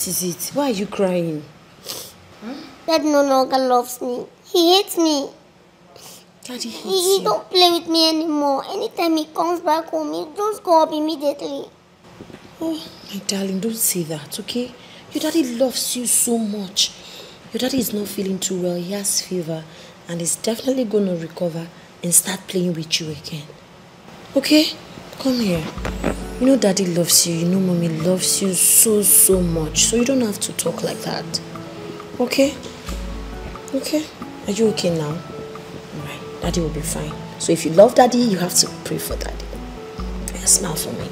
What is it? Why are you crying? Dad no longer loves me. He hates me. Daddy hates He you. don't play with me anymore. Anytime he comes back home, he just go up immediately. Oh, my darling, don't say that, okay? Your daddy loves you so much. Your daddy is not feeling too well. He has fever. And he's definitely going to recover and start playing with you again. Okay? Come here. You know daddy loves you. You know mommy loves you so much. So you don't have to talk like that. Okay? Okay? Are you okay now? Alright. Daddy will be fine. So if you love daddy, you have to pray for daddy. Yeah, smile for me.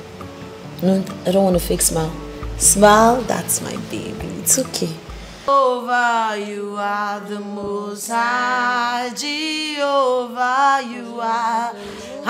No, I don't want a fake smile. Smile, that's my baby. It's okay. Jehovah, you are the most high. Jehovah, you are.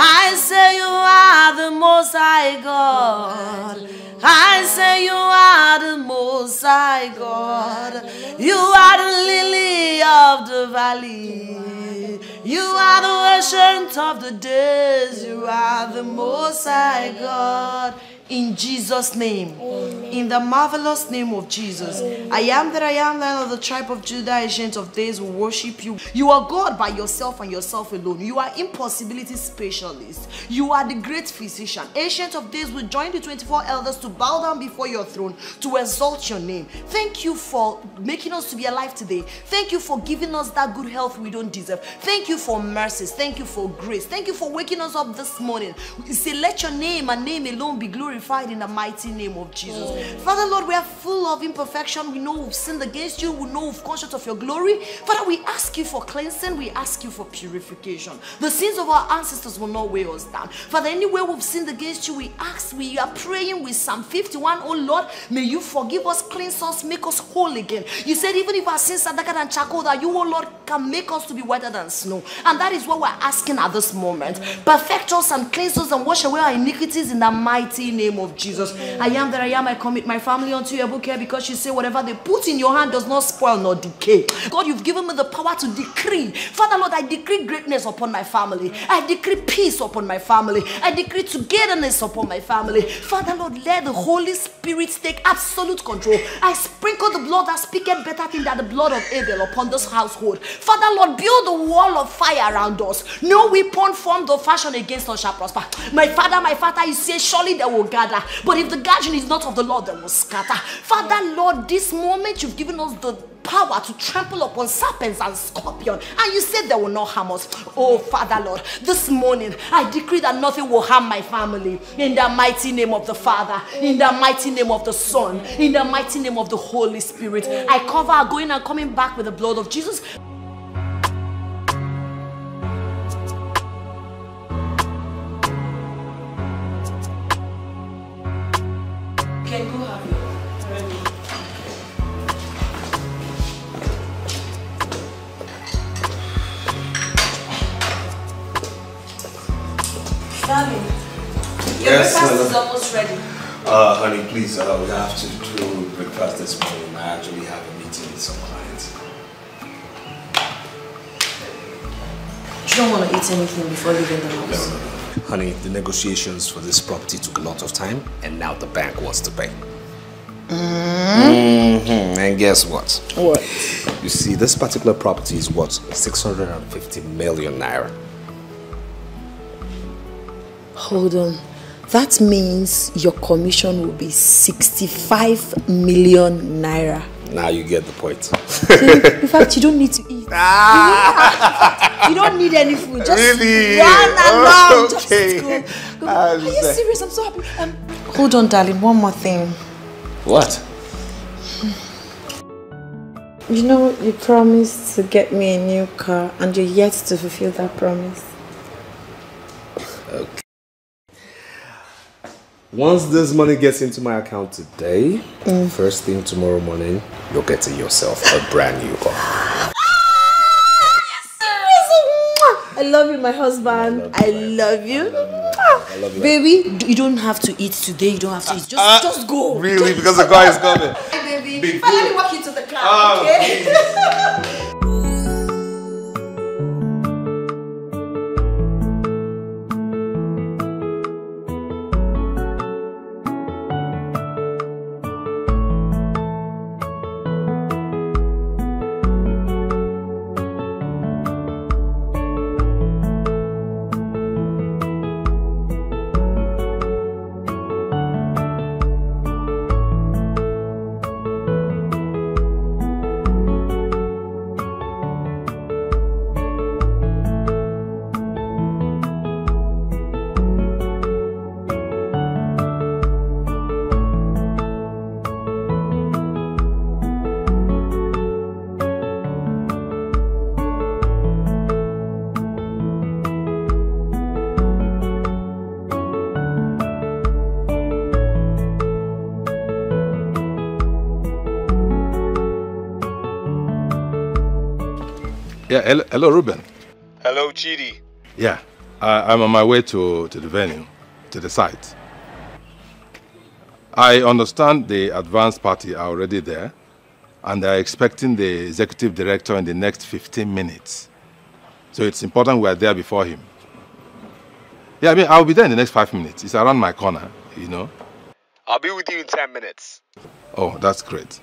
I say you are the most high God. I say you are the most high God. You are the lily of the valley. You are the ancient of the days. You are the most high God. In Jesus' name. Amen. In the marvelous name of Jesus. Amen. I am that I am, Lion of the tribe of Judah, Ancient of Days, will worship you. You are God by yourself and yourself alone. You are impossibility specialist. You are the great physician. Ancient of Days will join the 24 elders to bow down before your throne to exalt your name. Thank you for making us to be alive today. Thank you for giving us that good health we don't deserve. Thank you for mercies. Thank you for grace. Thank you for waking us up this morning. We say, let your name and name alone be glorified in the mighty name of Jesus. Father, Lord, we are full of imperfection. We know we've sinned against you. We know we've conscious of your glory. Father, we ask you for cleansing. We ask you for purification. The sins of our ancestors will not weigh us down. Father, anywhere we've sinned against you, we are praying with Psalm 51. Oh Lord, may you forgive us, cleanse us, make us whole again. You said even if our sins are darker than charcoal, that you, oh Lord, can make us to be whiter than snow. And that is what we're asking at this moment. Perfect us and cleanse us and wash away our iniquities in the mighty name of Jesus. I am that I am. I commit my family unto your book here, because you say whatever they put in your hand does not spoil nor decay. God, you've given me the power to decree. Father, Lord, I decree greatness upon my family. I decree peace upon my family. I decree togetherness upon my family. Father, Lord, let the Holy Spirit take absolute control. I sprinkle the blood that speaketh better thing than the blood of Abel upon this household. Father, Lord, build a wall of fire around us. No weapon formed or fashioned against us shall prosper. My Father, you say surely they will gather. But if the gathering is not of the Lord, they will scatter. Father, Lord, this moment you've given us the power to trample upon serpents and scorpions, and you said they will not harm us. Oh Father, Lord, this morning I decree that nothing will harm my family, in the mighty name of the Father, in the mighty name of the Son, in the mighty name of the Holy Spirit. I cover our going and coming back with the blood of Jesus. Can go have it. Darling, your breakfast is almost ready. Honey, please, we have to do breakfast this morning. I actually have a meeting with some clients. You don't want to eat anything before leaving the house? No. Honey, the negotiations for this property took a lot of time, and now the bank wants to pay. And guess what? What? You see, this particular property is worth 650 million naira. Hold on. That means your commission will be 65 million naira. Now you get the point. In fact, you don't need to eat. You don't need any food. Just really? run around. Okay. Just go. Are you serious? I'm so happy. Hold on, darling. One more thing. What? You know, you promised to get me a new car, and you're yet to fulfill that promise. Okay. Once this money gets into my account today, first thing tomorrow morning, you're getting yourself a brand new car. I love you, my husband. I love you. I love you. Baby, you don't have to eat today. You don't have to eat. Just go. Really? Because the car is coming. Hey, baby. Let me walk you to the car, okay? Yeah, hello, Ruben. Hello, Chidi. Yeah, I'm on my way to the venue, to the site. I understand the advance party are already there, and they're expecting the executive director in the next 15 minutes. So it's important we are there before him. Yeah, I mean, I'll be there in the next 5 minutes. It's around my corner, you know. I'll be with you in 10 minutes. Oh, that's great.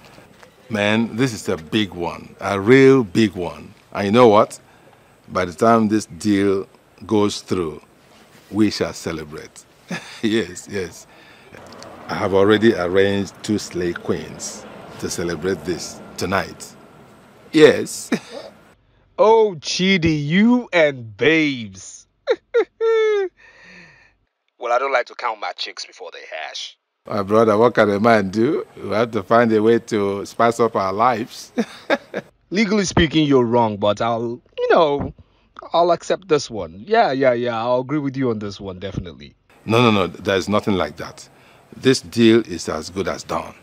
Man, this is a big one, a real big one. And you know what? By the time this deal goes through, we shall celebrate. Yes, yes. I have already arranged 2 slay queens to celebrate this tonight. Yes. Oh, Chidi, you and babes. Well, I don't like to count my chicks before they hash. My brother, what can a man do? We have to find a way to spice up our lives. Legally speaking, you're wrong, but I'll accept this one. Yeah, I'll agree with you on this one, definitely. No, there's nothing like that. This deal is as good as done.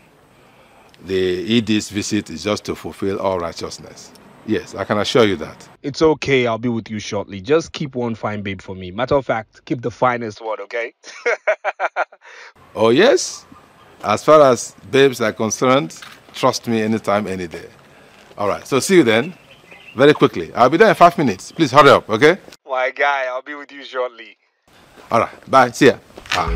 The ED's visit is just to fulfill all righteousness. Yes, I can assure you that. It's okay, I'll be with you shortly. Just keep one fine babe for me. Matter of fact, keep the finest one, okay? Oh, yes? As far as babes are concerned, trust me anytime, any day. All right, so see you then. Very quickly. I'll be there in 5 minutes. Please hurry up, okay? My guy, I'll be with you shortly. All right, bye. See ya. Ah.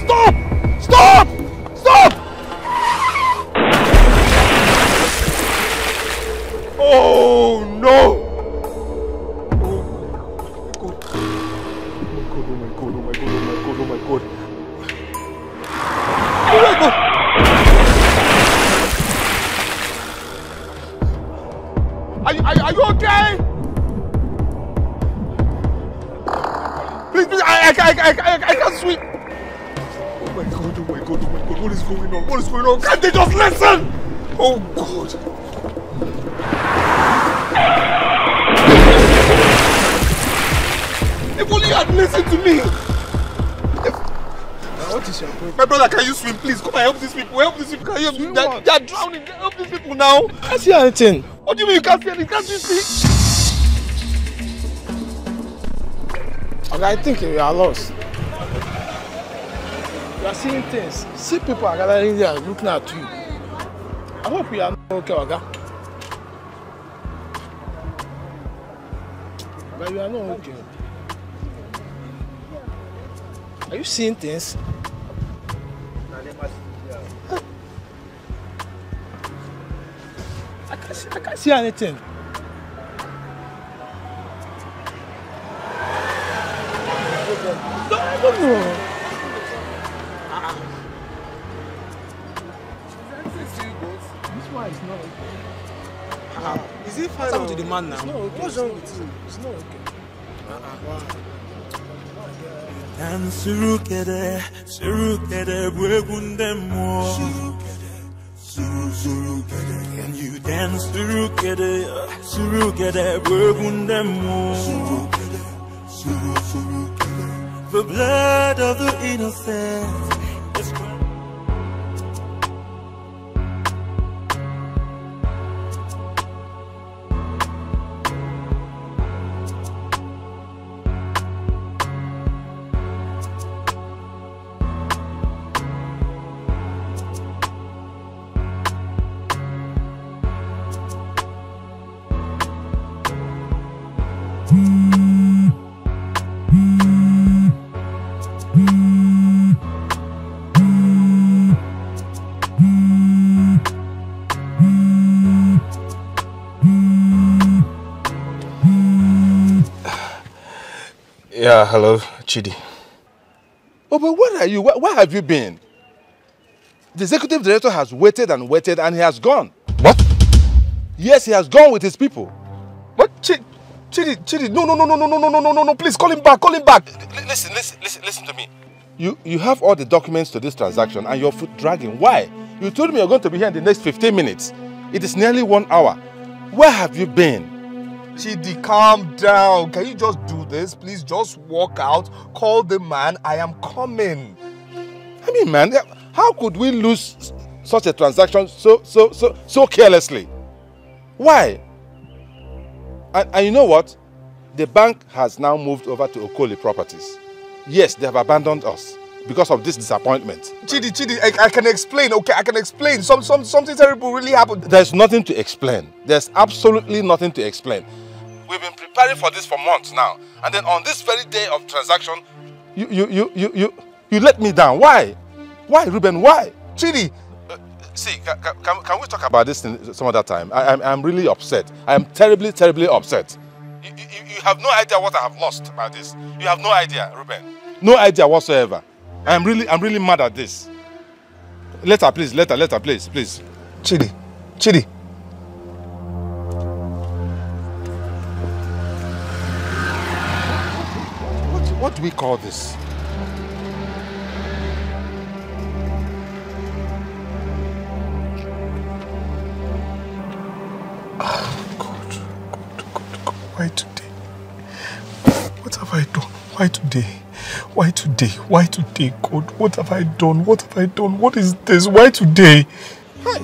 Stop! Oh no! Are you okay? Please, I can't swim. Oh my god, what is going on? What is going on? Can't they just listen? Oh god. If only you had listened to me. What is your problem? My brother, can you swim? Please come and help these people. Help these people. Can you help them? They are drowning. Help these people now. I can't see anything. What do you mean you can't see anything? Can't you see? Okay, I think we are lost. We are seeing things. See people are gathering there looking at you. I hope we are not okay, Oga. But we are not okay. Are you seeing things? I can't see anything. No. This one is not okay. Is it fine? What's happened to the man now? It's not okay. What's wrong with you? It's not okay. Wow. And surukede, bwegundemo. Can you dance surukede, bwegundemo. The blood of the innocent. Yeah, hello, Chidi. Oh, but where are you? Where have you been? The executive director has waited and waited and he has gone. What? Yes, he has gone with his people. What? Chidi, no, please call him back, Listen to me. You have all the documents to this transaction and you're foot dragging. Why? You told me you're going to be here in the next 15 minutes. It is nearly 1 hour. Where have you been? Chidi, calm down. Can you just do this? Please just walk out, call the man, I am coming. I mean, man, how could we lose such a transaction so carelessly? Why? And you know what? The bank has now moved over to Okoli Properties. Yes, they have abandoned us because of this disappointment. Chidi, I can explain, okay? I can explain. Something terrible really happened. There's nothing to explain. There's absolutely nothing to explain. We've been preparing for this for months now. And then on this very day of transaction, you let me down. Why? Why, Ruben? Why? Chidi! See, can we talk about this some other time? I'm really upset. I am terribly, terribly upset. You have no idea what I have lost by this. You have no idea, Ruben. No idea whatsoever. I'm really mad at this. Later, please. Chidi. What do we call this? God. Why today? What have I done? Why today, God? What have I done? What is this? Why today? What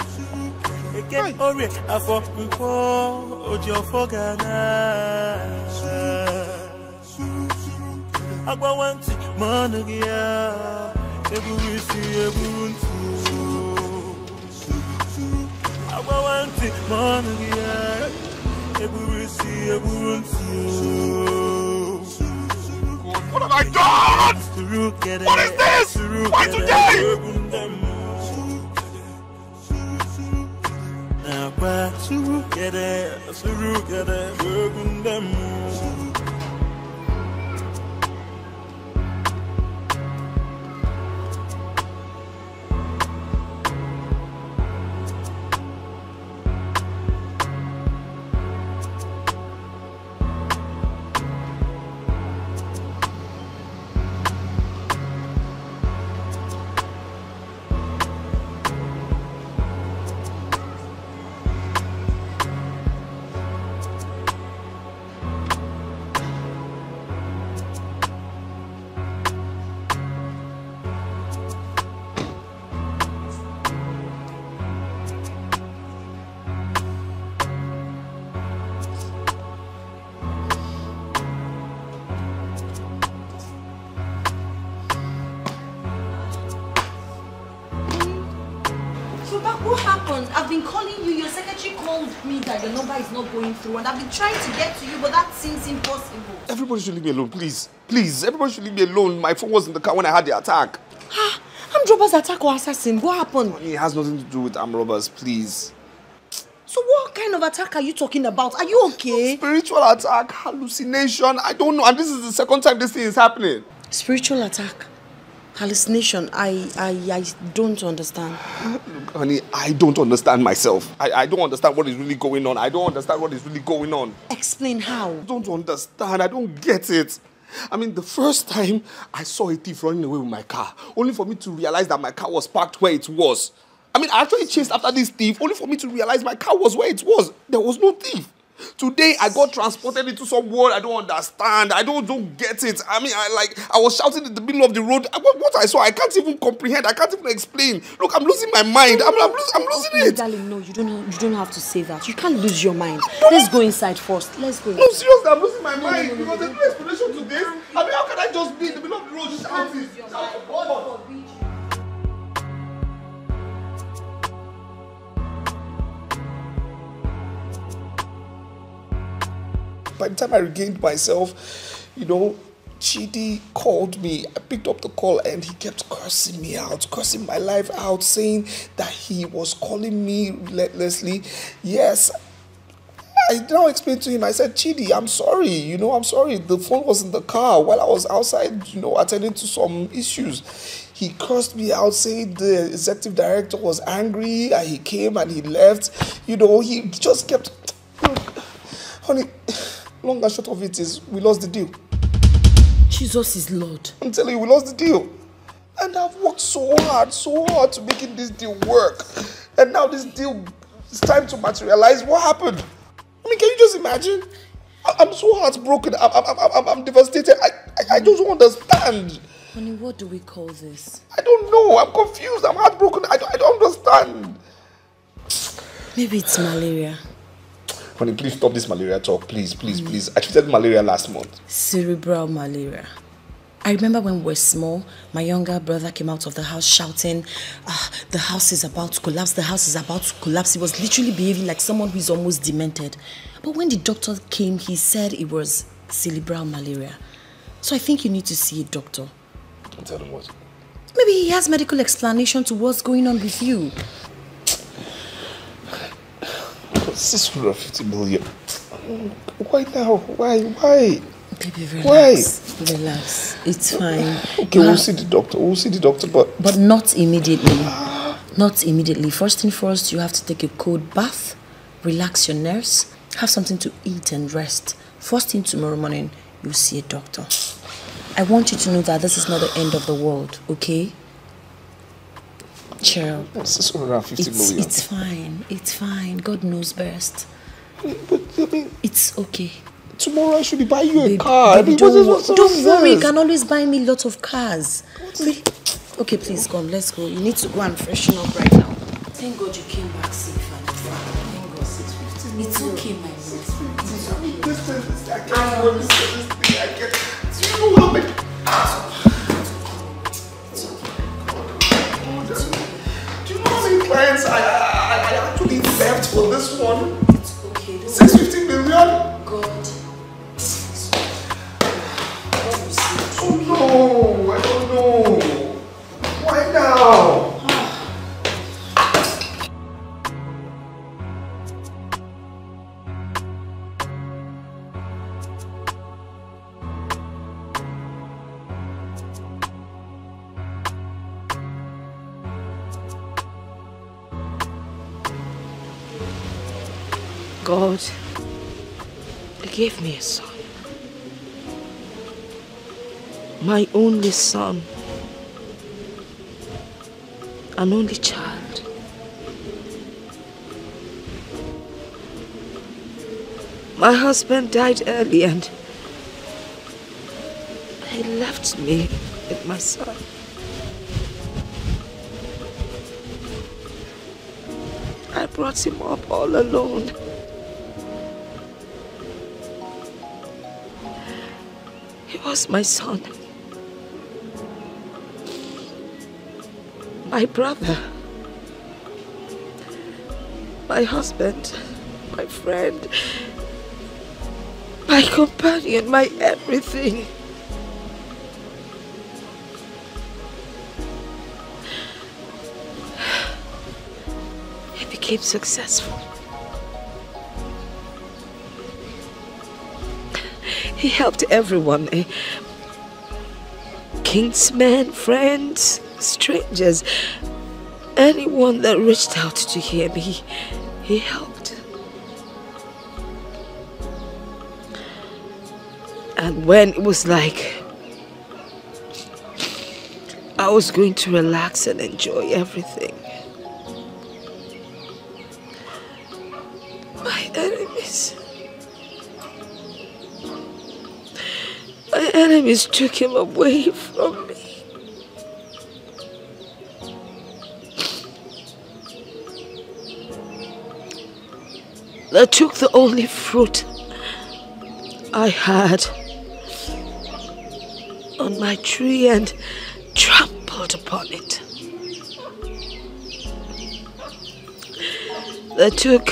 have I done? What is this? Why today? What happened? I've been calling you. Your secretary called me that your number is not going through, and I've been trying to get to you, but that seems impossible. Everybody should leave me alone, please. Please, everybody should leave me alone. My phone was in the car when I had the attack. Armed robbers attack or assassin? What happened? It has nothing to do with armed robbers, please. So what kind of attack are you talking about? Are you okay? Spiritual attack, hallucination, I don't know. And this is the second time this thing is happening. Spiritual attack? Hallucination? I don't understand. Look, honey, I don't understand myself. I don't understand what is really going on. I don't understand what is really going on. Explain how. I don't understand. I don't get it. I mean, the first time I saw a thief running away with my car, only for me to realize that my car was parked where it was. I mean, I actually chased after this thief, only for me to realize my car was where it was. There was no thief. Today, I got transported into some world I don't understand. I don't get it. I mean, I was shouting in the middle of the road. What I saw, I can't even comprehend. I can't even explain. Look, I'm losing my mind. I'm losing it. Darling, no, you don't have to say that. You can't lose your mind. Let's go inside first. Let's go. No, seriously, I'm losing my mind. Because there's no explanation to this. I mean, how can I just be in the middle of the road shouting? By the time I regained myself, you know, Chidi called me. I picked up the call and he kept cursing me out, cursing my life out, saying that he was calling me relentlessly. Yes, I now explained to him, I said, Chidi, I'm sorry, I'm sorry. The phone was in the car while I was outside, attending to some issues. He cursed me out, saying the executive director was angry, and he came and he left. He just kept... Look, honey, long and short of it is, we lost the deal. Jesus is Lord. I'm telling you, we lost the deal. And I've worked so hard to making this deal work. And now this deal, it's time to materialize. What happened? I mean, can you just imagine? I'm so heartbroken. I'm devastated. I just don't understand. Honey, what do we call this? I don't know. I'm confused. I'm heartbroken. I don't understand. Maybe it's malaria. Honey, please stop this malaria talk. Please. I treated malaria last month. Cerebral malaria. I remember when we were small, my younger brother came out of the house shouting, the house is about to collapse, the house is about to collapse. He was literally behaving like someone who is almost demented. But when the doctor came, he said it was cerebral malaria. So I think you need to see a doctor. Tell him what? Maybe he has medical explanation to what's going on with you. 650 million. Why now? Why? Baby, relax. Why? Relax. It's fine. Okay, we'll see the doctor. But not immediately. Not immediately. First thing first, you have to take a cold bath, relax your nerves, have something to eat and rest. First thing tomorrow morning, you'll see a doctor. I want you to know that this is not the end of the world, okay? Cheer up. 650 million. It's fine. God knows best. But I mean, it's okay. Tomorrow I should be buying you a car. Baby, don't worry, you can always buy me lots of cars. Okay, please come, let's go. You need to go and freshen up right now. Thank God you came back safe and fine. Thank God. It's okay, my love. It's okay. I can't do this thing. I can't. Do you know how many... Do you know how many clients I actually left for this one? It's okay. 650 million? God. Oh no, I don't know. Why now? God, He gave me a son. My only son. An only child. My husband died early and he left me with my son. I brought him up all alone. He was my son. My brother. My husband. My friend. My companion. My everything. He became successful. He helped everyone. Kinsmen, friends, strangers, anyone that reached out to hear me, he helped. And when it was like I was going to relax and enjoy everything, my enemies took him away from me. They took the only fruit I had on my tree and trampled upon it. They took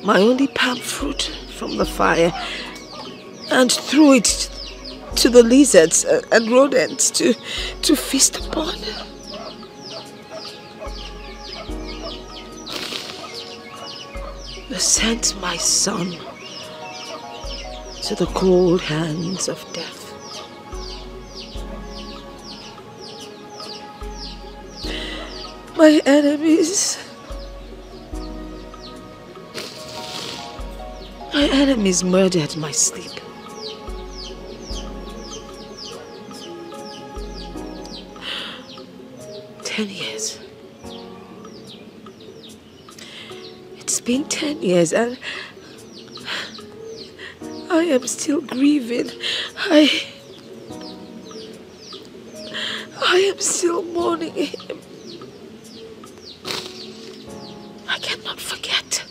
my only palm fruit from the fire and threw it to the lizards and rodents to feast upon. You sent my son to the cold hands of death. My enemies murdered my sleep. $10 It's been 10 years and I am still grieving. I am still mourning him. I cannot forget.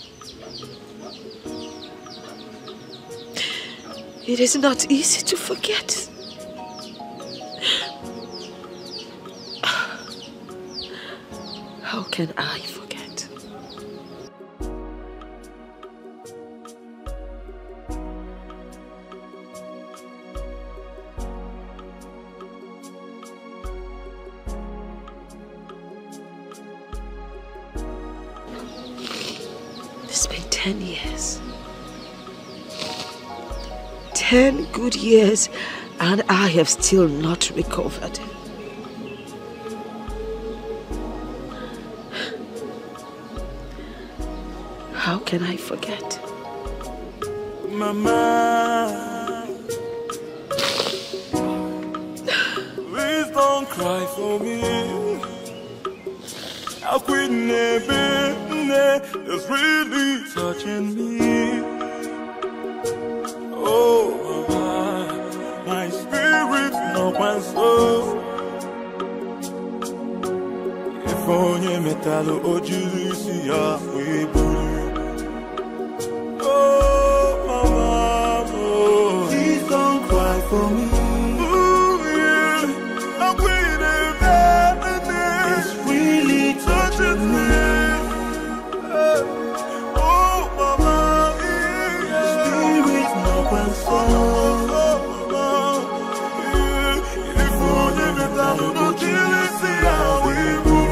It is not easy to forget. How can I forget? It's been 10 years. 10 good years, and I have still not recovered. How can I forget? Mama, please don't cry for me. How could it's really touching me. Oh, Mama, my spirit's no my soul. If only metal ojulisia we blue. Oh, Mama, oh, please don't cry for me. Ooh, yeah, I'm waiting there. It's really touching me. Oh, Mama, yeah, spirit no my soul. If only metal ojulisia we blue.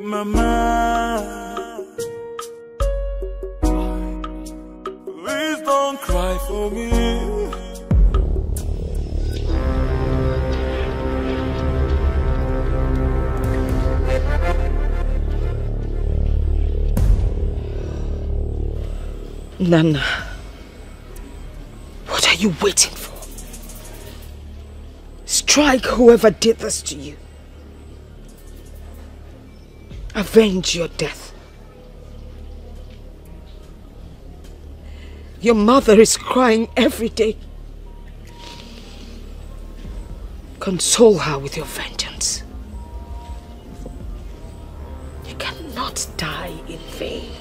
Mama, please don't cry for me. Nana, what are you waiting for? Strike whoever did this to you. Avenge your death. Your mother is crying every day. Console her with your vengeance. You cannot die in vain.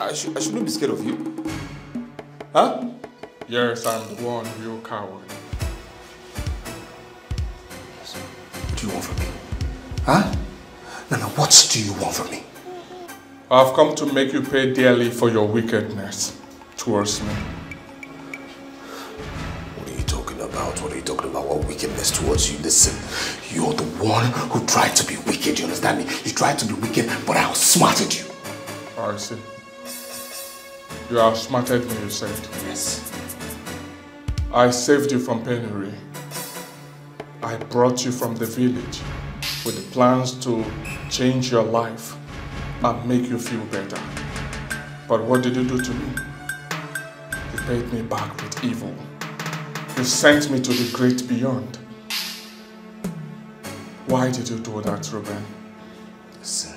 I shouldn't be scared of you. Huh? Yes, I'm the one real coward. So, what do you want from me? Huh? Nana, what do you want from me? I've come to make you pay dearly for your wickedness towards me. What are you talking about? What are you talking about? What wickedness towards you? Listen, you're the one who tried to be wicked, you understand me? You tried to be wicked, but I outsmarted you. I see. You outsmarted me, you said. Yes. I saved you from penury. I brought you from the village with the plans to change your life and make you feel better. But what did you do to me? You paid me back with evil. You sent me to the great beyond. Why did you do that, Ruben? Listen,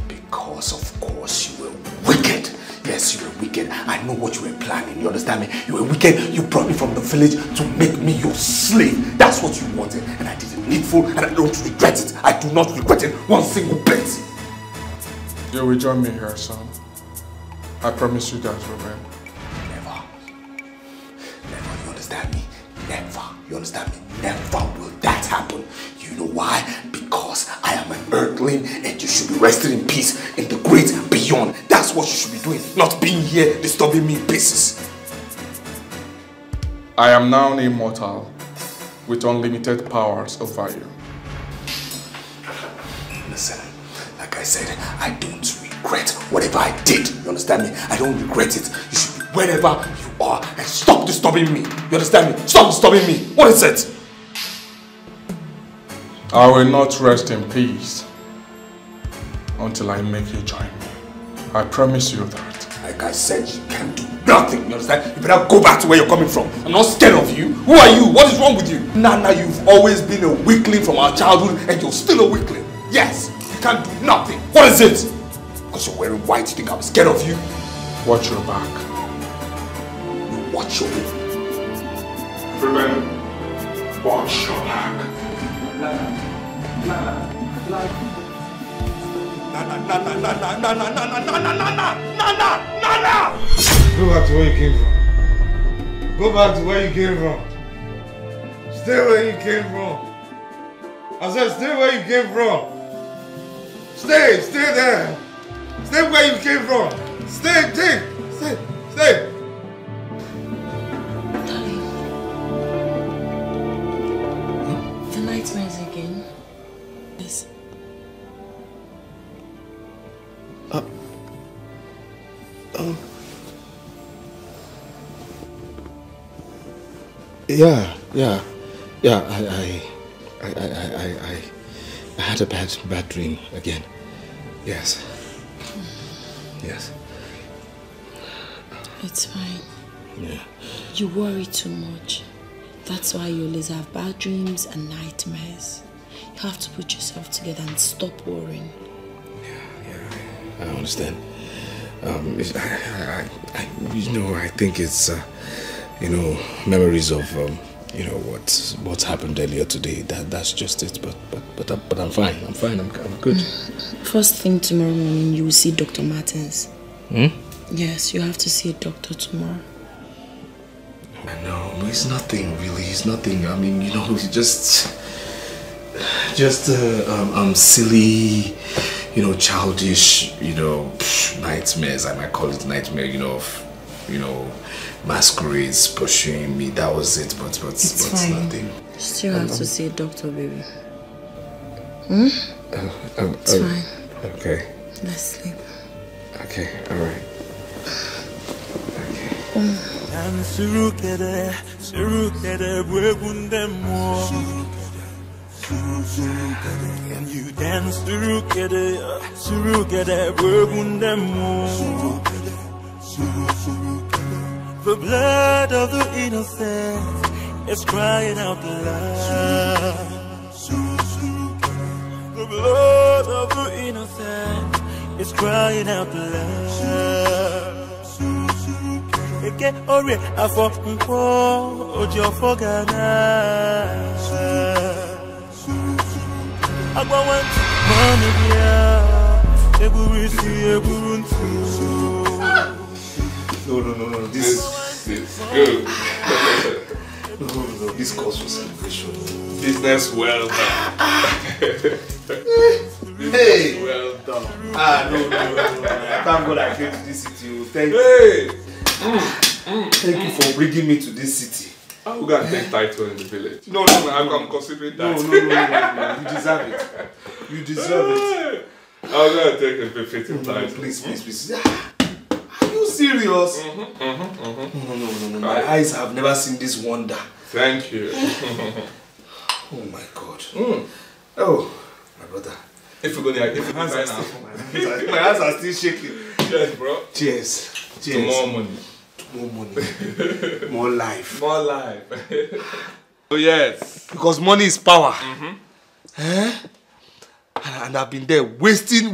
because of course you were wicked. Yes, you were wicked. I know what you were planning. You understand me? You were wicked. You brought me from the village to make me your slave. That's what you wanted. And I did it needful and I don't regret it. I do not regret it one single bit. You will join me here, son. I promise you that, Ruben. Never. Never. You understand me? Never. You understand me? Never will that happen. You know why? Because I am an earthling and you should be resting in peace in the great beyond. That's what you should be doing, not being here disturbing me in pieces. I am now an immortal with unlimited powers over you. Listen, like I said, I don't regret whatever I did. You understand me? I don't regret it. You should be wherever you are and stop disturbing me. You understand me? Stop disturbing me. What is it? I will not rest in peace until I make you join me. I promise you that. Like I said, you can't do nothing. You understand? You better go back to where you're coming from. I'm not scared of you. Who are you? What is wrong with you? Nana, you've always been a weakling from our childhood and you're still a weakling. Yes, you can't do nothing. What is it? Because you're wearing white, you think I'm scared of you? Watch your back. You watch your back. Ruben, watch your back. Nana. Go back to where you came from. Go back to where you came from. Stay where you came from. I said stay where you came from. Stay there. Stay where you came from. Stay. Darling. The nightmares again. Yes. Yeah. I had a bad dream again. Yes. It's fine. Yeah. You worry too much. That's why you always have bad dreams and nightmares. You have to put yourself together and stop worrying. I understand. I think it's, memories of, what's happened earlier today. That's just it. But I'm fine. I'm good. First thing tomorrow morning, you will see Dr. Martins. Yes, you have to see a doctor tomorrow. I know, but it's nothing really. It's nothing. I mean, it's just silly, childish, nightmares. I might call it nightmare. Masquerades pursuing me. That was it. But it's nothing. You still have to see a doctor, baby. It's fine. Okay. Let's sleep. Okay. All right. And surukere bwegundemo. Can you dance surukere bwegundemo? The blood of the innocent is crying out loud. The blood of the innocent is crying out loud. Eke ore afọkùnkọ ojo fọgànà. Agbawan mọnìyà eburu si eburu ntu. No. This is good. No. This calls for celebration. Business well done. Hey! Well done. No. Thank God I came to this city. Thank you. Thank you for bringing me to this city. I'm going to take title in the village. No, I'm considering that. No. You deserve it. You deserve it. I'm going to take a befitting title. Please. Are you serious? No. My eyes have never seen this wonder. Thank you. Oh my God. Oh, my brother. If you're going to my hands are still shaking. Cheers, bro. Cheers. To more money. More money. More life. More life. Oh, yes. Because money is power. And I've been there wasting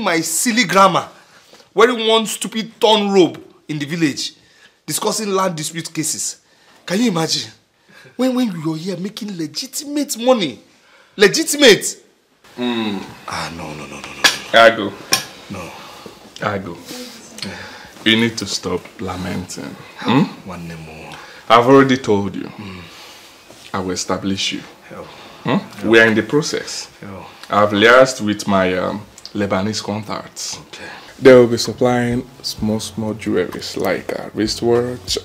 my silly grammar. Wearing one stupid torn robe in the village. Discussing land dispute cases. Can you imagine? When you're here making legitimate money. Legitimate. No. Agbo. No. Agbo. You need to stop lamenting. One more. I've already told you. I will establish you. We are in the process. I've liaised with my Lebanese contacts. Okay. They will be supplying small jewelries like wristwatch,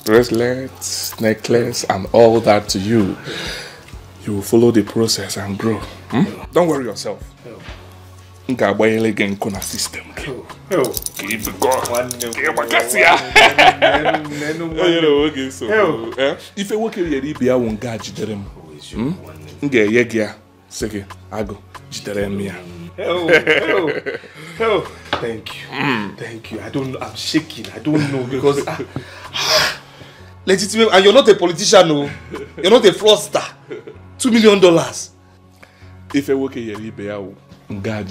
bracelets, necklace, and all that to you. You will follow the process and grow. Don't worry yourself. System. Keep the if you work here, you be a one guy. Thank you. I don't know. I'm shaking. I don't know because legitimate. And you're not a politician, no. You're not a fraudster. $2 million. If you work here, you be a one guy.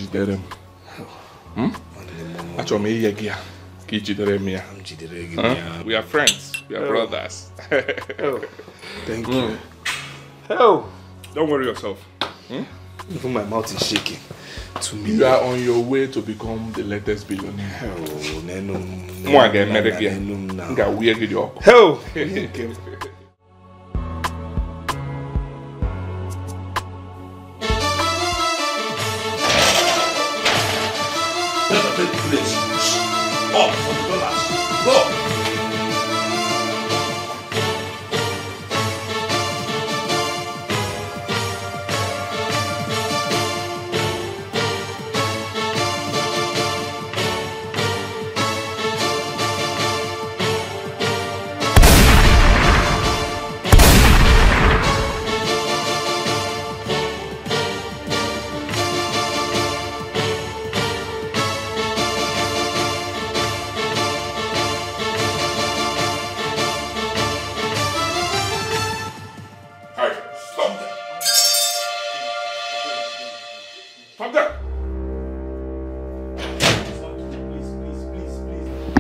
We are friends. We are brothers. Thank you. Don't worry yourself. Even my mouth is shaking. You are on your way to become the latest billionaire.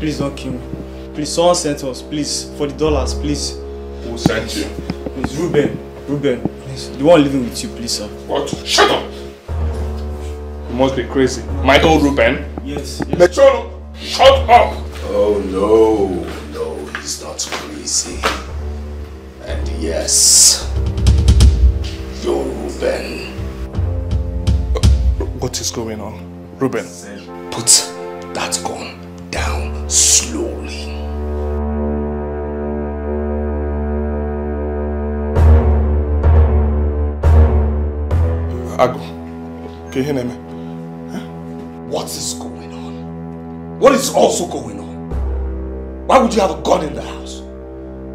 Please don't kill me. Please, someone sent us. Please, for the dollars, please. Who sent you? Please, Ruben, please. The one living with you, please, sir. What? Shut up! You must be crazy. My old Ruben? Yes. Metrono, shut up! Oh no, he's not crazy. And yes, you're Ruben. What is going on? Ruben? Put that gun down slowly. Agbo, can you hear me? What is going on? What is also going on? Why would you have a gun in the house?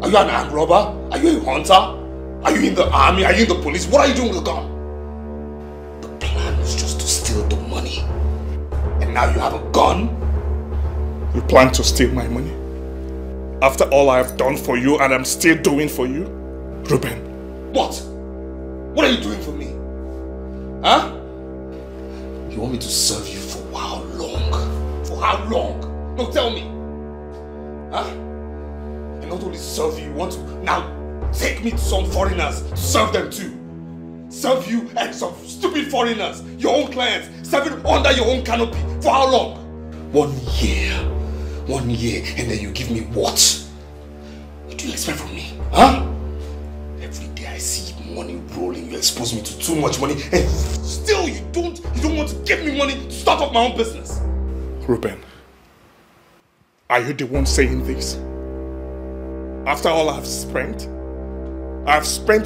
Are you an armed robber? Are you a hunter? Are you in the army? Are you in the police? What are you doing with a gun? The plan was just to steal the money. And now you have a gun? You plan to steal my money? After all I have done for you and I'm still doing for you? Ruben. What? What are you doing for me? Huh? You want me to serve you for how long? For how long? No, tell me. Huh? And not only serve you, you want to now take me to some foreigners to serve them too. Serve you and some stupid foreigners, your own clients, serving under your own canopy. For how long? 1 year. 1 year, and then you give me what? What do you expect from me? Huh? Every day I see money rolling, you expose me to too much money, and still know you don't want to give me money to start up my own business. Ruben, are you the one saying this? After all I've spent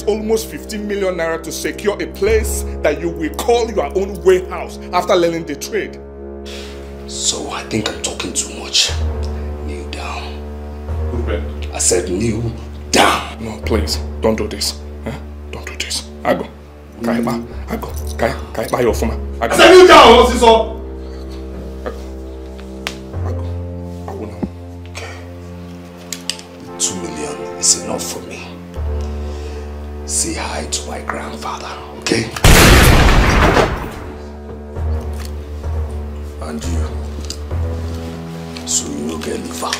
almost 15 million naira to secure a place that you will call your own warehouse after learning the trade. So I think I'm talking too much. Kneel down. Ruben. I said kneel down. No, please, don't do this. Don't do this. Agbo. Agbo. Agbo. Buy your phone. I said kneel down, what's this all? Agbo now. Okay. 2 million is enough for me. Say hi to my grandfather, okay? And you. So you don't get liver.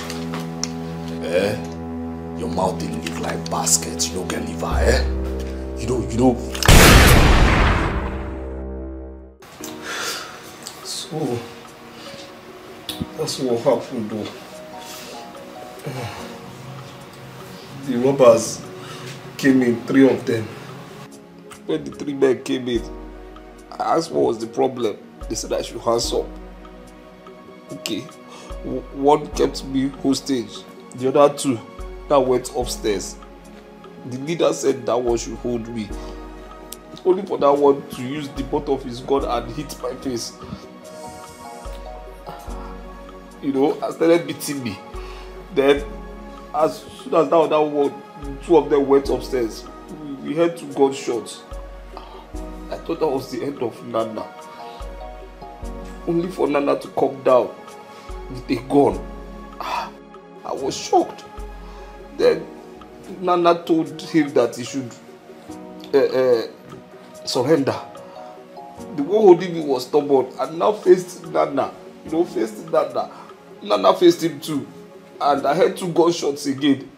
Your mouth didn't look like basket, you don't get liver, You know. So that's what happened though. The robbers came in, 3 of them. When the 3 men came in, I asked what was the problem. They said I should hands up. Okay. One kept me hostage. The other 2 that went upstairs. The leader said that one should hold me. Only for that one to use the butt of his gun and hit my face. You know, I started beating me. Then, as soon as that other one, 2 of them went upstairs, we heard 2 gunshots. I thought that was the end of Nana. Only for Nana to come down with a gun. I was shocked. Then Nana told him that he should surrender. The one holding me was stubborn and now faced Nana. You know, faced Nana. Nana faced him too. And I heard 2 gunshots again.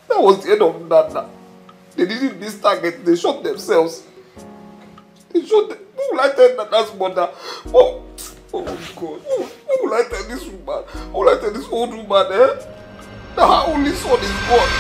That was the end of Nana. They didn't miss target, they shot themselves. They shot them. Who will I tell Nana's mother? Oh God. Who will I tell this woman? Who will I tell this old woman, That her only son is gone.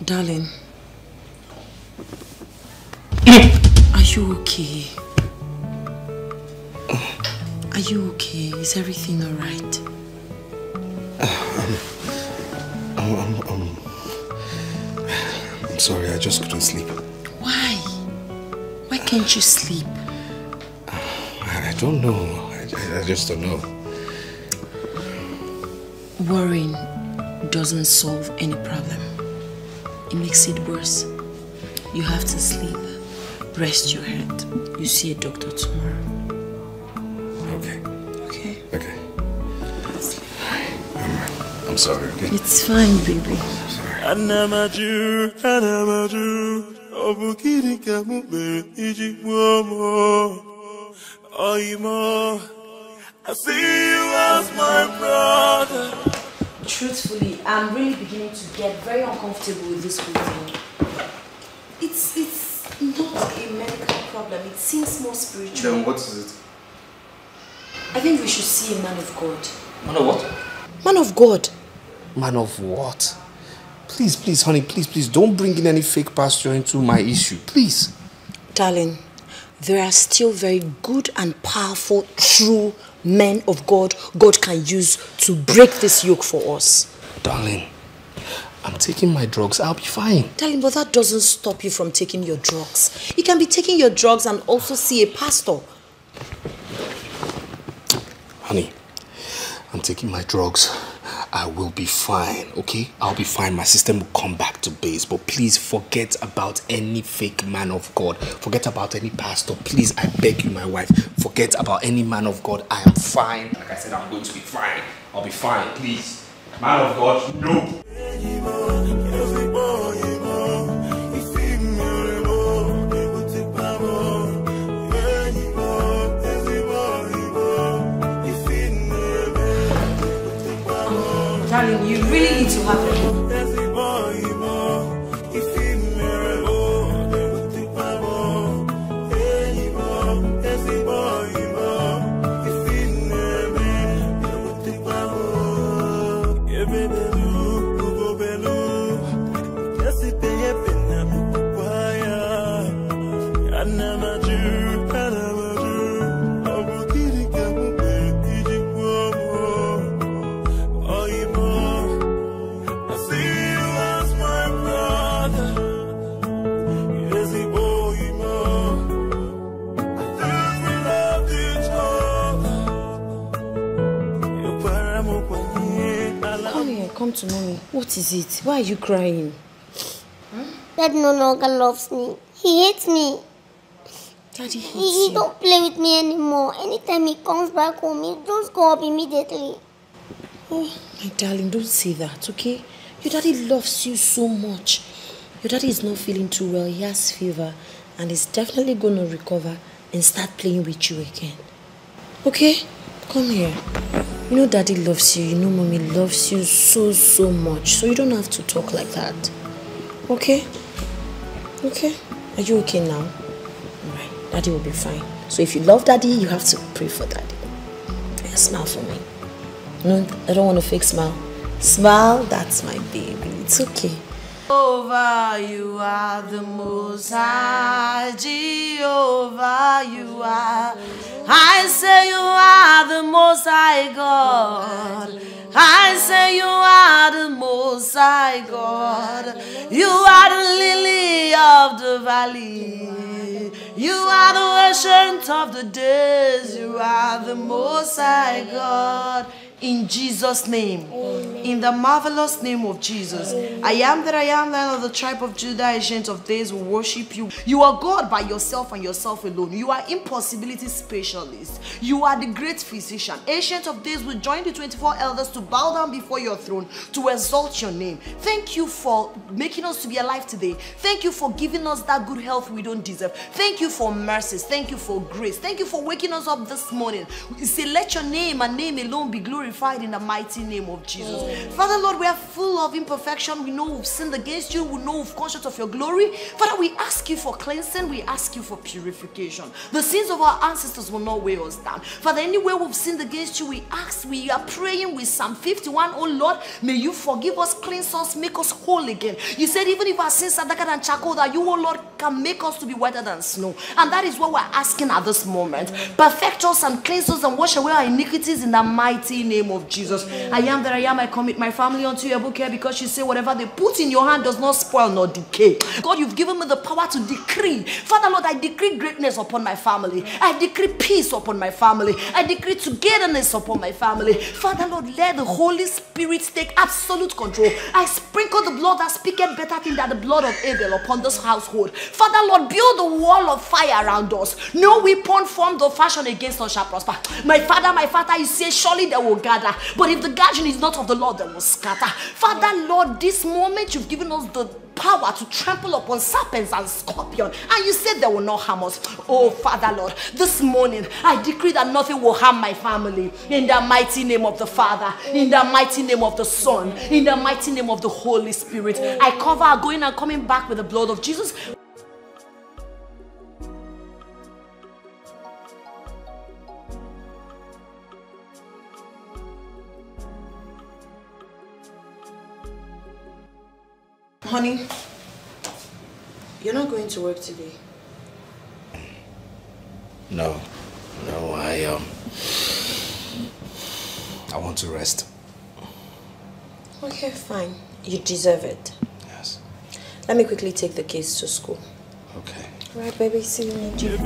Darling, are you okay? Are you okay? Is everything all right? I'm sorry, I just couldn't sleep. Why? Why can't you sleep? I don't know. I just don't know. Worrying doesn't solve any problem. It makes it worse. You have to sleep. Rest your head. You see a doctor tomorrow. Okay. Okay? Okay. I'm sorry, okay? It's fine, baby. I'm sorry. I see you as my brother. Truthfully, I'm really beginning to get very uncomfortable with this whole thing. It's not a medical problem. It seems more spiritual. Then what is it? I think we should see a man of God. Man of what? Man of God. Man of what? Please, honey, please, don't bring in any fake pastor into my issue, please. Darling, there are still very good and powerful, true men of God God can use to break this yoke for us. Darling, I'm taking my drugs. I'll be fine. Darling, but that doesn't stop you from taking your drugs. You can be taking your drugs and also see a pastor. Honey, I'm taking my drugs. I will be fine, okay? I'll be fine. My system will come back to base. But please forget about any fake man of God. Forget about any pastor. Please, I beg you, my wife. Forget about any man of God. I am fine. Like I said, I'm going to be fine. I'll be fine, please. Man of God, no. Come to mommy. What is it? Why are you crying? Dad no longer loves me. He hates me. Daddy hates He you. don't play with me anymore. Anytime he comes back home, he just go up immediately. Oh, my darling, don't say that, okay? Your daddy loves you so much. Your daddy is not feeling too well. He has fever and he's definitely going to recover and start playing with you again. Okay? Come here. You know daddy loves you. You know mommy loves you so much. So you don't have to talk like that. Okay? Okay? Are you okay now? Alright. Daddy will be fine. So if you love daddy, you have to pray for daddy. Yeah, smile for me. No, I don't want a fake smile. Smile, that's my baby. It's okay. Jehovah, you are the most high. Jehovah, you are. I say you are the most high God. I say you are the most high God. You are the lily of the valley. You are the ancient of the days. You are the most high God. In Jesus' name, in the marvelous name of Jesus, I am that I am, Lion of the tribe of Judah, Ancient of Days, will worship you. You are God by yourself and yourself alone. You are impossibility specialist. You are the great physician. Ancient of Days will join the 24 elders to bow down before your throne to exalt your name. Thank you for making us to be alive today. Thank you for giving us that good health we don't deserve. Thank you for mercies. Thank you for grace. Thank you for waking us up this morning. We say, let your name and name alone be glorified in the mighty name of Jesus. Father, Lord, we are full of imperfection. We know we've sinned against you. We know we've conscious of your glory. Father, we ask you for cleansing. We ask you for purification. The sins of our ancestors will not weigh us down. Father, anywhere we've sinned against you, we are praying with Psalm 51. Oh Lord, may you forgive us, cleanse us, make us whole again. You said even if our sins are darker than charcoal, that you, oh Lord, can make us to be whiter than snow. And that is what we're asking at this moment. Perfect us and cleanse us and wash away our iniquities in the mighty name of Jesus. I am that I am. I commit my family unto your book here, because you say whatever they put in your hand does not spoil nor decay. God, you've given me the power to decree. Father, Lord, I decree greatness upon my family. I decree peace upon my family. I decree togetherness upon my family. Father, Lord, let the Holy Spirit take absolute control. I sprinkle the blood that speaketh better thing than the blood of Abel upon this household. Father, Lord, build a wall of fire around us. No weapon formed or fashioned against us shall prosper. My Father, you say surely they will gather. But if the gathering is not of the Lord, they will scatter. Father, Lord, this moment you've given us the power to trample upon serpents and scorpions, and you said they will not harm us. Oh Father, Lord, this morning I decree that nothing will harm my family, in the mighty name of the Father, in the mighty name of the Son, in the mighty name of the Holy Spirit. I cover our going and coming back with the blood of Jesus. Honey, you're not going to work today. No, I want to rest. Okay, fine. You deserve it. Yes. Let me quickly take the kids to school. Okay. All right, baby. See you later.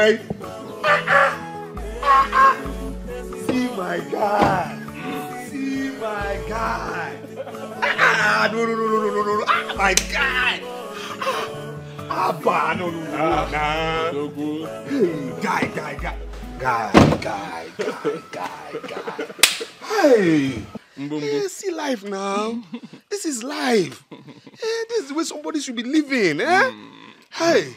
boy. See my guy. See my guy. No. My guy. Abba, no. Guy. Hey. Hey, see life now. This is life. This is the way somebody should be living. Hey.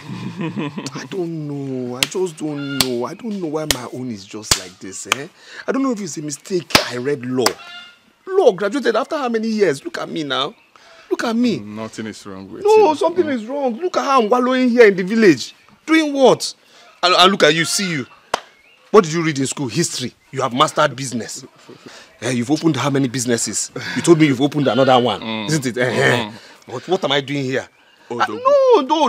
I don't know. I just don't know. I don't know why my own is just like this. I don't know if it's a mistake. I read law. Law graduated after how many years? Look at me now. Look at me. Nothing is wrong with you. No, something is wrong. Look at how I'm wallowing here in the village. Doing what? And look at you, see you. What did you read in school? History. You have mastered business. You've opened how many businesses? You told me you've opened another one, isn't it? But what am I doing here? No,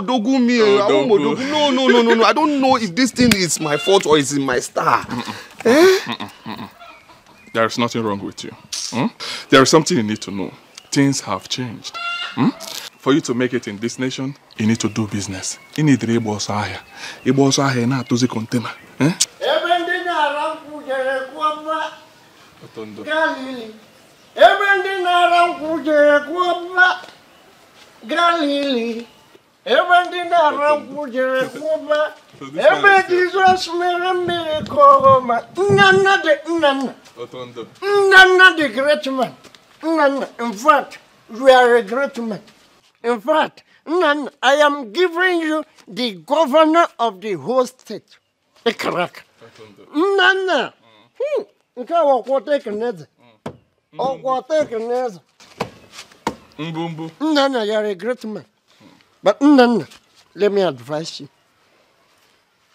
Dogu me. No. I don't know if this thing is my fault or it's in my star. There is nothing wrong with you. There is something you need to know. Things have changed. For you to make it in this nation, you need to do business. You need to Igbo Sahia. Igbo Sahia na tozi container. Galili, everything around Pujere Kuba, every Jesus miracle, none the great man. In fact, we are a great man. In fact, none, I am giving you the governor of the whole state. A crack. None. You can't take another. Oh, what take another. Nana, you are a great man. But Nana, let me advise you.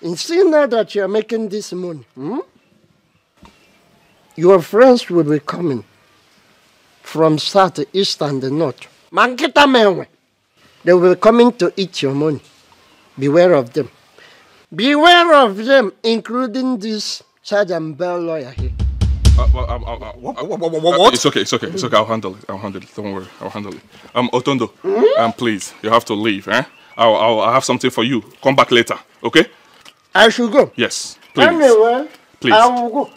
In seeing now that you are making this money, your friends will be coming from south, east, and the north. They will be coming to eat your money. Beware of them. Beware of them, including this Sergeant Bell lawyer here. What? It's okay. I'll handle it. Don't worry. I'll handle it. Otondo, please, you have to leave. I'll have something for you. Come back later, okay? I should go. Yes, please. Anyway, please. I will go.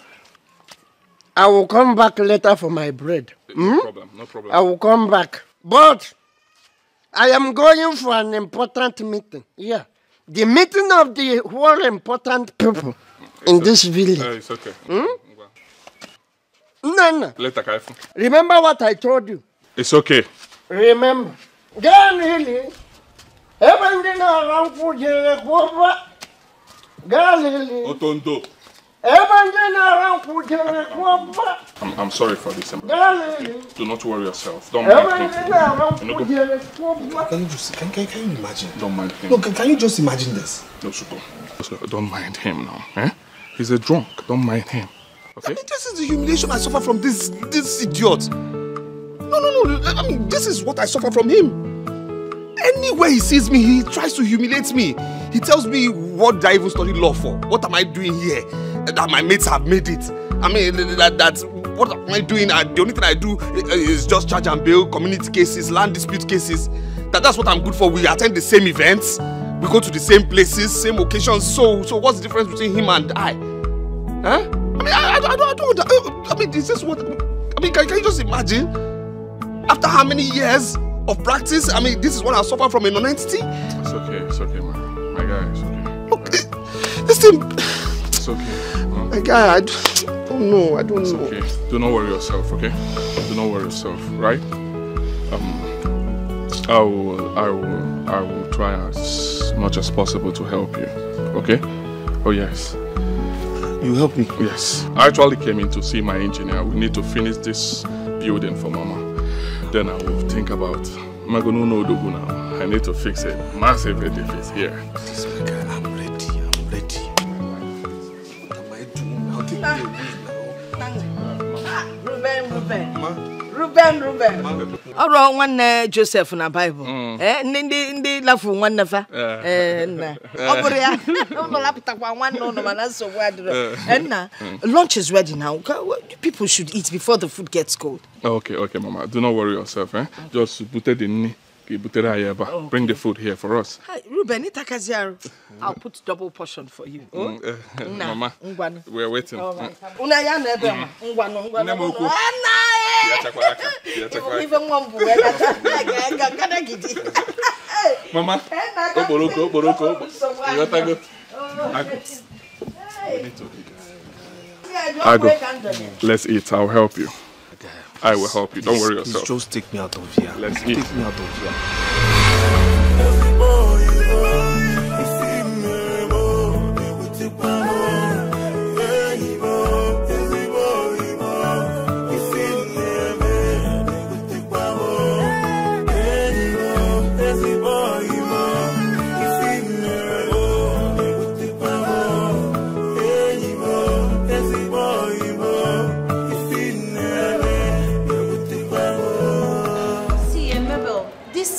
I will come back later for my bread. No problem. I will come back. But I am going for an important meeting. Yeah. The meeting of the whole important people in this village. It's okay. No. Later, Kaifu. Remember what I told you. It's okay. Remember. Galili. Everything around Pujere Kuba. Galili. Otondo. Everything around Pujere Kuba. I'm sorry for this. Galili. Do not worry yourself. Don't mind Everything around Pujere Kuba. Can you imagine? Don't mind him. No, can you just imagine this? No, Suko. Don't mind him now. He's a drunk. Don't mind him. Okay? I mean, this is the humiliation I suffer from this idiot. No. I mean, this is what I suffer from him. Anywhere he sees me, he tries to humiliate me. He tells me, what did I even study law for? What am I doing here? That my mates have made it. I mean, what am I doing? The only thing I do is just charge and bail, community cases, land dispute cases. That's what I'm good for. We attend the same events. We go to the same places, same occasions. So what's the difference between him and I? Huh? I mean, I don't. I mean, this is what. I mean, can you just imagine? After how many years of practice? I mean, this is what I suffer from a non-entity. It's okay, man. My guy, it's okay. This thing. It's okay. My guy, I don't know. It's okay. Do not worry yourself, okay? Do not worry yourself, right? I will try as much as possible to help you, okay? Oh yes. You help me? Yes. I actually came in to see my engineer. We need to finish this building for Mama. Then I will think about Magonu no Dogu now. I need to fix it. Massive edifice here. This my guy, I'm ready. What am I doing? I'll take the Ruben. Oro nwanne Joseph na Bible. Ndị lafu nwanne fa. Na. Obere ya. No lapita kwa nwanne no mana so wadro. Na. Lunch is ready now. People should eat before the food gets cold. Okay, Mama. Do not worry yourself, Just put it in. Bring the food here for us. Hi, Ruben, I'll put double portion for you. Mama, we're waiting. Mama, Agbo, let's eat. I'll help you. I will help you. Don't worry yourself. Just take me out of here. Let's eat. Take me out of here.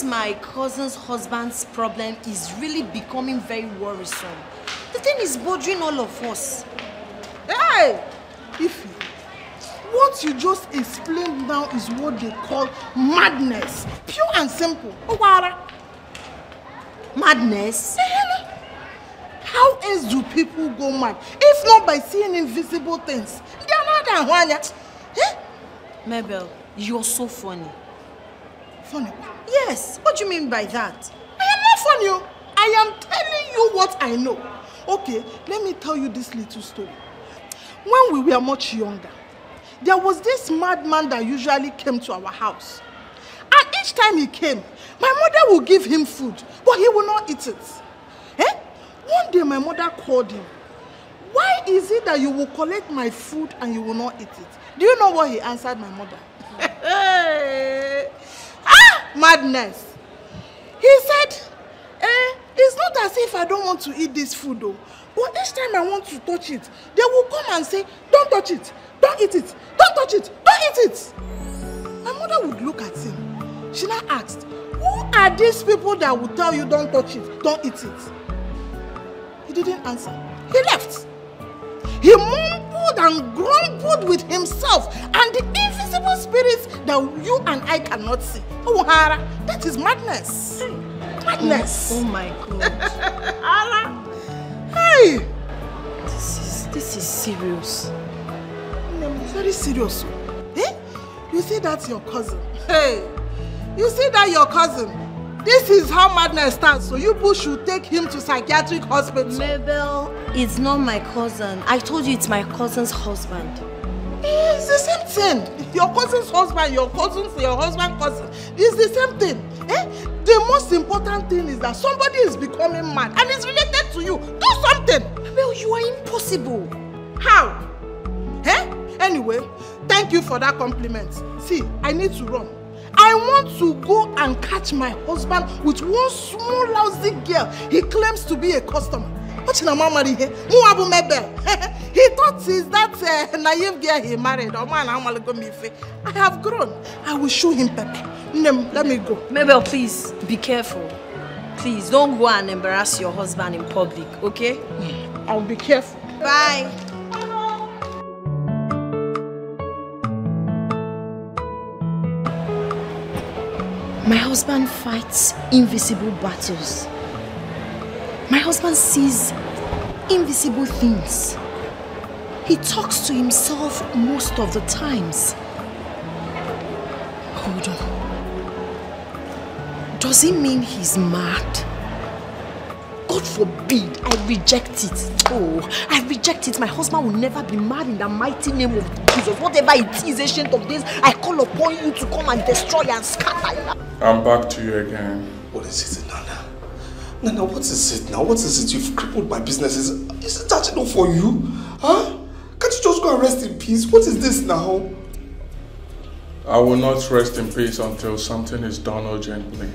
My cousin's husband's problem is really becoming very worrisome. The thing is bothering all of us. Hey! Ify, what you just explained now is what they call madness. Pure and simple. Madness? How else do people go mad? If not by seeing invisible things. They are not that one. Mabel, you're so funny. Funny? Yes. What do you mean by that? I am not funny. I am telling you what I know. Okay, let me tell you this little story. When we were much younger, there was this madman that usually came to our house. And each time he came, my mother would give him food, but he will not eat it. One day my mother called him. Why is it that you will collect my food and you will not eat it? Do you know what he answered my mother? Madness. He said, it's not as if I don't want to eat this food though. But each time I want to touch it, they will come and say, don't touch it, don't eat it, don't touch it, don't eat it. My mother would look at him. She now asked, who are these people that will tell you don't touch it, don't eat it? He didn't answer. He left. He mumbled and grumbled with himself and the invisible spirits that you and I cannot see. Oh, Hara, that is madness. Madness. Oh my God. Hara. Hey. This is serious. Very serious. You see that's your cousin. Hey. You see that your cousin. This is how madness starts. So you both should take him to psychiatric hospital. Mabel, it's not my cousin. I told you it's my cousin's husband. It's the same thing. Your cousin's husband, your husband's cousin. It's the same thing. The most important thing is that somebody is becoming mad and it's related to you. Do something. Well, you are impossible. How? Anyway, thank you for that compliment. See, I need to run. I want to go and catch my husband with one small lousy girl he claims to be a customer. What in a mama here? Muabu Mebel. He thought he's that naive girl he married. I have grown. I will show him Pepe. Let me go. Mabel, please be careful. Please don't go and embarrass your husband in public, okay? I'll be careful. Bye. My husband fights invisible battles. My husband sees invisible things. He talks to himself most of the times. Hold on. Does it mean he's mad? God forbid, I reject it. Oh, I reject it. My husband will never be mad in the mighty name of Jesus. Whatever it is, Ancient of Days, I call upon you to come and destroy and scatter. I'm back to you again. What is it, Nana? Nana, what is it now? What is it? You've crippled my business. Is it that enough for you? Huh? Can't you just go and rest in peace? What is this now? I will not rest in peace until something is done urgently.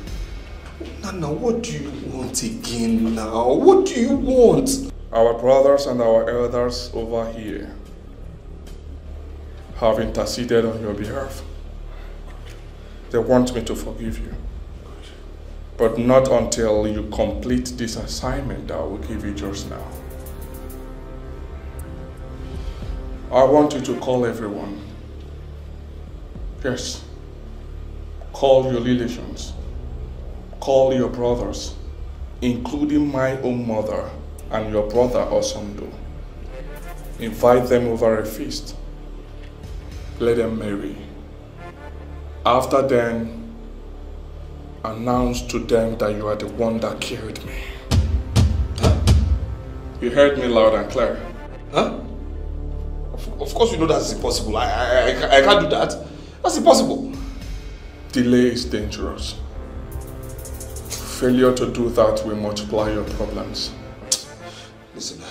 Nana, what do you want again now? What do you want? Our brothers and our elders over here have interceded on your behalf. They want me to forgive you. But not until you complete this assignment that I will give you just now. I want you to call everyone. Yes. Call your relations. call your brothers, including my own mother and your brother Osando. Invite them over a feast. Let them marry. After then, announce to them that you are the one that killed me. Huh? You heard me loud and clear. Huh? Of course you know that's impossible. I can't do that. That's impossible. Delay is dangerous. Failure to do that will multiply your problems. Listen,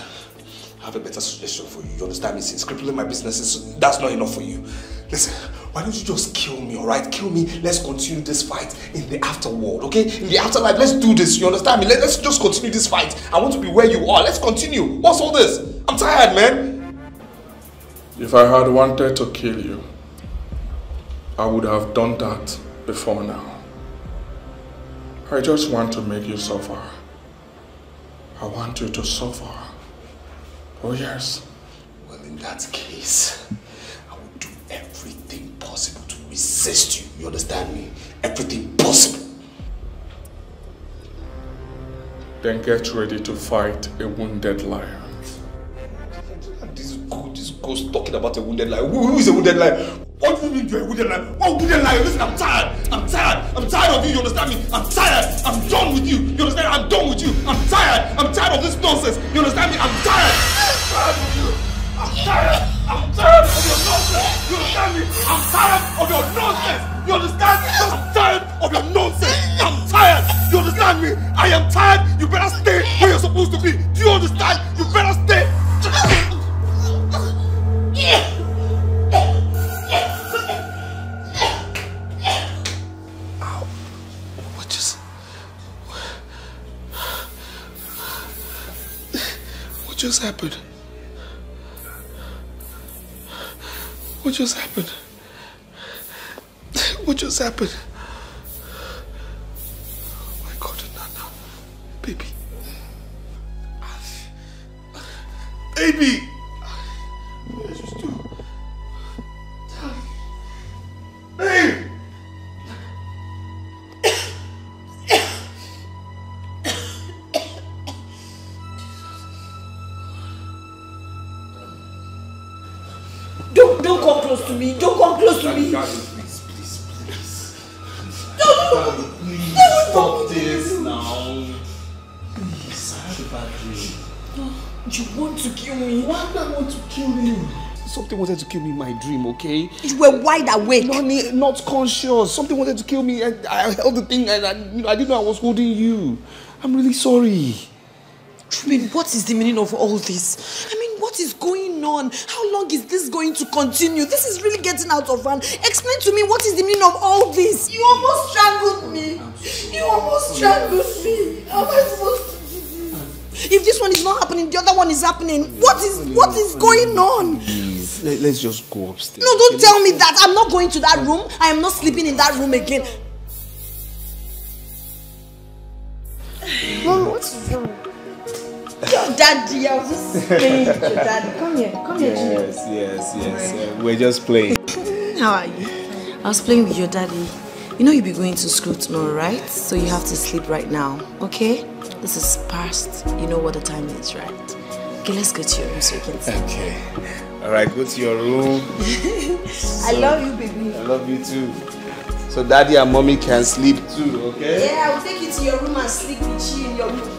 I have a better suggestion for you. You understand me? Since crippling my businesses, that's not enough for you. Listen, why don't you just kill me, alright? Kill me. Let's continue this fight in the afterworld, okay? In the afterlife, let's do this. You understand me? Let's just continue this fight. I want to be where you are. Let's continue. What's all this? I'm tired, man. If I had wanted to kill you, I would have done that before now. I just want to make you suffer. I want you to suffer. Oh yes. Well, in that case, I will do everything possible to resist you. You understand me? Everything possible. Then get ready to fight a wounded lion. This ghost talking about a wounded lion. Who is a wounded lion? What do you mean you're a wounded lion? What wounded lion? Listen, I'm tired. I'm tired. I'm tired of you. You understand me? I'm tired. I'm done with you. You understand? I'm done with you. I'm tired. I'm tired of this nonsense. You understand me? I'm tired. I'm tired. I'm tired of your nonsense. You understand me? I'm tired of your nonsense. You understand? I'm tired of your nonsense. I'm tired. You understand me? I am tired. You better stay where you're supposed to be. Do you understand? You better stay. What just happened? What just happened? What just happened? Oh my God, Nana. Baby. Baby! What did you do? Babe! Don't come close to me. Don't come close to me. Please. Please stop this now. Please, I had a bad dream. You want to kill me? Why do I want to kill you? Something wanted to kill me in my dream, okay? You were wide awake. Not conscious. Something wanted to kill me and I held the thing and I didn't know I was holding you. I'm really sorry. Truman, what is the meaning of all this? I mean, what is going on? How long is this going to continue? This is really getting out of hand. Explain to me what is the meaning of all this? You almost strangled me. You almost strangled me. How am I supposed to do this? If this one is not happening, the other one is happening. What is going on? Please, let's just go upstairs. No, don't tell me that. I'm not going to that room. I am not sleeping in that room again. Mom, what's wrong? Your daddy, I was just playing with your daddy. Come here, Jimmy. Yes. We're just playing. How are you? I was playing with your daddy. You know you'll be going to school tomorrow, right? So you have to sleep right now, okay? This is past. You know what the time is, right? Okay, let's go to your room so you can sleep. Okay. Alright, go to your room. I love you, baby. I love you too. So daddy and mommy can sleep too, okay? Yeah, I will take you to your room and sleep with you in your room.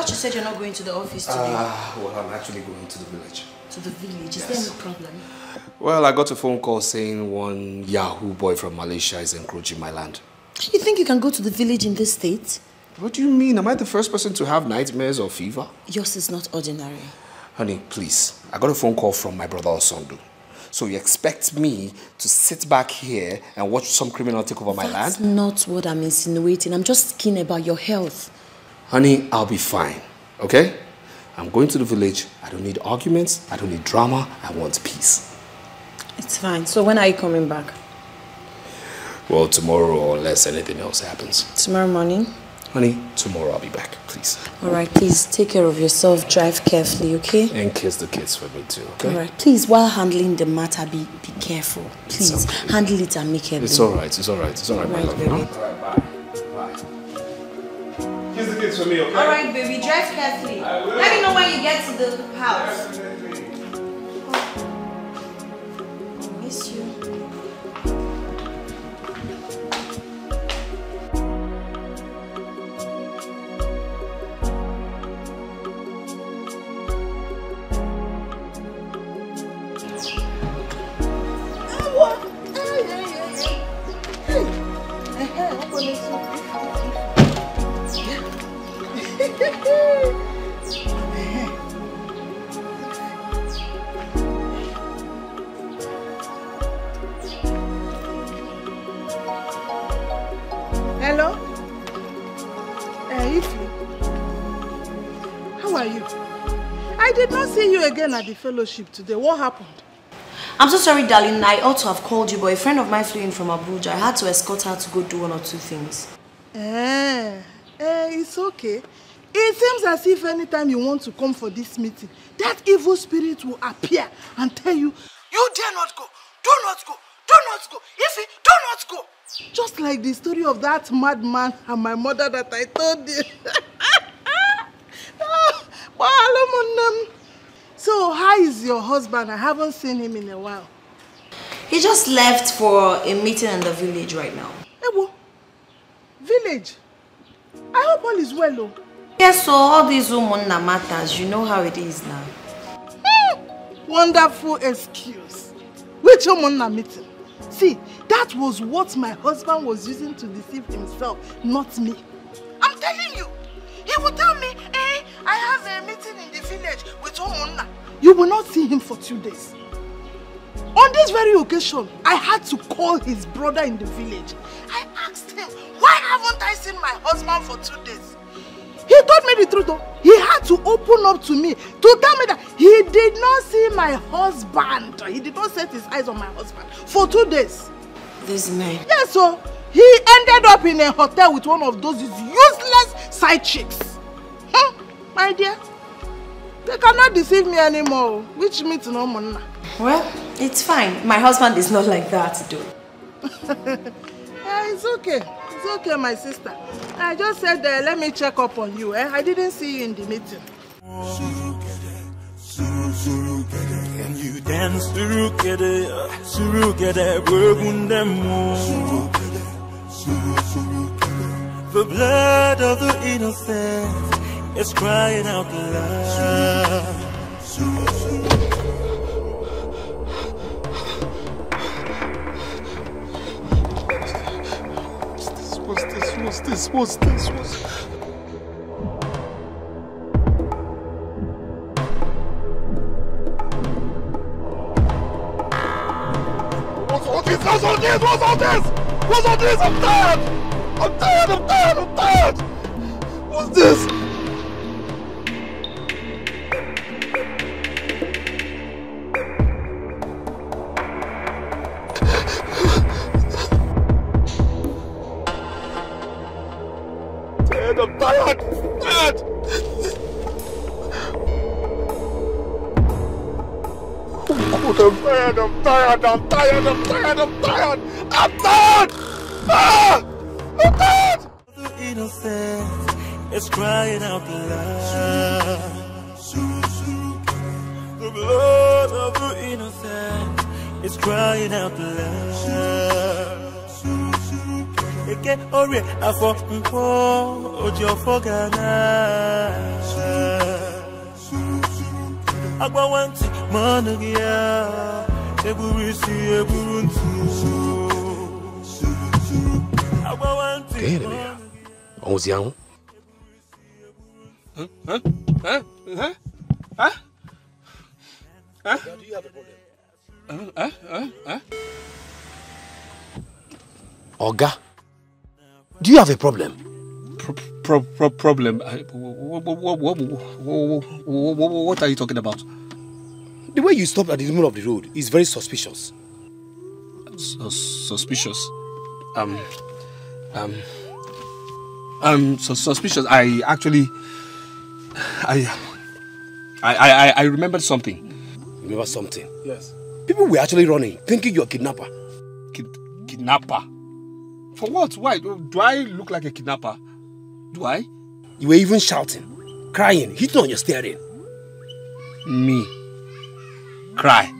You said you're not going to the office today. Well, I'm actually going to the village. To the village? Is there no problem? Well, I got a phone call saying one Yahoo boy from Malaysia is encroaching my land. You think you can go to the village in this state? What do you mean? Am I the first person to have nightmares or fever? Yours is not ordinary. Honey, please. I got a phone call from my brother Osando So you expect me to sit back here and watch some criminal take over my land? That's not what I'm insinuating. I'm just keen about your health. Honey, I'll be fine, okay? I'm going to the village. I don't need arguments. I don't need drama. I want peace. It's fine. So when are you coming back? Well, tomorrow, unless anything else happens. Tomorrow morning? Honey, tomorrow I'll be back, please. Alright, please take care of yourself. Drive carefully, okay? And kiss the kids for me too, okay? Alright, please, while handling the matter, be careful. Please, okay. handle it and make it. It's alright, my love. Baby. Alright, bye. Bye. Kiss the kids for me, okay? Alright, baby, drive carefully. Let me know when you get to the house. I miss you. Hello? Ify, how are you? I did not see you again at the fellowship today. What happened? I'm so sorry, darling. I ought to have called you, but a friend of mine flew in from Abuja. I had to escort her to go do one or two things. It's okay. It seems as if anytime you want to come for this meeting, that evil spirit will appear and tell you, you dare not go, do not go, do not go, Ify, do not go. Just like the story of that madman and my mother that I told you. So how is your husband? I haven't seen him in a while. He just left for a meeting in the village right now. Ebo, village? I hope all is well, though. Yes, so all these women matters. You know how it is now. Wonderful excuse. Which woman meeting? See, that was what my husband was using to deceive himself, not me. I'm telling you. He would tell me, I have a meeting in the village with Omonna. You will not see him for 2 days. On this very occasion, I had to call his brother in the village. I asked him, why haven't I seen my husband for 2 days? He told me the truth, though. He had to open up to me to tell me that he did not see my husband. He did not set his eyes on my husband for 2 days. This man? Yes, so he ended up in a hotel with one of those useless side chicks. My dear, they cannot deceive me anymore. Which means no money. Well, it's fine. My husband is not like that, though. It's okay. It's okay, my sister. I just said, let me check up on you. I didn't see you in the meeting. Can you dance surukede, the blood of the innocent is crying out loud. What's this? What's all this? I'm tired! What's this? I'm tired! The innocent is crying out loud. The blood of the innocent is crying out loud. Eke ore afọ nko ojo fogana. Agba wanti manugia eburisi eburuntu. Agba wanti. On was young. Do you have a problem? Oga, do you have a problem? Problem? What are you talking about? The way you stopped at the middle of the road is very suspicious. Suspicious? Suspicious. I actually... I remembered something. Remember something? Yes. People were actually running, thinking you're a kidnapper. Kidnapper? For what? Why? Do I look like a kidnapper? Do I? You were even shouting, crying, hitting on your steering. Me? Cry?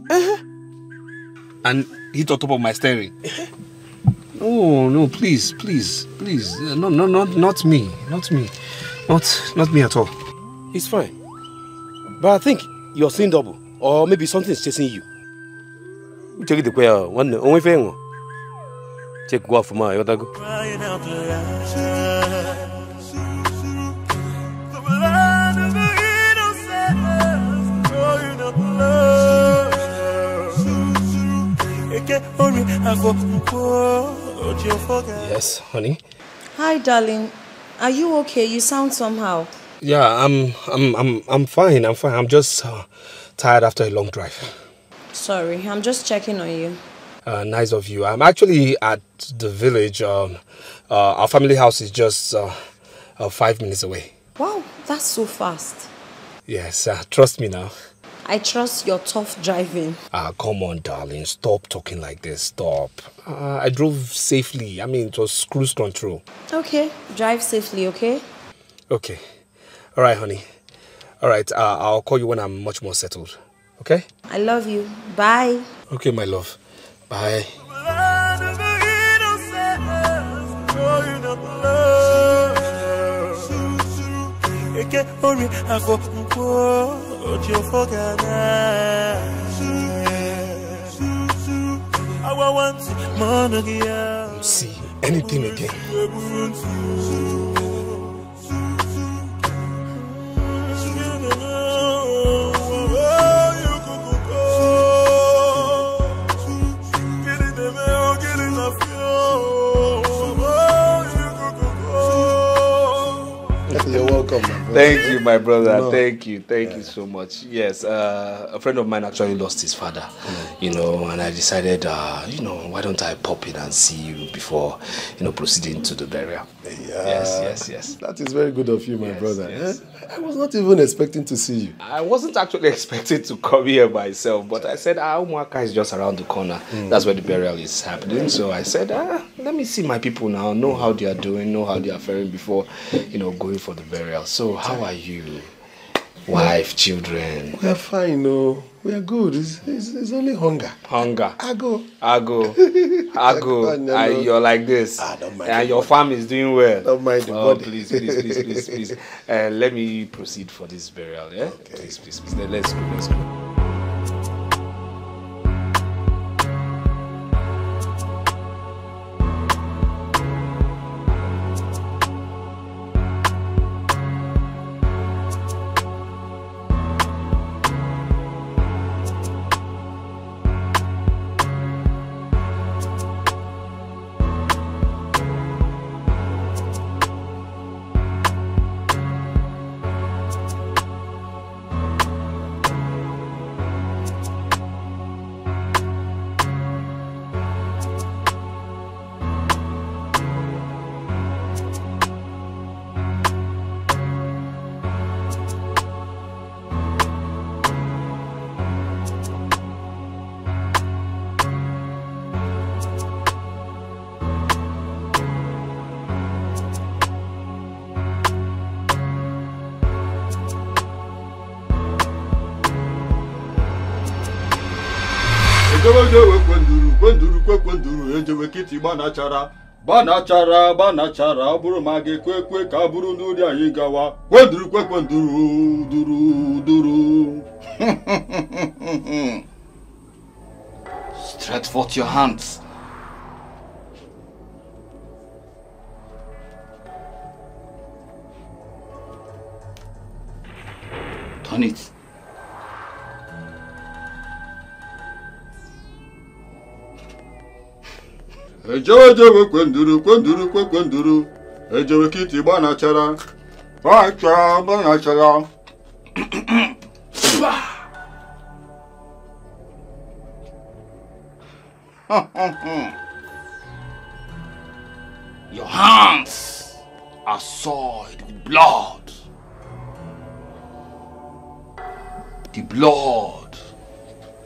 And hit on top of my steering? Oh, no, please. No, not me. Not me at all. It's fine. But I think you're seeing double. Or maybe something is chasing you. Check the choir. One only thing. Check go for my other go. Yes, honey. Hi, darling. Are you okay? You sound somehow. Yeah, I'm fine. I'm just tired after a long drive. Sorry, I'm just checking on you. Nice of you. I'm actually at the village. Our family house is just 5 minutes away. Wow, that's so fast. Yes, trust me now. I trust your tough driving. Come on, darling. Stop talking like this. Stop. I drove safely. I mean, it was cruise control. Okay, drive safely, okay? Okay. All right, honey. All right, I'll call you when I'm much more settled. Okay? I love you. Bye. Okay, my love. Bye. See anything again. You're welcome, my brother. Thank you, my brother. No. Thank you so much. Yes, a friend of mine actually lost his father, you know, and I decided, you know, why don't I pop in and see you before, you know, proceeding to the burial. Yeah. Yes. That is very good of you, my brother. Yes. I was not even expecting to see you. I wasn't actually expecting to come here myself, but I said, Umuaka is just around the corner. That's where the burial is happening. So I said, let me see my people now, know how they are doing, know how they are faring before, you know, going for the burial. So how are you? Wife, children? We are fine, no. We are good. It's only hunger. Hunger. Agbo. And you're like this. Don't mind. And your farm is doing well. Don't mind the body. Please. Let me proceed for this burial, yeah? Okay. Please. Let's go. Banachara buru mage kwe ka buru nuri anyị gawa kwenduru duru. Stretch forth your hands. Turn it. Ejewe kwenduru kwenduru. Ejewe kiti bana chara. Bana chara. Your hands are soiled with blood. The blood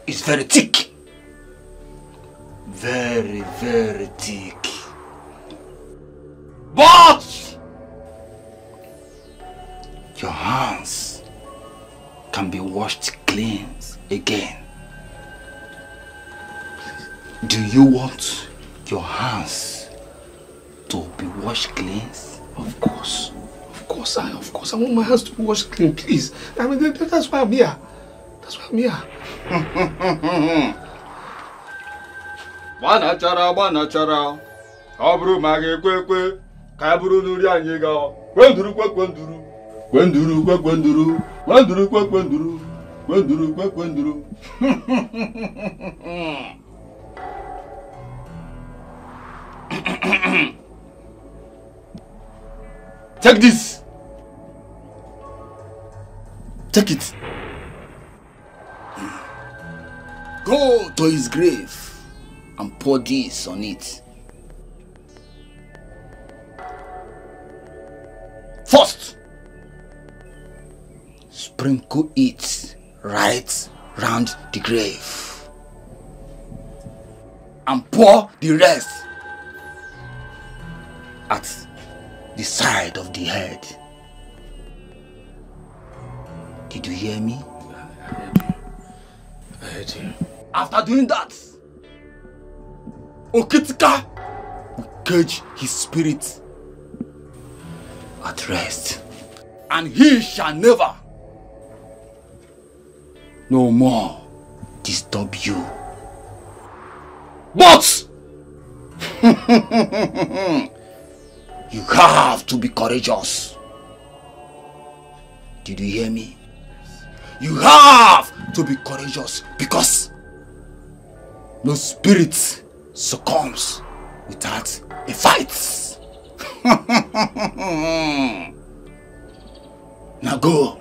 is very thick. Very, very thick. But your hands can be washed clean again. Do you want your hands to be washed clean? Of course. I want my hands to be washed clean, please. I mean, that's why I'm here. That's why I'm here. Bana chara. Kaburu mage kwe. Kaburu nuri anyega. Kwenduru. Take this. Take it. Go to his grave and pour this on it. First, sprinkle it right round the grave and pour the rest at the side of the head. Did you hear me? I heard you. After doing that, Okitika will cage his spirit at rest, and he shall never no more disturb you. But you have to be courageous. Did you hear me? You have to be courageous because no spirit succumbs without a fight. Now go.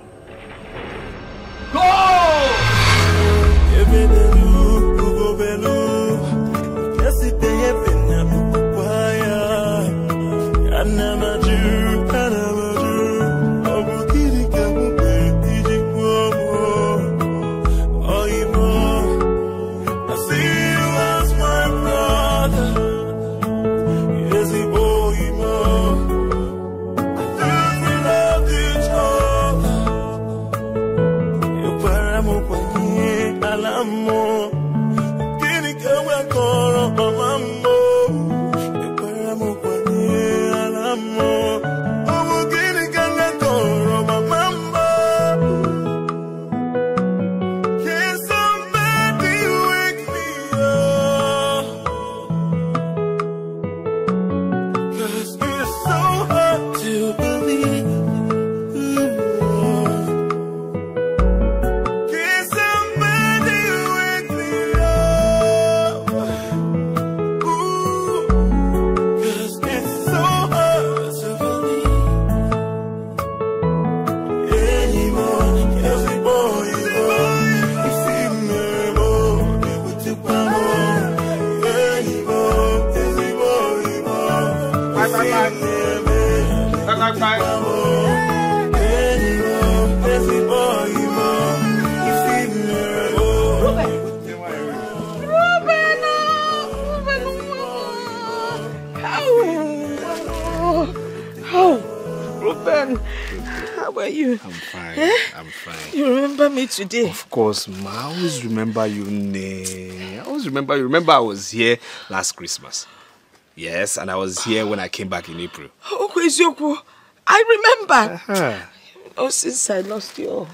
Today. Of course, ma. I always remember you, I always remember you. Remember I was here last Christmas. Yes, and I was here when I came back in April. Oh, Kwezioku, I remember. Oh, since I lost your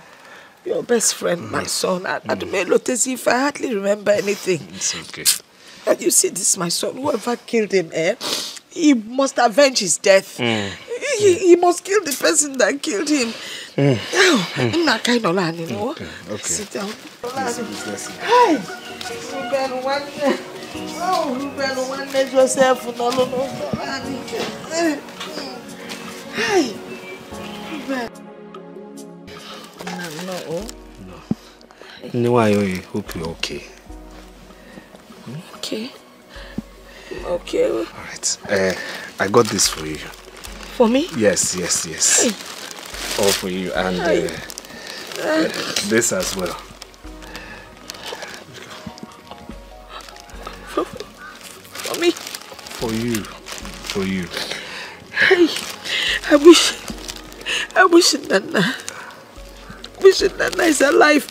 best friend, my son, I don't as if I hardly remember anything. It's okay. And you see, this is my son. Whoever killed him, he must avenge his death. He must kill the person that killed him. I'm not kind of land, you know. Okay. Sit down. Please, Hi. Oh, Ruben, one let yourself no. Hi. Ruben. No, I hope you're okay. Okay. Okay. Alright. I got this for you. For me? Yes. Hey. All for you and this as well. For me? For you. Hey, I wish Nana is alive.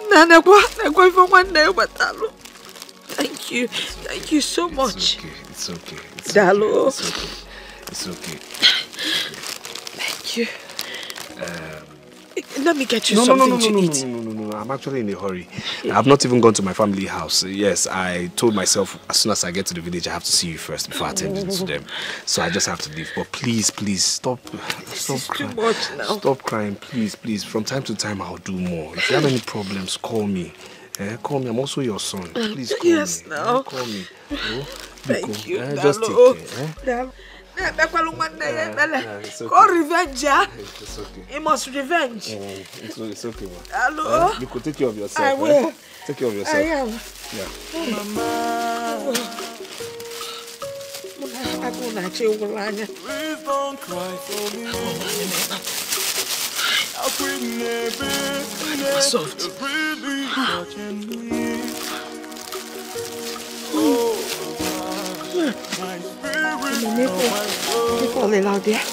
Nana, for one day, but thank you so much. It's okay. Dalo. It's okay. Thank you. Let me get you something to eat. No. I'm actually in a hurry. I've not even gone to my family house. Yes, I told myself as soon as I get to the village, I have to see you first before attending to them. So I just have to leave. But please, stop crying. Too much now. Stop crying, please. From time to time, I'll do more. If you have any problems, call me. Call me. I'm also your son. Please call me. Yes, now. Call me. Oh, thank you. Just take care. Go revenge, yeah? It's okay. You must revenge. It's okay, man. Hello? You could take care of yourself. I will. Take care of yourself. I am. Yeah. Please don't cry for me. Soft. Really touching me. Oh, my spirit, People are out there.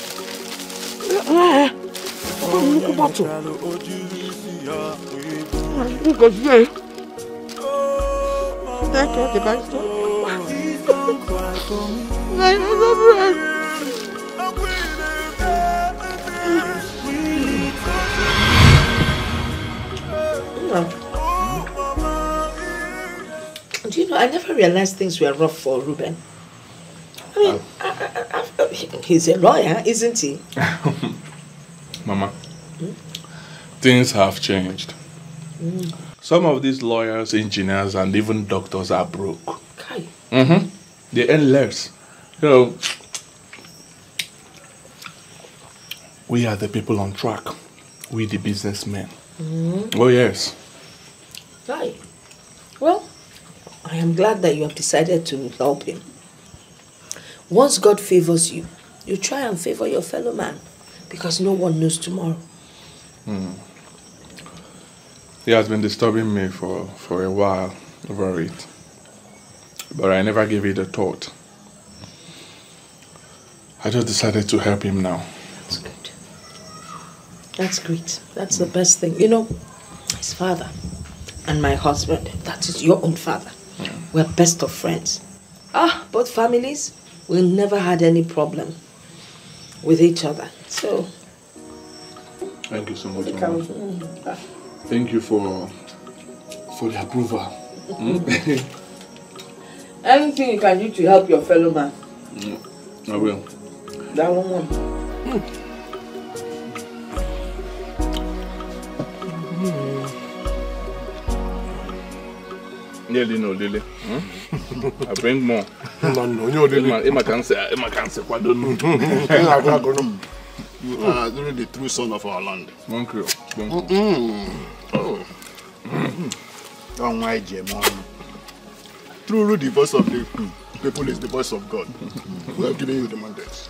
Do you know, I never realized things were rough for Ruben. I mean, he's a lawyer, isn't he? Mama, things have changed. Some of these lawyers, engineers, and even doctors are broke. Okay. They earn less. You know, we are the people on track. We the businessmen. Oh, yes. Right. Well, I am glad that you have decided to help him. Once God favors you, you try and favor your fellow man, because no one knows tomorrow. He has been disturbing me for a while over it. But I never gave it a thought. I just decided to help him now. That's good. That's great. That's the best thing. You know, his father and my husband, that is your own father, we're best of friends. Both families, we never had any problem with each other. So, thank you so much, Mama. Thank you for the approval. Anything you can do to help your fellow man. I will. That one. Nearly no, Lily. I bring more. No, you're Lily. Emma can say, what don't know. You are really the true son of our land. Thank you. Oh. My Gemon. Through the voice of the people is the voice of God. We have given you the mandate.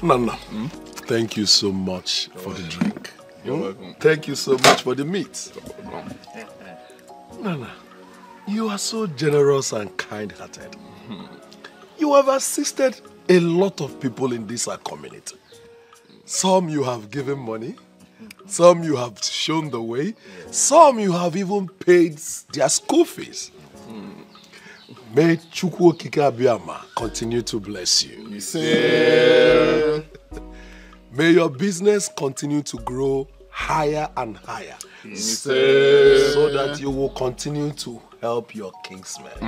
Nana, thank you so much for the drink. You're welcome. Thank you so much for the meat. Nana, you are so generous and kind-hearted. You have assisted a lot of people in this community. Some you have given money, some you have shown the way, some you have even paid their school fees. May Chukwu Okike Abiyama continue to bless you. May your business continue to grow higher and higher, so that you will continue to help your kingsmen.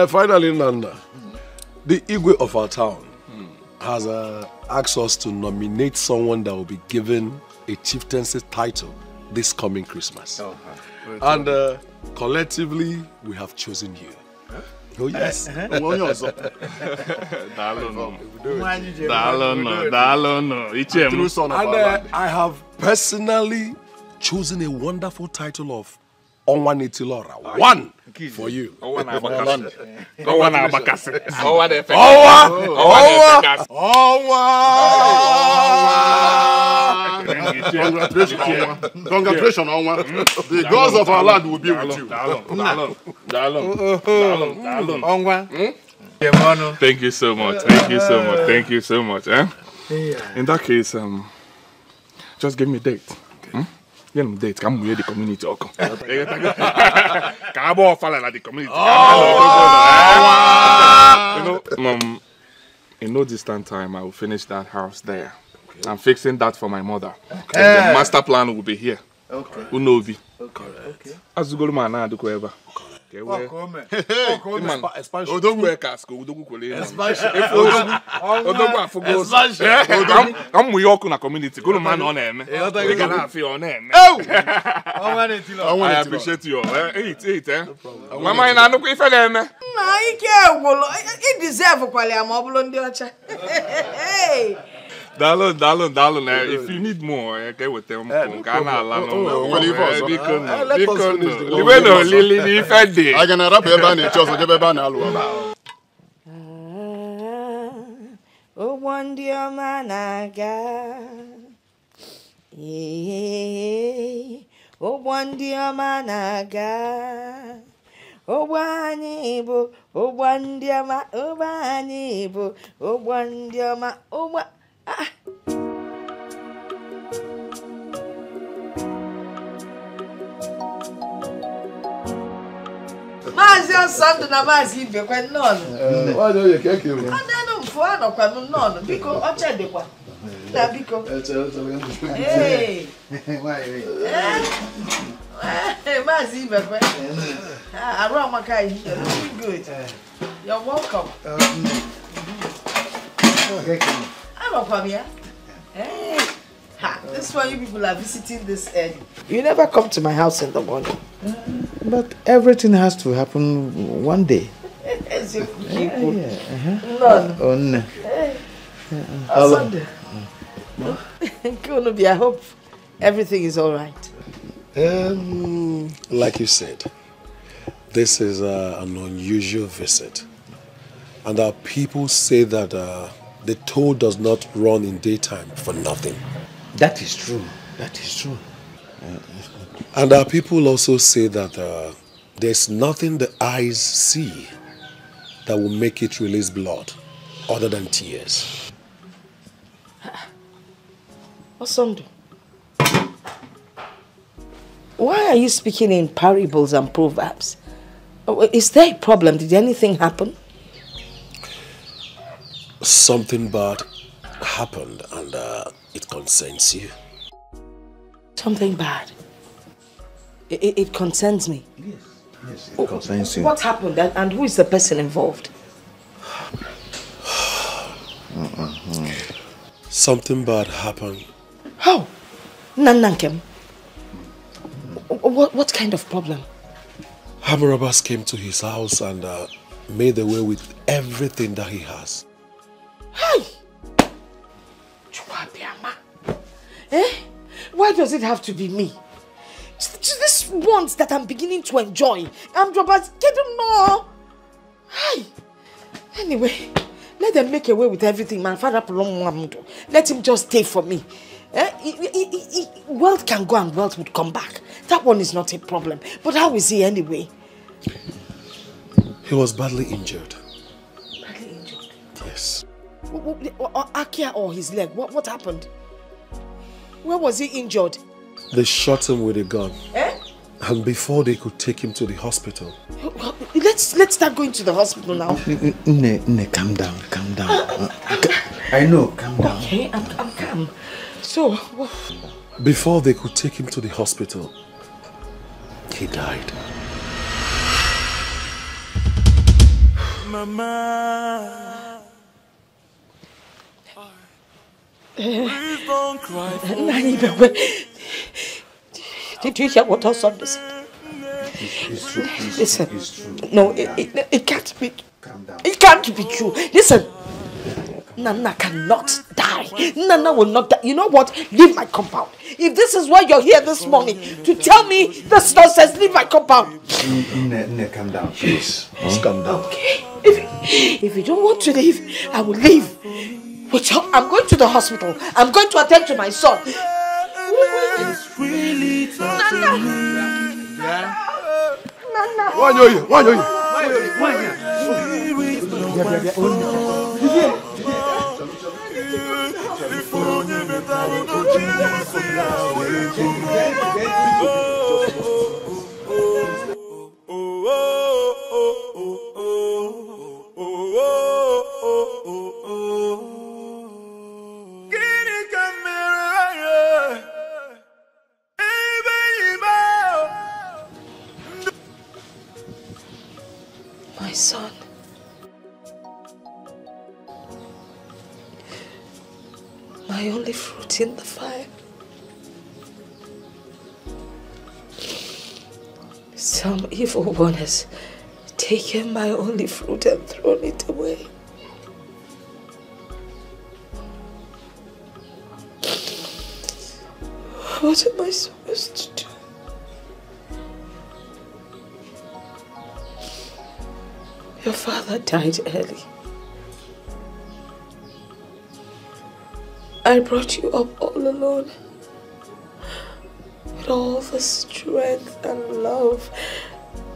Finally, Nanda, the Igwe of our town has asked us to nominate someone that will be given a chieftaincy title this coming Christmas. And collectively, we have chosen you. Oh, yes. And I have personally chosen a wonderful title of Onwanitilora. One for you. Congratulations, Onwa. The gods of our land will be with you. Thank you so much. Thank you so much. Thank you so much. In that case, just give me a date. Give me a date. Come with the community. Come on, follow the community. In no distant time, I will finish that house there. I'm fixing that for my mother. The master plan will be here. Unovi. Okay. As you go to my now, do whatever. Community. Go to man on them. I appreciate you. Eat. Mama, I know if I am. It deserves quality. I'm Hey. Darling, if you need more, okay, with them. I can wrap your band in church. Oh, one dear man, I got. Oh, one dear man, I got. Oh, one able. Oh, one dear man. Oh, one able. Oh, one dear man. Oh, what? Mazio Santo na mazi be kwa none. Why don't you cake you? No for no kwa none because ocha de kwa. Na biko. Hey. Hey, mazi be kwa. Around Makai, you're looking good. You're welcome. I'm from here. Hey. This is why you people are visiting this early. You never come to my house in the morning. But everything has to happen one day. As you people. No. Sunday. I hope everything is all right. Like you said, this is an unusual visit. And our people say that the toll does not run in daytime for nothing. That is true. That is true. And our people also say that there's nothing the eyes see that will make it release blood other than tears. Osondo, why are you speaking in parables and proverbs? Is there a problem? Did anything happen? Something bad happened and it concerns you. Something bad? It concerns me? Yes, it concerns you. What happened and who is the person involved? Something bad happened. How? Nanankem? What kind of problem? Hammerabas came to his house and made away with everything that he has. Hey! Chuabiama. Why does it have to be me? This ones that I'm beginning to enjoy. I'm just getting more. Hey! Anyway, let them make away with everything. My father, let him just stay for me. Wealth can go and wealth would come back. That one is not a problem. But how is he anyway? He was badly injured. Badly injured? Yes. Akia or his leg? What happened? Where was he injured? They shot him with a gun. And before they could take him to the hospital. Let's start going to the hospital now. Calm down, calm down. I know, calm down. Okay, I'm calm. So, Before they could take him to the hospital, he died. Mama, please don't cry for me. Did you hear what our son said? It's true. Listen, it's true. No, it can't be. Calm down. It can't be true. Listen, Nana cannot die. Nana will not die. You know what? Leave my compound. If this is why you're here this morning, to tell me this nonsense, leave my compound. Ne, calm down, please. Just calm down. Okay. If you don't want to leave, I will leave. I'm going to the hospital. I'm going to attend to my son. It's really touching me. Nana. My son. My only fruit in the fire. Some evil one has taken my only fruit and thrown it away. What am I supposed to do? Your father died early. I brought you up all alone. With all the strength and love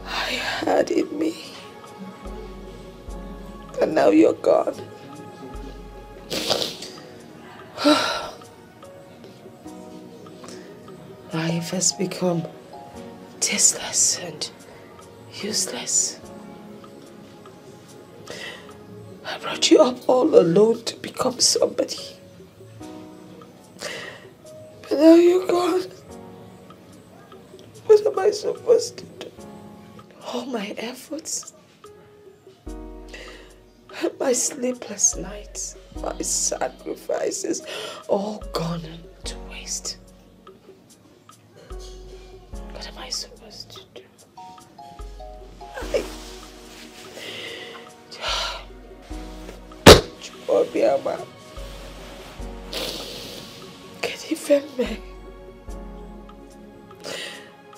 I had in me. And now you're gone. Life has become tasteless and useless. I brought you up all alone to become somebody. But now you're gone. What am I supposed to do? All my efforts, my sleepless nights, my sacrifices, all gone to waste. What am I supposed to do? Obiama, can you defend me?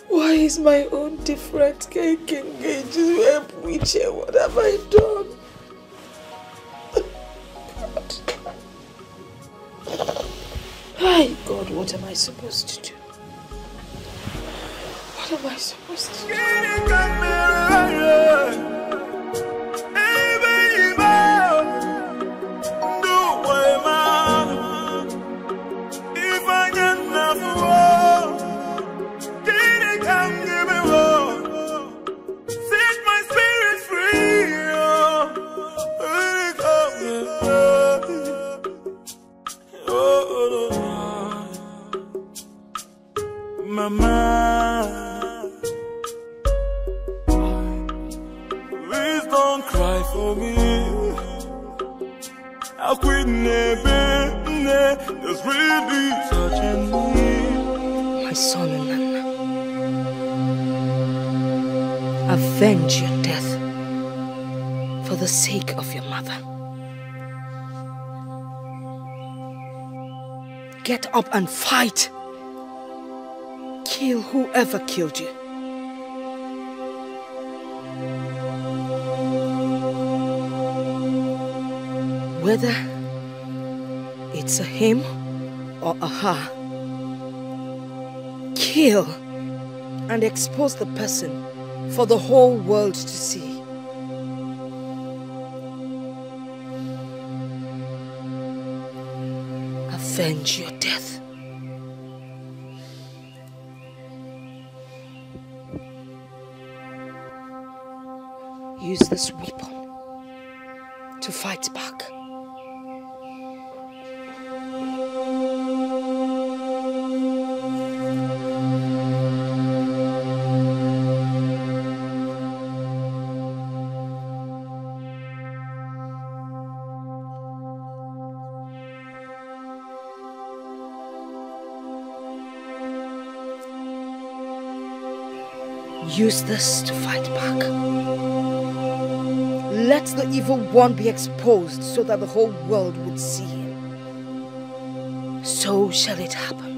Why is my own different? Can you help me? What have I done? Hi, God, what am I supposed to do? What am I supposed to do? Mama, please don't cry for me. How quit it's really touching me. My son and Nana, avenge your death for the sake of your mother. Get up and fight. Kill whoever killed you. Whether it's a him or a her, kill and expose the person for the whole world to see. Avenge your death. Use this weapon to fight back. use this to fight back. Let the evil one be exposed so that the whole world would see him. So shall it happen.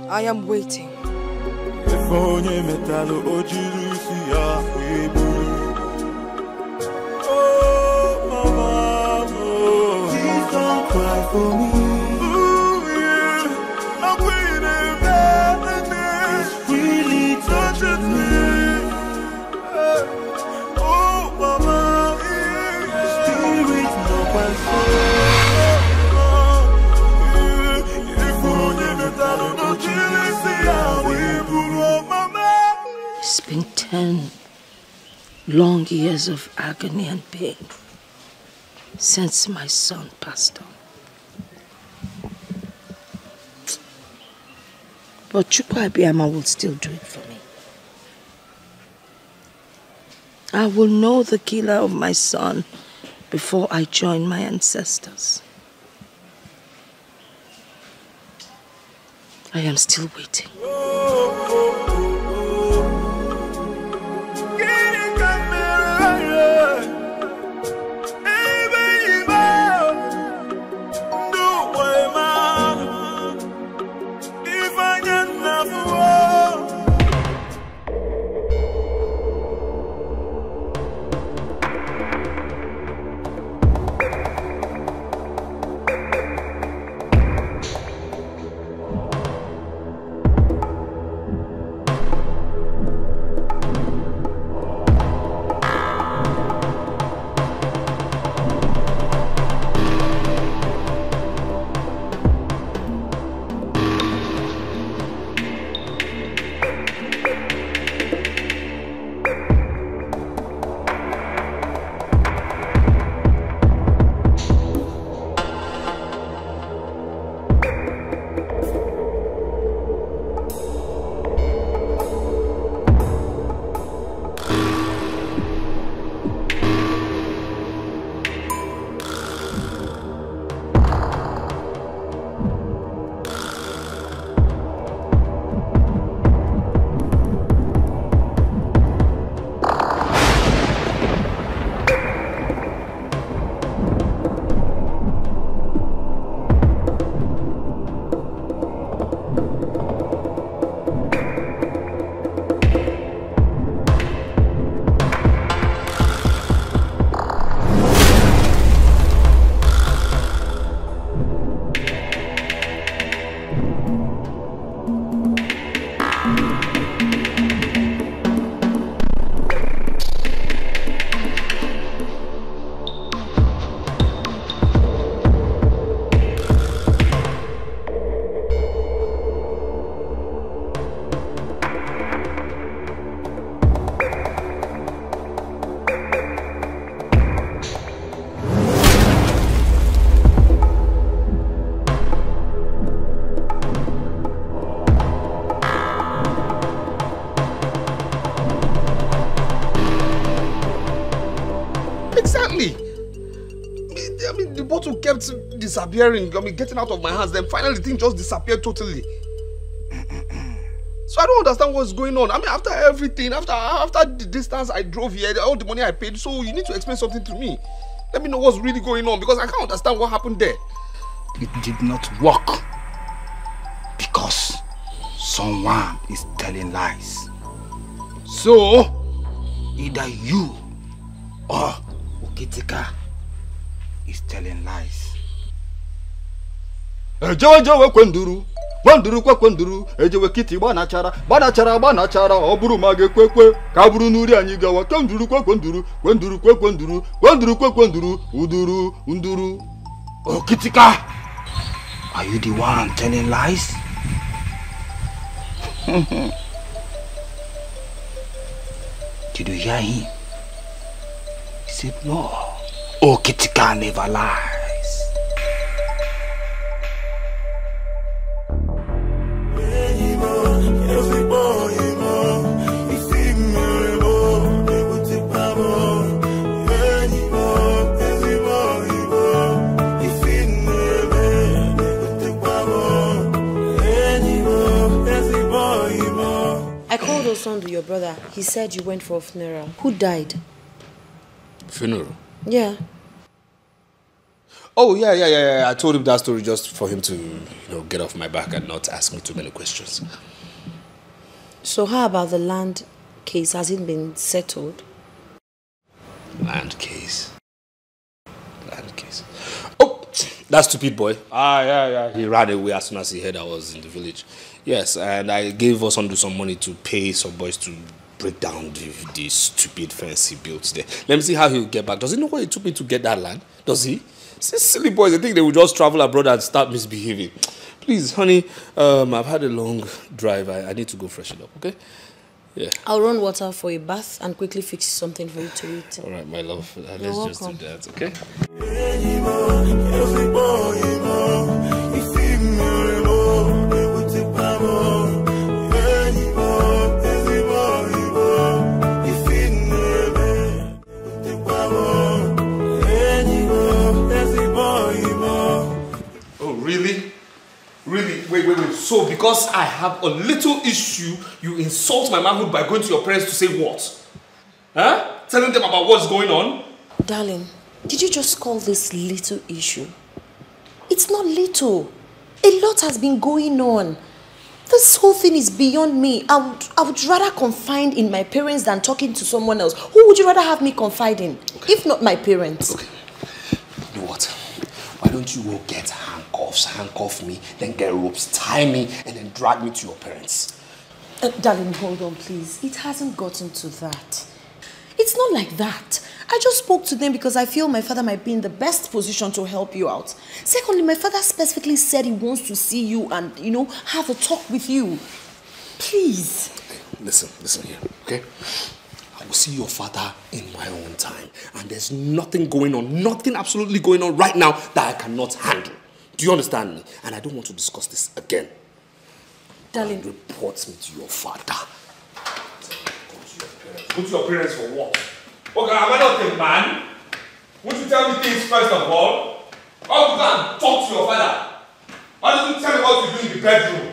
I am waiting. Oh, mama, please don't cry for me. Ooh, yeah. I'm waiting, madness really touches me. Oh, mama, yeah. Spirit, no It's been 10 long years of agony and pain since my son passed on. But Chukwu Abiyama will still do it for me. I will know the killer of my son before I join my ancestors. I am still waiting. Kept disappearing, getting out of my hands, then finally the thing just disappeared totally. So I don't understand what's going on. I mean, after everything, after the distance I drove here, all the money I paid, so you need to explain something to me. Let me know what's really going on, because I can't understand what happened there. It did not work because someone is telling lies. So, either you or Okitika is telling lies. Ejewe kwenduru, kwenduru kwa kwenduru, ejewe kiti banachara, oburu mage kwekwe, kaburu nuri anyigawa, kwenduru kwa kwenduru, kwenduru kwa kwenduru, kwenduru kwa kwenduru, uduru, unduru. Oh, Kitika, are you the one telling lies? Did you hear him? He said no. Oh, Kitika never lies. He said you went for a funeral. Who died? Funeral? Yeah. Oh, yeah. I told him that story just for him to, get off my back and not ask me too many questions. So how about the land case? Has it been settled? Land case. Oh, that stupid boy. Yeah. He ran away as soon as he heard I was in the village. Yes, and I gave us some money to pay some boys to break down the stupid fence he built there. Let me see how he'll get back. Does he know what it took me to get that land? Does he? See, silly boys, they think they will just travel abroad and start misbehaving. Please, honey, I've had a long drive. I need to go freshen up, okay? Yeah. I'll run water for a bath and quickly fix something for you to eat. All right, my love. Let's just do that, okay? Oh, really? Really? Wait. So because I have a little issue, you insult my manhood by going to your parents to say what? Huh? Telling them about what's going on? Darling, did you just call this little issue? It's not little. A lot has been going on. This whole thing is beyond me. I would rather confide in my parents than talking to someone else. Who would you rather have me confide in? Okay. If not my parents. Okay. You know what? Why don't you go get handcuffs, handcuff me, then get ropes, tie me, and then drag me to your parents? Darling, hold on, please. It hasn't gotten to that. It's not like that. I just spoke to them because I feel my father might be in the best position to help you out. Secondly, my father specifically said he wants to see you and, have a talk with you. Please. Listen here, okay? I will see your father in my own time. And there's nothing going on, nothing absolutely going on right now that I cannot handle. Do you understand me? And I don't want to discuss this again. Darling. Report me to your father. Go to your parents for what? Okay, am I not a man? Won't you tell me things first of all? Why would you go and talk to your father? Why don't you tell me what you do in the bedroom?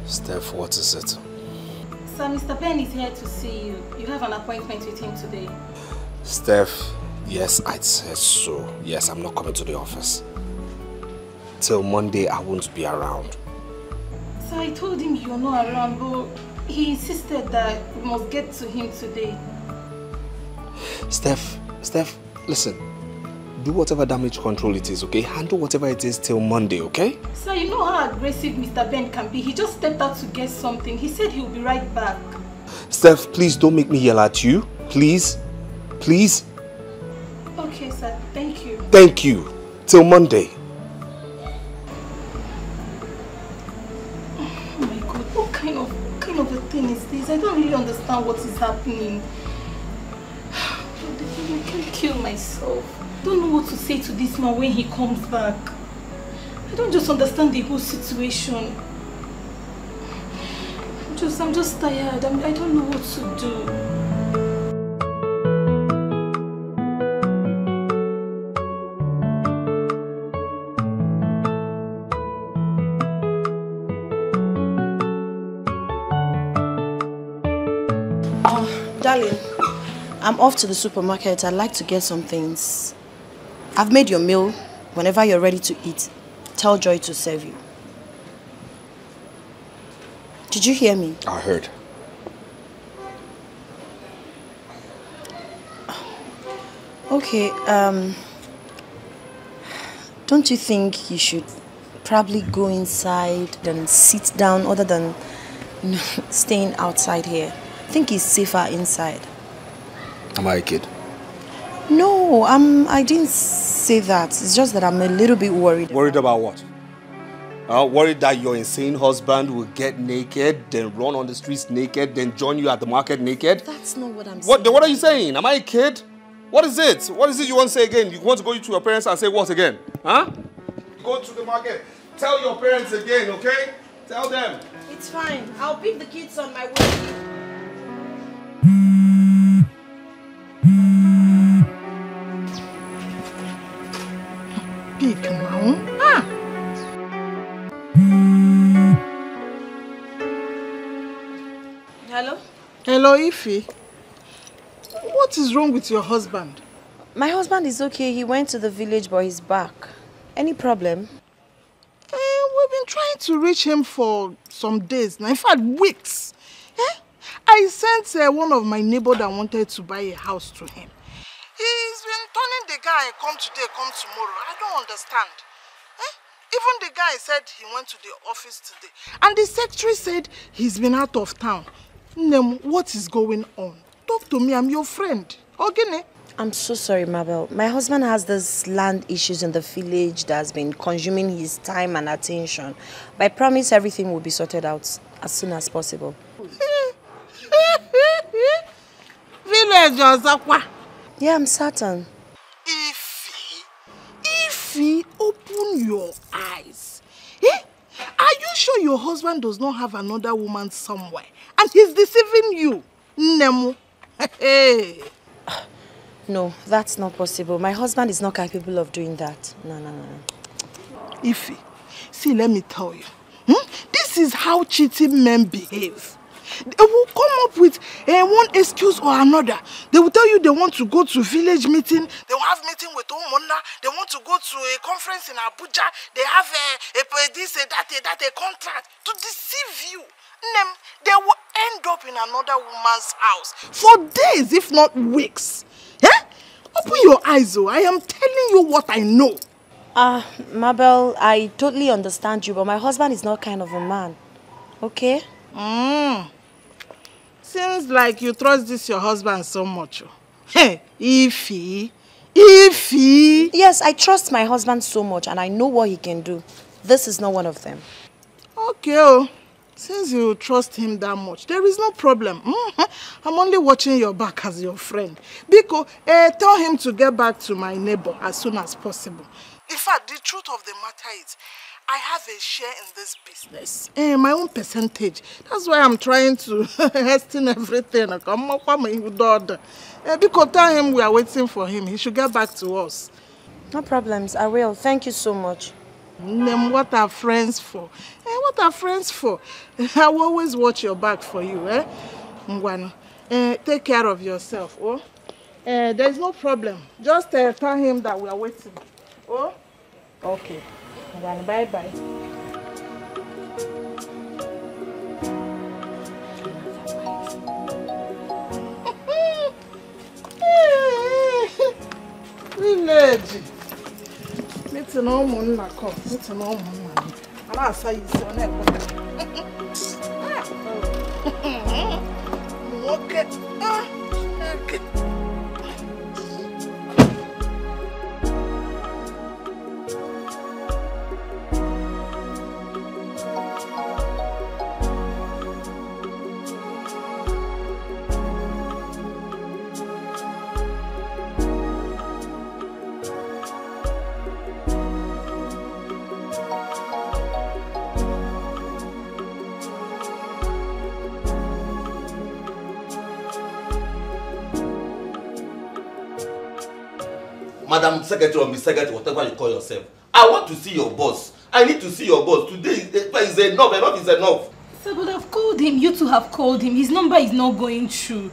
Steph, what is it? Sir, Mr. Ben is here to see you. You have an appointment with him today. Steph, yes, I said so. Yes, I'm not coming to the office. Till Monday, I won't be around. Sir, I told him you're not around, but he insisted that we must get to him today. Steph, listen. Do whatever damage control it is, okay? Handle whatever it is till Monday, okay? Sir, you know how aggressive Mr. Ben can be. He just stepped out to get something. He said he'll be right back. Steph, please don't make me yell at you. Please. Please. Okay, sir. Thank you. Thank you. Till Monday. Oh my God, what kind of a thing is this? I don't really understand what is happening. I can't kill myself. I don't know what to say to this man when he comes back. I don't just understand the whole situation. I'm just tired. I don't know what to do. Darling, I'm off to the supermarket. I'd like to get some things. I've made your meal. Whenever you're ready to eat, tell Joy to serve you. Did you hear me? I heard. Okay, don't you think you should probably go inside and sit down other than staying outside here? I think it's safer inside. Am I a kid? No, I didn't say that. It's just that I'm a little bit worried. Worried about what? Worried that your insane husband will get naked, then run on the streets naked, then join you at the market naked? That's not what I'm saying. What are you saying? Am I a kid? What is it? What is it you want to say again? You want to go to your parents and say what again? Huh? Go to the market. Tell your parents again, okay? Tell them. It's fine. I'll pick the kids on my way. Pick now. Ah. Hello? Hello, Ify. What is wrong with your husband? My husband is okay. He went to the village, but he's back. Any problem? We've been trying to reach him for some days now. In fact, weeks. I sent one of my neighbors that wanted to buy a house to him. He's been turning the guy, come today, come tomorrow. I don't understand. Even the guy said he went to the office today. And the secretary said he's been out of town. Nem, what is going on? Talk to me, I'm your friend. Okay? I'm so sorry, Mabel. My husband has this land issues in the village that's been consuming his time and attention. But I promise everything will be sorted out as soon as possible. Village or Zakwa? Yeah, I'm certain. Ify, open your eyes. Are you sure your husband does not have another woman somewhere? And he's deceiving you? Nemu. Hey. No, that's not possible. My husband is not capable of doing that. No. Ify, see, let me tell you. This is how cheating men behave. They will come up with one excuse or another. They will tell you they want to go to village meeting. They will have meeting with Omona. They want to go to a conference in Abuja. They have a contract to deceive you. They will end up in another woman's house for days, if not weeks. Open your eyes, oh. I am telling you what I know. Mabel, I totally understand you, but my husband is not kind of a man. Okay? Seems like you trust this your husband so much. Hey, Ify. Yes, I trust my husband so much and I know what he can do. This is not one of them. Okay, since you trust him that much, there is no problem. I'm only watching your back as your friend. Biko, tell him to get back to my neighbor as soon as possible. In fact, the truth of the matter is, I have a share in this business. My own percentage. That's why I'm trying to hasten everything. Biko, tell him we are waiting for him. He should get back to us. No problems, I will. Thank you so much. What are friends for? What are friends for? I will always watch your back for you. Ngwano, take care of yourself. Oh? There's no problem. Just tell him that we are waiting. Oh? Okay. Ngwano, bye-bye. Village. Meeting all moon na come. Meeting all moon. I'm not saying so. Okay. Okay. Madam Secretary or Miss Secretary, whatever you call yourself. I want to see your boss. I need to see your boss. Today is enough. Enough is enough. Sir, but I've called him. You two have called him. His number is not going through.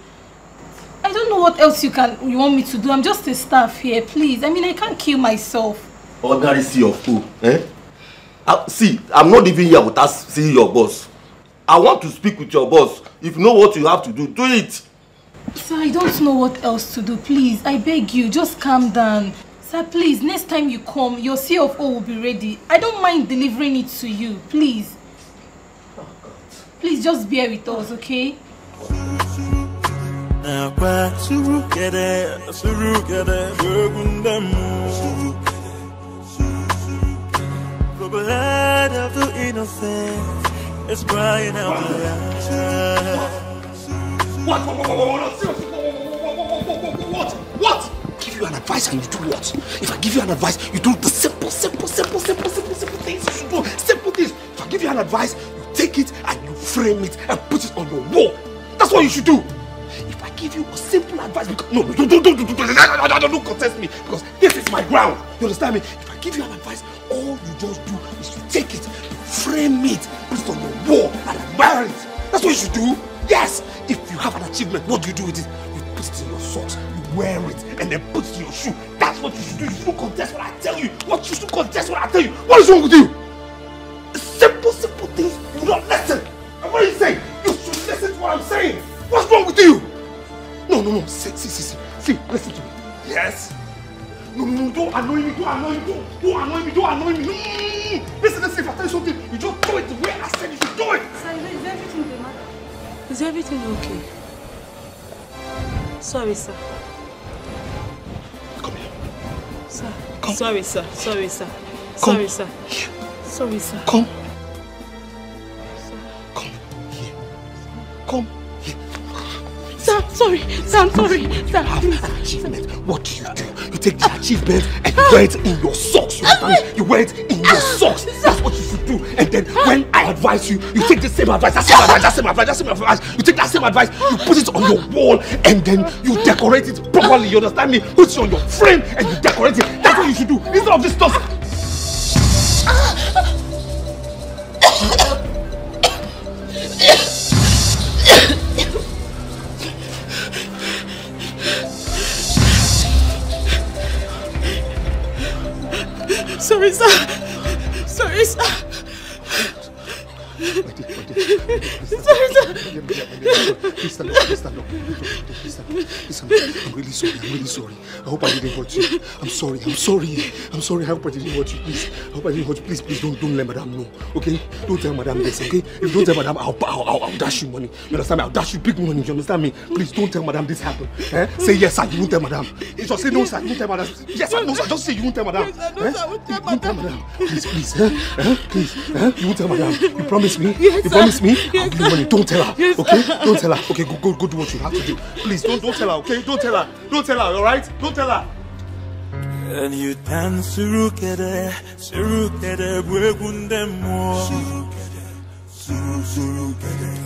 I don't know what else you want me to do. I'm just a staff here, please. I mean, I can't kill myself. Ordinary see of who? See, I'm not even here without seeing your boss. I want to speak with your boss. If you know what you have to do, do it. Sir, I don't know what else to do. Please, I beg you, just calm down. Sir, please, next time you come, your CFO will be ready. I don't mind delivering it to you, please. Please, just bear with us, okay? the blood of the innocent is crying out for What? Give you an advice and you do what? If I give you an advice, you do the simple things you should do. Simple things. If I give you an advice, you take it and you frame it and put it on your wall. That's what you should do. If I give you a simple advice, because don't contest me, because this is my ground. You understand me? If I give you an advice, all you just do is you take it, you frame it, put it on your wall and admire it. That's what you should do. Yes. If you have an achievement, what do you do with it? You put it in your socks, you wear it, and then put it in your shoe. That's what you should do. You should contest what I tell you. You should contest what I tell you. What is wrong with you? Simple things. You don't listen. And what are you saying? You should listen to what I'm saying. What's wrong with you? No. See, listen to me. Yes. No, don't annoy me. Don't annoy me. No. Listen, if I tell you something, you just do it the way I said you should do it. Sir, is everything the matter? Is everything okay? Sorry, sir. Come here. Sir. Come. Sorry, sir. Sorry, sir. Come. Sorry, sir. Sorry, sir. Come. Sir. Come here. Come here. Sir, sorry. Sir, I'm sorry. Sir, you have an achievement. What do? You take the achievement and you wear it in your socks. You understand? You wear it in your socks. That's what you should do. And then when I advise you, you take the same advice. You take that same advice, you put it on your wall, and then you decorate it properly. You understand me? Put it on your frame and you decorate it. That's what you should do. Instead of this stuff. Sorry, sir. Sorry, sir. Sorry, sir. Please stand up. I'm really sorry. I hope I didn't hurt you. I'm sorry. I hope I didn't hurt you. Please. I hope I didn't hurt you. Please don't let madam know. Okay? Don't tell madam this, okay? If you don't tell madam, I'll dash you money. You understand me? I'll dash you big money. You understand me? Please don't tell madam this happened. Eh? Say yes, sir. You won't tell madam. Just say no, sir. You won't tell madam. Yes, sir. No, sir. Just say you won't tell madam. Yes, no, sir. I won't tell madam. Please. Please. You won't tell madam. You promise me? Yes, you promise me? Yes, I'll give you money. Don't tell her. Yes, Okay? Don't tell her. Okay, go do what you have to do. Please don't tell her, okay? Don't tell her, alright? Don't tell her. And you dance surukere, bwegunde mo.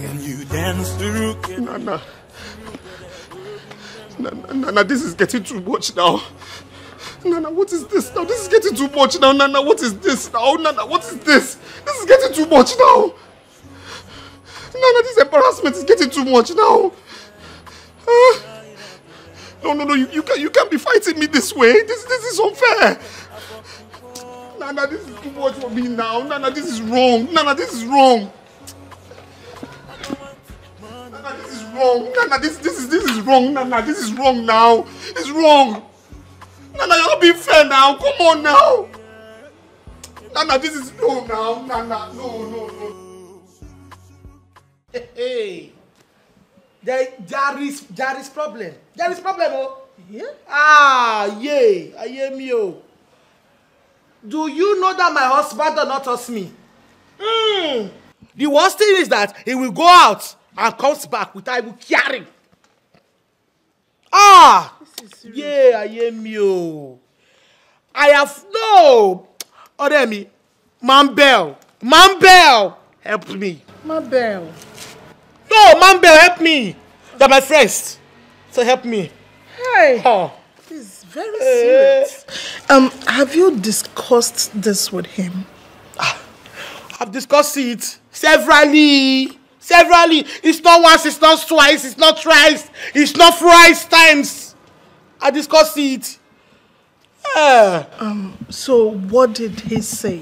And you dance surukere. Nana, this is getting too much now. Nana, what is this now? This is getting too much now. Nana, what is this now? Nana, what is this? This is getting too much now. Nana, this embarrassment is getting too much now. No, you can't be fighting me this way. This is unfair. Nana, this is too much for me now. Nana, this is wrong. Nana, this is wrong. Nana, this is wrong. Nana, this is wrong. Nana, this is wrong now. It's wrong. Nana, you're not being fair now. Come on now. Nana, this is no now. Nana, no. Hey, there is problem. There is problem, oh. Yeah? Yeah. I hear me, oh. Do you know that my husband does not trust me? The worst thing is that he will go out and comes back without even caring. Yeah, I hear me, oh. I have no. Order me, Mambel, help me. Mambel. No, Mambel, help me. They're my friends, so help me. Hey, this is very serious. Have you discussed this with him? I've discussed it severally. It's not once, it's not twice, it's not thrice, it's not thrice times. I discussed it. So what did he say?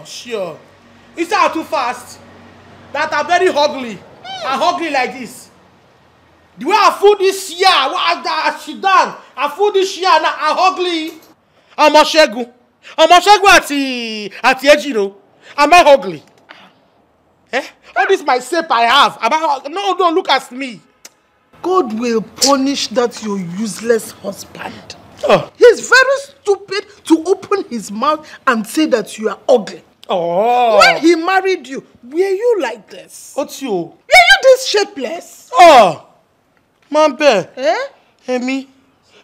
Sure. It's not too fast. That are very ugly. And ugly like this. The way I food this year, what she done? I food this year now, I'm ugly. I'm Oshegu at Ejiro. Am I ugly? All this my shape I have. No, don't look at me. God will punish that your useless husband. He's very stupid to open his mouth and say that you are ugly. Oh. When he married you, were you like this? What's you? Were you this shapeless? Oh. Man, me?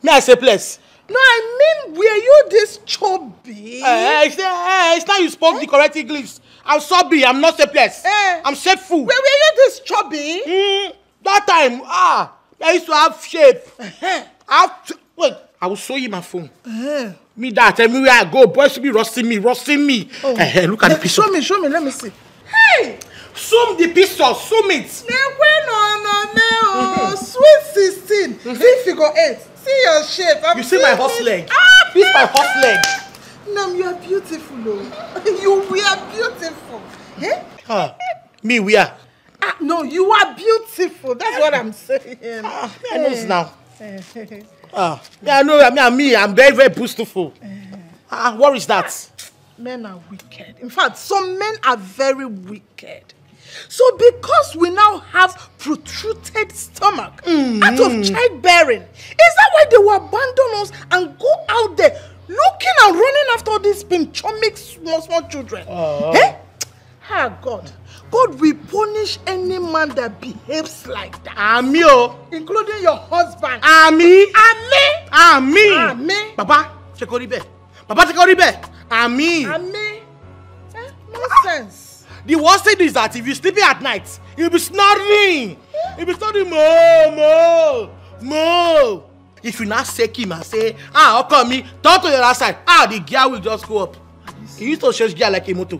May I say place? No, I mean, were you this chubby? It's now you spoke the correct English. I'm chubby, I'm not shapeless. I'm shapeful. Were you this chubby? That time, I used to have shape. Wait, I will show you my phone. Me that, tell me where I go. Boys should be roasting me. Look at the picture. Show me, let me see. Hey! Zoom the picture, zoom it. No. Sweet 16. See figure 8. See your shape. You see my horse leg? This is my horse leg. No, you are beautiful, though. You are beautiful. Me, we are. No, you are beautiful. That's what I'm saying. I know now. I know. I'm very, very beautiful. What is that? Men are wicked. In fact, some men are very wicked. So because we now have protruded stomach out of childbearing, is that why they will abandon us and go out there looking and running after all these pinchomic small children? God. God will punish any man that behaves like that. Including your husband. Ami. Papa, check Oribe. Ami. Nonsense. The worst thing is that if you're sleeping at night, you'll be snoring. Mo. If you not shake him and say, how come me, turn to the other side, the gear will just go up. He used to change gear like a motor.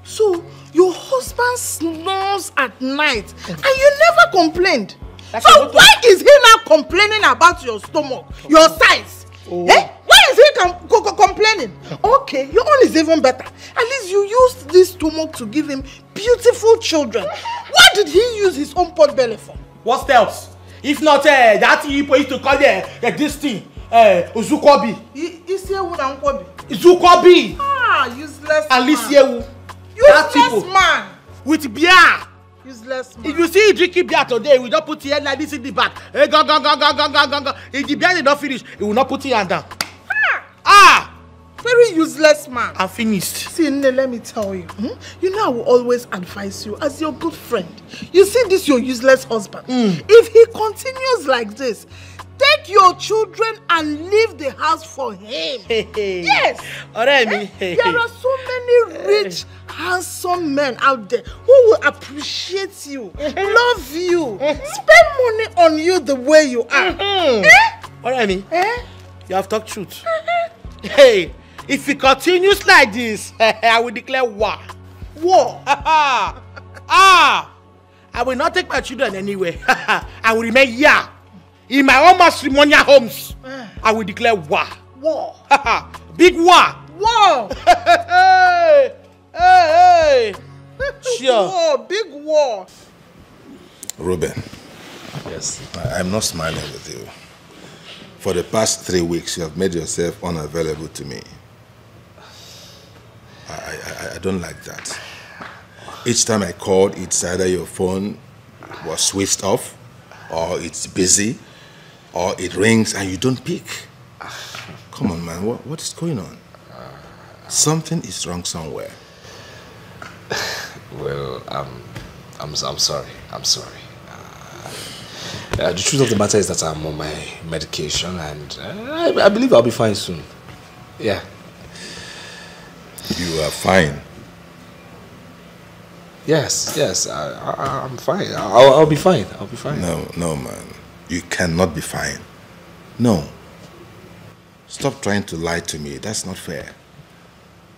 So, your husband snores at night and you never complained. So why is he now complaining about your stomach, your size? Why is he complaining? Okay, your own is even better. At least you used this stomach to give him beautiful children. What did he use his own pot belly for? What else? If not that he used to call this thing, Uzukobi. Uzukobi. Useless and man. Useless man. With beer. Useless man. If you see drinking beer today, we don't put your hand like this in the back. Go. If the beer is not finished, he will not put your hand down. Very useless man. I'm finished. See, Nne, let me tell you. You know I will always advise you as your good friend. You see this your useless husband. If he continues like this, take your children and leave the house for him. Yes. There are so many rich, handsome men out there who will appreciate you, love you, spend money on you the way you are. You have talked truth. Hey, if he continues like this, I will declare war. I will not take my children anywhere. I will remain here. In my own matrimonial homes, I will declare war. Big war. Hey. Sure. Big war. Ruben. Yes. I'm not smiling with you. For the past 3 weeks, you have made yourself unavailable to me. I don't like that. Each time I called, it's either your phone was switched off, or it's busy, or it rings and you don't pick. Come on, man, what is going on? Something is wrong somewhere. Well, I'm sorry. The truth of the matter is that I'm on my medication and I believe I'll be fine soon. Yeah. You are fine? Yes, I'm fine. I'll be fine. No, man. You cannot be fine. No. Stop trying to lie to me. That's not fair.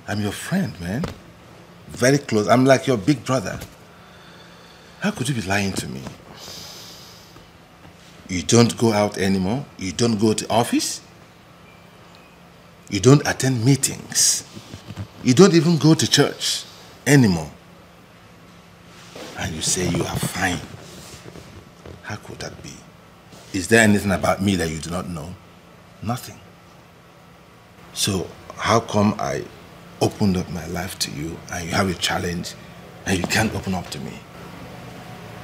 I'm your friend, man. Very close. I'm like your big brother. How could you be lying to me? You don't go out anymore? You don't go to office? You don't attend meetings? You don't even go to church anymore? And you say you are fine. How could that be? Is there anything about me that you do not know? Nothing. So how come I opened up my life to you and you have a challenge and you can't open up to me?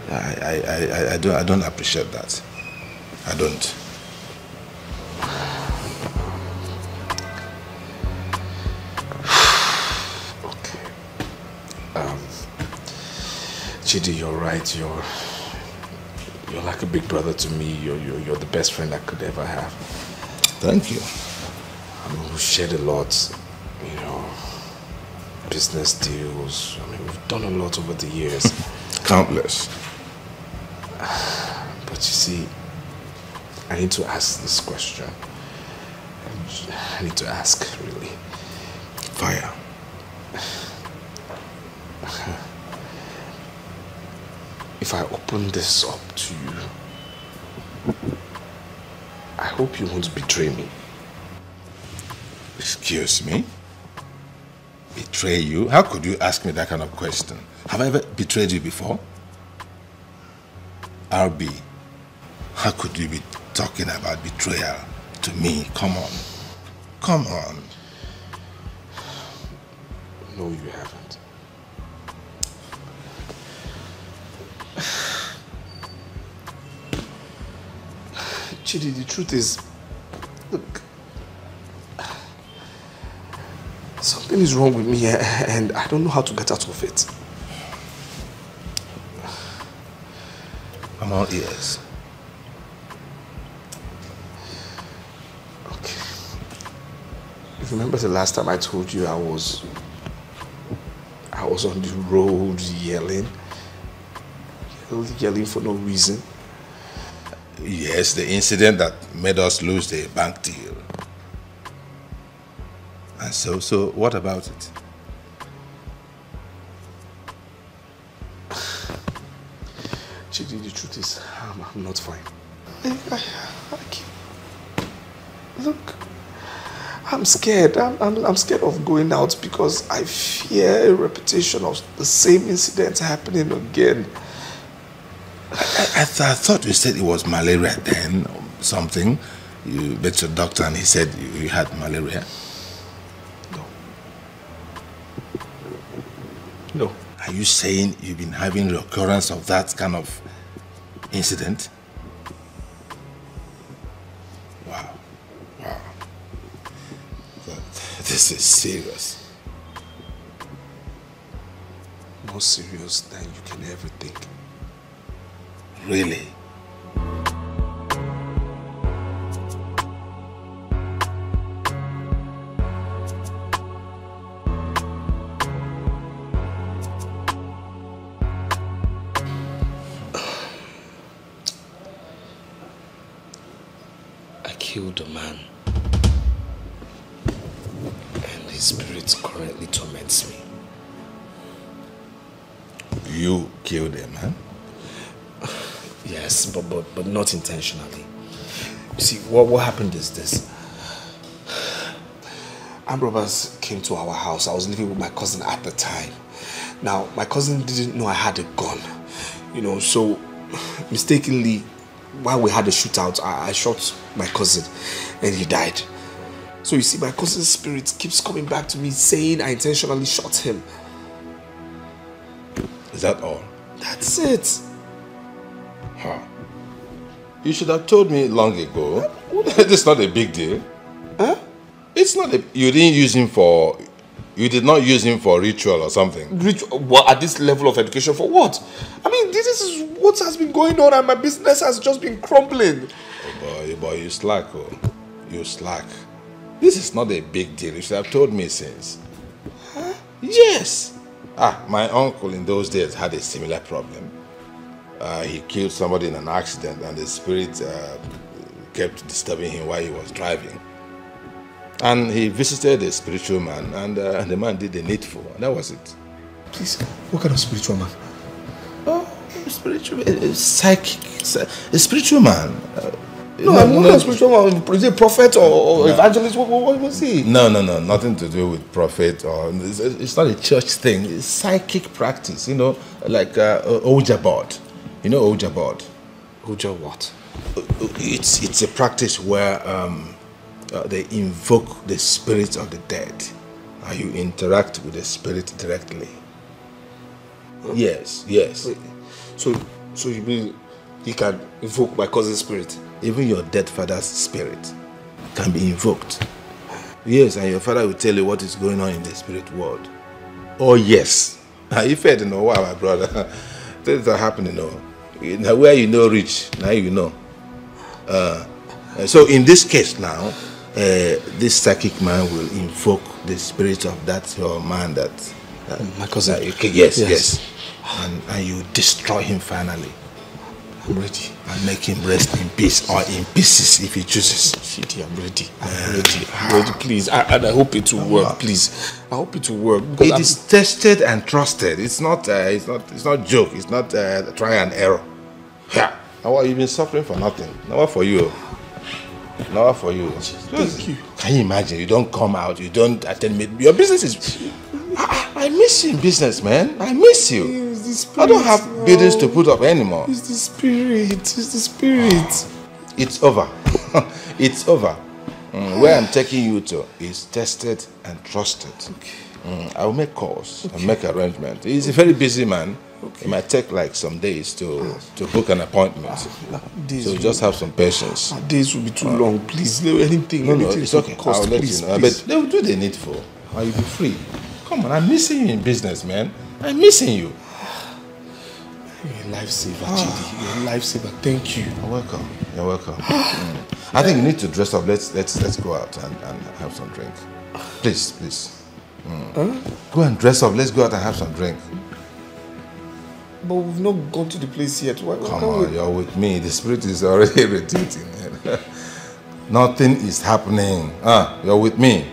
I don't appreciate that. I don't. Chidi, you're right. You're like a big brother to me. You're the best friend I could ever have. Thank you. I mean, we've shared a lot, you know, business deals. I mean, we've done a lot over the years. Countless. But you see, I need to ask this question. I need to ask, really. Fire. If I open this up to you, I hope you won't betray me. Excuse me? Betray you? How could you ask me that kind of question? Have I ever betrayed you before? RB, how could you be talking about betrayal to me? Come on. Come on. No, you haven't. Chidi, the truth is, look, something is wrong with me and I don't know how to get out of it. I'm all ears. Okay. You remember the last time I told you I was on the road yelling for no reason? Yes, the incident that made us lose the bank deal. And so what about it? Chidi, the truth is, I'm not fine. Look, I'm scared. I'm scared of going out because I fear a repetition of the same incident happening again. I thought you said it was malaria then, or something. You met your doctor and he said you had malaria. No. Are you saying you've been having recurrence of that kind of incident? Wow. Wow. This is serious. More serious than you can ever think. Really? I killed a man. And his spirit currently torments me. You killed a man? Yes, but not intentionally. You see, what happened is this. Armed robbers came to our house. I was living with my cousin at the time. Now, my cousin didn't know I had a gun. You know, so mistakenly, while we had a shootout, I shot my cousin and he died. So you see, my cousin's spirit keeps coming back to me saying I intentionally shot him. Is that all? That's it. Huh. You should have told me long ago. This is not a big deal. Huh? It's not a... You didn't use him for... You did not use him for ritual or something. Ritual? What? At this level of education for what? I mean, this is what has been going on and my business has just been crumbling. Oh boy, you slack, oh. You slack. This is not a big deal. You should have told me since. Huh? Yes. My uncle in those days had a similar problem. He killed somebody in an accident and the spirit kept disturbing him while he was driving. And he visited a spiritual man and the man did the needful. And that was it. Please, what kind of spiritual man? Oh, spiritual, psychic, a spiritual man. No, I'm not a spiritual man. Is he a prophet or evangelist? What was he? No, nothing to do with prophet or it's not a church thing. It's psychic practice, you know, like Ouija board. You know Ouija board? Ouija what? It's a practice where they invoke the spirits of the dead. And you interact with the spirit directly. Huh? Yes. Wait, so you mean you can invoke my cousin's spirit? Even your dead father's spirit can be invoked. Yes, and your father will tell you what is going on in the spirit world. Oh yes, If you don't know why, my brother, things are happening. Now, where you know rich, now you know. So in this case now, this psychic man will invoke the spirit of that your man that my cousin. Yes. And you destroy him finally. I'm ready. And make him rest in peace or in pieces if he chooses. Shitty, I'm ready. I'm ready, please. And I hope it will work, please. I hope it will work. It is tested and trusted. It's not joke. It's not try and error. Yeah. Now you've been suffering for nothing. Now what for you? Now what for you? Thank you. Can you imagine? You don't come out. You don't attend me. Your business is. I miss you in business, man. I miss you. I don't have buildings to put up anymore. It's the spirit. It's the spirit. It's over. It's over. Where I'm taking you to is tested and trusted. Okay. I will make calls and make arrangements. He's a very busy man. Okay. It might take like some days to book an appointment. So just have some patience. Days will be too long. Please, anything. No, it's okay. I'll let you know. But they will do the needful. Or you'll be free. Come on, I'm missing you in business, man. I'm missing you. You're a lifesaver, Chidi. You're a lifesaver. Thank you. You're welcome. You're welcome. I think you need to dress up. Let's go out and have some drink. Please. Go and dress up. Let's go out and have some drink. But we've not gone to the place yet. Why Come on, you're with me. The spirit is already irritating. Nothing is happening. You're with me.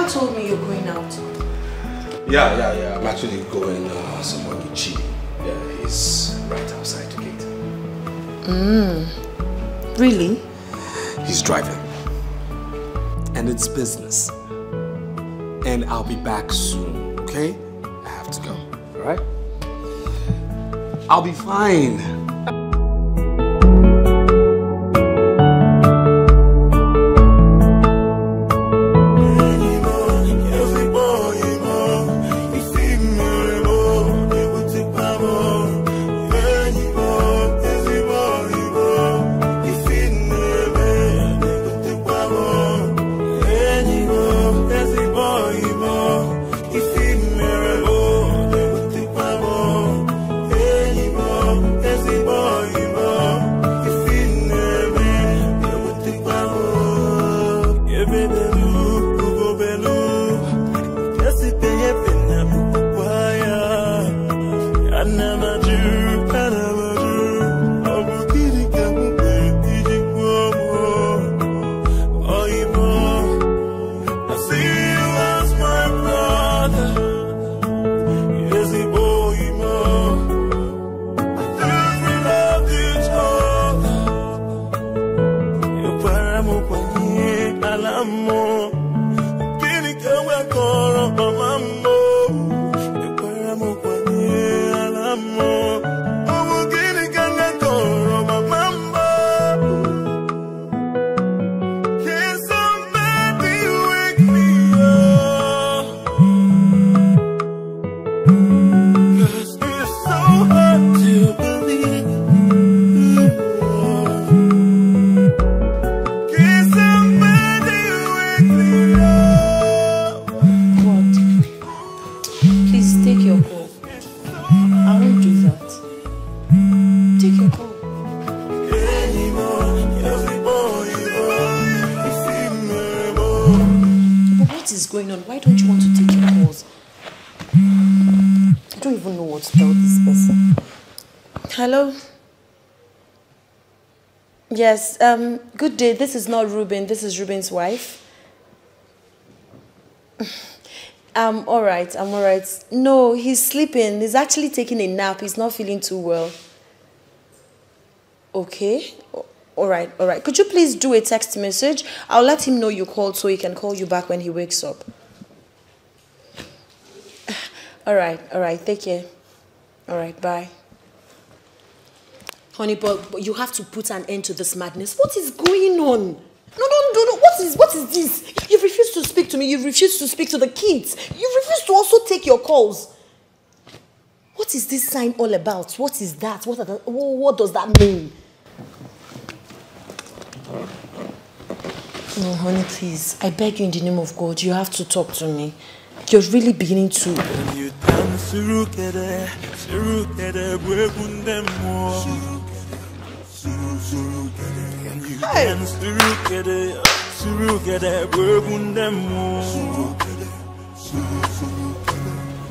Told me you're going out. Yeah. I'm actually going somewhere with Chi. Yeah, he's right outside the gate. Really? He's driving. And it's business. And I'll be back soon, okay? I have to go, alright? I'll be fine. Hello? Yes, good day. This is not Ruben. This is Ruben's wife. I'm all right. No, he's sleeping. He's actually taking a nap. He's not feeling too well. Okay. All right. Could you please do a text message? I'll let him know you called so he can call you back when he wakes up. All right. Take care. All right, bye. Honey, but you have to put an end to this madness. What is going on? No. What is this? You refuse to speak to me. You refuse to speak to the kids. You refuse refuse to also take your calls. What is this sign all about? What is that? What does that mean? No, honey, please. I beg you in the name of God, you have to talk to me. You're really beginning to... You dance surukere,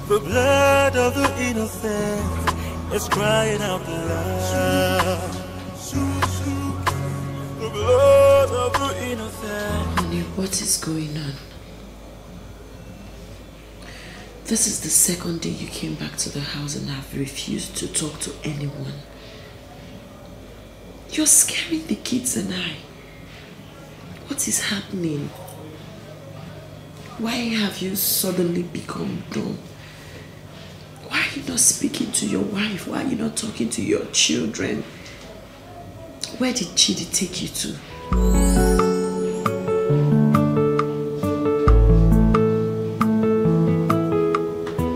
the blood of the innocent is crying out loud. The blood of the innocent. Honey, what is going on? This is the second day you came back to the house and have refused to talk to anyone. You're scaring the kids and I. What is happening? Why have you suddenly become dumb? Why are you not speaking to your wife? Why are you not talking to your children? Where did Chidi take you to?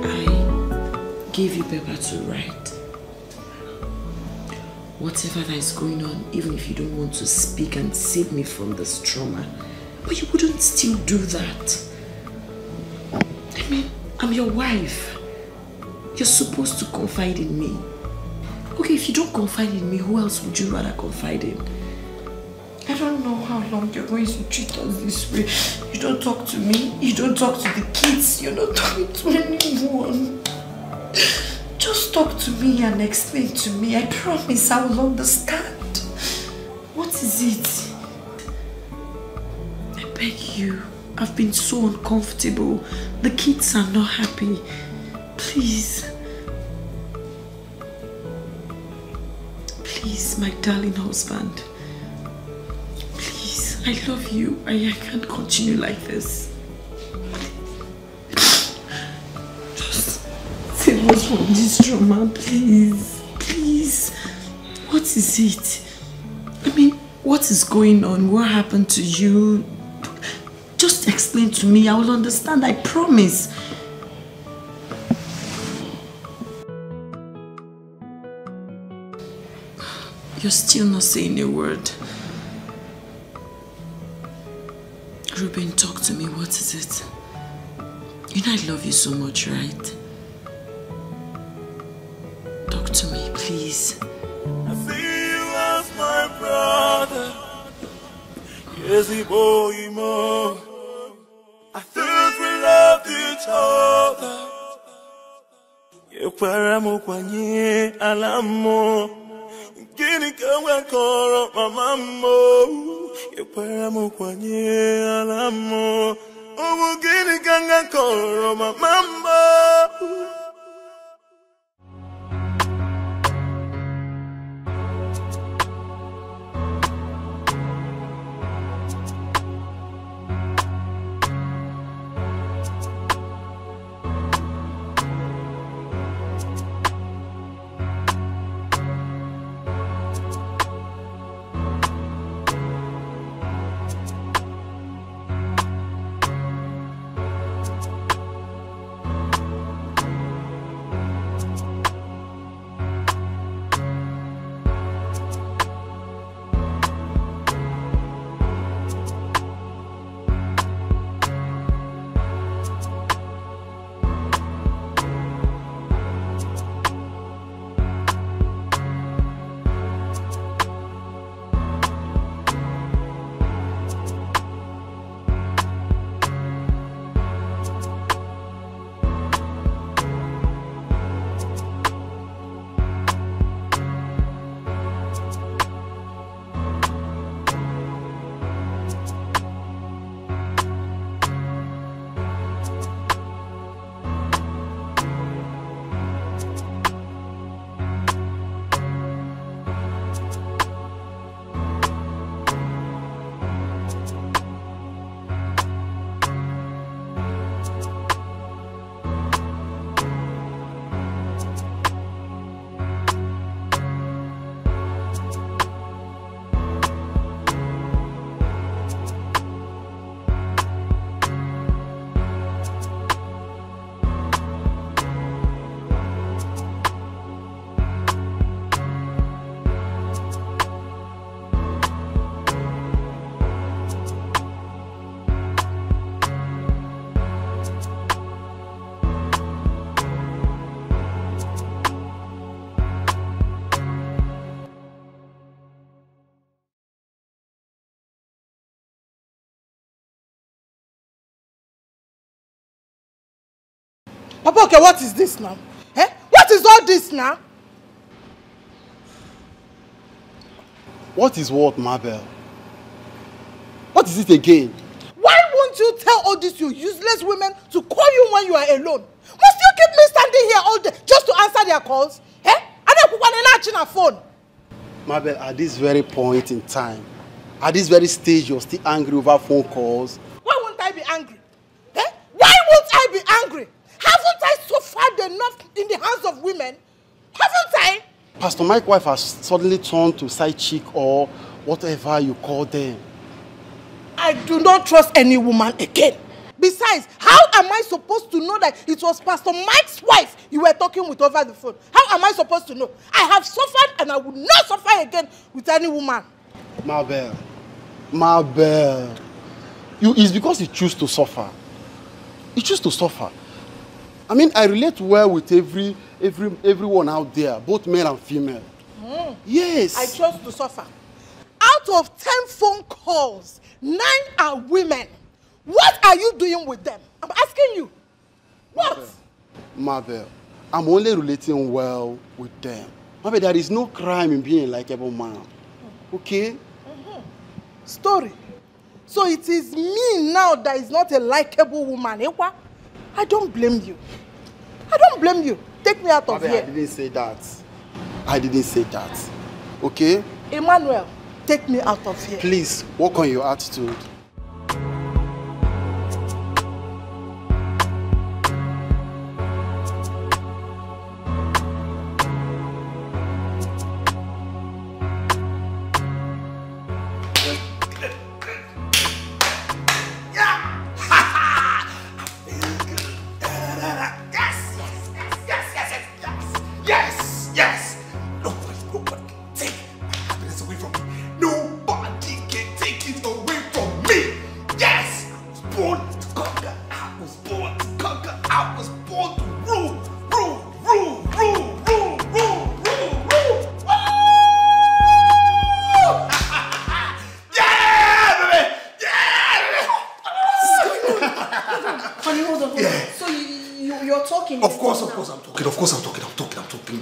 I gave you paper to write. Whatever that is going on, even if you don't want to speak and save me from this trauma, but you wouldn't still do that. I mean, I'm your wife. You're supposed to confide in me. Okay, if you don't confide in me, who else would you rather confide in? I don't know how long you're going to treat us this way. You don't talk to me, you don't talk to the kids, you're not talking to anyone. Just talk to me and explain to me. I promise I will understand. What is it? I beg you. I've been so uncomfortable. The kids are not happy. Please. Please, my darling husband. Please, I love you. I can't continue like this. Just save us from this trauma, please. Please. What is it? I mean, what is going on? What happened to you? Just explain to me. I will understand. I promise. You're still not saying a word. Ruben, talk to me. What is it? You know I love you so much, right? Talk to me, please. I see you as my brother. Yes, boy, more. I thought we loved each other. You paramo kwanye alamo. Gini kama koro mamamo. You paramo kwanye alamo. Oh, gini kama koro mamamo. Papa, okay, what is this now? Eh? What is all this now? What is what, Mabel? What is it again? Why won't you tell all these you useless women to call you when you are alone? Must you keep me standing here all day just to answer their calls? Eh? And then put one phone. Mabel, at this very point in time, at this very stage, you're still angry over phone calls. Why won't I be angry? Eh? Why won't I be angry? Haven't I suffered enough in the hands of women? Haven't I? Pastor Mike's wife has suddenly turned to side chick or whatever you call them. I do not trust any woman again. Besides, how am I supposed to know that it was Pastor Mike's wife you were talking with over the phone? How am I supposed to know? I have suffered and I will not suffer again with any woman. Mabel, it's because you choose to suffer. You choose to suffer. I mean, I relate well with everyone out there, both male and female. Yes. I chose to suffer. Out of 10 phone calls, 9 are women. What are you doing with them? I'm asking you. What? Mabel, I'm only relating well with them. Mabel, there is no crime in being a likable man. Okay? Story. So it is me now that is not a likable woman. I don't blame you. I don't blame you. Take me out of Mabel, here. I didn't say that. I didn't say that. Okay? Emmanuel, take me out of here. Please, work on your attitude.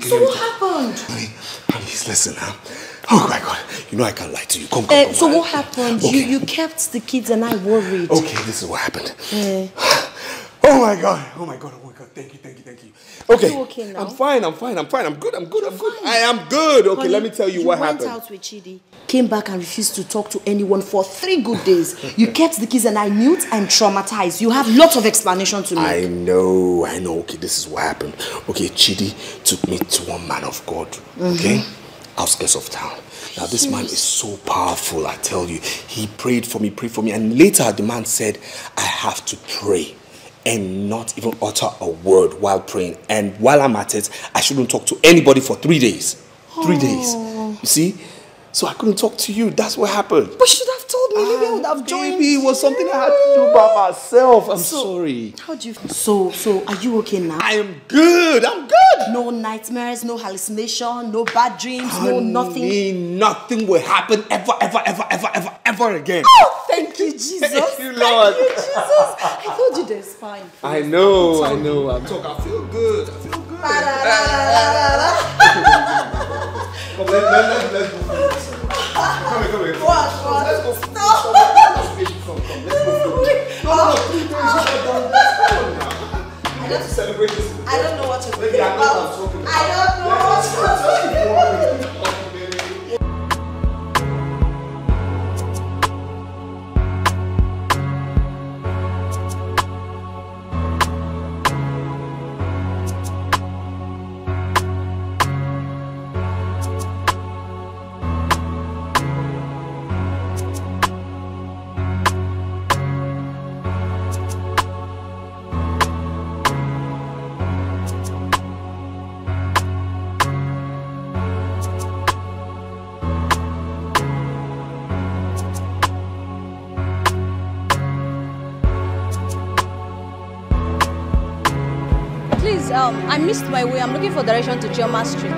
So what happened? Please listen, huh? Oh my God, you know I can't lie to you. Come. So what happened? Okay. You kept the kids and I worried. Okay, this is what happened. Oh my God, thank you. Okay. You okay now? I'm fine. I'm good. I am good. Okay, Honey, let me tell you what happened. You went out with Chidi, came back and refused to talk to anyone for 3 good days. You kept the kids and I mute and traumatized. You have lots of explanation to make. I know. Okay, this is what happened. Okay, Chidi took me to one man of God. Okay? Outskirts of town. Now this man is so powerful, I tell you. He prayed for me, and later the man said, I have to pray and not even utter a word while praying. And while I'm at it, I shouldn't talk to anybody for 3 days. 3 days. You see? So I couldn't talk to you. That's what happened. But you should have told me. Maybe I would have joined. Maybe it was something I had to do by myself. I'm sorry. How do you feel? So are you okay now? I am good. I'm good. No nightmares, no hallucination, no bad dreams, no nothing. Nothing will happen ever again. Oh, thank you, Jesus. Thank you, Lord. Thank you, Jesus. I told you there's fine. I know. I feel good. Come, let's go. Come here. What? Let's go. No. No, 3 days. Let's go now. I have to celebrate this. I don't know what to do. Maybe I know what I'm talking about. I don't know what to do. I missed my way. I'm looking for direction to Chioma Street.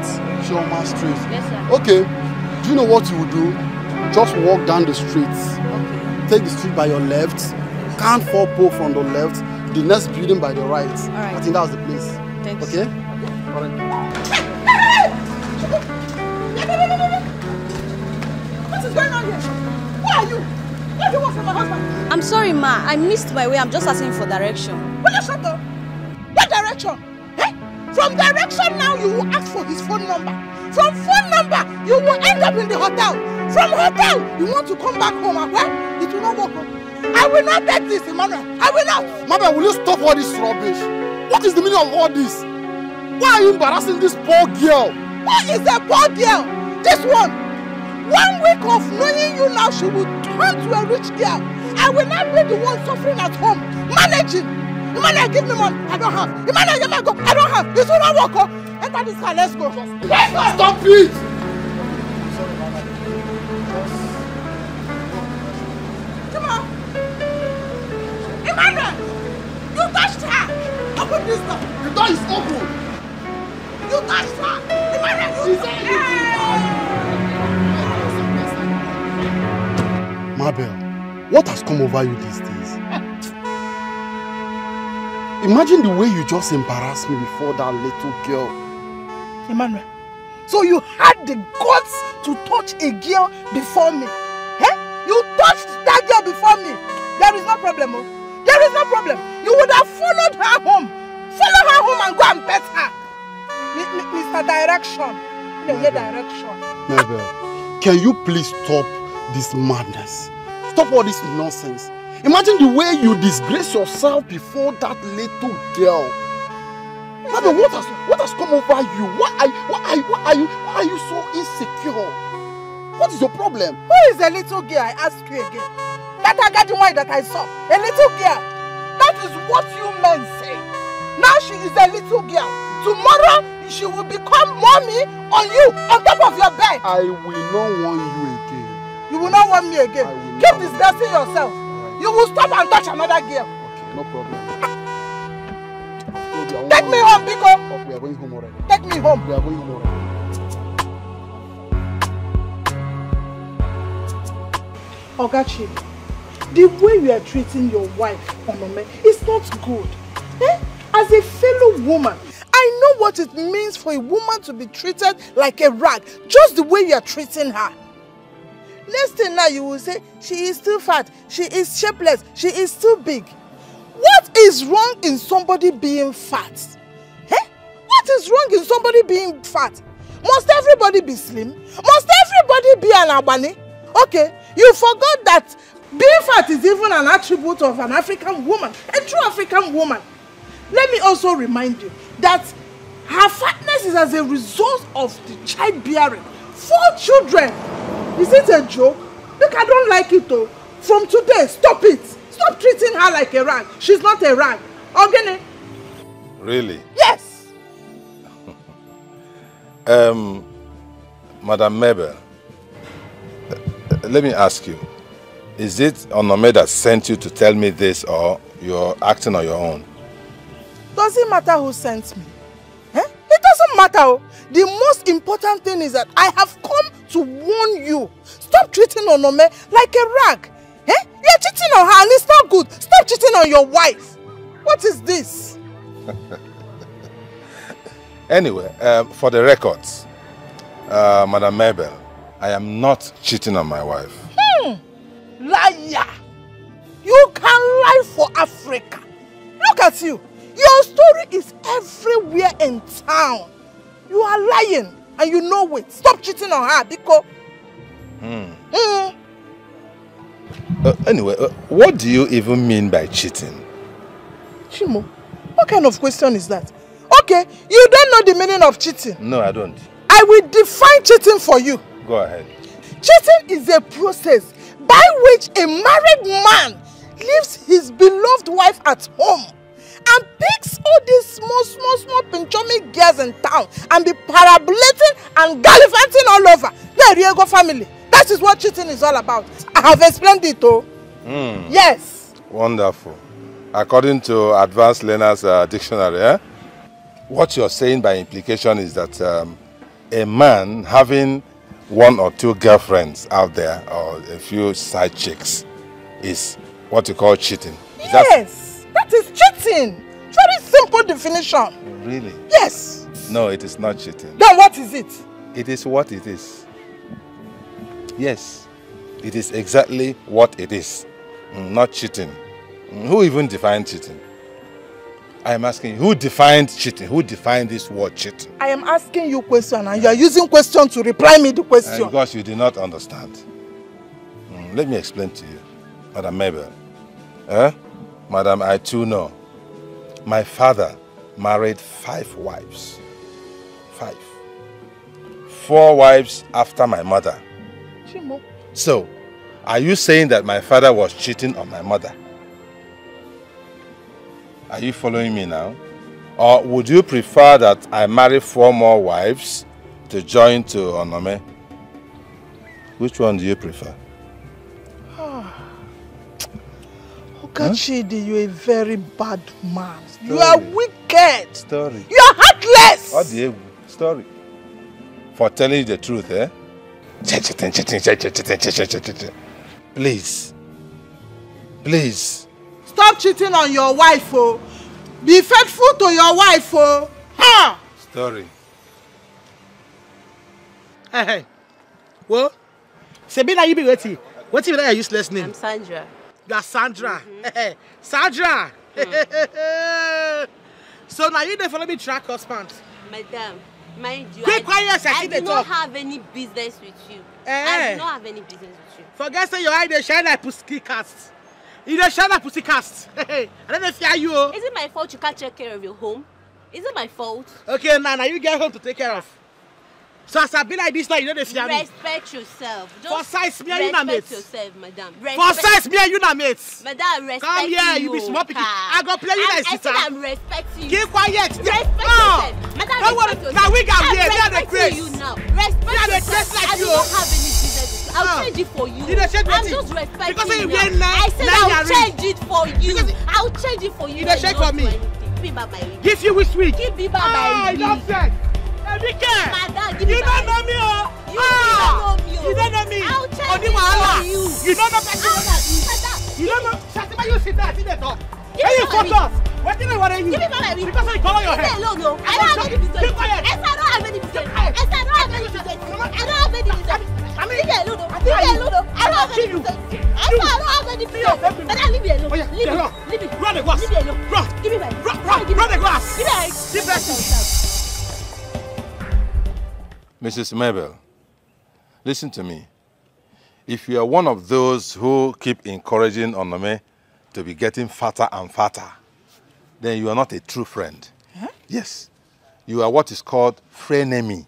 Chioma Street? Yes, sir. Okay. Do you know what you will do? Just walk down the street. Okay. Take the street by your left. Count 4 poles from the left. the next building by the right. Alright. I think that's the place. Thanks. Okay? Alright. What is going on here? Who are you? What do you want from my husband? I'm sorry, ma. I missed my way. I'm just asking for direction. Will you shut up? What direction? Eh? From direction now, you will ask for his phone number. From phone number, you will end up in the hotel. From hotel, you want to come back home. Well, it will not work. I will not take this, Emmanuel. I will not. Mama, will you stop all this rubbish? What is the meaning of all this? Why are you embarrassing this poor girl? What is a poor girl? This one. 1 week of knowing you now, she will turn to a rich girl. I will not be the one suffering at home, managing. Emmanuel, give me money. I don't have. Emmanuel, give me go. I don't have. This will not work. Oh. Enter this car. Let's go. Let's go. Stop it! Come on. Emmanuel, you touched her. Open this door. The door is open. You touched her. Emmanuel, you touched her. Mabel, what has come over you these days? Imagine the way you just embarrassed me before that little girl. Emmanuel, so you had the guts to touch a girl before me? Eh? You touched that girl before me. There is no problem. Oh. There is no problem. You would have followed her home. Follow her home and go and pet her. Mr. Direction. Direction. Mabel, can you please stop this madness? Stop all this nonsense. Imagine the way you disgrace yourself before that little girl. Mabel, what has come over you? Why are you so insecure? What is your problem? Who is a little girl? I ask you again. That Agadi that I saw. A little girl. That is what you men say. Now she is a little girl. Tomorrow she will become mommy on you, on top of your bed. I will not want you again. You will not want me again. Keep discussing yourself. You will stop and touch another girl. Okay, no problem. Take me home, Biko. Oh, we are going home already. Take me home. We are going home already. Ogachi, the way you are treating your wife, Onome, is not good. Eh? As a fellow woman, I know what it means for a woman to be treated like a rag, just the way you are treating her. Next thing now you will say, she is too fat, she is shapeless, she is too big. What is wrong in somebody being fat? Eh? What is wrong in somebody being fat? Must everybody be slim? Must everybody be an Albani? Okay, you forgot that being fat is even an attribute of an African woman, a true African woman. Let me also remind you that her fatness is as a result of the childbearing. 4 children. Is it a joke? Look, I don't like it though. From today, stop it. Stop treating her like a rag. She's not a rag. Ogene? Really? Yes. Madam Mabel, let me ask you. Is it Onome that sent you to tell me this, or you're acting on your own? Does it matter who sent me? Eh? It doesn't matter. The most important thing is that I have come to warn you. Stop treating Onome like a rag. Eh? You're cheating on her and it's not good. Stop cheating on your wife. What is this? Anyway, for the records, Madam Mabel, I am not cheating on my wife. Liar! You can lie for Africa. Look at you. Your story is everywhere in town. You are lying and you know it. Stop cheating on her, Biko. Anyway, what do you even mean by cheating? Chimo, what kind of question is that? Okay, you don't know the meaning of cheating. No, I don't. I will define cheating for you. Go ahead. Cheating is a process by which a married man leaves his beloved wife at home and picks all these small pinchomi girls in town and be parabolating and gallivanting all over. The Riego family. That is what cheating is all about. I have explained it, oh. Yes. Wonderful. According to Advanced Learners Dictionary, eh? What you're saying by implication is that a man having 1 or 2 girlfriends out there or a few side chicks is what you call cheating. Yes. That is cheating. Very simple definition. Really? Yes. No, it is not cheating. Then what is it? It is what it is. Yes, it is exactly what it is. Not cheating. Who even defined cheating? I am asking, who defined cheating? Who defined this word cheating? I am asking you a question and you are using question to reply me the question. Because you did not understand. Let me explain to you, Madam Mabel. Madam, I too know. My father married 5 wives. 5. 4 wives after my mother. Chimo. So, are you saying that my father was cheating on my mother? Are you following me now? Or would you prefer that I marry 4 more wives to join to Onome? Which one do you prefer? Okachidi, you're a very bad man. Story. You are wicked. Story. You are heartless. What do you story? For telling you the truth, eh? Please. Please. Stop cheating on your wife, oh. Be faithful to your wife, oh. Ha! Story. Hey. Well, Sabina, you be waiting. What's your useless name? I'm Sandra. You are Sandra. Sandra. So now you don't follow me track husband. Madam, mind you, I do not have any business with you. I do not have any business with you. Forget say your eye they shine like pussy cast. You don't shine like pussy cast. I don't know if you are. Is it my fault you can't take care of your home? Is it my fault? Okay, now you get home to take care of. So as I be like this now, you don't fear me. Respect yourself. For size me and you na mates. Respect yourself, madam. For size me and you na mates. Madam, respect you. Come here, you be small pikin. I go play you like sister. I'm respecting you. Keep quiet. Respect yourself. Madam, don't worry. Now we got here. We are the grace. You now. Respect yourself. Like I do not have any business. I'll change it for you. I'm just respecting because you now. I said I'll change it for you. I'll change it for you. You don't shake for me. Give me back my ring. Give you which week? Give me back my ring. Dikeh. Madam, give me you don't know me, oh. You don't know me. I'll change Oni it wahala. for you. You don't know person. You don't know. Shatima, you sit there, talk. Can you focus? What did I want to you? Give me back my ring. Because I color your hair. Leave me alone, no. I don't have any business. Keep quiet. I don't have any business. I don't have any business. I don't have any business. Leave me alone, no. Leave me alone, no. I don't have any business. I don't have any business. Madam, leave me alone. Leave me. Run the glass. Leave me alone. Run. Give me my Run the glass. Give me my Keep that. Mrs. Mabel, listen to me. If you are one of those who keep encouraging Onome to be getting fatter and fatter, then you are not a true friend. Huh? Yes. You are what is called frenemy.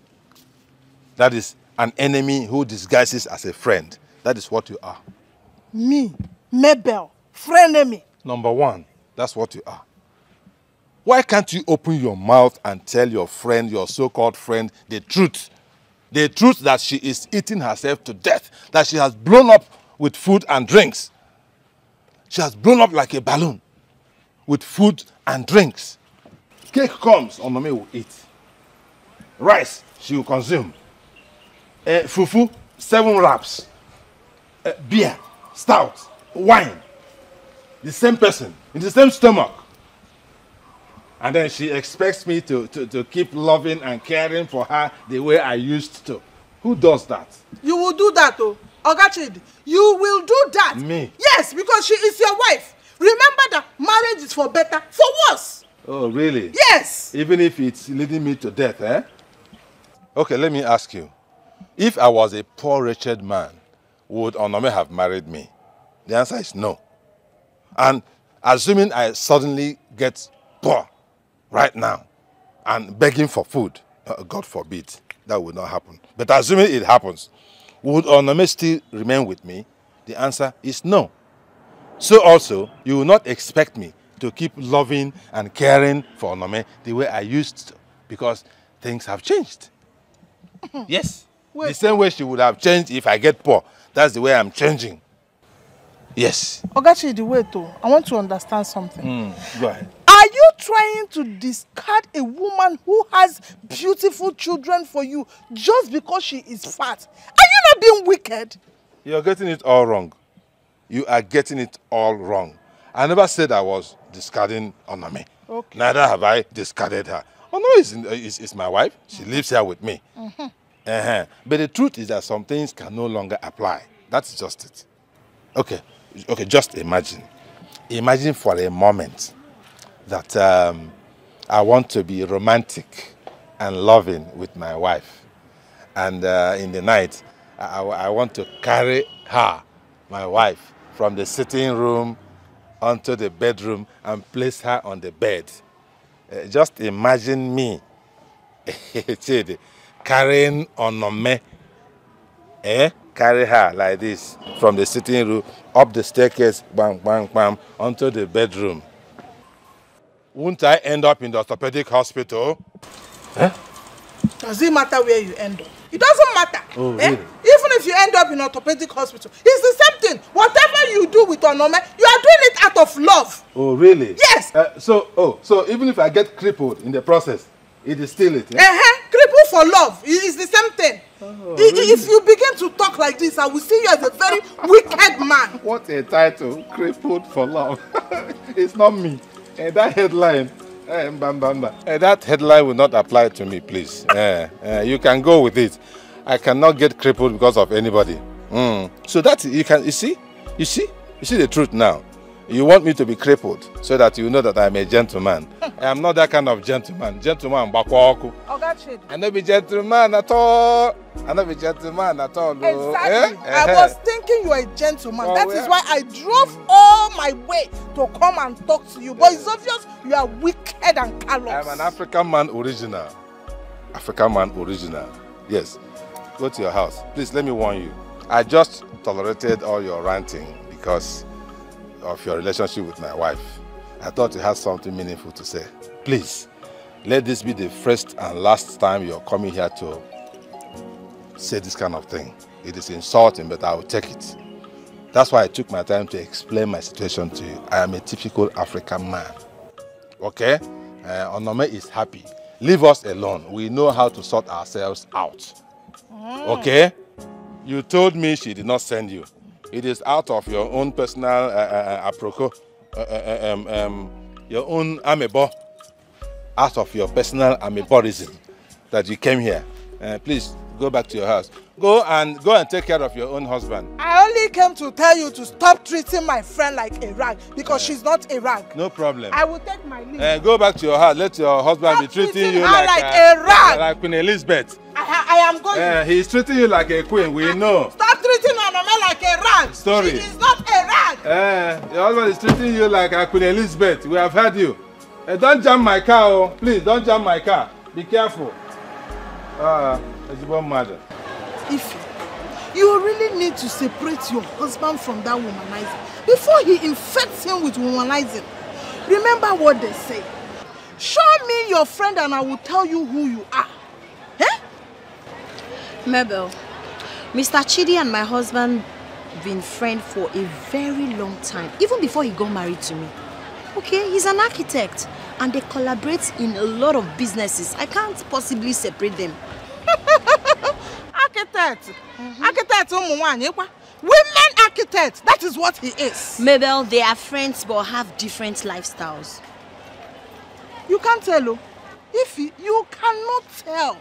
That is an enemy who disguises as a friend. That is what you are. Me, Mabel, frenemy. Number 1, that's what you are. Why can't you open your mouth and tell your friend, your so-called friend, the truth? The truth that she is eating herself to death, that she has blown up with food and drinks. She has blown up like a balloon with food and drinks. Cake comes, Onome will eat. Rice, she will consume. Fufu, 7 wraps. Beer, stout, wine. The same person, in the same stomach. And then she expects me to keep loving and caring for her the way I used to. Who does that? You will do that, oh. Ogachidi, you will do that. Me? Yes, because she is your wife. Remember that marriage is for better, for worse. Oh, really? Yes. Even if it's leading me to death, eh? Okay, let me ask you. If I was a poor, wretched man, would Onome have married me? The answer is no. And assuming I suddenly get poor, right now, and begging for food, God forbid, that would not happen. But assuming it happens, would Onome still remain with me? The answer is no. So also, you will not expect me to keep loving and caring for Onome the way I used to, because things have changed. Yes, the same way she would have changed if I get poor. That's the way I'm changing. Yes. Ogachidi, wait, oh. I want to understand something. Go ahead. Are you trying to discard a woman who has beautiful children for you just because she is fat? Are you not being wicked? You're getting it all wrong. You are getting it all wrong. I never said I was discarding Onome. Okay. Neither have I discarded her. Onome is my wife. She lives here with me. But the truth is that some things can no longer apply. That's just it. Okay, just imagine. Imagine for a moment that I want to be romantic and loving with my wife. And in the night, I want to carry her, my wife, from the sitting room onto the bedroom and place her on the bed. Just imagine me carrying Onome, carry her like this from the sitting room up the staircase, bang, bang, bang, onto the bedroom. Won't I end up in the orthopedic hospital? Does it matter where you end up? It doesn't matter. Oh, really? Even if you end up in orthopedic hospital, it's the same thing. Whatever you do with Onome, you are doing it out of love. Oh, really? Yes. So even if I get crippled in the process, it is still it? Crippled for love. It's the same thing. Really? If you begin to talk like this, I will see you as a very wicked man. What a title, crippled for love. It's not me. That headline, that headline will not apply to me, please. You can go with it. I cannot get crippled because of anybody. So that you see the truth now. You want me to be crippled so that you know that I'm a gentleman. I am not that kind of gentleman. Gentleman, bakwaku. I not be gentleman at all. Exactly. I was thinking you are a gentleman. That is why I drove all my way to come and talk to you. But it's obvious you are wicked and callous. I'm an African man original. African man original. Yes. Go to your house. Please, let me warn you. I just tolerated all your ranting because of your relationship with my wife. I thought you had something meaningful to say. Please, let this be the first and last time you're coming here to say this kind of thing. It is insulting, but I will take it. That's why I took my time to explain my situation to you. I am a typical African man. Okay? Onome is happy. Leave us alone. We know how to sort ourselves out. Okay? You told me she did not send you. It is out of your own personal aproko, your own amebo, out of your personal ameborism that you came here. Please go back to your house. Go and take care of your own husband. I only came to tell you to stop treating my friend like a rag because she's not a rag. No problem. I will take my leave. Go back to your house. Let your husband be treating you like a rag. Like Queen Elizabeth. I am going. He's treating you like a queen. We know. Stop treating Onome like a rag. Sorry. She is not a rag. Your husband is treating you like a Queen Elizabeth. We have heard you. Don't jam my car, oh. Please, don't jam my car. Be careful. It's one mother. If you really need to separate your husband from that womanizer before he infects him with womanizing. Remember what they say. Show me your friend and I will tell you who you are. Mabel, Mr. Chidi and my husband been friends for a very long time, even before he got married to me. Okay, he's an architect and they collaborate in a lot of businesses. I can't possibly separate them. Architect. Architect, women architect. That is what he is. Mabel, they are friends but have different lifestyles. You can't tell. You cannot tell.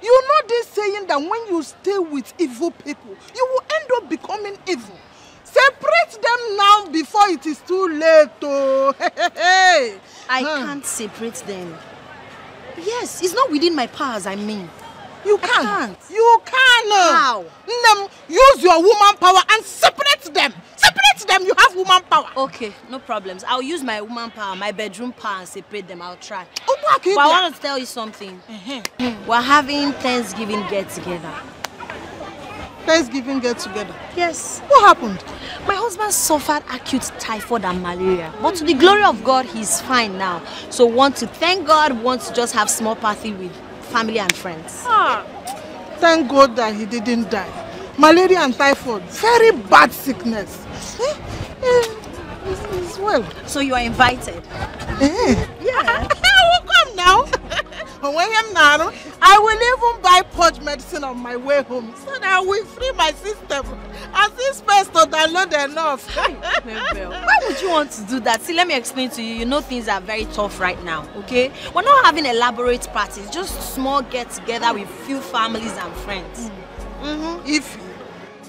You know this saying that when you stay with evil people, you will end up becoming evil. Separate them now before it is too late. Oh. I can't separate them. Yes, it's not within my powers, I mean. You can't. You can. How? Use your woman power and separate them. Separate them, you have woman power. Okay, no problems. I'll use my woman power, my bedroom power and separate them. I'll try. But I want to tell you something. We're having Thanksgiving get-together. Thanksgiving get-together? Yes. What happened? My husband suffered acute typhoid and malaria. But to the glory of God, he's fine now. So want to thank God, want to just have small party with family and friends. Thank God that he didn't die. Malaria and typhoid, very bad sickness. It's well. So you are invited? Yeah. I will come now. I will even buy purge medicine on my way home so that I will free my system I see space to download enough. Why would you want to do that? See, let me explain to you. You know things are very tough right now, okay? We're not having elaborate parties, just small get-together with few families and friends.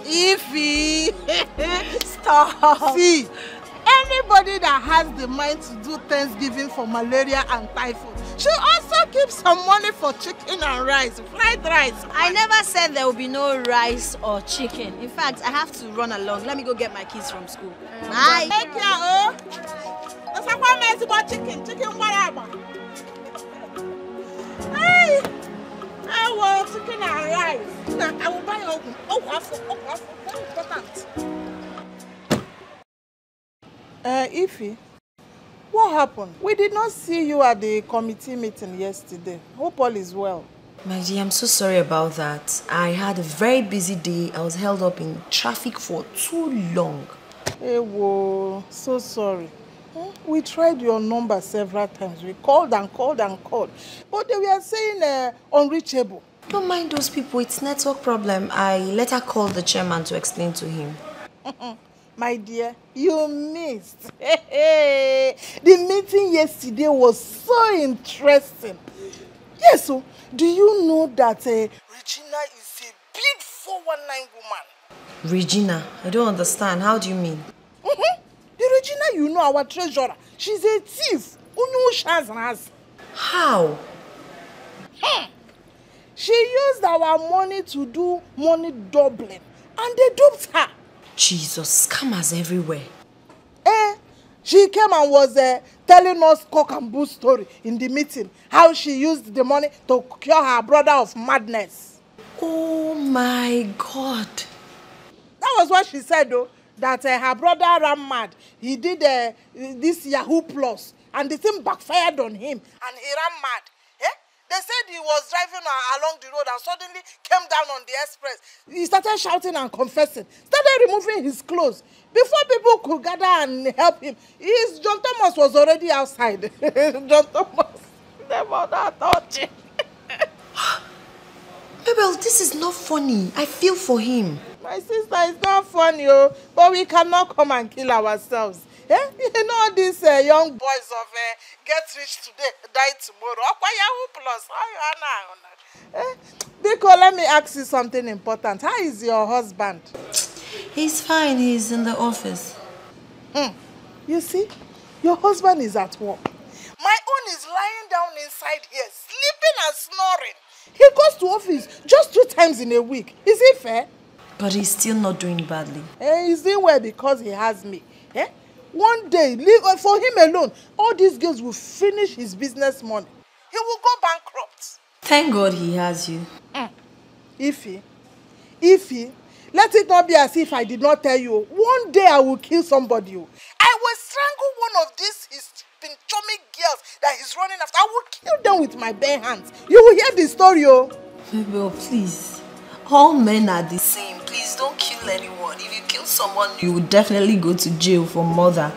Ify. Stop. See, anybody that has the mind to do Thanksgiving for malaria and typhoid should also keep some money for chicken and rice, fried rice. I never said there will be no rice or chicken. In fact, I have to run along. Let me go get my kids from school. Bye. Take care, oh. There's a comment about chicken. Chicken whatever. Hey, I want chicken and rice. Now, I will buy oven. Oh, very important. Ify, what happened? We did not see you at the committee meeting yesterday. Hope all is well. My dear, I'm so sorry about that. I had a very busy day. I was held up in traffic for too long. Hey, whoa, so sorry. We tried your number several times. We called and called and called. But they were saying unreachable. Don't mind those people. It's network problem. I later called the chairman to explain to him. My dear, you missed. The meeting yesterday was so interesting. Yes, so do you know that Regina is a big 419 woman? Regina? I don't understand. How do you mean? The Regina, you know, our treasurer. She's a thief. How? She used our money to do money doubling. And they duped her. Jesus, scammers everywhere. She came and was telling us cock and bull story in the meeting. How she used the money to cure her brother of madness. Oh my God. That was what she said though. That her brother ran mad. He did this Yahoo Plus. And the thing backfired on him. And he ran mad. They said he was driving along the road and suddenly came down on the express. He started shouting and confessing. Started removing his clothes. Before people could gather and help him, John Thomas was already outside. John Thomas. The mother touching. Mabel, this is not funny. I feel for him. My sister, it's not funny, but we cannot come and kill ourselves. You know these young boys of get rich today, die tomorrow. Biko, let me ask you something important. How is your husband? He's fine. He's in the office. You see, your husband is at work. My own is lying down inside here, sleeping and snoring. He goes to office just 2 times in a week. Is it fair? But he's still not doing badly. He's doing well because he has me. One day, for him alone, all these girls will finish his business money. He will go bankrupt. Thank God he has you. Ify, let it not be as if I did not tell you. One day I will kill somebody. I will strangle one of these his pinchomic girls that he's running after. I will kill them with my bare hands. You will hear the story, Mabel, please. All men are the same. Please don't kill anyone. If you kill someone, you will definitely go to jail for murder.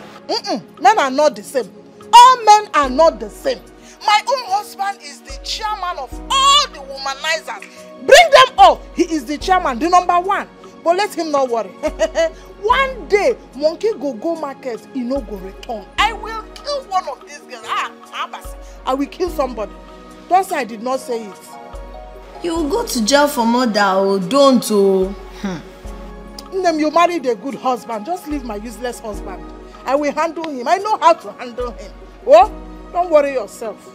Men are not the same. All men are not the same. My own husband is the chairman of all the womanizers. Bring them all. He is the chairman, the number 1. But let him not worry. One day, monkey go market, he no go return. I will kill one of these girls. I will kill somebody. Don't say I did not say it. You will go to jail for murder or don't. You married a good husband. Just leave my useless husband. I will handle him. I know how to handle him. Oh, don't worry yourself.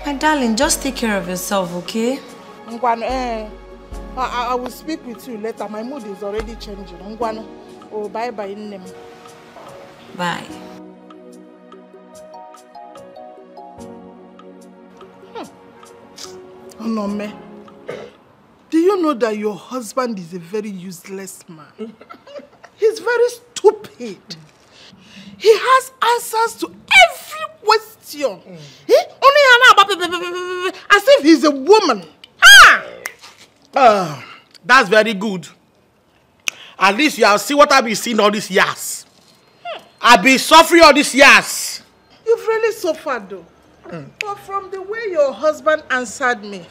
My darling, just take care of yourself, okay? I will speak with you later. My mood is already changing. Oh, bye-bye. Bye. No, me. Do you know that your husband is a very useless man? He's very stupid. He has answers to every question. As if he's a woman. That's very good. At least you have seen what I've been seeing all these years. I've been suffering all these years. You've really suffered though. But from the way your husband answered me,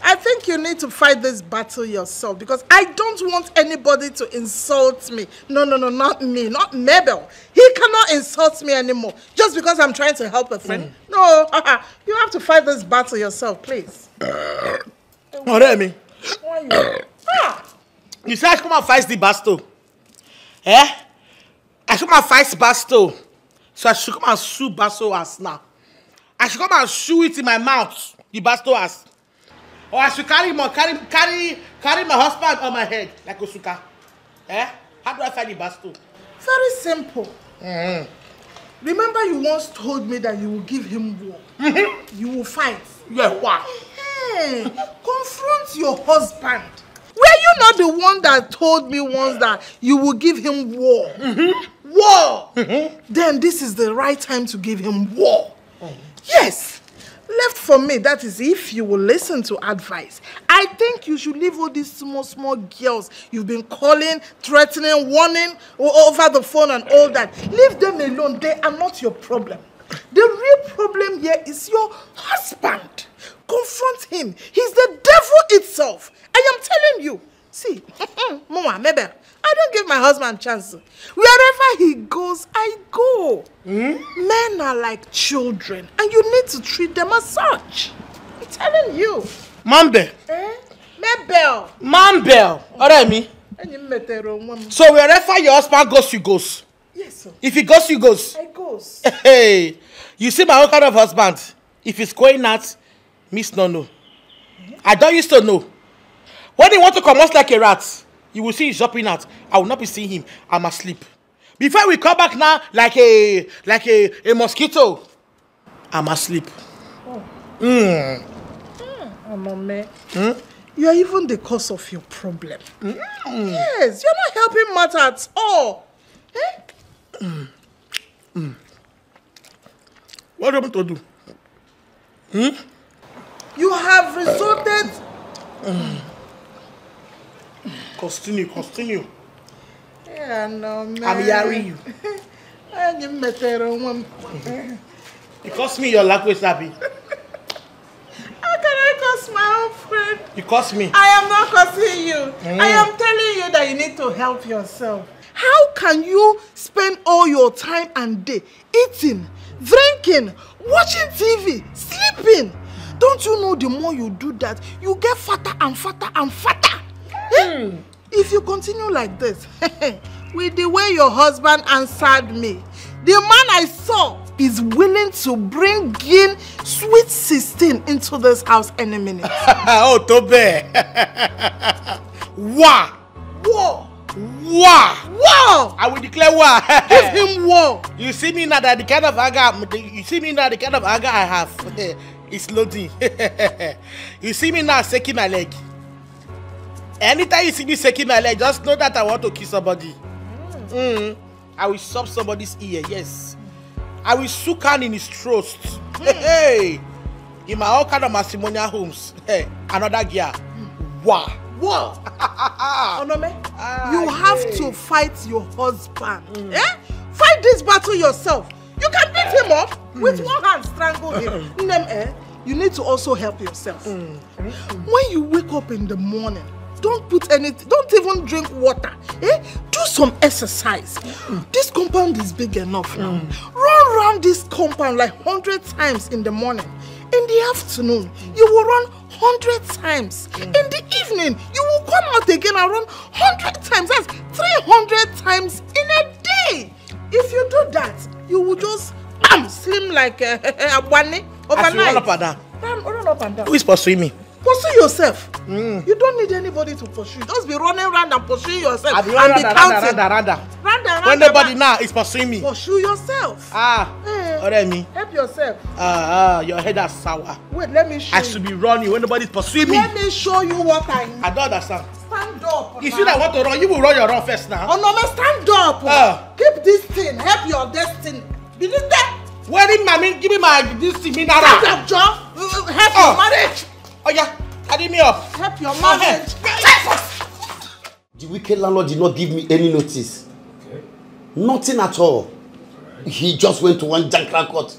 I think you need to fight this battle yourself because I don't want anybody to insult me. No, not me, not Mabel. He cannot insult me anymore just because I'm trying to help a friend. No, you have to fight this battle yourself, please. Remy. You said I should come and fight the battle. Eh? I should come and fight battle. So I should come and shoot battle as now. I should come and chew it in my mouth, the basto ass. Or I should carry my husband on my head like Osuka. Eh? How do I find the basto? Very simple. Remember you once told me that you will give him war. You will fight. Yeah, what? Hey, confront your husband. Were you not the one that told me once that you will give him war? War! Then this is the right time to give him war. Yes, left for me, that is if you will listen to advice. I think you should leave all these small girls you've been calling, threatening, warning over the phone and all that. Leave them alone, they are not your problem. The real problem here is your husband. Confront him, he's the devil itself. I am telling you. See, Mama, Mabel, I don't give my husband a chance. Wherever he goes, I go. Men are like children, and you need to treat them as such. I'm telling you. Mambe. Mabel. Mambel. Alright, me. So wherever your husband goes, you goes. Yes, sir. If he goes, you goes. I goes. Hey, you see my own kind of husband. If he's going out, miss no no. I don't used to know. When he want to come out like a rat, you will see him jumping out. I will not be seeing him. I'm asleep. Before we come back now, like a mosquito, I'm asleep. Amame, you are even the cause of your problem. Yes, you're not helping matter at all. What do you want to do? You have resorted. Continue. Yeah, no, man. I'm hearing you. You cost me your language, Abby. How can I cost my own friend? You cost me. I am not costing you. I am telling you that you need to help yourself. How can you spend all your time and day eating, drinking, watching TV, sleeping? Don't you know the more you do that, you get fatter and fatter and fatter? If you continue like this, with the way your husband answered me, the man I saw is willing to bring in sweet 16 into this house any minute. Oh, Tobe! War! War! War! War! I will declare war. Give him war. You see me now that the kind of anger I have. It's loading. You see me now shaking my leg. Anytime you see me shaking my leg, just know that I want to kill somebody. I will stop somebody's ear, yes. I will shook hand in his throat. Hey, in my all kind of matrimonial homes. Hey, another girl. Wow. Wow. Onome, you have to fight your husband. Fight this battle yourself. You can beat him up with one hand, strangle him. You need to also help yourself. When you wake up in the morning, don't put anything, don't even drink water. Do some exercise. This compound is big enough now. Run around this compound like 100 times in the morning. In the afternoon, you will run 100 times. In the evening, you will come out again and run 100 times. That's 300 times in a day. If you do that, you will just slim like a bunny overnight. Run up and down. Run up and down. Who is pursuing me? Pursue yourself. You don't need anybody to pursue. Just be running around and pursue yourself. I'll be randa. When nobody now is pursuing me. Pursue yourself. Me. Help yourself. Your head is sour. Wait, let me show you. I should be running when nobody is pursuing me. Let me show you what I need. I don't understand. Stand up. If you don't want to run, you will run your run first now. Oh no, man, stand up. Keep this thing. Help your destiny. Believe that. Wedding, mommy, give me this thing. Stand up, John. Help your marriage. Oh yeah, carry me up. Help your marriage. The wicked landlord did not give me any notice. Nothing at all. He just went to one Jankra court.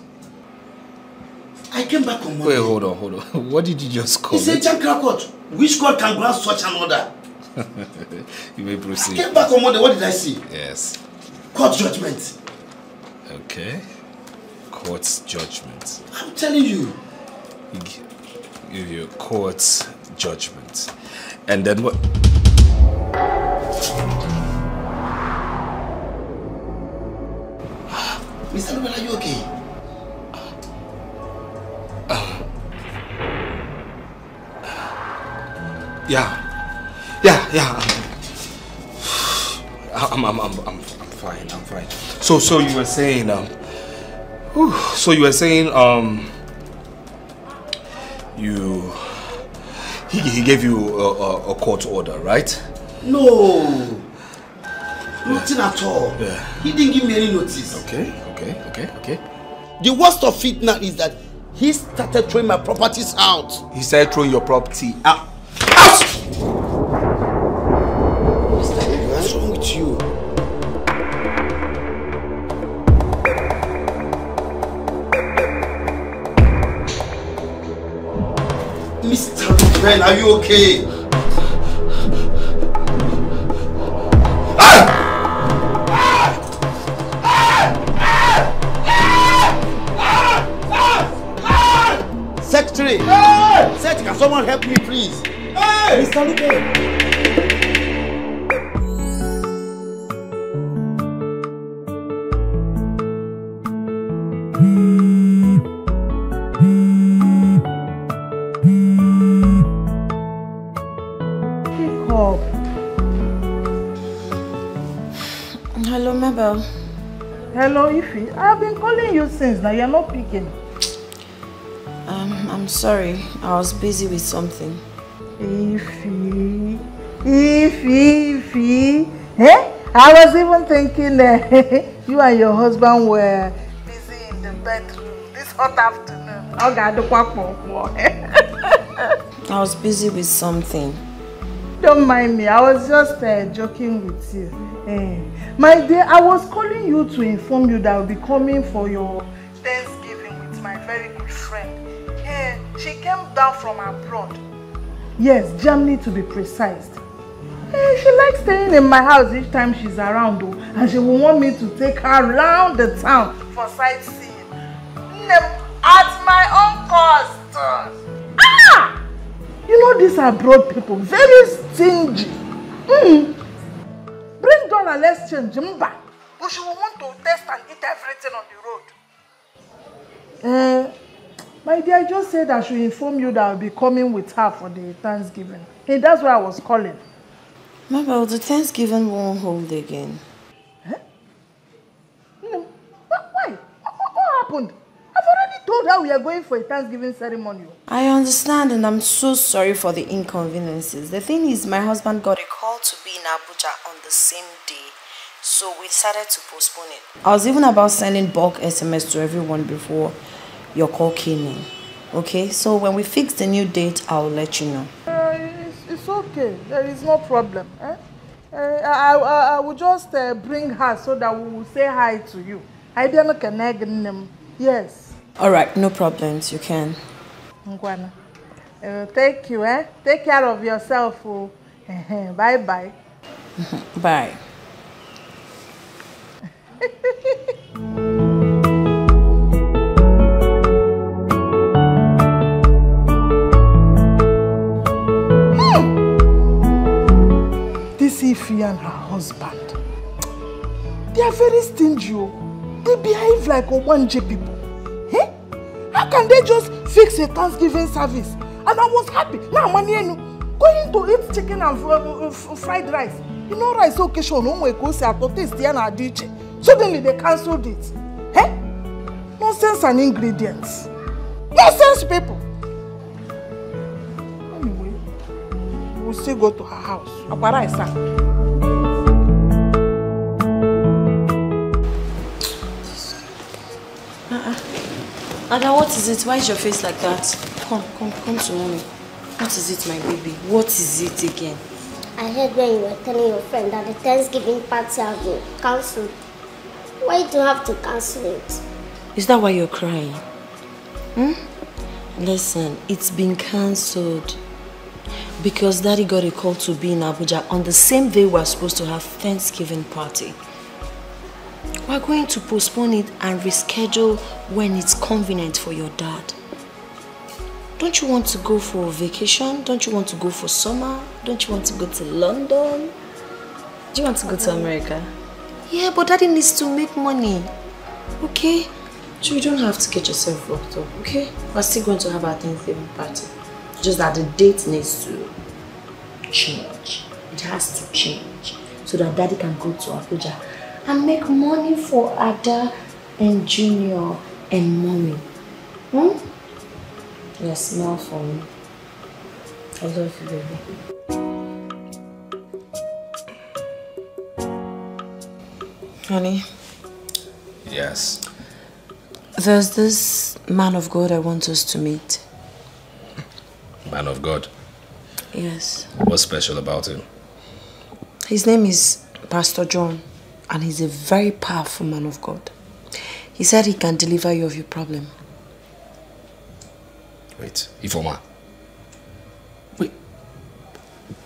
I came back on Monday. Wait, hold on. What did you just call He said, Jankra court. Which court can grant such an order? You may proceed. I came back on Monday. What did I see? Yes. Court judgment. Okay. Court's judgment. I'm telling you. Give you court's judgment. And then what? Mr. Nobel, are you okay? Yeah. I'm fine. So you were saying he gave you a court order, right? No. Nothing at all. Yeah. He didn't give me any notice. Okay. The worst of it now is that he started throwing my properties out. He started throwing your property out. Mr. Ebube, what's wrong with you? Mr. Ben, are you okay? Secretary! Hey! Secretary, can someone help me, please? Hey! Mr. Lupe! Hello, Mabel. Hello, Ify. I've been calling you since. Now you're not picking. I'm sorry. I was busy with something. Ify. Eh? I was even thinking you and your husband were busy in the bedroom this hot afternoon. I was busy with something. Don't mind me. I was just joking with you. My dear, I was calling you to inform you that I'll be coming for your Thanksgiving with my very good friend. She came down from abroad. Yes, Germany to be precise. She likes staying in my house each time she's around, though, and she will want me to take her around the town for sightseeing. At my own cost. You know these abroad people, very stingy. Bring dollar, let's change. But she will want to test and eat everything on the road. My dear, I just said I should inform you that I'll be coming with her for the Thanksgiving. Hey, that's why I was calling. Mabel, the Thanksgiving won't hold again. No. Why? What happened? I've already told her we are going for a Thanksgiving ceremony. I understand, and I'm so sorry for the inconveniences. The thing is, my husband got a call to be in Abuja on the same day, so we decided to postpone it. I was even about sending bulk SMS to everyone before your call came in. Okay, so when we fix the new date, I'll let you know. It's okay. There is no problem. I will just bring her so that we will say hi to you. I don't connect them. Yes. All right, no problems. You can. Ngwana. Thank you. Take care of yourself. Bye bye. Bye. This Ify and her husband, they are very stingy. They behave like Obanje people. How can they just fix a Thanksgiving service? And I was happy. Now, going to eat chicken and fried rice. You know, rice occasion, suddenly they cancelled it. Nonsense and ingredients. Nonsense people. Anyway, we'll still go to her house. Ada, what is it? Why is your face like that? Come to mommy. What is it, my baby? What is it again? I heard when you were telling your friend that the Thanksgiving party has been cancelled. Why do you have to cancel it? Is that why you're crying? Listen, it's been cancelled because Daddy got a call to be in Abuja on the same day we're supposed to have Thanksgiving party. We're going to postpone it and reschedule when it's convenient for your dad. Don't you want to go for a vacation? Don't you want to go for summer? Don't you want to go to London? Do you want to go to America? Yeah, but Daddy needs to make money. Okay? So you don't have to get yourself worked up, okay? We're still going to have our Thanksgiving party. Just that the date needs to change. It has to change. So that Daddy can go to Abuja and make money for Ada and Junior and Mommy. Yeah, smile for me. I love you, baby. Honey? Yes? There's this man of God I want us to meet. Man of God? Yes. What's special about him? His name is Pastor John, and he's a very powerful man of God. He said he can deliver you of your problem. Wait, Ifoma. Wait.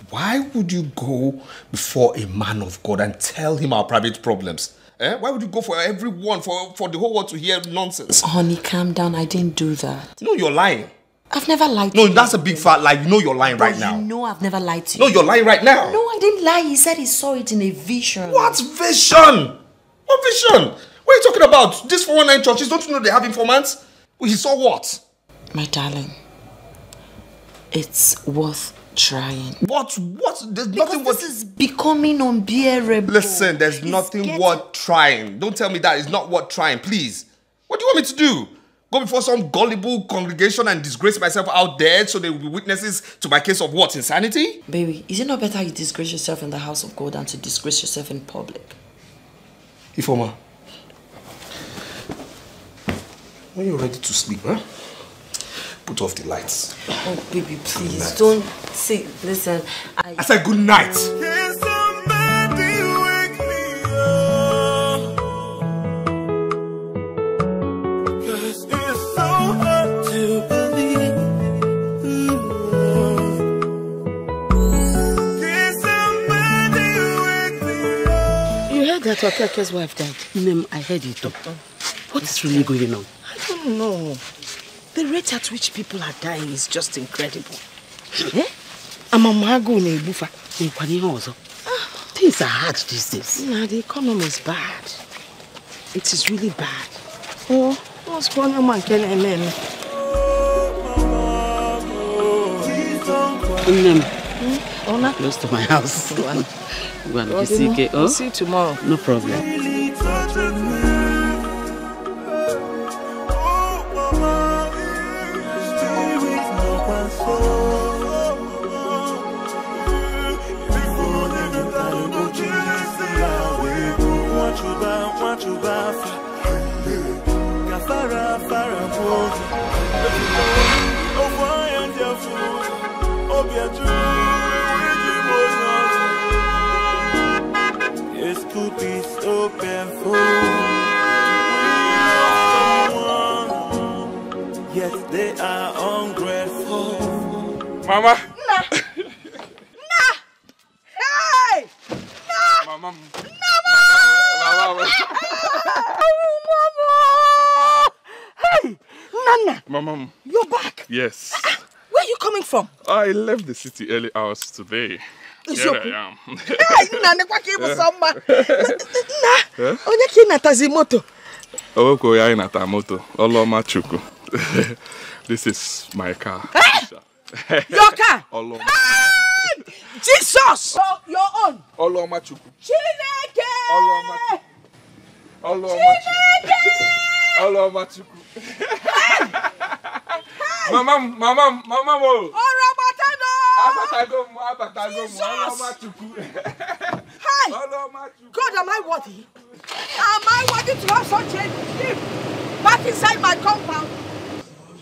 Why would you go before a man of God and tell him our private problems? Why would you go for everyone, for the whole world to hear nonsense? Honey, calm down. I didn't do that. No, you're lying. I've never lied to you. No, that's a big fat lie. You know you're lying right now. You know I've never lied to you. No, you're lying right now. No, I didn't lie. He said he saw it in a vision. What vision? What vision? What are you talking about? These 419 churches, don't you know they have informants? He saw what? My darling, it's worth trying. What? There's nothing worth... This is becoming unbearable. Listen, there's nothing worth trying. Don't tell me that it's not worth trying, please. What do you want me to do? Go before some gullible congregation and disgrace myself out there so they will be witnesses to my case of what? Insanity? Baby, is it not better you disgrace yourself in the house of God than to disgrace yourself in public? Ifoma, when you're ready to sleep, put off the lights. Oh, baby, please don't say. Listen, I said good night. That Okeke's wife died. I heard it. What is really going on? I don't know. The rate at which people are dying is just incredible. Things are hard these days. Nah, the economy is bad. It is really bad. Oh, what's going on, man? Close to my house. Go and see you. We'll see you tomorrow. No problem. Yet they are ungrateful. Mama. Nah. Hey. Nah. Mama. Mama. Hey, Nana. Mama. You're back. Yes. Where are you coming from? I left the city early hours today. Here I am. Hey, Nana, what came for summer? Nah. Onye ki natazi moto. Owoko ya inata moto. Oloma chuku. This is my car. Your car? Oloma. Jesus! Your own. Oloma chuku. Chineke! Oloma chuku. Mama. Orobatano! Oloma chuku. Hi! God, am I worthy? Am I worthy to have such a gift back inside my compound?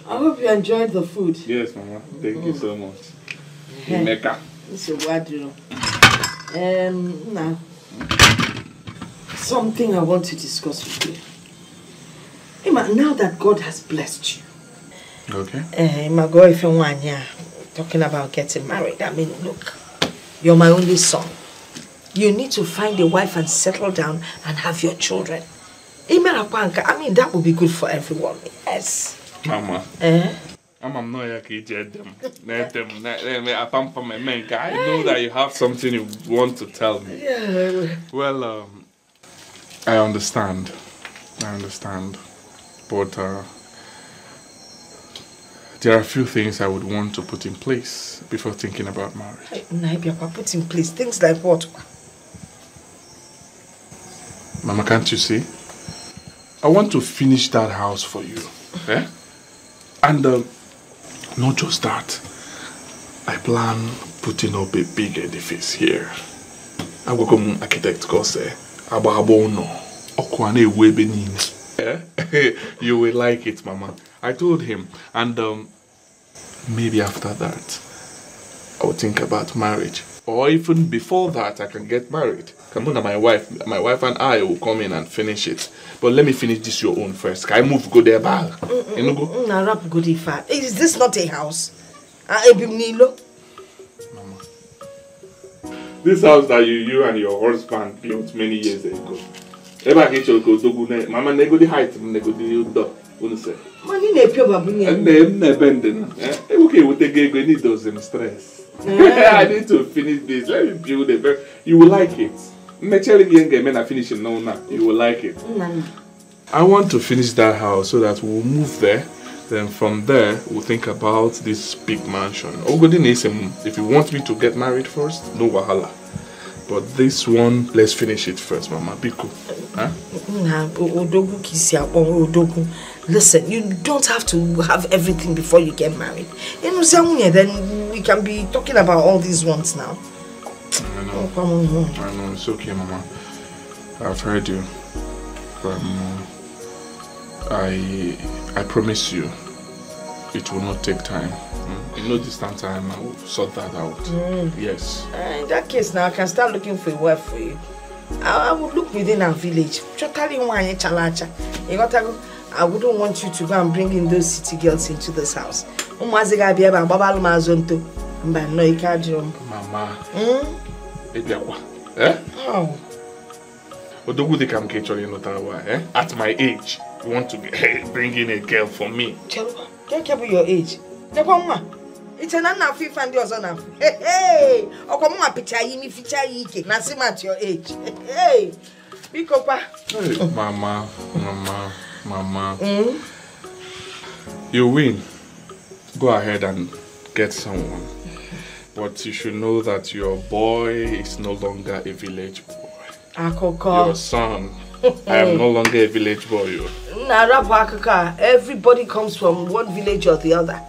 I hope you enjoyed the food. Yes, Mama. Thank you so much. Mecca. This is what you know. Now, something I want to discuss with you. Emma, now that God has blessed you, Okay. My girl, if you want, talking about getting married, I mean, look, you're my only son. You need to find a wife and settle down and have your children. I mean, that would be good for everyone. Yes. Mama. I'm not here to get them. I know that you have something you want to tell me. Yeah. Well, I understand. But there are a few things I would want to put in place before thinking about marriage. Put in place things like what? Mama, can't you see? I want to finish that house for you. Eh? And not just that. I plan putting up a big edifice here. I'm going to architect go say, Agbo no. Okwane webe nine. You will like it, Mama. I told him. And maybe after that, I will think about marriage. Or even before that, I can get married. Come on, my wife and I will come in and finish it. But let me finish this your own first. Can I move go there back? Is this not a house? Mama. This house that you and your husband built many years ago. Ever hit your go dogu Mama nego the height nego the door. Say. Money ne pure babunya. And ne bending. Okay, we take go need those stress. I need to finish this. Let me build it. You will like it. You will like it. I want to finish that house so that we'll move there. Then from there, we'll think about this big mansion. If you want me to get married first, no wahala. But this one, let's finish it first, Mama. Be cool. Huh? Listen, you don't have to have everything before you get married. Then we can be talking about all these ones now. I know, it's okay, Mama. I've heard you. I promise you, it will not take time. In no distant time, I will sort that out. Yes. In that case, now I can start looking for a wife for you. I would look within our village. I wouldn't want you to go and bring in those city girls into this house. Mama. Eh? Oh. At my age, you want to bring in a girl for me. Can't keep your age. It's an unfit and yours on. Hey, or come on, picture me, feature ye, Nasim at your age. Hey, big papa. Mama. You win. Go ahead and get someone. But you should know that your boy is no longer a village boy. Your son. I am no longer a village boy. Everybody comes from one village or the other.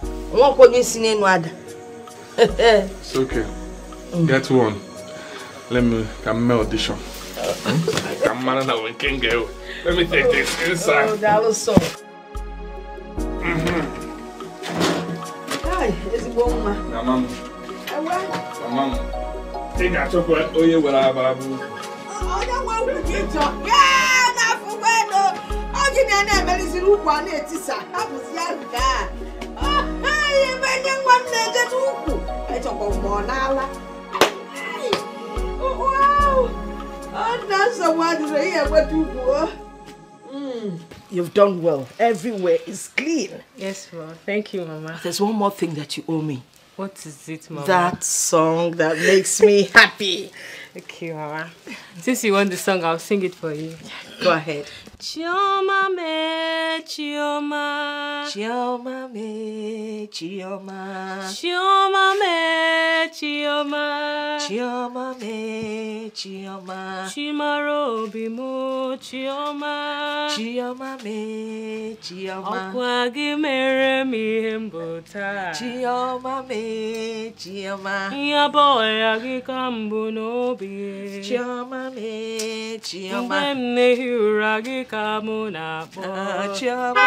It's okay. Get one. Let me come audition. Let me take this inside. Oh, that was so. Hi, is it woman? Mama. Take that chocolate. Oh, yeah, well, Babu. Oh, that one will get you. Yeah, now for when. Oh, you know, Melissa, who won it is a was young guy. Oh, hey, man, young one, just who? I talk of Monala. Oh, wow. Oh, that's the one here. What you do? You've done well. Everywhere is clean. Yes, Mama. Thank you, Mama. There's one more thing that you owe me. What is it, Mama? That song that makes me happy. Okay, Mama. Since you want the song, I'll sing it for you. Go ahead. Chioma me, Chioma. Chioma me, Chioma. Chioma me, Chioma. Chioma me, Chioma. Chimaro bimo, Chioma. Chioma me, Chioma. Okwagi mere mi hembota. Chioma me, Chioma. Ya boy agi kambu no bi. Chioma me, Chioma. Mbemne huragi kamuna po. Chioma me.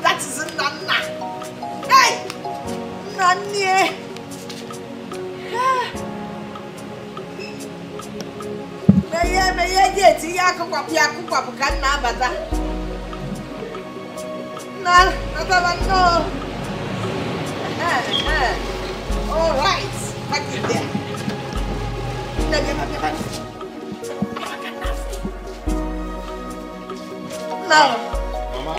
That is a nana. Hey! Nani! All right, back in there. Now, Mama.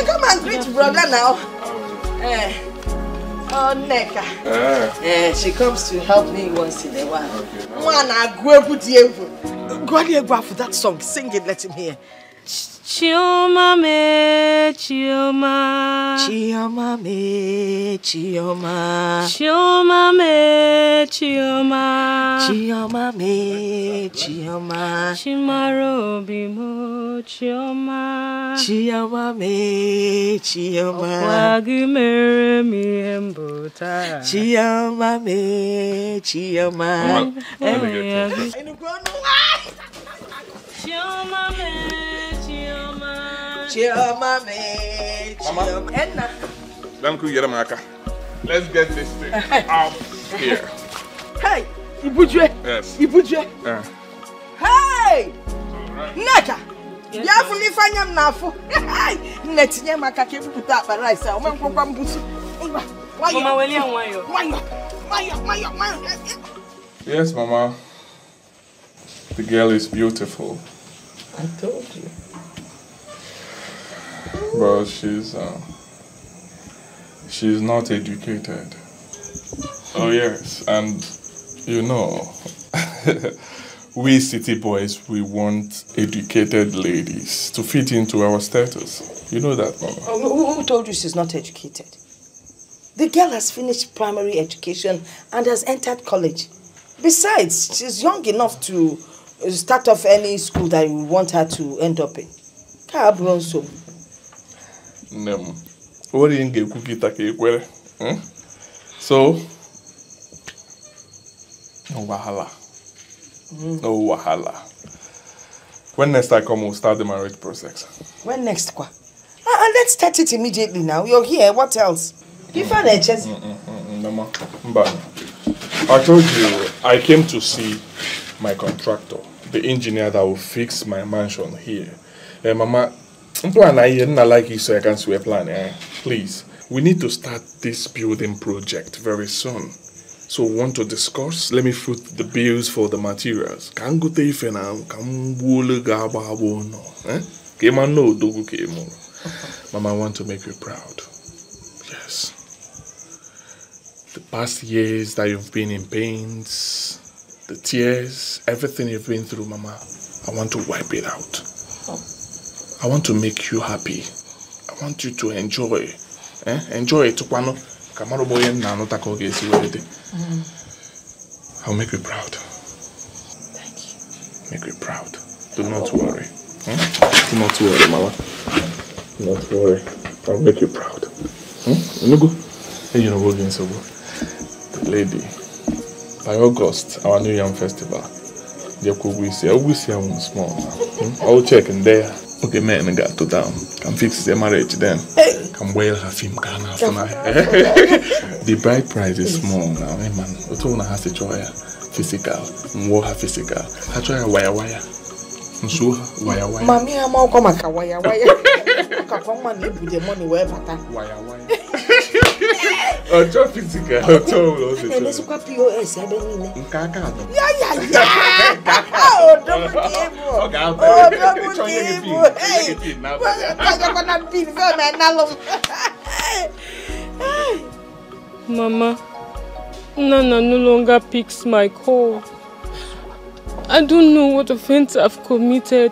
Come and greet brother now. Oh, Neka. She comes to help me once in a while. Go for that song. Sing it, let him hear. Chioma me, Chioma. Chioma me, Chioma. Chioma me, Chioma. Chioma me, Chioma. Chimaro bimo, Chioma. Chioma me, Chioma. Wagimere mi embota. Chioma me, Chioma. Chioma me. Chioma me, Chioma. Enna. Let's get this thing out here. Hey, Ibujwe. Yes. Ibujwe. Hey, Neka. Yafu ni fanya mnafu. Hey, netinye makake buta baraisa. Umemkwa mbusu. Mama welia wayo. Wayo. Yes, Mama. The girl is beautiful. I told you. But she's not educated. Oh yes, and you know, we city boys, we want educated ladies to fit into our status. You know that, Mama. Who told you she's not educated? The girl has finished primary education and has entered college. Besides, she's young enough to start off any school that you want her to end up in. So, no wahala. No wahala. When next I come, we'll start the marriage process. When next, kwa? And let's start it immediately now. You're here. What else? Give her a chance. Mama, I told you I came to see my contractor, the engineer that will fix my mansion here. Mama, plan I not like you so I can swear plan. Please, we need to start this building project very soon. So we want to discuss. Let me foot the bills for the materials. Can go take now. Can wole gaba no. Kema no dogu kemo. Mama, I want to make you proud. Yes. The past years that you've been in pains, the tears, everything you've been through, Mama, I want to wipe it out. I want to make you happy. I want you to enjoy. Enjoy it. I'll make you proud. Thank you. Make you proud. Do not worry. Do not worry, Mama. Do not worry. I'll make you proud. You know, we're going so good. The lady, by August, our New Yam Festival, we see I'm small. I'll check in there. Okay, man, got to down. Can fix the marriage then. Can wear her film, can have the bride price is small now, man. What one has to try physical, more her physical. I try a wire. So wire. Mommy, I'm all come a wire. Come on, live with the money wherever. Wire. Oh, just physical. And it's what POS, I don't know. Yeah. Oh, double game. Mama, Nana no longer picks my call. I don't know what offense I've committed.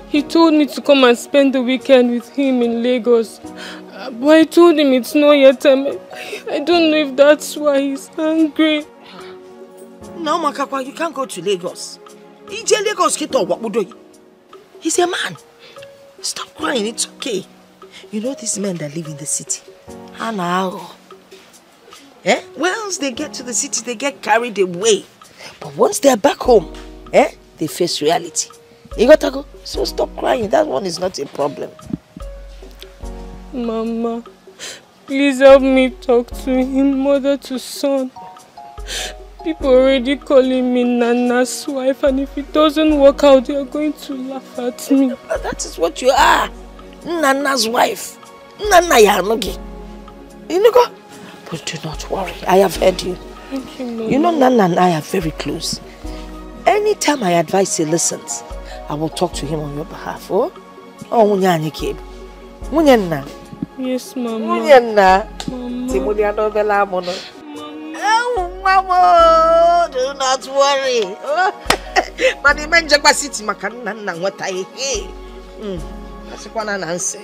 He told me to come and spend the weekend with him in Lagos. But I told him it's not yet time. I don't know if that's why he's angry. No, Makakwa, you can't go to Lagos. He's a man. Stop crying, it's okay. You know these men that live in the city. Once they get to the city, they get carried away. But once they're back home, they face reality. You got to go. So stop crying. That one is not a problem. Mama, please help me talk to him, mother to son. People already calling me Nana's wife, and if it doesn't work out, they are going to laugh at me. That is what you are. Nana's wife. Nana Yanogi. You know, but do not worry. I have heard you. Thank you, Mama. You know, Nana and I are very close. Anytime I advise he listens, I will talk to him on your behalf. Oh, Munyani Kib. Munyana. Yes, Mama. Munyana. Timuliano Bella Mono. Oh, Mama, do not worry. But the man Jabasiti Makan, what I hear. That's one answer.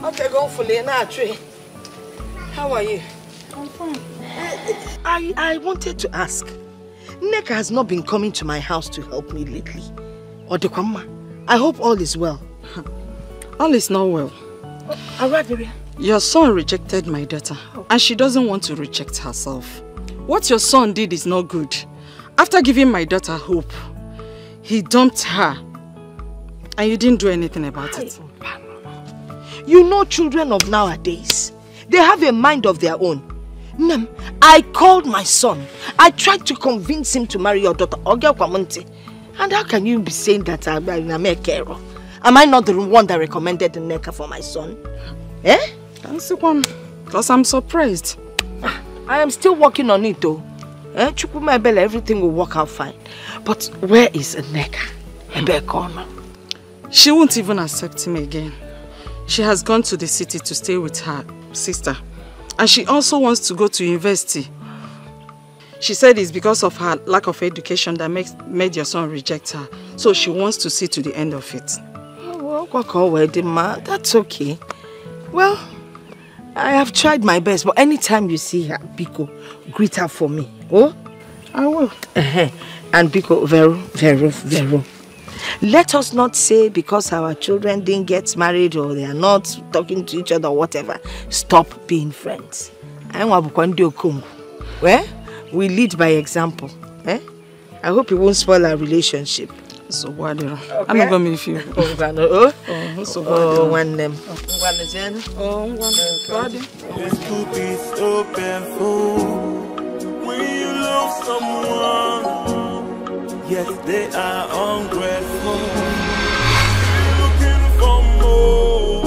Okay, go for Lena tree. How are you? I'm fine. I wanted to ask. Nneka has not been coming to my house to help me lately. Odekwama, I hope all is well. All is not well. Your son rejected my daughter, and she doesn't want to reject herself. What your son did is not good. After giving my daughter hope, he dumped her, and you didn't do anything about it. You know children of nowadays, they have a mind of their own. Nam, I called my son. I tried to convince him to marry your daughter, Ogia Kwamonte. And how can you be saying that I'm a carer? Am I not the one that recommended the Nneka for my son? Eh? That's the one. Because I'm surprised. I am still working on it though. Eh? Chukwumabele, everything will work out fine. But where is Nneka? She won't even accept him again. She has gone to the city to stay with her sister. And she also wants to go to university. She said it's because of her lack of education that made your son reject her. So she wants to see to the end of it. Oh, well, that's okay. Well, I have tried my best, but anytime you see her, Biko, greet her for me. Oh? I will. And Biko, Vero. Let us not say because our children didn't get married or they are not talking to each other or whatever, stop being friends. Well, we lead by example. Eh? I hope it won't spoil our relationship. So what? Okay. I'm not going to miss you. One name. It's so painful when you love someone, yet they are ungrateful. Looking for more.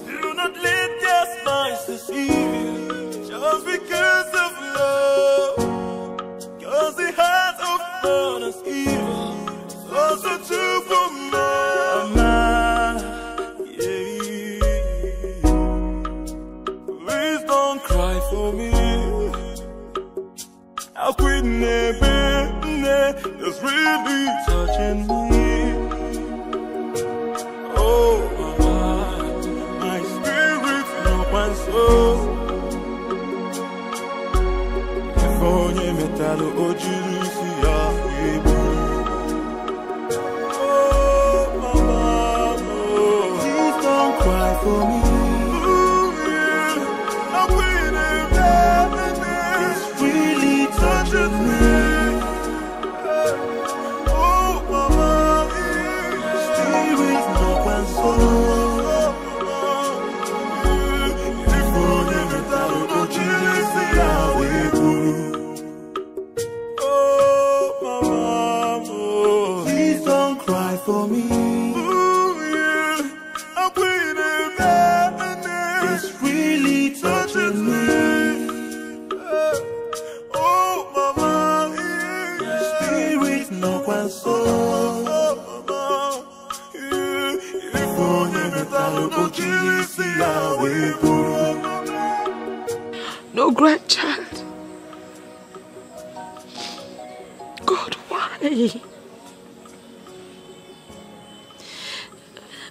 Do not let your minds deceive you just because of love. Cause the heart of man is evil. Also true for man. Please don't cry for me. How quit that's really touching me. Oh, my spirit, no my soul. If only metal please don't cry for me. It's really touching me. Please don't cry for me. It's really touching me. Oh, mama, spirit no console. No grandchild. God, why?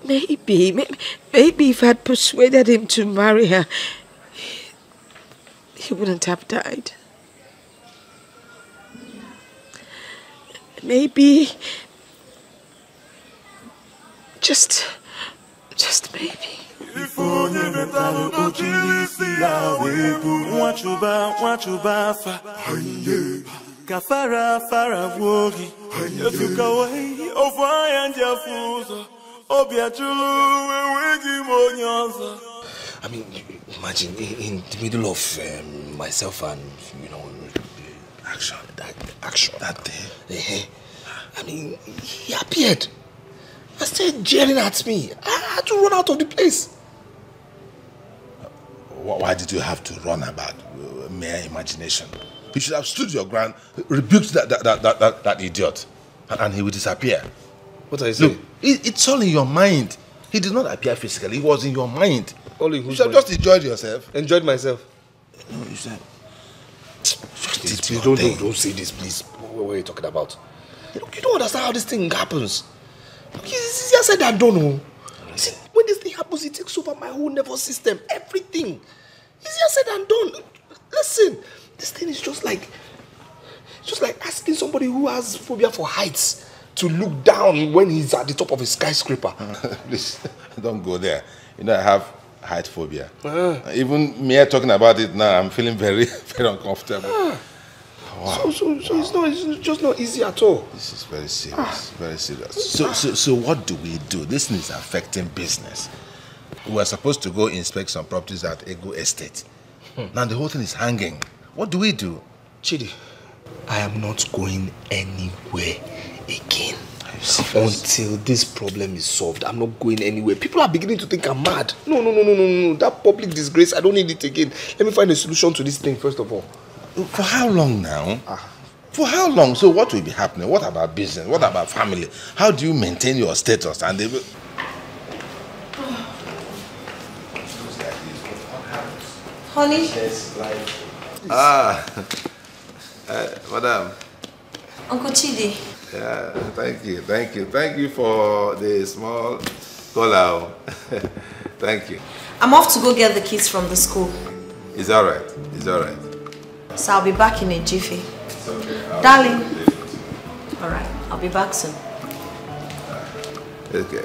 Maybe if I'd persuaded him to marry her, he wouldn't have died. Maybe, just maybe. If only metal no chilisi ya webu. Wachuba fa. Kafara fara wogi. Yetuka wei over and jafuza. Obia chulu wegi monyoza. I mean, imagine in the middle of myself and, you know, action that day. I mean, he appeared. I started jeering at me. I had to run out of the place. Why did you have to run about mere imagination? You should have stood your ground, rebuked that idiot, and he would disappear. What are you saying? Look, it's all in your mind. He did not appear physically. It was in your mind. Only you should have just enjoyed yourself. Enjoyed myself. No, you said. Please, don't say this, please. What are you talking about? Look, you don't understand how this thing happens. Look, it's easier said than done. See, when this thing happens, it takes over my whole nervous system, everything. Easier said than done. Listen, this thing is just like asking somebody who has phobia for heights to look down when he's at the top of a skyscraper. Please, don't go there. You know, I have height phobia. Even me talking about it now, I'm feeling very, very uncomfortable. Wow. So it's just not easy at all. This is very serious, very serious. So what do? This thing is affecting business. We were supposed to go inspect some properties at Agbo Estate. Now the whole thing is hanging. What do? Chidi, I am not going anywhere again. Until this problem is solved, I'm not going anywhere. People are beginning to think I'm mad. No. That public disgrace, I don't need it again. Let me find a solution to this thing first of all. For how long now? For how long? So what will be happening? What about business? What about family? How do you maintain your status? And they will... Honey? Madam. Uncle Chidi. Yeah, thank you for the small call. Thank you. I'm off to go get the kids from the school. It's all right. So I'll be back in a jiffy. Darling. All right, I'll be back soon. Okay.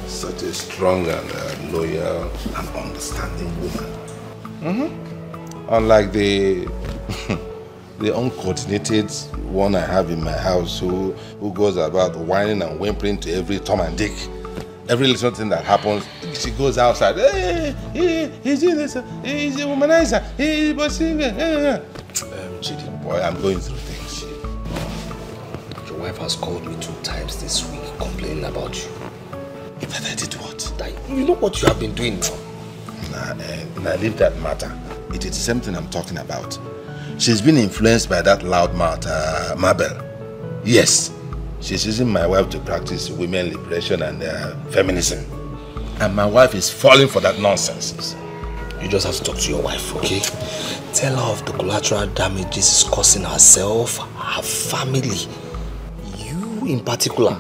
Such a strong and loyal and understanding woman. Unlike the uncoordinated one I have in my house who goes about whining and whimpering to every Tom and Dick. Every little thing that happens, she goes outside. He's doing this. He's a womanizer. Chidi, boy, I'm going through things. Your wife has called me 2 times this week complaining about you. That I did what? You know what you have been doing now? Nah, leave that matter. It is the same thing I'm talking about. She's been influenced by that loudmouth Mabel. Yes, she's using my wife to practice women liberation and feminism. And my wife is falling for that nonsense. You just have to talk to your wife, okay? Tell her of the collateral damage this is causing herself, her family, you in particular.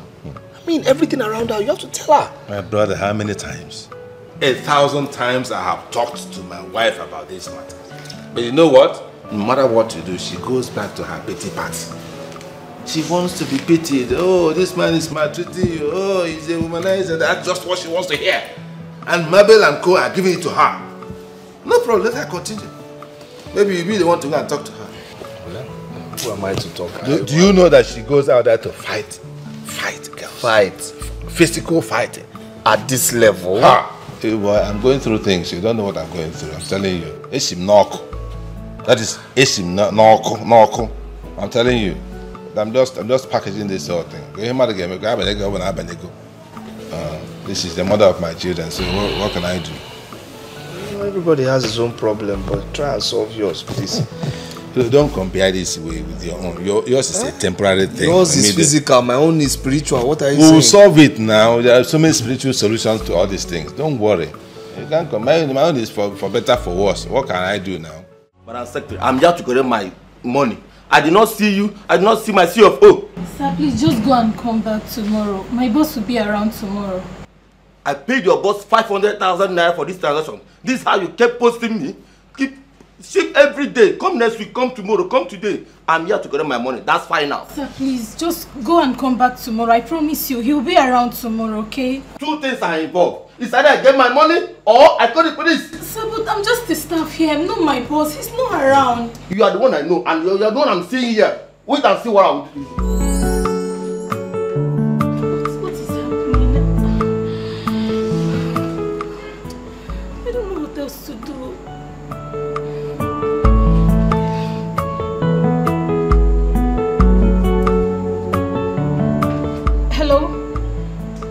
I mean, everything around her, you have to tell her. My brother, how many times? 1,000 times I have talked to my wife about this matter. But you know what? No matter what you do, she goes back to her pity party. She wants to be pitied. Oh, this man is maltreating you. Oh, he's a womanizer. That's just what she wants to hear. And Mabel and Co are giving it to her. No problem, let her continue. Maybe you really want to go and talk to her. Well, who am I to talk? Do you know that she goes out there to fight? Fight, girls. Fight. Physical fighting. At this level? Hey boy, I'm going through things. You don't know what I'm going through. I'm telling you. Esim Noko. That is Esim Noko. I'm telling you. I'm just packaging this whole thing. This is the mother of my children, so what can I do? Everybody has his own problem, but try and solve yours, please. Don't compare this with your own. Yours is a temporary thing. Yours is physical, my own is spiritual. What are you saying? We'll solve it now. There are so many spiritual solutions to all these things. Don't worry. You can't compare. My own is for better, for worse. What can I do now? Madam Secretary, I'm here to collect my money. I did not see you. I did not see my CFO. Sir, please just go and come back tomorrow. My boss will be around tomorrow. I paid your boss 500,000 naira for this transaction. This is how you kept posting me? Shift every day. Come next week, come tomorrow, come today. I'm here to collect my money. That's fine now. Sir, please, just go and come back tomorrow. I promise you, he'll be around tomorrow, okay? 2 things are involved. It's either I get my money or I call the police. Sir, but I'm just the staff here. I'm not my boss. He's not around. You are the one I know, and you're the one I'm seeing here. Wait and see what I will do. What is happening? I don't know what else to do.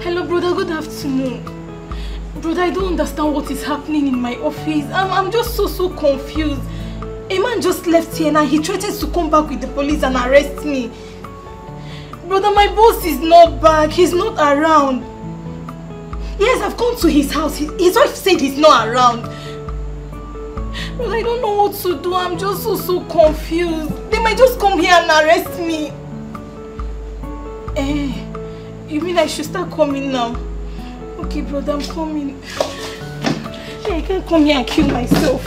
Hello, brother. Good afternoon. Brother, I don't understand what is happening in my office. I'm just so confused. A man just left here and he threatens to come back with the police and arrest me. Brother, my boss is not back. He's not around. Yes, I've gone to his house. His wife said he's not around. Brother, I don't know what to do. I'm just so confused. They might just come here and arrest me. You mean I should start coming now? Okay, brother, I'm coming. I can't come here and kill myself.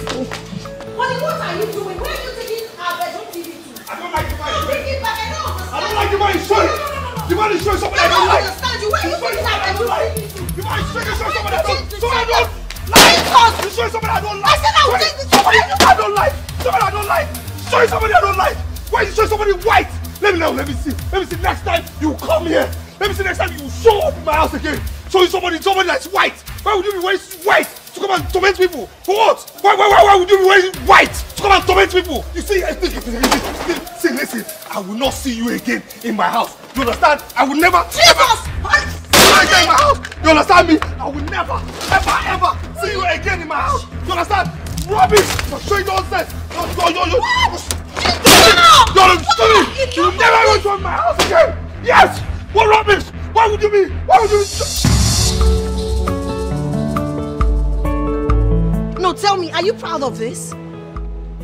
Honey, what are you doing? Where are you taking our bedroom TV to? I don't like the man. Bring it back. I don't understand. I don't like the man he's showing. The man is showing somebody I don't like. I don't understand you. Where are you taking our bedroom TV to? The man is showing somebody I don't like. He's showing somebody I don't like. I said I will take this. Somebody I don't like. Somebody I don't like. Showing somebody I don't like. Why is he showing somebody white? Let me see. Next time you come here. Let me see next time you show up in my house again. Showing somebody that's white. Why would you be wearing white to come and torment people? For what? Why would you be wearing white to come and torment people? You see, listen. I will not see you again in my house. You understand? I will never. Jesus! In my house. You understand me? I will never, ever see you again in my house. You understand? Rubbish! You're showing nonsense. You're you will never go to my house again. Yes. What rubbish? Why would you be? No, tell me, are you proud of this?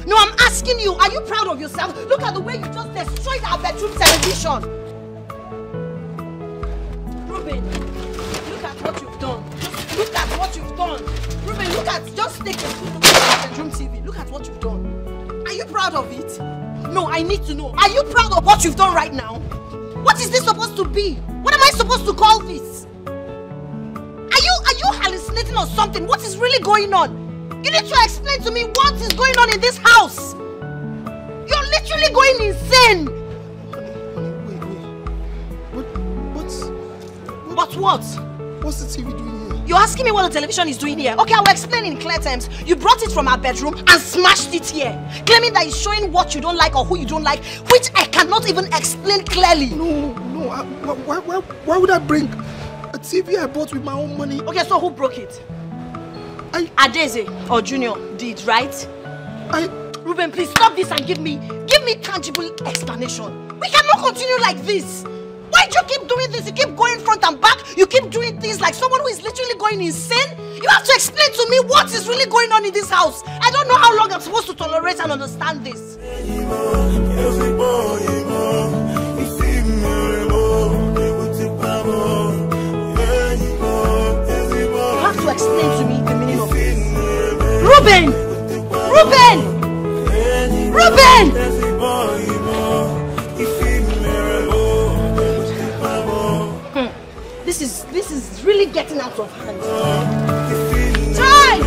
No, I'm asking you, are you proud of yourself? Look at the way you just destroyed our bedroom television. Ruben, look at what you've done. Look at what you've done. Ruben, just take a look at our bedroom TV. Look at what you've done. Are you proud of it? No, I need to know. Are you proud of what you've done right now? What is this supposed to be? What am I supposed to call this? Are you hallucinating or something? What is really going on? You need to explain to me what is going on in this house. You're literally going insane. But what? What's the TV doing here? You're asking me what the television is doing here. Okay, I will explain in clear terms. You brought it from our bedroom and smashed it here, claiming that it's showing what you don't like or who you don't like, which I cannot even explain clearly. No. Why would I bring a TV I bought with my own money? Okay, so who broke it? Adeze or Junior did, right? Ruben, please stop this and give me tangible explanation. We cannot continue like this. Why do you keep doing this? You keep going front and back. You keep doing things like someone who is literally going insane. You have to explain to me what is really going on in this house. I don't know how long I'm supposed to tolerate and understand this. You have to explain to me the meaning of this. Ruben! This is really getting out of hand. Try!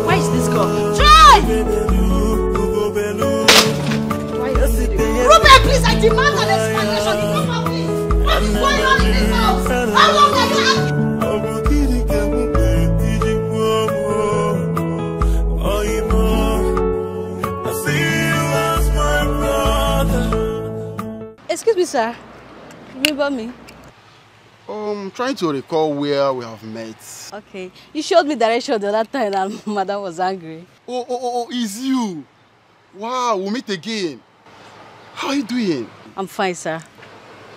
Where is this girl? Try! Ruben, please, I demand an explanation. You come out, please. What is going on in this house? How long are you asking? Excuse me, sir. Remember me? Trying to recall where we have met. Okay. You showed me direction the other time and Madam was angry. Oh, it's you. Wow, we'll meet again. How are you doing? I'm fine, sir.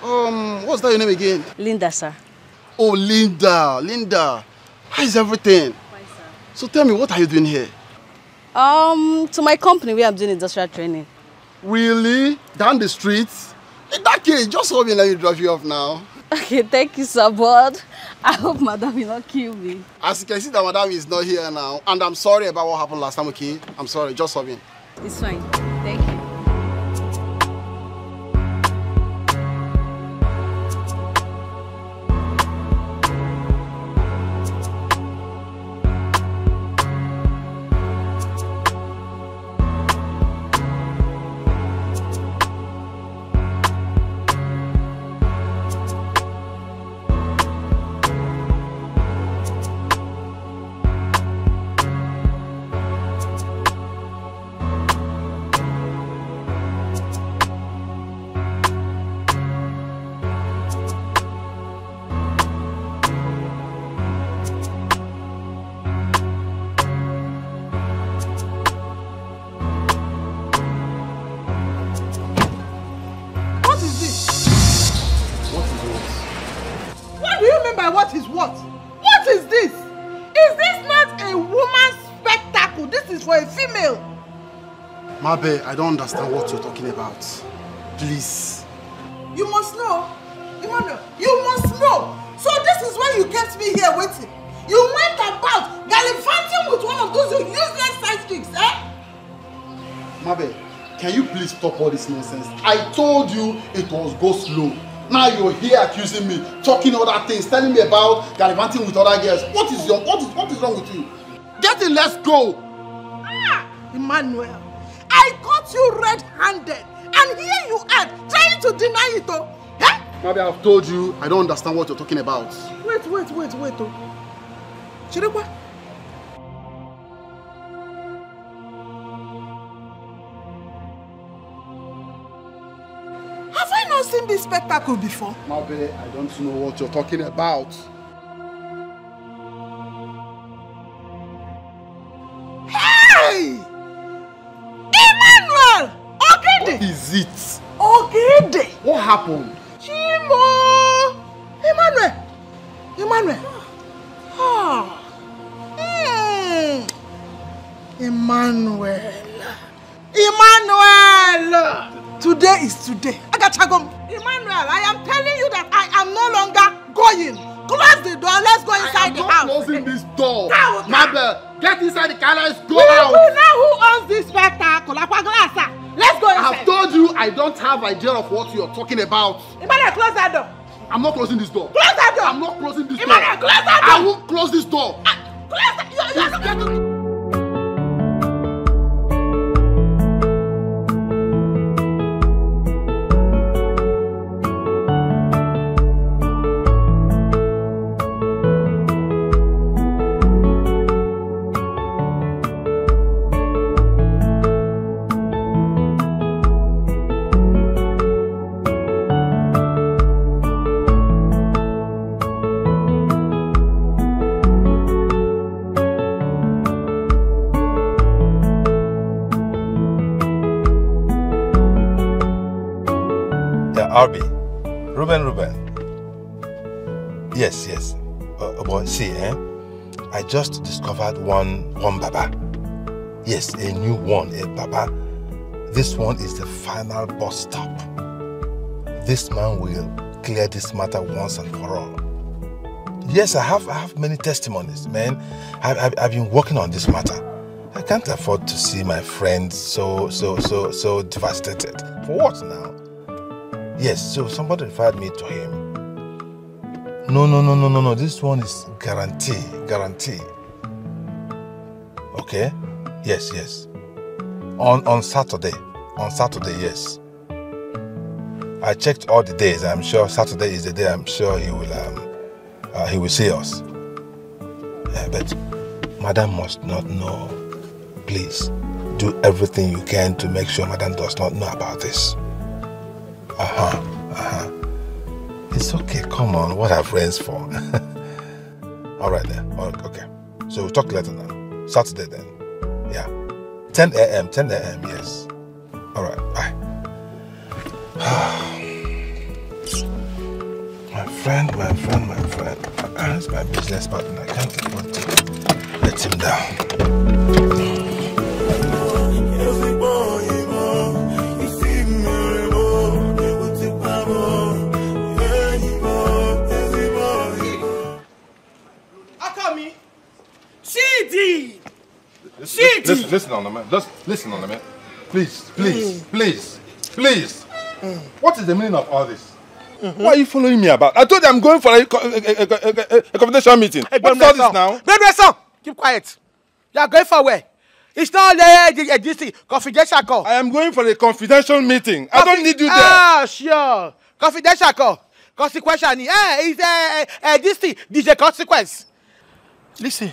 What's that your name again? Linda, sir. Oh, Linda. How is everything? Fine, sir. So tell me, what are you doing here? To my company where I'm doing industrial training. Really? Down the street? In that case, just hold me and let me drive you off now. Okay, thank you, sir, but I hope Madam will not kill me. As you can see, that Madam is not here now. And I'm sorry about what happened last time, okay? I'm sorry, just sobbing. It's fine. Thank you. What is what? What is this? Is this not a woman's spectacle? This is for a female. Mabe, I don't understand what you're talking about. Please. You must know. Emmanuel, you must know. So this is why you kept me here waiting. You went about gallivanting with one of those useless side chicks, eh? Mabe, can you please stop all this nonsense? I told you it was go slow. Now you're here accusing me, talking other things, telling me about gallivanting with other girls. What is wrong with you? Get in, let's go. Ah, Emmanuel, I caught you red-handed, and here you are trying to deny it, oh. Eh? Maybe I've told you I don't understand what you're talking about. Wait, oh. Chirikwa. Have I not seen this spectacle before? Mabe, I don't know what you're talking about. Hey! Emmanuel! Ogede! What is it? Ogede! What happened? Chimo! Emmanuel! Ah! Emmanuel! Today is today. Agachagom. Emmanuel, I am telling you that I am no longer going. Close the door. Let's go inside the house. I'm not closing this door. Mabel, get inside the car. Let's go We out. know who owns this spectacle. Let's go inside. I've told you I don't have idea of what you're talking about. Emmanuel, close that door. I'm not closing this door. Close that door. I'm not closing this Emmanuel, door. close that door. I won't close this door. Close that. Arby, Ruben. Yes. But see, I just discovered one Baba. Yes, a new one, a Baba. This one is the final bus stop. This man will clear this matter once and for all. Yes, I have many testimonies, man. I've been working on this matter. I can't afford to see my friend so devastated. For what now? Yes, so somebody referred me to him. No. This one is guarantee. Okay? Yes. On Saturday, yes. I checked all the days. I'm sure Saturday is the day I'm sure he will see us. But Madam must not know. Please, do everything you can to make sure Madam does not know about this. It's okay, come on, what are friends for? Alright then, okay. So we'll talk later now. Saturday then. Yeah. 10 a.m., yes. Alright, bye. My friend. He's my business partner. I can't afford to let him down. listen on a minute. Just listen on a minute. Please, please, please, please. What is the meaning of all this? Why are you following me about? I told you I'm going for a confidential meeting. Hey, what's all this now? Bedresser, keep quiet. You are going for where? It's not this thing, confidential call. I am going for a confidential meeting. I don't need you there. Ah, sure. Confidential call. Consequential. It's this thing, DJ consequence. Listen,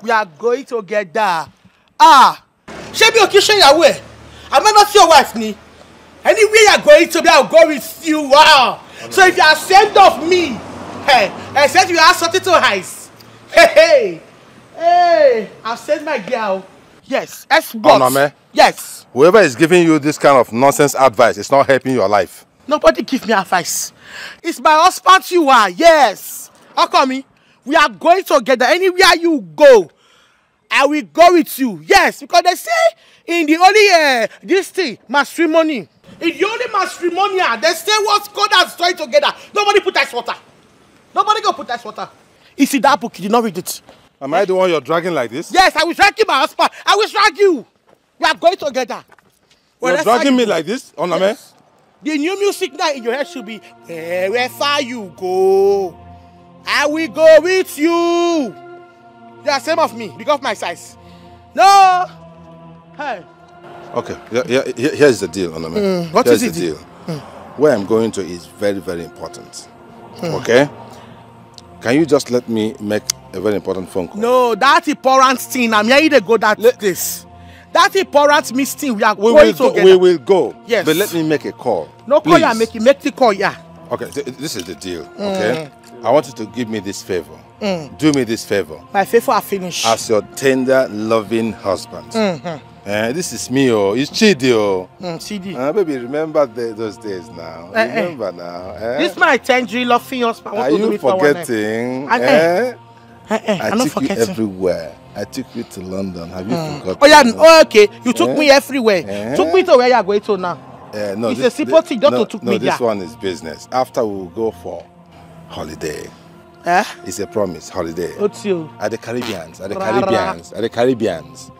we are going together. Show me occasion your way. I might not see your wife, ni. Anywhere you are going to be, I'll go with you. Wow. So if you are ashamed of me, hey, I said you are something to ice. Hey, I've said my girl. Yes, Xbox. Yes. Whoever is giving you this kind of nonsense advice is not helping your life. Nobody give me advice. It's my husband you are. Yes. How come me? We are going together. Anywhere you go, I will go with you. Yes, because they say in the only this thing, matrimony. In the only matrimonial, they say what's God has joined together. Nobody put ice water. Nobody go put ice water. You see that book, you did not read it. Am I the one you're dragging like this? Yes, I will drag you, my husband. I will drag you. We are going together. You're dragging me like this, Oname? Yes. The new music now in your head should be wherever you go, I will go with you. You are same of me because of my size. No. Hey. Okay, here's the deal, Oname. What is the deal? Where I'm going to is very, very important. Okay? Can you just let me make a very important phone call? No, that important thing, I'm here to go that place. That important meeting, we are going together. We will go. Yes. But let me make a call. No call, you make the call, yeah. Okay, this is the deal, okay? I want you to give me this favor. Do me this favor. My favor are finished. As your tender, loving husband. This is me, it's Chidi, Chidi. Baby, remember those days now. Remember now. This is my tender, loving husband. Are you forgetting? I took you everywhere. I took you to London. Have you forgotten? Oh yeah, okay. You took me everywhere. Took me to where you are going to now. No, it's a simple thing. Don't took me there. This one is business. After we will go for holiday. It's a promise, holiday. What's you? At the Caribbeans. At the Caribbeans. At the Caribbeans.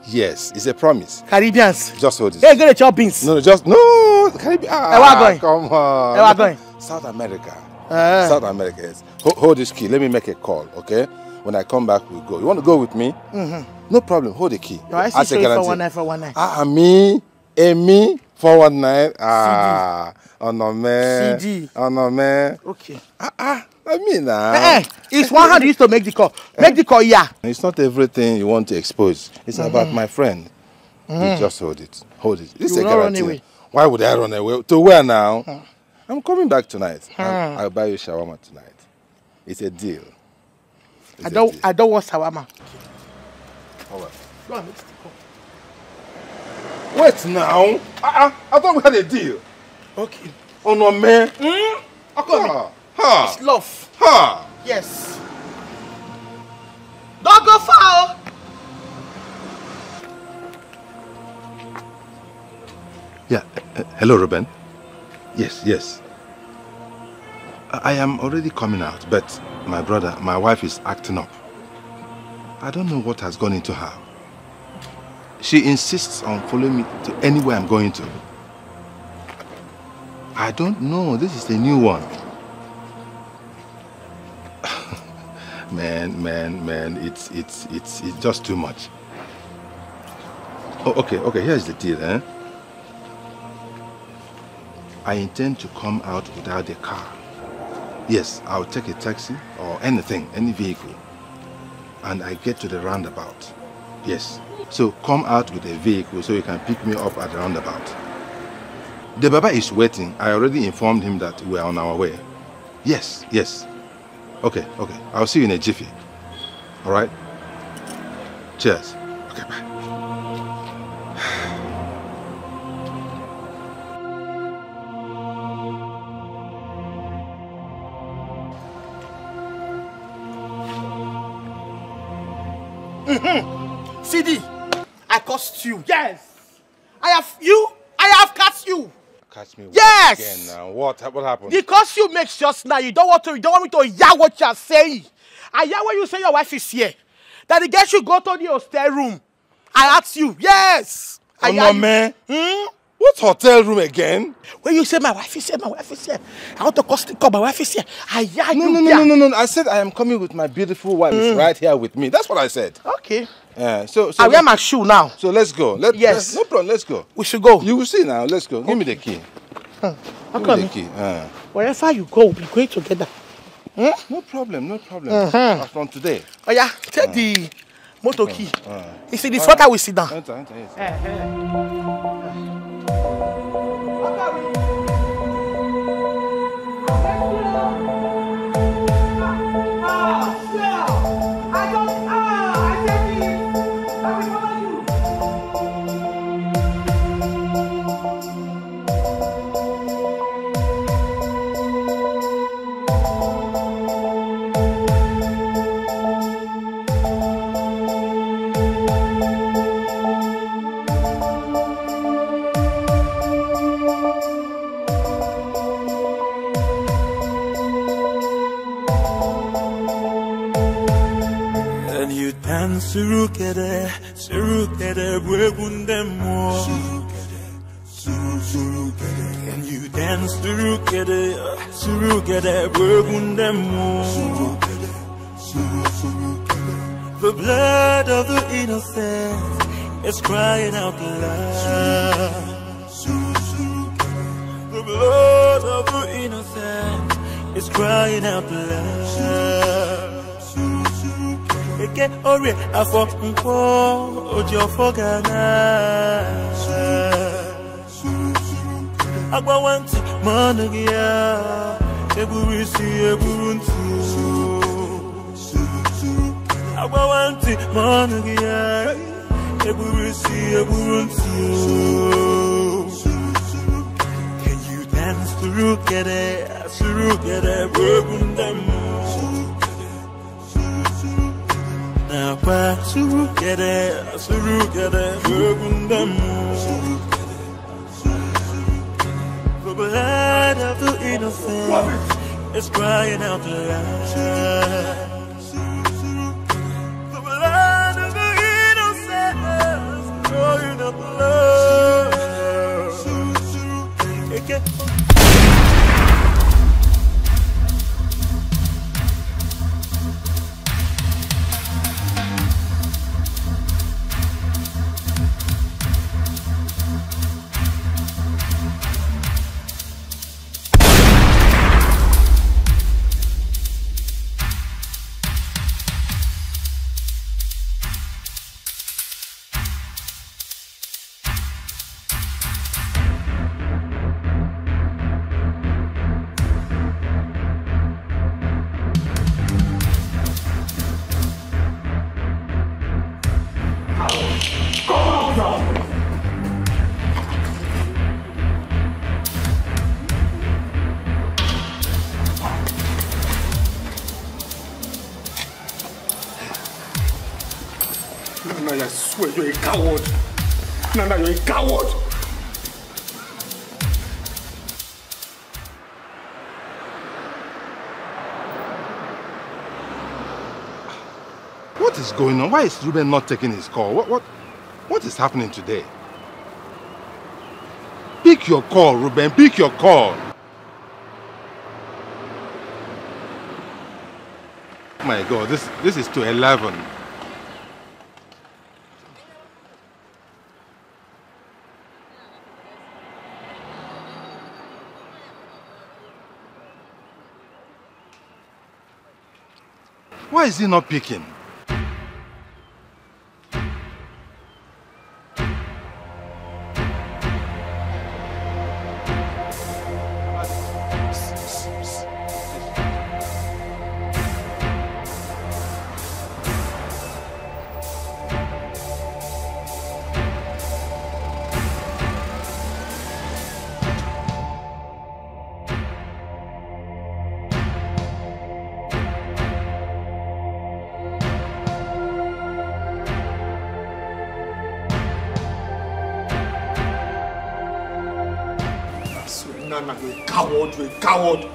Yes, it's a promise. Caribbeans. Just hold this. Hey, get a job beans. No, the Caribbean. Going? Come on. Where are going? South America. South America, yes. Hold this key. Let me make a call, okay? When I come back, we'll go. You want to go with me? No problem. Hold the key. I see you 419. Me, 419. Oh no, man. CD. Oh no, man. Okay. I mean, now. It's 100 used to make the call. Make the call, yeah. It's not everything you want to expose. It's about my friend. You just hold it. Hold it. It's a guarantee. Why would I run away? To where now? I'm coming back tonight. I'll buy you shawarma tonight. It's a deal. I don't want shawarma. All right. Go on, make the call. Wait now. I thought we had a deal. Okay. Oh no, man. It's love. Yes. Don't go far. Yeah. Hello, Ruben. Yes. I am already coming out, but my wife is acting up. I don't know what has gone into her. She insists on following me to anywhere I'm going to. I don't know. This is the new one. Man, it's just too much. Oh, okay, here's the deal, I intend to come out without a car. Yes, I'll take a taxi or anything, any vehicle. And I get to the roundabout. Yes. So come out with a vehicle so you can pick me up at the roundabout. The Baba is waiting. I already informed him that we are on our way. Yes. Okay. I'll see you in a jiffy. All right? Cheers. Okay, bye. CD, I cursed you. Yes. I have cursed you. Catch me yes. Again now. What happened? The curse you make just now. You don't want me to hear what you are saying. I hear when you say your wife is here. That the girl should go to the hostel room I asked you. Yes. Oh, no, man. What hotel room again? When you say my wife is here, my wife is here. I want to call my wife is here. No. I said I am coming with my beautiful wife right here with me. That's what I said. Okay. So I wear my shoe now. So let's go. Yes. No problem. Let's go. We should go. You will see now. Let's go. Give me the key. How Give come? me the key. Wherever you go, we'll be going together. No problem. As from today. Oh yeah, take the motor key. You see, the front I will sit down. Enter, yes. Surukere, Bwegundemo. Can you dance, Surukere, Bwegundemo? The blood of the innocent is crying out loud. The blood of the innocent is crying out loud. Eke ori afọ nkwo oji ofo gana Agbawanti manugia eburu isi eburu ntu Agbawanti manugia eburu isi eburu ntu Can you dance through Surukere Bwegundemo Surukere, Bwegundemo. The blood of the innocent is crying out loud. The blood of the innocent is crying out loud. Nana, I swear you're a coward. Nana, you're a coward. What is going on? Why is Ruben not taking his call? What is happening today? Pick your call, Ruben. Pick your call. Oh my God, this is to 11. Why is he not picking? Nana, you're a coward, you're a coward.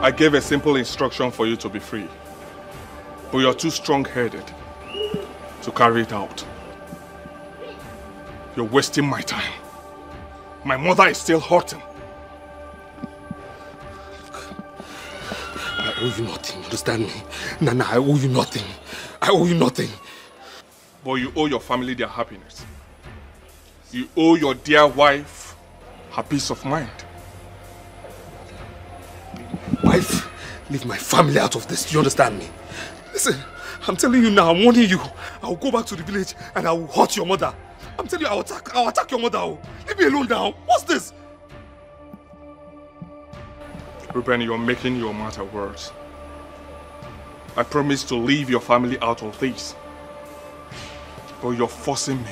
I gave a simple instruction for you to be free. But you're too strong-headed to carry it out. You're wasting my time. My mother is still hurting. I owe you nothing, understand me? Nana, I owe you nothing. I owe you nothing. But you owe your family their happiness. You owe your dear wife her peace of mind. Wife, leave my family out of this. Do you understand me? Listen, I'm telling you now, I'm warning you. I'll go back to the village and I will hurt your mother. I'm telling you, I'll attack your mother. Leave me alone now. What's this? Ruben, you're making your matter worse. I promised to leave your family out of this. But you're forcing me.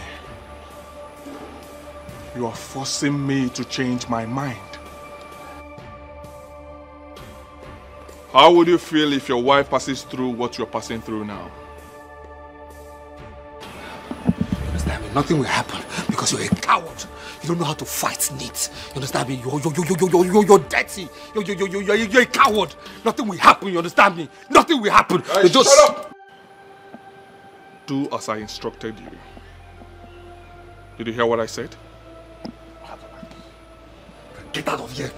You are forcing me to change my mind. How would you feel if your wife passes through what you're passing through now? Understand me? Nothing will happen because you're a coward. You don't know how to fight neat. You understand me? You're dirty. You're a coward. Nothing will happen. You understand me? Nothing will happen. Hey, shut up! Do as I instructed you. Did you hear what I said? Get out of here.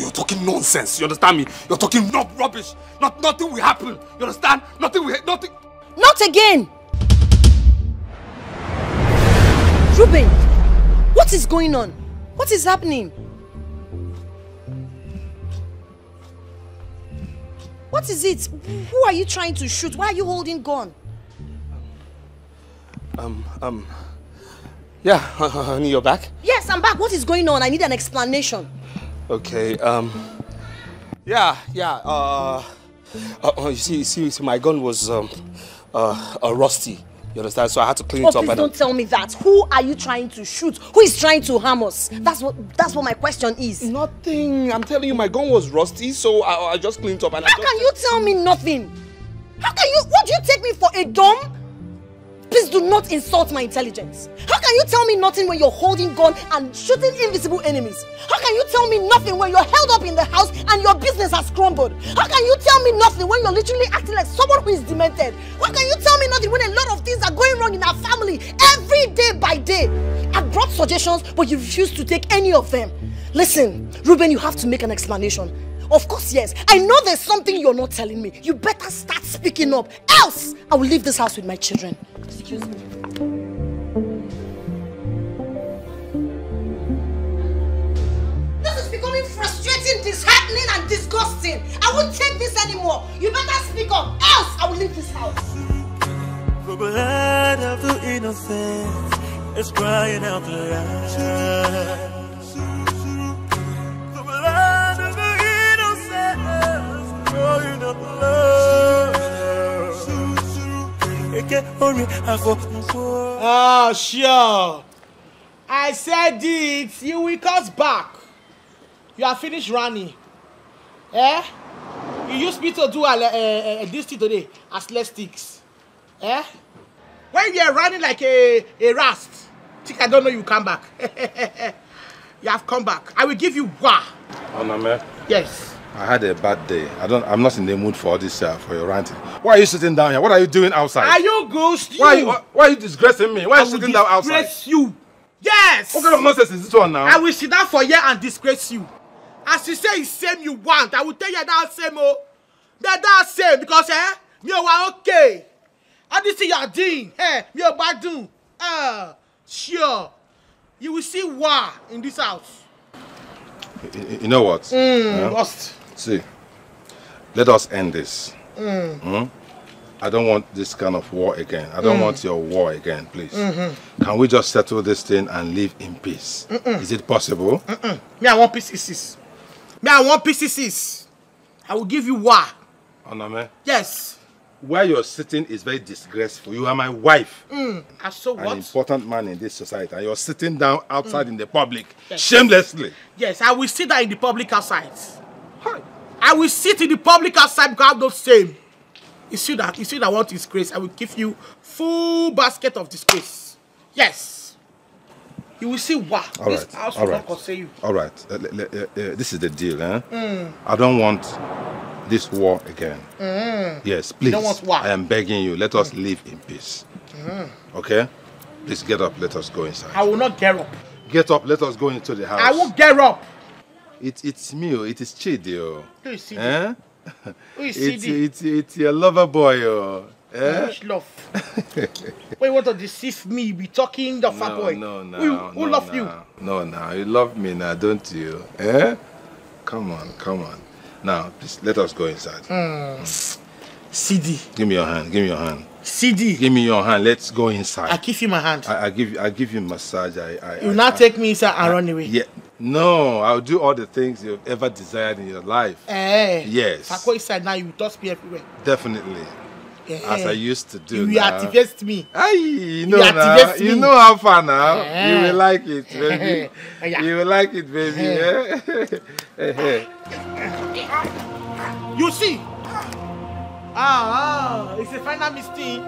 You're talking nonsense. You understand me? You're talking rubbish. Nothing will happen. You understand? Nothing. Not again! Ruben, what is going on? What is happening? What is it? Who are you trying to shoot? Why are you holding gun? Yeah, honey, you're back? Yes, I'm back. What is going on? I need an explanation. Okay, you see, my gun was, rusty. You understand? So I had to clean it up. Please don't tell me that. Who are you trying to shoot? Who is trying to harm us? That's what my question is. Nothing. I'm telling you, my gun was rusty, so I just cleaned it up and How can you tell me nothing? How can you? What do you take me for, a dumb? Please do not insult my intelligence. How can you tell me nothing when you're holding gun and shooting invisible enemies? How can you tell me nothing when you're held up in the house and your business has crumbled? How can you tell me nothing when you're literally acting like someone who is demented? How can you tell me nothing when a lot of things are going wrong in our family every day by day? I brought suggestions, but you refuse to take any of them. Listen, Ruben, you have to make an explanation. Of course, yes. I know there's something you're not telling me. You better start speaking up. Else, I will leave this house with my children. Excuse me. This is becoming frustrating, disheartening, and disgusting. I won't take this anymore. You better speak up. Else, I will leave this house. The blood of the innocent is crying out loud. Oh, sure. I said it. You will cut back. You are finished running. Eh? You used me to do this thing today as less sticks. Eh? When you are running like a rust, think I don't know you come back. You have come back. I will give you one. Oname? Yes. I had a bad day. I'm not in the mood for this for your ranting. Why are you sitting down here? What are you doing outside? Are you ghost? Why are you disgracing me? Why are you sitting down outside? Disgrace you. Yes. What kind of nonsense is this one now? I will sit down for you and disgrace you. As you say, it's same you want. I will tell you that same. Oh, that same because me are okay. How do you see you're doing? Me are bad doing. Sure. You will see war in this house. You know what? Lost. See, let us end this. I don't want this kind of war again. I don't want your war again, please. Can we just settle this thing and live in peace? Is it possible? Me, I want pieces. Me, I want pieces. I will give you war. Oname? Yes. Where you're sitting is very disgraceful. You are my wife. So what? An important man in this society. And you're sitting down outside in the public, shamelessly. Yes, I will sit down in the public outside. I will sit in the public outside because I'm not same. You see that what disgrace? I will give you full basket of disgrace. Yes. You will see what. All right. This house All will right. not say you. All right. This is the deal, eh? I don't want this war again. Yes, please. don't want war. I am begging you. Let us live in peace. Okay? Please get up. Let us go inside. I will not get up. Get up. Let us go into the house. I won't get up. It's me. It is Chidi. Who is Chidi? Eh? Who is Chidi? It's your lover boy. Eh? Which love? Wait, you want to deceive me? Be talking the fat boy. No, Who love you? No, you love me now, don't you? Eh? Come on. Now, please, let us go inside. CD. Give me your hand. CD. Give me your hand. Let's go inside. I give you my hand. I give you massage. You now take me inside and run away. Yeah. No, I'll do all the things you've ever desired in your life. Yes. If I go inside now, you will touch me everywhere. Definitely. As I used to do. You activate me. You know how far now. You will like it, baby. You will like it, baby. You see? It's a final mistake.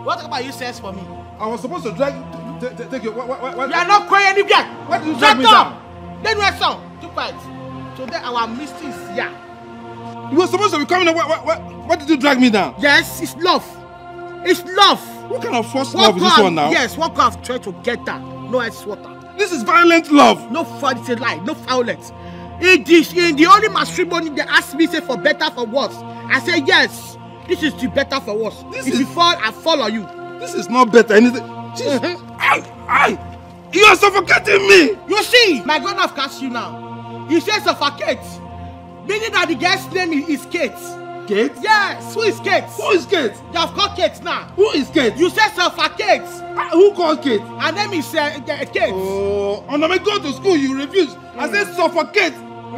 What about you says for me? I was supposed to take you. What? You are not going anywhere. Why did you drag me down? Then we are song. Too quiet. Today our mistake is here. You were supposed to be coming. What did you drag me down? Yes, it's love. It's love. What kind of first love is this one now? Yes, what kind of try to get that? No ice water. This is violent love. No fun, it's a lie. No violence. In the only matrimony they asked me say for better for worse. I say yes. This is the better for worse. If you fall, I fall on you. This is not better. Anything. You are suffocating me. You see, my God have cast you now. He says suffocate. Meaning that the guy's name is Kate. Kate? Yes. Who is Kate? Who is Kate? You have called Kate now. Who is Kate? You said suffocate. Who called Kate? Her name is Kate. Oh, when I go to school, you refuse. I said suffocate.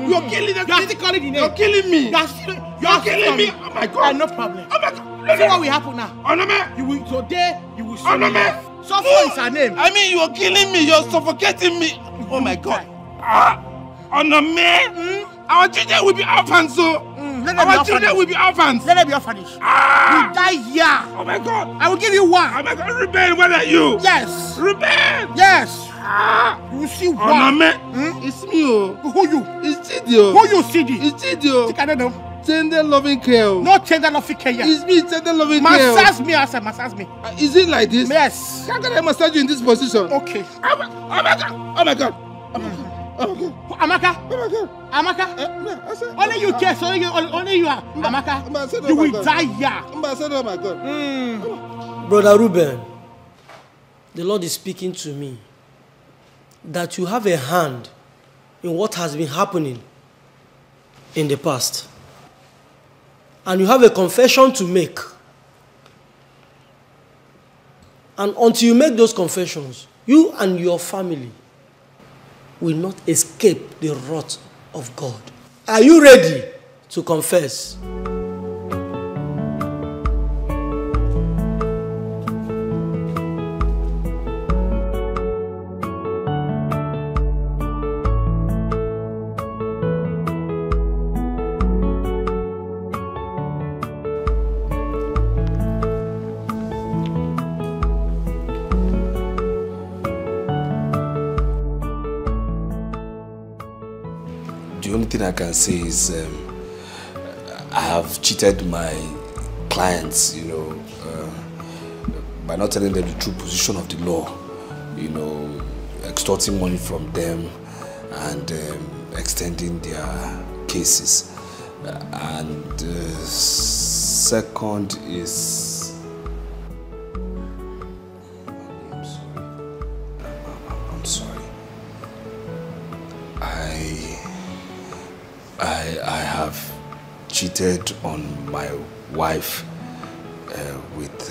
You're killing them. You are still calling the name. You're killing me. You're killing me. Oh my God. No problem. Oh my God. See what will happen now? Onome. Today you will see Onome. Suffer is her name. I mean, you're killing me. You're suffocating me. Oh my God. Onome. Our children will be orphans, so. Our children will be orphans. Let them be orphanage. You die here. Oh my God. I will give you one. Oh my God. Ruben, where are you? Yes. Ruben. Yes. You will see one. Onome. It's me. Who you? It's Chidio. Who you, Chidi? It's Chidio. Think I don't know. Tender loving care. No tender loving care. It's me, tender loving care. Massage me, I said massage me. Is it like this? Yes. How can I massage you in this position? Okay. Oh my God. Oh my God. Amaka. Only you care, so only you are. Amaka. You will die here. Oh my God. Brother Ruben, the Lord is speaking to me that you have a hand in what has been happening in the past. And you have a confession to make. And until you make those confessions, you and your family will not escape the wrath of God. Are you ready to confess? The only thing I can say is I have cheated my clients, by not telling them the true position of the law, extorting money from them and extending their cases. And second is... I'm sorry. I have cheated on my wife with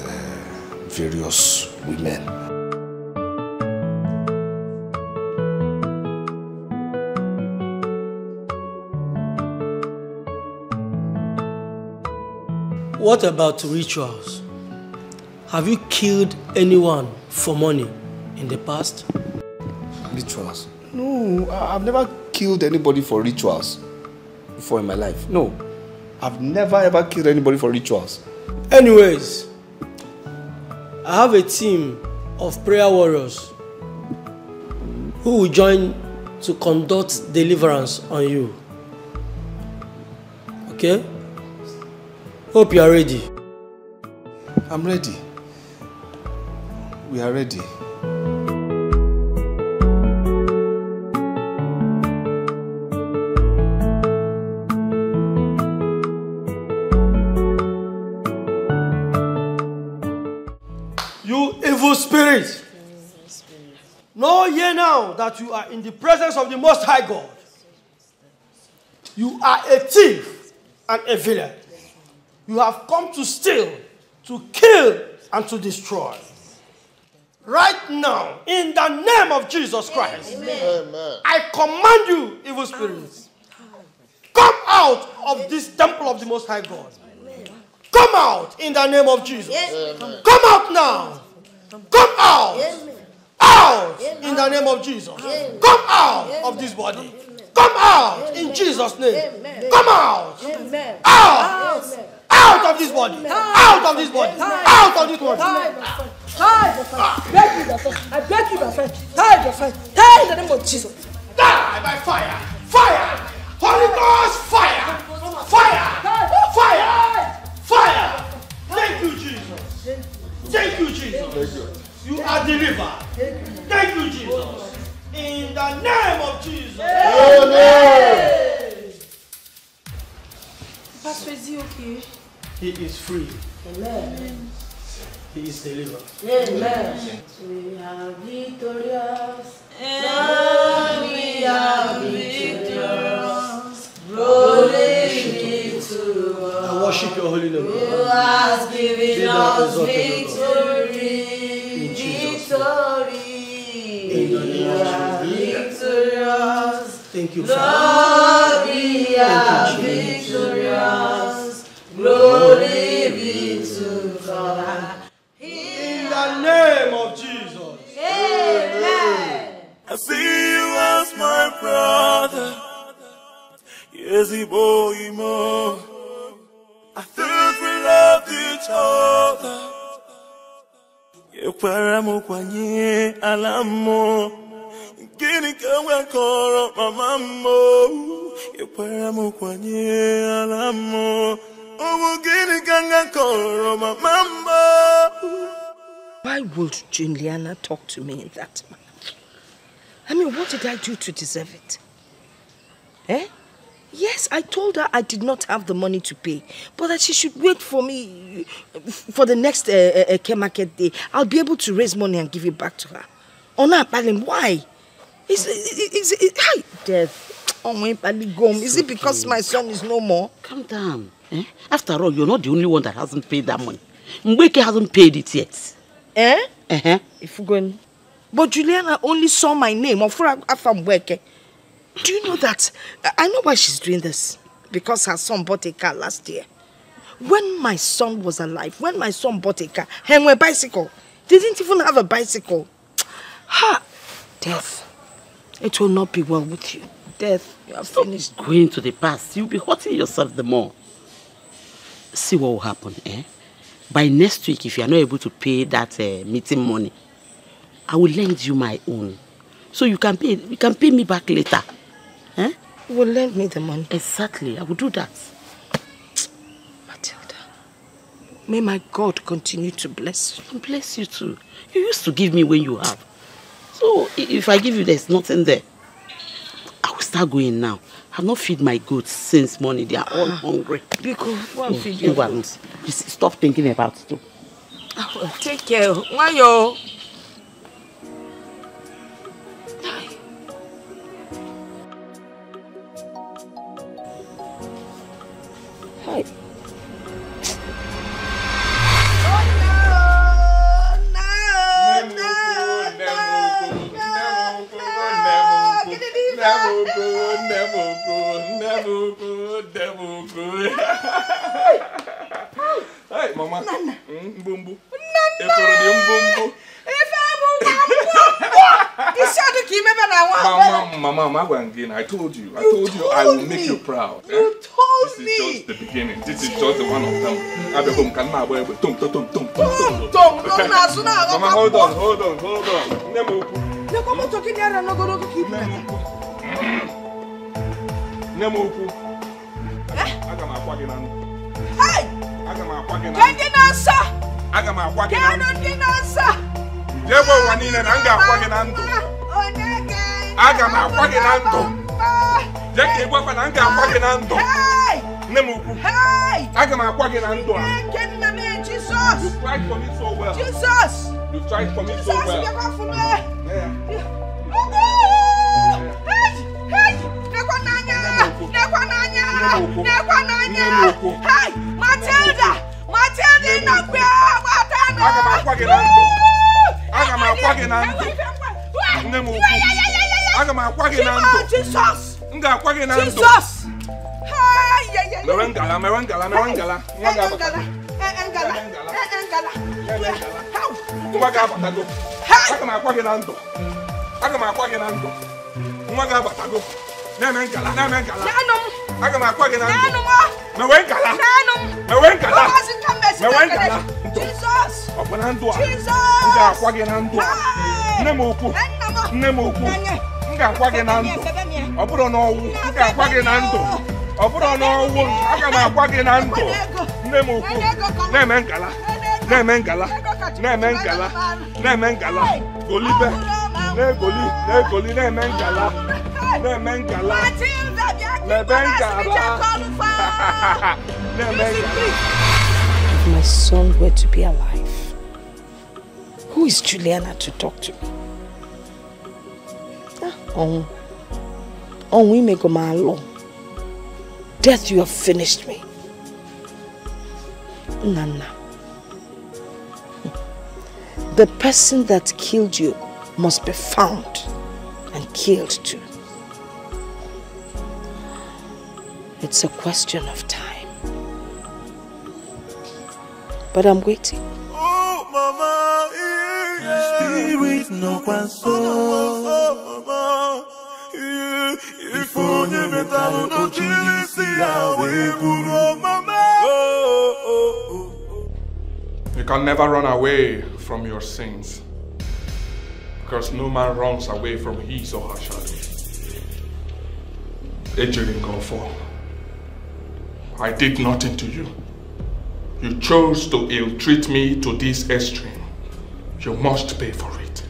various women. What about rituals? Have you killed anyone for money in the past? Rituals? No, I've never killed anybody for rituals before in my life. No, I've never ever killed anybody for rituals. Anyways, I have a team of prayer warriors who will join to conduct deliverance on you. Okay? Hope you are ready. I'm ready. We are ready. You evil spirit! Know ye now that you are in the presence of the Most High God. You are a thief and a villain. You have come to steal, to kill, and to destroy. Right now, in the name of Jesus Christ, Amen. I command you, evil spirits, come out of this temple of the Most High God. Come out in the name of Jesus. Come out now. Come out. Out in the name of Jesus. Come out of this body. Come out in Jesus' name. Come out. Out. Out of this body. Out of this body. Out of this body. I beg you, my friend. Die, my friend. Die in the name of Jesus. Die by fire. Fire. Holy Ghost fire. Fire. Fire. Fire. Thank you, Jesus. Thank you, Jesus. You are delivered. Thank you, Jesus. In the name of Jesus. Amen. Pastor, is he okay? He is free. Amen. He is delivered. Amen. We are victorious. And we are victorious. Glory be to us. I worship your holy name. Who has given us victory. Victory. We are victorious. Thank you, Lord, we are victorious. Glory be to God. In the name of Jesus. Amen. I see you as my brother. Yes, boy, more. I thought we loved each other. Yekwaramu kwanye alamo. Gini kawa koro mamamo. Yekwaramu kwanye alamo. Omo gini kanga koro mamamo. Why would Juliana talk to me in that manner? I mean, what did I do to deserve it? Eh? Yes, I told her I did not have the money to pay, but that she should wait for me for the next market day. I'll be able to raise money and give it back to her. Ona Palim, why? Is it death? Is it because my son is no more? Calm down. Eh? After all, you're not the only one that hasn't paid that money. Mbeke hasn't paid it yet. Eh? If we're going. But Juliana only saw my name. Do you know that? I know why she's doing this. Because her son bought a car last year. When my son was alive, when my son bought a car, and a bicycle, they didn't even have a bicycle. Ha! Death. It will not be well with you. Death, you are finished. Going to the past, you'll be hurting yourself the more. See what will happen, eh? By next week, if you are not able to pay that meeting money, I will lend you my own. So you can pay me back later. Eh? You will lend me the money. Exactly, I will do that. Matilda, may my God continue to bless you. Bless you too. You used to give me when you have. So if I give you, there's nothing there. I will start going now. I have not fed my goats since morning. They are all hungry. Because one feed your goats. Stop thinking about it too. Take care. Why yo? Hi. Hey, Mama. Mbumbu. Mama, I told you I will make you proud. You told me. This is just the beginning. This is just the one of them. Mama, hold on. Hey! Kendi nansa! Aga ma akwa gị na ndụ. Kendi nansa! Jebo ụwa niile na m ga-akwa gị na ndụ. Aga m akwa gị na ndụ. Je ka ịgwakwa na m ga-akwa gị na ndụ. Nne m ukwu. Aga m akwa gị na ndụ a. Jesus! You tried for me so well. Jesus! You tried for me so well. Hey, Matilda! Matilda inakwe watana. Aga m akwa gị na ndụ. Aga m akwa gị na ndụ. Nne m ukwu. Aga m akwa gị na ndụ. Jesus! M ga-akwa gị na ndụ. Jesus! Mewe ngala. Nwa ga-abatago. Nwa ga-abatago. Aga m akwa gị na ndụ. Nwa ga-abatago. Na-eme ngala. Aga m akwa gị na ndụ. Mewe ngala. Ọ bụ na ndụ a. M ga-akwa gị na ndụ a. Nne m ukwu. M ga-akwa gị na ndụ. Ọ bụrụ na ọnwụ, m ga-akwa gị na ndụ. Ọ bụrụ na ọnwụ, aga m akwa gị na ndụ. Nne m ukwu. Na-eme ngala. Golibe. Na-egoli. Na-eme ngala. If my son were to be alive, who is Juliana to talk to? We may go my law. Death, you have finished me. Nana. The person that killed you must be found and killed too. It's a question of time. But I'm waiting. Oh, mama, spirit no mama. If only metal no mama. You can never run away from your sins, because no man runs away from his or her shadow. I did nothing to you. You chose to ill-treat me to this extreme. You must pay for it.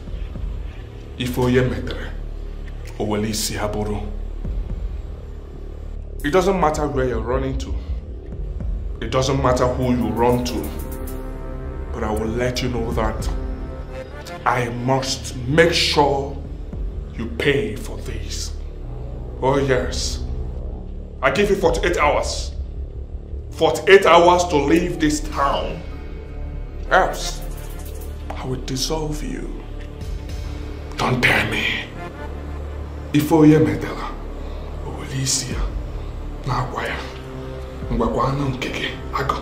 It doesn't matter where you're running to. It doesn't matter who you run to. But I will let you know that I must make sure you pay for this. Oh yes. I give you 48 hours. 48 hours to leave this town. Else, I will dissolve you. Don't dare me. Ifoye medela. Olisia. Na waya. Ngwakwana nkeke. Ago.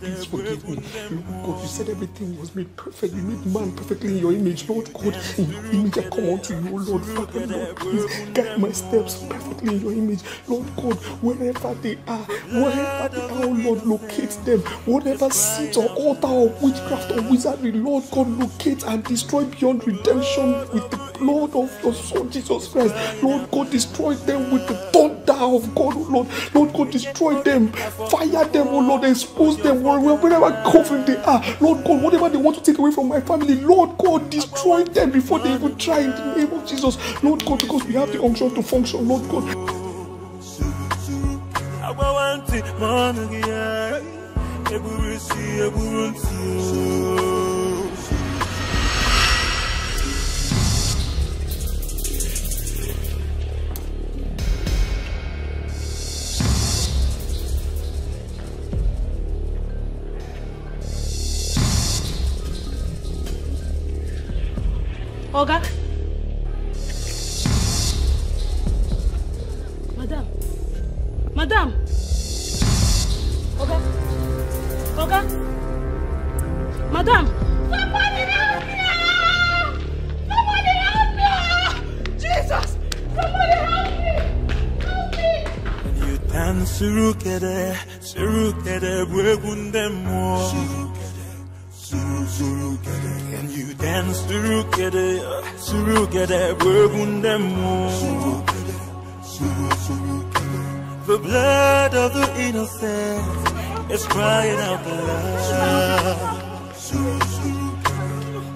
Please forgive me. Lord God, you said everything was made perfect. You made man perfectly in your image. Lord God, in your image I come unto you, Lord. Father, Lord, please guide my steps perfectly in your image. Lord God, wherever they are, Lord, locate them. Whatever seat or altar or witchcraft or wizardry, Lord God, locate and destroy beyond redemption with the blood of your Son, Jesus Christ. Lord God, destroy them with the thunder of God, oh Lord. Lord God, destroy them. Fire them, oh Lord. Expose them wherever coven they are. Lord God, whatever they want to take away from my family, Lord God, destroy them before they even try in the name of Jesus. Lord God, because we have the unction to function, Lord God. Oga. Madam. Okay. Okay. Madam. Somebody help me! Somebody help me! Jesus! Somebody help me! Help me! You dance surukere, surukere, wegundemo. Surukere, and you dance surukere, surukere, wegundemo. The blood of the innocent is crying out loud.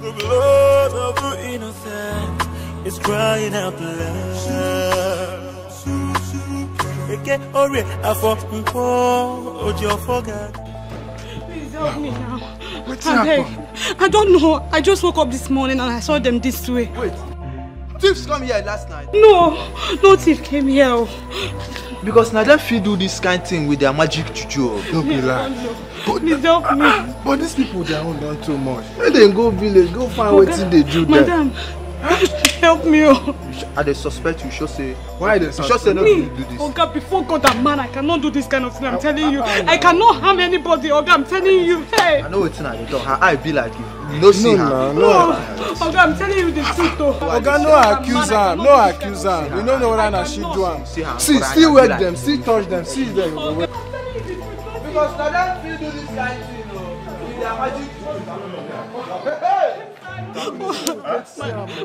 The blood of the innocent is crying out loud. Please help me now. I don't know. I just woke up this morning and I saw them this way. Wait. Thieves come here last night? No thief came here. Because now them fit do this kind of thing with their magic juju. Don't be lying. Please help me. But these people, they are done too much. When they go village, go find what they do there. Madam, help me. I they suspect you should say. Why they suspect? You should say no do this. Oh God, before God and man, I cannot do this kind of thing. I'm telling you. I cannot harm anybody. Oh God, I'm telling you. Hey. I know it's not. Her eye be like you. No, see her. No. Oh God, I'm telling you the truth though. Oh God, no accuse her. No accuse her. We don't know what she do. See, still wake them, still touch them, see them. Because now that we do this kind of thing, with their magic.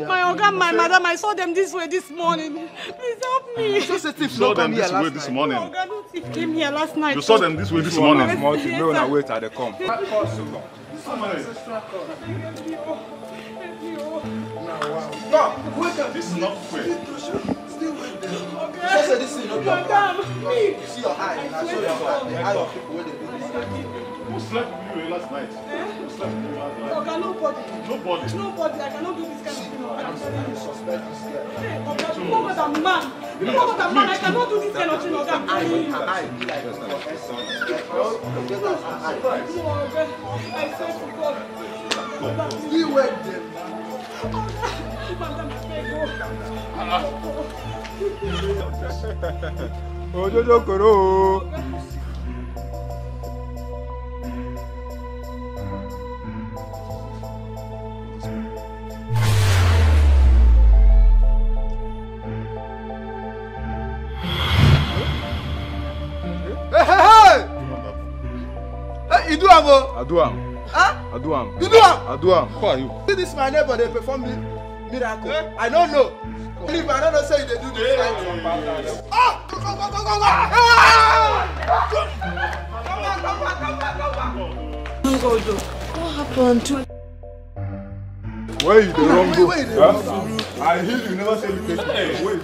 My organ, my madam, I saw them this way this morning. Please help me. You saw them this way this morning. Organ, no thief came here last night. You saw them this way this morning. No, wait till they come. This is not fair. This is not your eye. See your eye. I saw your eye. The eye of people where they do this. Who slept with you last night? Who slept with you last night? Organ, nobody. Nobody? Nobody. I cannot do this kind of thing. I'm telling you, suspect this girl. Hey, Organ, you know what a man. You know what a man. I cannot do this kind of thing. Organ, I'm telling you. Her eye be like this. No, Organ, I swear to God. Still wake them. Madam, I beg you. Ojojo koro. Hey! You do am? I do am. Huh? I do am. You do am? I do am. Who are you? See this my neighbor, they perform miracle. I don't know. Believe I don't know say they do this kind of thing. Oh! Come back. What happened? Where you the wrong go? I hear you never say you take it. Wait.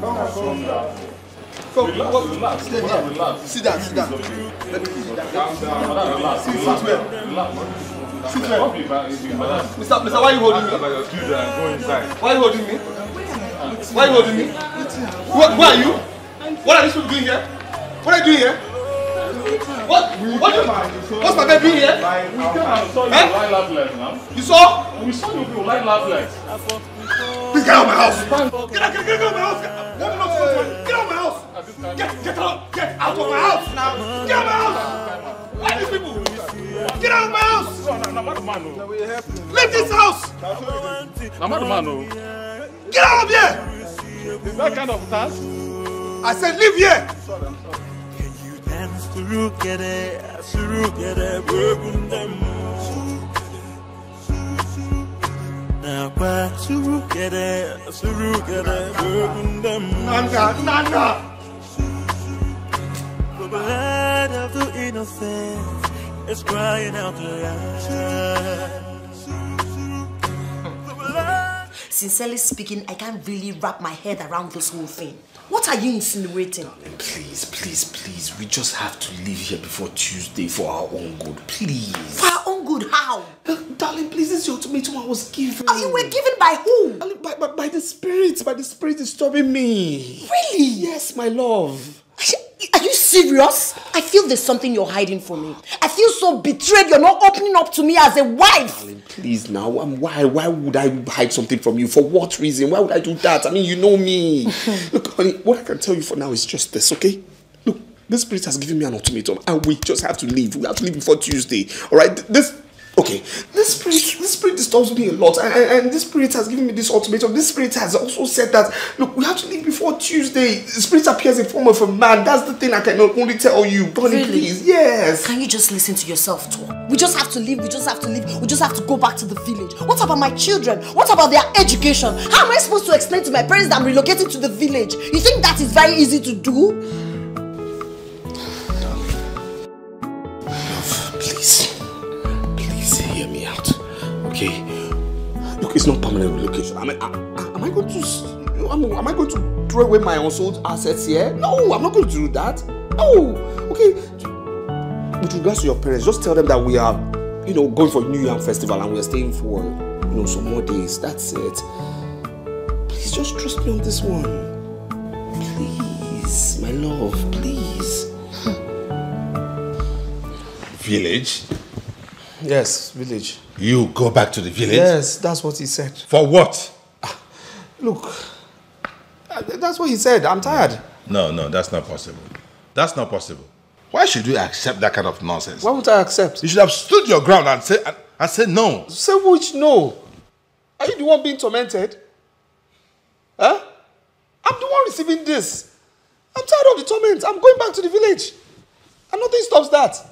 Come down. Come, relax. Stay here. Relax. Sit down. Let me sit down. Calm down. Relax. Sit well. Sit well. Mr. Why are you holding me? Go inside. Why are you holding me? Why are you holding me? Who are you? What are these people doing here? What are you doing here? What's my baby doing here? We saw you lie loveless now. You saw? We saw you lie loveless. Please get out of my house. Get out of my house. Get out of my house. Get out of my house now. Get out of my house. Why are these people? Get out of my house. Leave this house. Get out of here. Is that kind of task? I said leave here. Nana. The blood of the innocent is crying out loud. Sincerely speaking, I can't really wrap my head around this whole thing. What are you insinuating? Darling, please. We just have to leave here before Tuesday for our own good. Please. For our own good? How? Darling, please, this is the ultimatum I was given. Oh, you were given by who? Darling, by the spirit. By the spirit disturbing me. Really? Yes, my love. Are you serious? I feel there's something you're hiding from me. I feel so betrayed. You're not opening up to me as a wife. Darling, please now. Why would I hide something from you? For what reason? Why would I do that? I mean, you know me. Look, honey, what I can tell you for now is just this, okay? The spirit has given me an ultimatum, and we just have to leave. We have to leave before Tuesday. All right? This spirit disturbs me a lot, and this spirit has given me this ultimatum. This spirit has also said that, look, we have to leave before Tuesday. The spirit appears in form of a man. That's the thing I can only tell you. Bonnie, really? Please. Yes. Can you just listen to yourself talk? We just have to leave. We just have to leave. We just have to go back to the village. What about my children? What about their education? How am I supposed to explain to my parents that I'm relocating to the village? You think that is very easy to do? Love, please. Hear me out, okay? Look, it's not permanent relocation. Am I going to throw away my unsold assets here? No, I'm not going to do that. No, okay. With regards to your parents, just tell them that we are, going for New Yam Festival and we are staying for, some more days. That's it. Please just trust me on this one. Please, my love, please. Village? Yes, village. You go back to the village? Yes, that's what he said. For what? Look, that's what he said. I'm tired. No, that's not possible. That's not possible. Why should you accept that kind of nonsense? Why would I accept? You should have stood your ground and say no. Say which no? Are you the one being tormented? Huh? I'm the one receiving this. I'm tired of the torment. I'm going back to the village. And nothing stops that.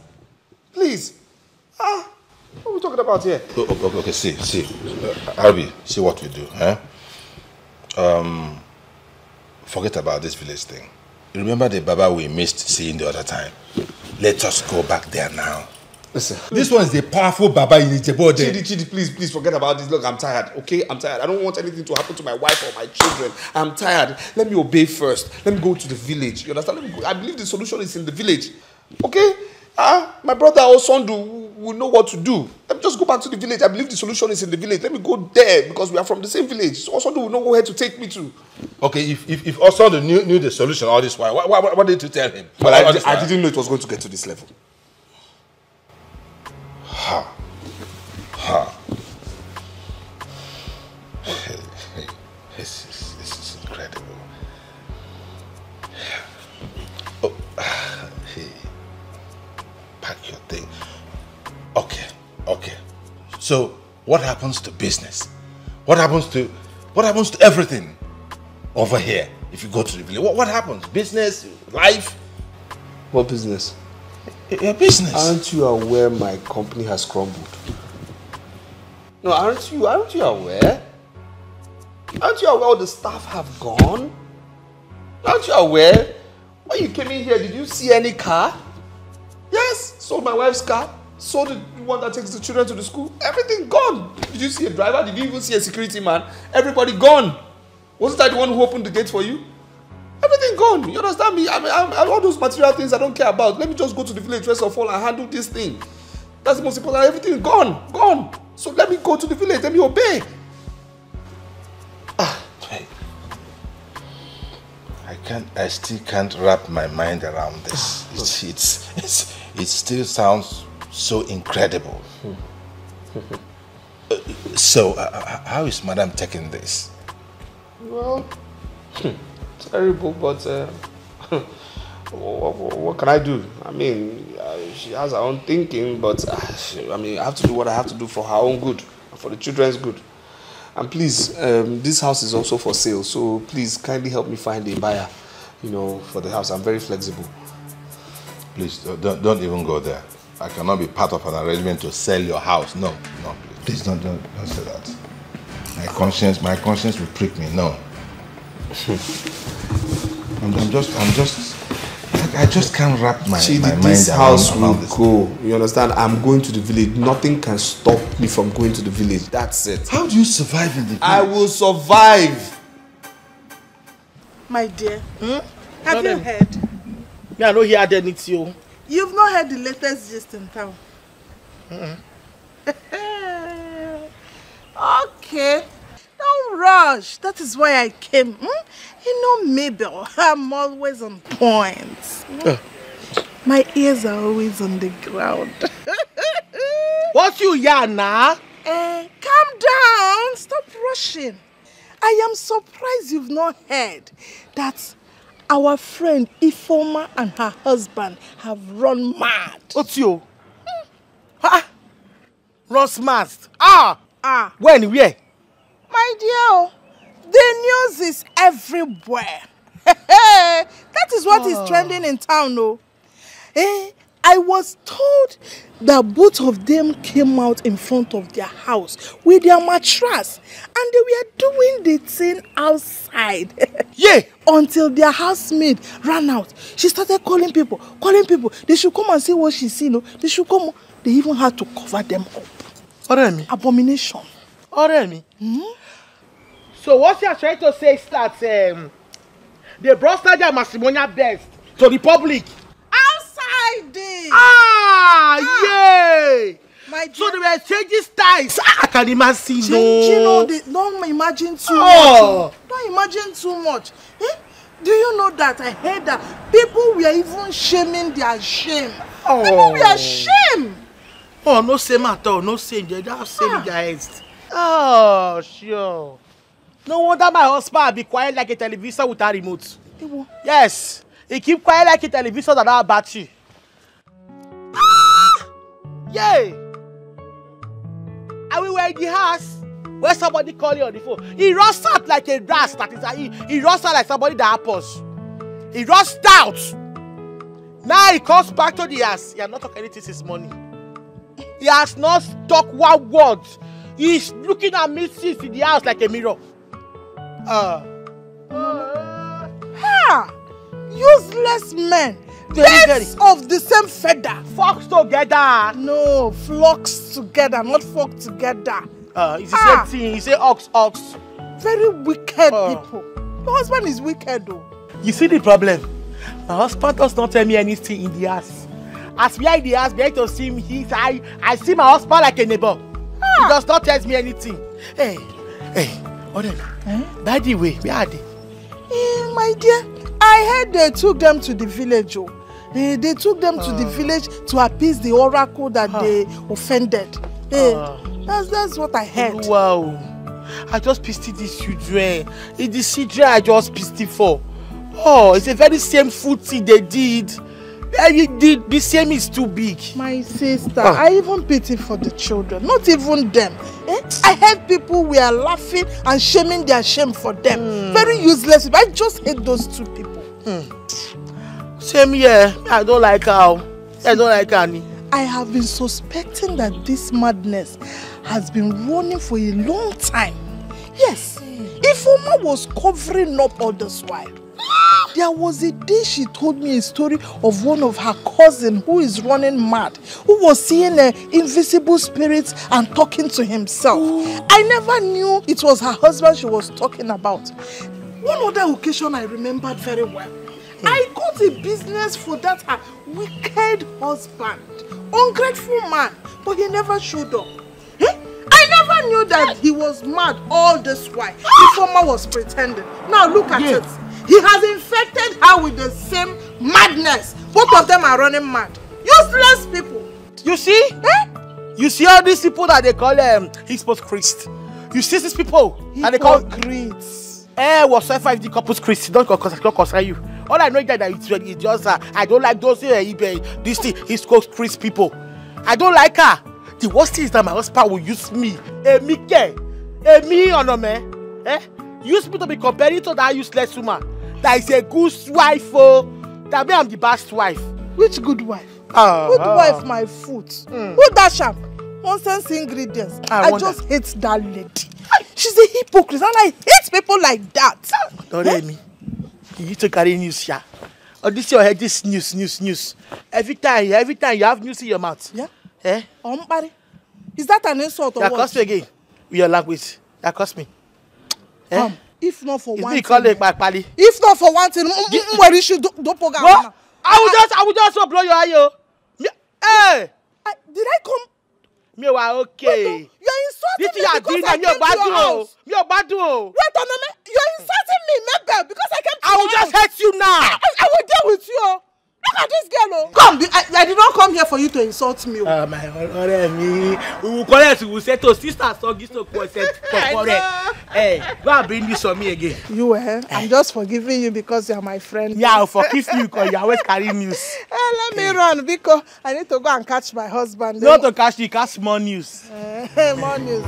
Please. What are we talking about here? Okay, see. Arby, see what we do, huh? Forget about this village thing. Remember the Baba we missed seeing the other time? Let us go back there now. Listen. This one is the powerful Baba in Ijebo. Chidi, please forget about this. Look, I'm tired, okay? I'm tired. I don't want anything to happen to my wife or my children. I'm tired. Let me obey first. Let me go to the village. You understand? I believe the solution is in the village. Okay? My brother or son will know what to do. Let me just go back to the village. I believe the solution is in the village. Let me go there because we are from the same village. So Osondu will know where to take me to. Okay, if Osondu knew the solution all this while, what did you tell him? Well, I didn't know it was going to get to this level. This is incredible. Pack your thing. Okay. So, what happens to business? What happens to everything over here if you go to the village? What happens? Business, life? What business? Your business. Aren't you aware my company has crumbled? No, aren't you aware? Aren't you aware all the staff have gone? Aren't you aware? When you came in here, did you see any car? Yes, sold my wife's car. Sold the one that takes the children to the school. Everything gone. Did you see a driver? Did you even see a security man? Everybody gone. Wasn't I the one who opened the gate for you? Everything gone. You understand me? I mean, all those material things I don't care about. Let me just go to the village first of all and handle this thing. That's the most important. Everything gone. So let me go to the village. Let me obey. I still can't wrap my mind around this. It still sounds so incredible. So, how is Madam taking this? Well, terrible, but what can I do? I mean, she has her own thinking, but I have to do what I have to do for her own good, for the children's good. And please, this house is also for sale, so please kindly help me find a buyer, for the house. I'm very flexible. Please, don't even go there. I cannot be part of an arrangement to sell your house. No, please don't say that. My conscience will prick me. No. I just can't wrap my mind this house around will go. You understand? I'm going to the village. Nothing can stop me from going to the village. That's it. How do you survive in the village? I will survive. My dear, have you heard? Me, I don't hear anything. You've not heard the latest gist in town. Okay. Don't rush. That is why I came. You know, Mabel, I'm always on point. My ears are always on the ground. What's you here now? Calm down. Stop rushing. I am surprised you've not heard that our friend Ifoma and her husband have run mad. Otio. Run mad. Ah. When? Where? My dear, the news is everywhere. That is what is trending in town, no? I was told that both of them came out in front of their house with their mattress and they were doing the thing outside. Yeah. Until their housemaid ran out. She started calling people. They should come and see what she's seen. No? They should come. They even had to cover them up. Oremi. Abomination. Oremi. So what you are trying to say is that they brought their matrimonial best to the public. Outside this. Yay! So they were changing styles. I can imagine. Don't imagine too much. Don't imagine too much. Do you know that I heard that people were even shaming their shame? People were ashamed. Oh, no shame at all. No shame. They just shame their heads. Oh, sure. No wonder my husband be quiet like a television without remote. Yes. He keep quiet like a television without battery. Yay! And we were in the house where somebody called you on the phone. He rushed out like a rat. He rushed out like somebody that happens. He rushed out. Now he comes back to the house. He has not talked anything since morning. He has not talked one word. He's looking at me since in the house like a mirror. Useless men. Birds of the same feather. Flocks together. No, flocks together, not flock together. It's the same thing. You say ox. Very wicked people. Your husband is wicked though. You see the problem? My husband does not tell me anything in the house. As we are in the house, behind to see him, I see my husband like a neighbor. He does not tell me anything. Hey, Odena. By the way, where are they? My dear, I heard they took them to the village. They took them to the village to appease the oracle that they offended. That's what I heard. Wow. I just pitied these children. It's the children I just pitied for. Oh, it's a very shameful thing they did. The same is too big. My sister, I even pity for the children, not even them. I heard people were laughing and shaming their shame for them. Very useless. I just hate those two people. Same here. I don't like her. I don't like Annie. I have been suspecting that this madness has been running for a long time. Yes. Ifoma was covering up all this while. There was a day she told me a story of one of her cousins who is running mad, who was seeing invisible spirits and talking to himself. I never knew it was her husband she was talking about. One other occasion I remembered very well. I got a business for that her wicked husband, ungrateful man, but he never showed up. I never knew that he was mad all this while. The former was pretending. Now look at it. He has infected her with the same madness. Both of them are running mad. Useless people. You see? You see all these people that they call hypocrites. You see these people that they call hypocrites. Whatsoever if the couple's Christ, don't concern you. All I know is that it's just I don't like those this thing hypocrites people. I don't like her. The worst thing is that my husband will use me. Use me to be compared to that useless woman. That is a good wife, that me I'm the best wife. Which good wife? Good wife, my foot. Who dash up? Nonsense ingredients. I just hate that lady. She's a hypocrite and I hate people like that. Don't let me. You need to carry news here. Or this your head, this news. Every time you have news in your mouth. Yeah? Is that an insult or what? That cost me again. With your language. That cost me. If not for one thing. If not for one thing, where you should do program. What? I will just blow your eye. Hey! Did I come? Me wa okay. You're insulting me because I came to your house. Wait a minute. You're insulting me, Mabel, because I came to your house. I will just hurt you now. I will deal with you. Look at this girl, oh. Come, I did not come here for you to insult me. My me. We will correct. We will say to sister, so give to correct. Hey, go and bring this on me again. You I'm just forgiving you because you are my friend. Yeah, I'll forgive you because you always carry news. Let me run because I need to go and catch my husband. Not to catch you, catch more news. More news,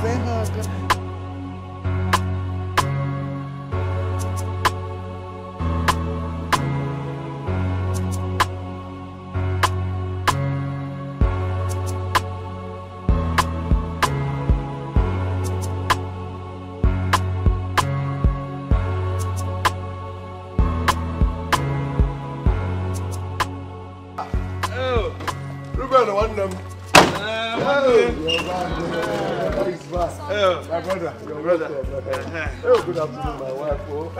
Ruben, one them. My brother, your brother. Oh, good afternoon, my wife. Oh,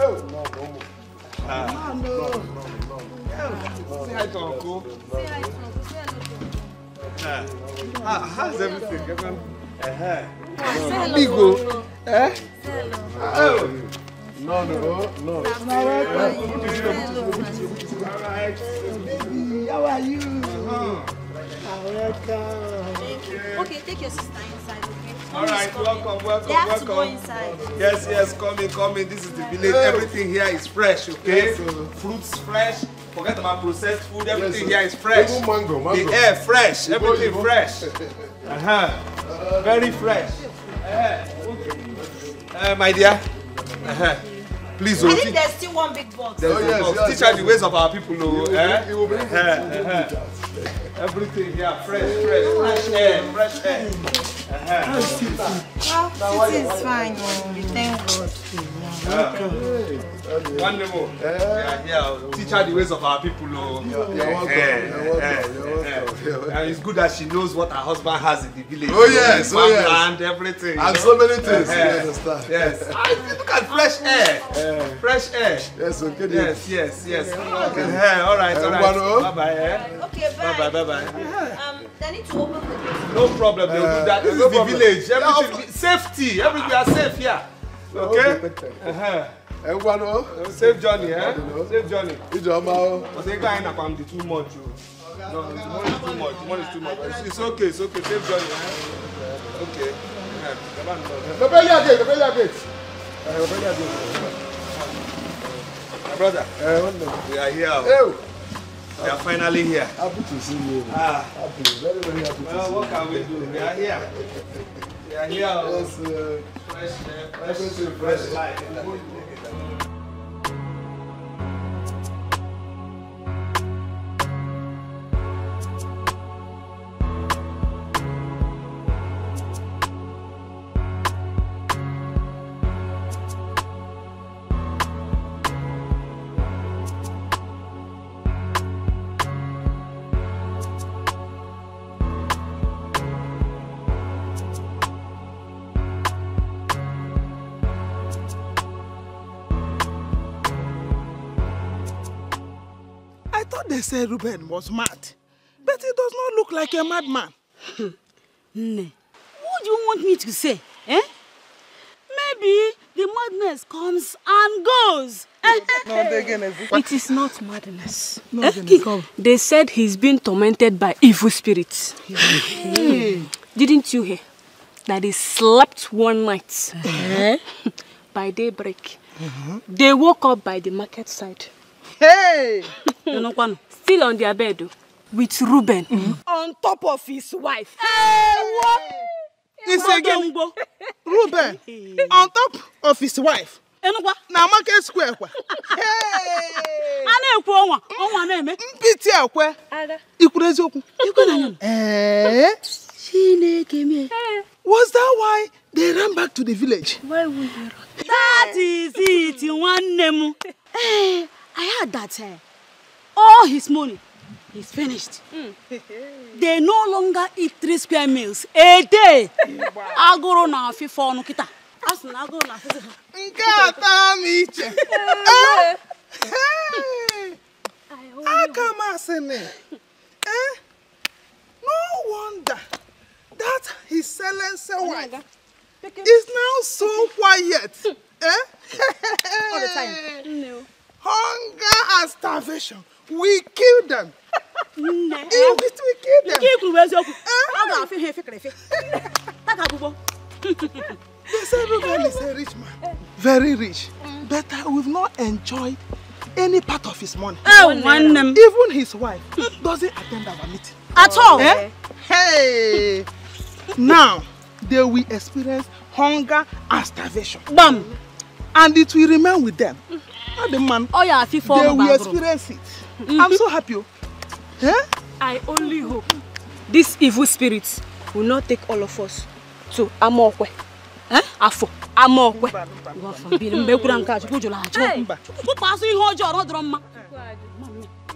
no. Say hi to Uncle. How's everything? Bigo. Oh. No. How are you? Okay, take your sister inside, okay? All right, welcome. They have to go inside. Yes, come in. This is the village. Everything here is fresh, okay? Fruits fresh. Forget about processed food. Everything here is fresh. Mango. The air fresh. Everything fresh. Very fresh. My dear. Please, I think there's still one big box. Teach her the ways of our people. Everything here fresh air. City is fine. Thank God. One more. Teach her the ways of our people. And it's good that she knows what her husband has in the village. Yes. And everything. And so many things. You understand? Yes. Look at fresh air. Fresh air. Yes, okay. Yes. All right. Bye-bye. Okay, bye. Bye. They need to open the gate. No problem. They'll do that. This is the village. Everything. Safety. Everywhere are safe here. Okay? Safe journey, Safe journey. But they can't have the too much. No, tomorrow is too much. It's okay. Safe journey, Okay. The gate. My brother, we are here. We are finally here. Happy to see you. Happy, very, very happy to see you. What can we do? We are here. Yes, fresh life. They say Ruben was mad, but he does not look like a madman. What do you want me to say? Maybe the madness comes and goes. It is not madness. They said he's been tormented by evil spirits. Didn't you hear that he slept one night? By daybreak, they woke up by the market side. Hey! Still on their bed with Ruben on top of his wife. Hey, what? It's again Ruben on top of his wife. Na market square kwa. Hey! Mpiti akwa. Ikurezi okwu. Was that why they ran back to the village? Why would they run? That is it, one name. Hey, I heard that all his money is finished. They no longer eat 3 square meals a day. Agoro na fifo no kita. Asuna agoro na fifo. Ngata miche. Akamasene. No wonder that his silencer wife is now so quiet. All the time. No. Hunger and starvation. We kill them. You will kill them. They say Ruben is a rich man. Very rich. But we've not enjoyed any part of his money. Even his wife doesn't attend our meeting. At all? Eh? Hey! Now, they will experience hunger and starvation. Bam! And it will remain with them. The man, they will experience it. I'm so happy. Eh? I only hope these evil spirits will not take all of us to Amokwe. Eh? Afo. Amokwe.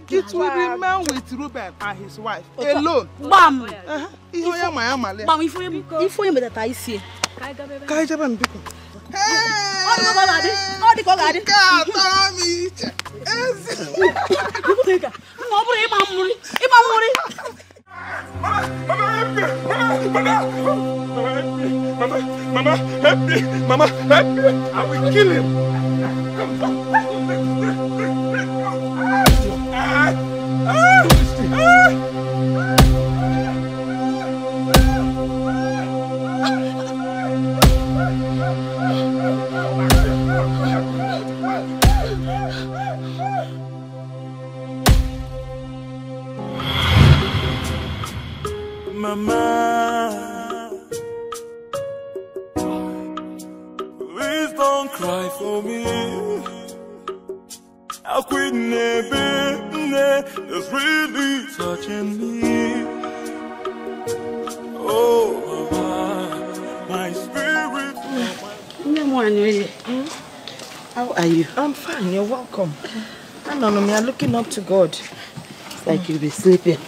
It will remain with Ruben and his wife alone. Bam! Mama, help me! Mama, help me! I will kill him! Mama, please don't cry for me. How quick is really touching me. Oh, Mama, my spirit. How are you? I'm fine, you're welcome. I don't know, me, I'm looking up to God. It's like you'll be sleeping.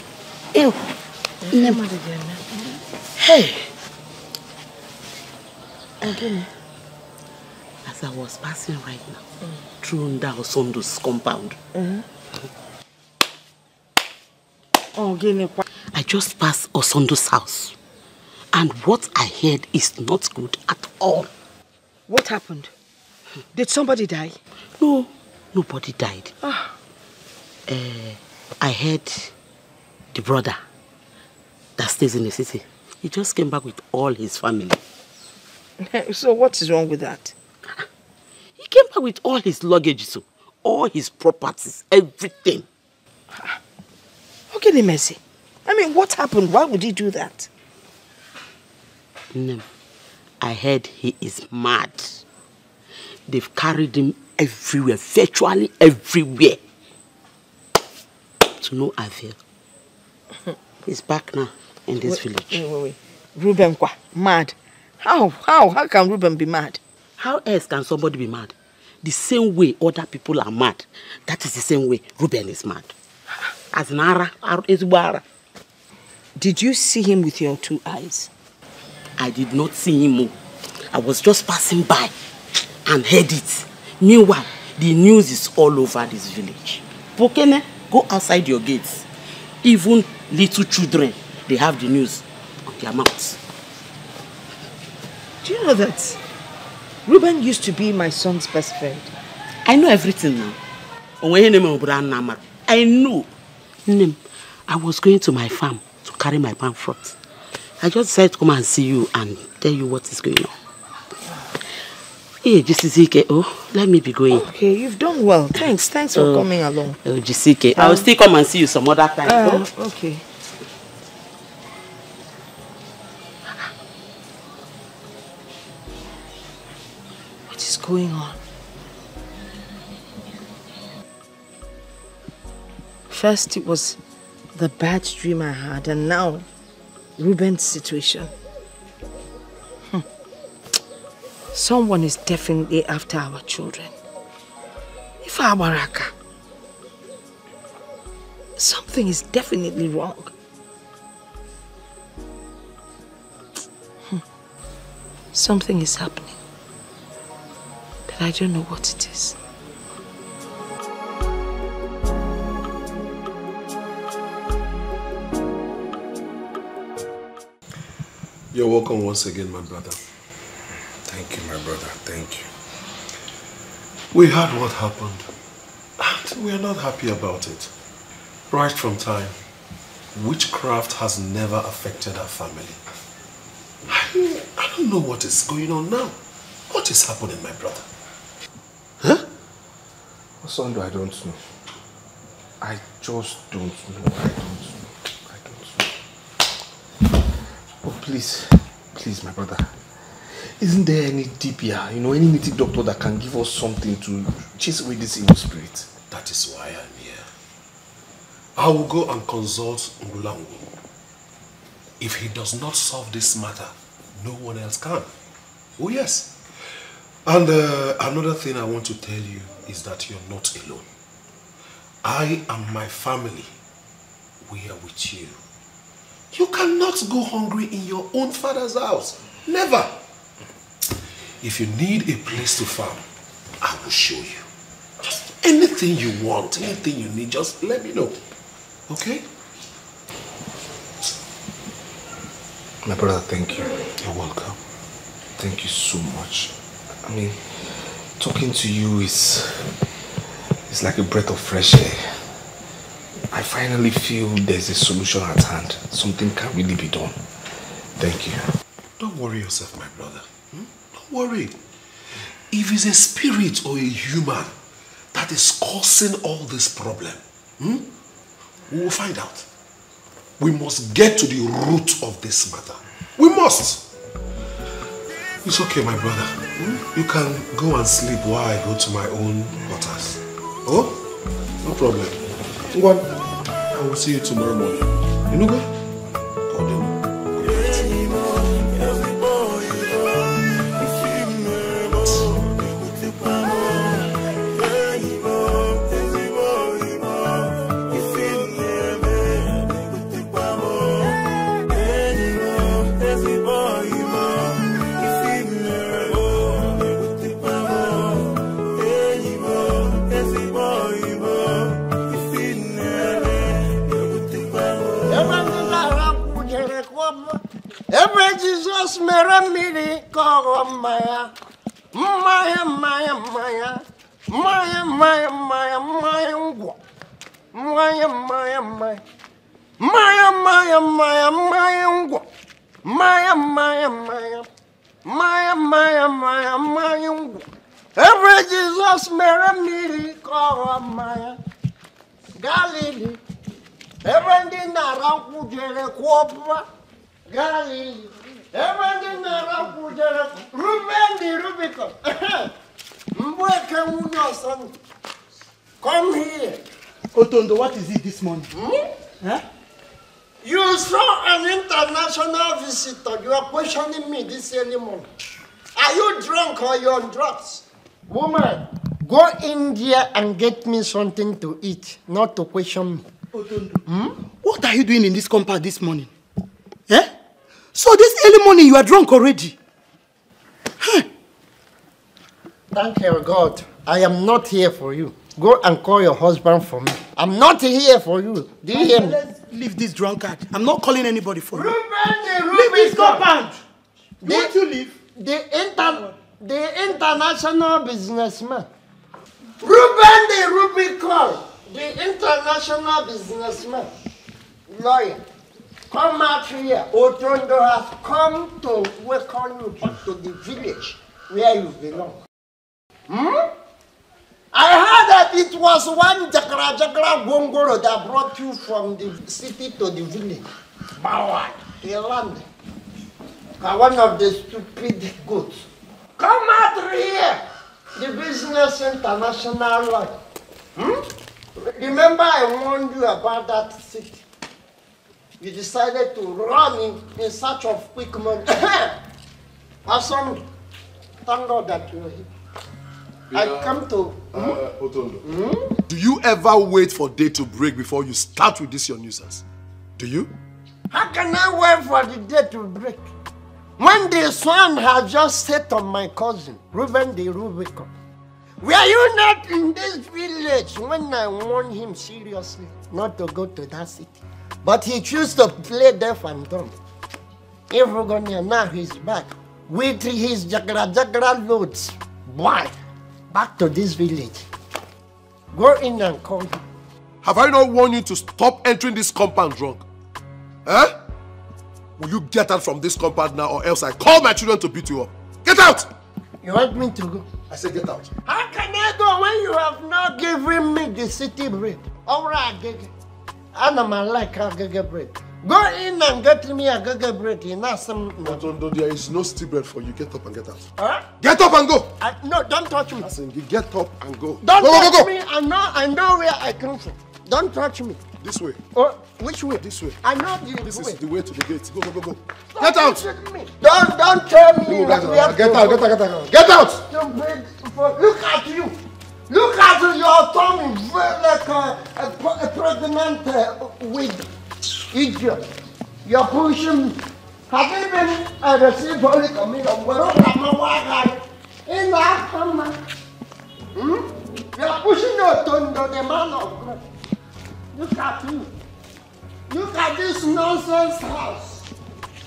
Ew. Hey! Again. As I was passing right now, through down Sondo's compound. I just passed Osondo's house. And what I heard is not good at all. What happened? Did somebody die? No, nobody died. I heard the brother that stays in the city. He just came back with all his family. So what is wrong with that? He came back with all his luggage, so all his properties, everything. Okay, Mercy. I mean, what happened? Why would he do that? No, I heard he is mad. They've carried him everywhere, virtually everywhere. To no avail. He's back now in this village. Wait. Ruben kwa? Mad? How can Ruben be mad? How else can somebody be mad? The same way other people are mad, that is the same way Ruben is mad. As Nara, Ara. Did you see him with your two eyes? I did not see him. I was just passing by and heard it. Meanwhile, the news is all over this village. Pokene, go outside your gates. Even little children, they have the news on their mouths. Do you know that Ruben used to be my son's best friend? I know everything now. I know. I was going to my farm to carry my palm fruit. I just decided to come and see you and tell you what is going on. Hey, Jisike, let me be going. Okay, you've done well. Thanks for coming along. Jisike, I will still come and see you some other time. Okay. What is going on? First it was the bad dream I had, and now Ruben's situation. Someone is definitely after our children. If our Baraka, something is definitely wrong. Something is happening, but I don't know what it is. You're welcome once again, my brother. Thank you, my brother. Thank you. We heard what happened, and we are not happy about it. Right from time, witchcraft has never affected our family. I don't know what is going on now. What is happening, my brother? Huh? Osondo, I don't know. I just don't know. I don't know. Oh, please, my brother. Isn't there any DPR, any native doctor that can give us something to chase away this evil spirit? That is why I'm here. I will go and consult Ngulangu. If he does not solve this matter, no one else can. Oh yes. And another thing I want to tell you is that you're not alone. I and my family, we are with you. You cannot go hungry in your own father's house. Never. If you need a place to farm, I will show you. Just anything you want, anything you need, just let me know. Okay? My brother, thank you. You're welcome. Thank you so much. I mean, talking to you is like a breath of fresh air. I finally feel there's a solution at hand. Something can really be done. Thank you. Don't worry yourself, my brother. Don't worry. If it's a spirit or a human that is causing all this problem, we will find out. We must get to the root of this matter. We must. It's okay, my brother. You can go and sleep while I go to my own quarters. Oh? No problem. What? I will see you tomorrow morning. You know what? Every Jesus mirror me call Maya. Maya, Maya, Maya. Maya, Maya, Maya, Maya. Maya, Maya, Maya. Maya, Maya, Maya, Maya. Maya, Maya, Maya. Maya, Maya, Maya, Maya. Every Jesus mirror me call Maya. Galilee. Every dinner around Kujere Quabra. Galilee. Everything around Kujera, Ruben the Rubicon. Come here. Otondo, what is it this morning? Huh? You saw an international visitor. You are questioning me this early morning. Are you drunk or you're on drugs? Woman, go in there and get me something to eat, not to question me. Otondo, what are you doing in this compound this morning? Eh? So this early morning you are drunk already? Huh. Thank you, God. I am not here for you. Go and call your husband for me. I'm not here for you. Do you hear me? Let's leave this drunkard. I'm not calling anybody for you. Leave this compound. Won't you leave? The international businessman. Ruben the Rubicon. The international businessman. Lawyer. Come out here. Otondo has come to welcome you back to the village where you belong. I heard that it was one Jagra Gongoro that brought you from the city to the village. Bawa, the land. One of the stupid goods. Come out here. The business international life. Remember I warned you about that city. You decided to run in search of quick money. Awesome. Thank God that you're here. I come to... Otondo, do you ever wait for day to break before you start with this your nuisance? Do you? How can I wait for the day to break? When the sun has just set on my cousin, Ruben the Rubicon. Were you not in this village when I warned him seriously not to go to that city? But he chose to play deaf and dumb. Everyone now he's back with his jagra loads. Why? Back to this village. Go in and call him. Have I not warned you to stop entering this compound drunk? Huh? Will you get out from this compound now or else I call my children to beat you up? Get out! You want me to go? I said get out. How can I go when you have not given me the city bread? Alright, I'm like a bread. Go in and get me a gaga bread. Tonto, there is no city bread for you. Get up and get out. Huh? Get up and go! No, don't touch me. Listen, you get up and go. Don't go, touch me. I know where I come from. Don't touch me. This way. Oh, which way? This way. I know the This way. is the way to the gate. Go, go, go, go. Don't Get out! Don't tell me. Get out, get out. Get out! Look at you. Look at your tummy. Like a pregnant wig. Idiot. You're pushing me. Have you been received Holy Communion? In that hammer. You're pushing your tonto, the man of God. Look at you. Look at this nonsense house.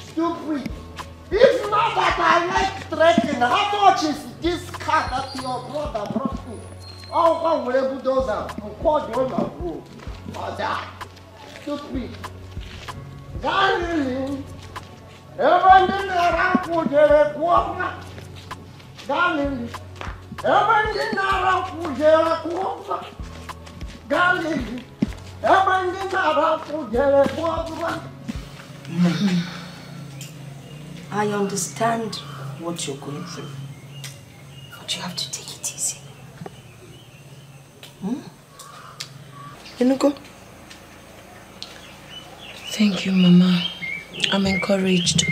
Stupid. If not that I like trekking, how much is this car that your brother brought me? Oh, one will able those are called the one of you. Or that. Stupid. Darling. Everything around for the quarter. Darling. Everything around for the quarter. Darling. Everything around for the quarter. I understand what you're going through, but you have to take it easy. Inugo? Thank you, Mama. I'm encouraged.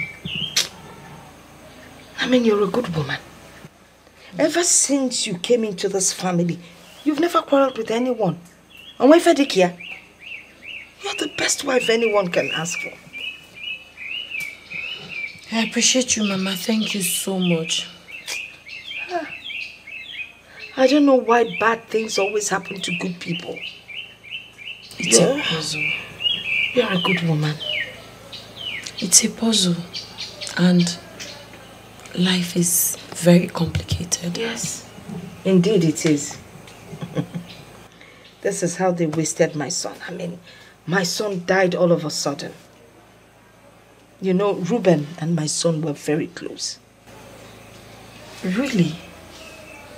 I mean, you're a good woman. Ever since you came into this family, you've never quarreled with anyone. And when Dikeh, you're the best wife anyone can ask for. I appreciate you, Mama. Thank you so much. I don't know why bad things always happen to good people. It's a puzzle. You're a good woman. It's a puzzle. And life is very complicated. Yes, indeed it is. This is how they wasted my son. I mean, my son died all of a sudden. You know, Reuben and my son were very close. Really?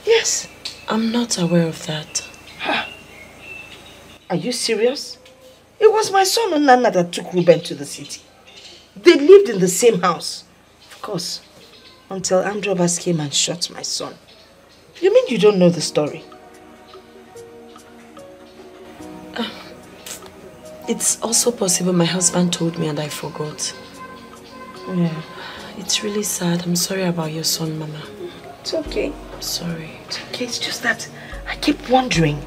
Yes. I'm not aware of that. Are you serious? It was my son and Nana that took Reuben to the city. They lived in the same house. Of course. Until armed robbers came and shot my son. You mean you don't know the story? It's also possible my husband told me and I forgot. Yeah. It's really sad. I'm sorry about your son, Mama. It's okay. I'm sorry. It's okay. It's just that I keep wondering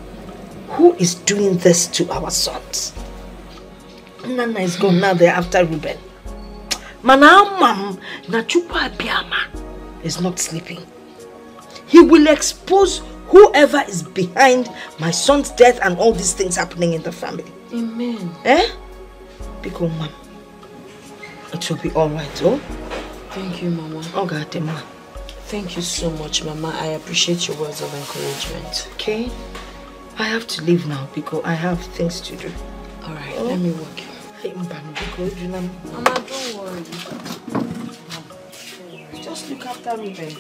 who is doing this to our sons. Nana is gone now. They're after Reuben. Manamam Nachupa Biama is not sleeping. He will expose whoever is behind my son's death and all these things happening in the family. Amen. Eh? Because, Mom, it will be all right, oh? Thank you, Mama. Oh, God, Mama. Thank you so much, Mama. I appreciate your words of encouragement. Okay? I have to leave now because I have things to do. All right, let me walk you. Mama, don't worry. Just look after Reuben.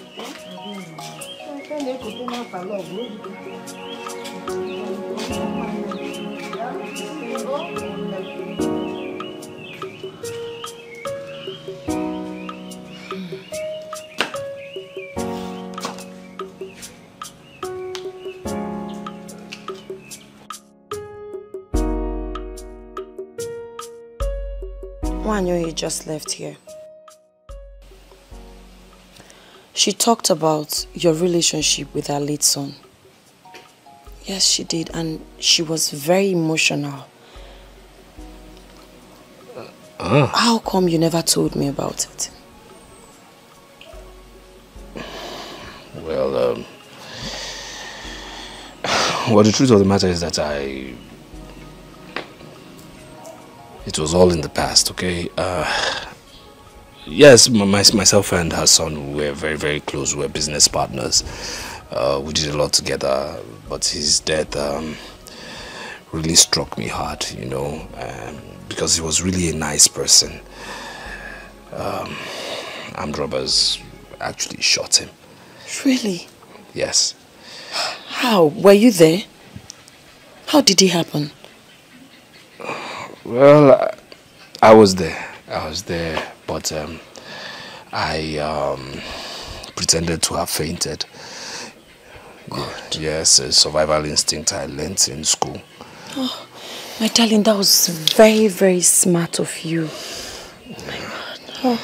Wanyo just left here. She talked about your relationship with her late son. Yes, she did, and she was very emotional. How come you never told me about it? Well, the truth of the matter is that it was all in the past, okay? Yes, myself and her son were very, very close. We were business partners. We did a lot together, but his death really struck me hard, you know. because he was really a nice person. Armed robbers actually shot him. Really? Yes. How? Were you there? How did it happen? Well, I was there. But I pretended to have fainted. God. Yes, a survival instinct I learnt in school. Oh, my darling, that was very, very smart of you. Oh my God. Oh,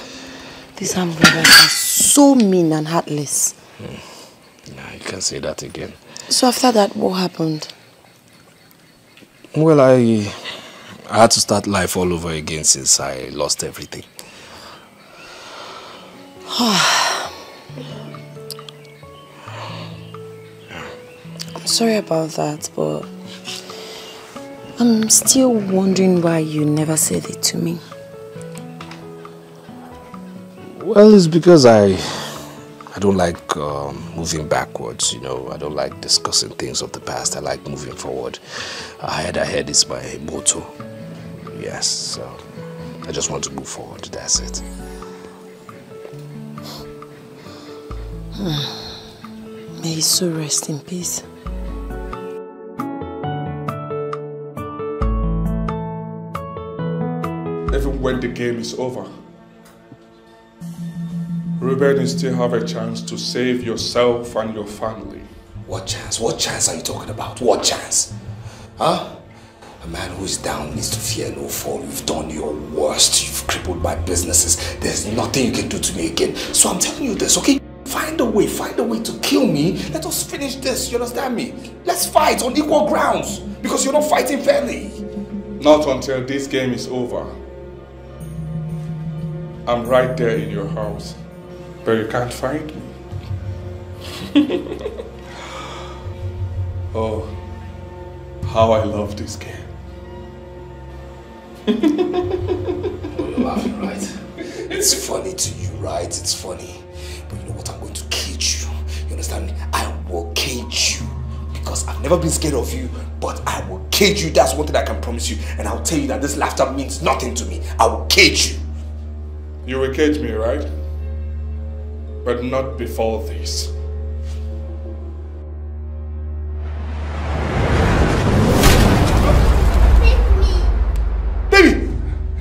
these armed robbers are so mean and heartless. Yeah, you can say that again. So after that, what happened? Well, I had to start life all over again since I lost everything. I'm sorry about that, but I'm still wondering why you never said it to me. Well, it's because I don't like moving backwards, you know. I don't like discussing things of the past. I like moving forward. Ahead is my motto. Yes, so I just want to move forward. That's it. May his soul rest in peace. Even when the game is over, Ruben, you still have a chance to save yourself and your family. What chance? What chance are you talking about? What chance? Huh? A man who is down needs to fear no fall. You've done your worst. You've crippled my businesses. There's nothing you can do to me again. So I'm telling you this, okay? Find a way to kill me. Let us finish this, you understand me? Let's fight on equal grounds, because you're not fighting fairly. Not until this game is over. I'm right there in your house, but you can't find me. Oh, how I love this game. Oh, you're laughing, right? It's funny to you, right? It's funny. But you know what? I'm going to cage you. You understand me? I will cage you. Because I've never been scared of you, but I will cage you. That's one thing I can promise you. And I'll tell you that this laughter means nothing to me. I will cage you. You will cage me, right? But not before this. Baby!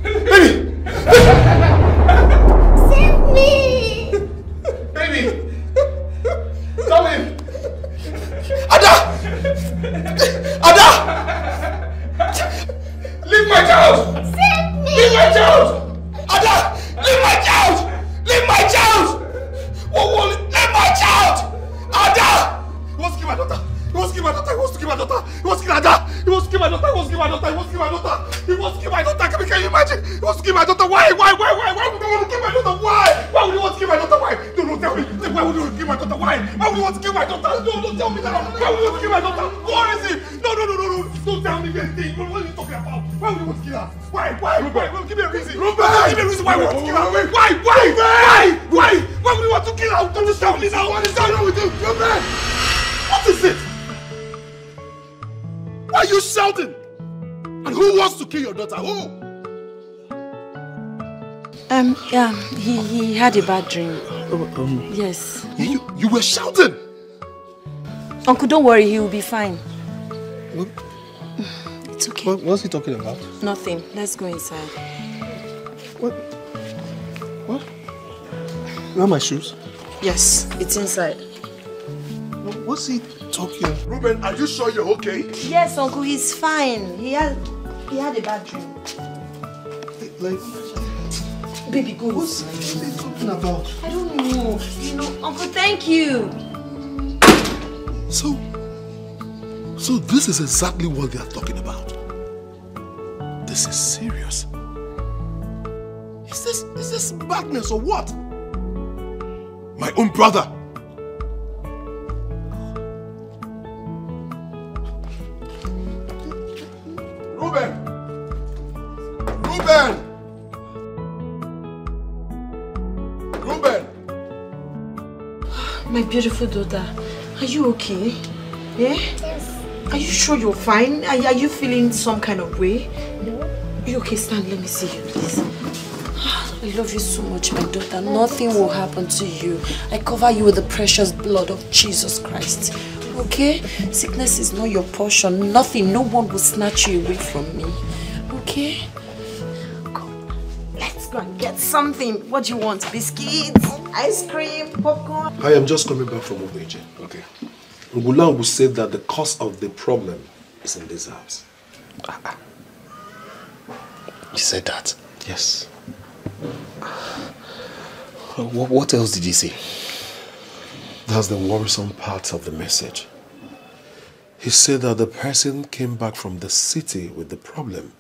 Baby! Save me! Baby! Darling! Ada! Ada! Leave my child! Save me! Leave my child! Ada! Leave my child! Leave my child! Whoa, leave my child! Ada! He wants to kill my daughter! He wants to kill my daughter! He wants to kill my daughter! He wants to kill Ada! He wants to kill my daughter! He wants to kill my daughter! He wants to kill my daughter! He wants to kill my daughter! Can you imagine? He wants to kill my daughter! Why? Why would he want to kill my daughter? Why? Why would he want to kill my daughter? Why? No, don't tell me. Why would he want to kill my daughter? Why? Why would he want to kill my daughter? No, don't tell me that. Why would he want to kill my daughter? What is it? No. Don't tell me anything. What are you talking about? Why would he want to kill her? Why? Ruben, give me a reason. Ruben, give me a reason why he wants to kill her. Why? Why would he want to kill her? Don't tell me now. What is going on with you? Ruben! What is it? Why are you shouting? And who wants to kill your daughter? Who? Yeah, he had a bad dream. Yes. You were shouting? Uncle, don't worry, he will be fine. What? It's okay. What's he talking about? Nothing. Let's go inside. What? Where are my shoes? Yes, it's inside. What's he talking? Ruben, are you sure you're okay? Yes, Uncle, he's fine. He had a bad dream. Like, baby, go. What's he talking about? I don't know. You know, Uncle, thank you. So this is exactly what they are talking about. This is serious. Is this madness or what? My own brother. Ruben! My beautiful daughter, are you okay? Yeah? Yes. Are you sure you're fine? Are you feeling some kind of way? No. You okay? Stand, let me see you, please. I love you so much, my daughter. Nothing will happen to you. I cover you with the precious blood of Jesus Christ. Okay? Sickness is not your portion. Nothing, no one will snatch you away from me. Okay? Come, let's go and get something. What do you want? Biscuits? Ice cream? Popcorn? I am just coming back from Obeje. Okay. Ngulang will say that the cause of the problem is in this house. He said that? Yes. What else did he say? That's the worrisome part of the message. He said that the person came back from the city with the problem,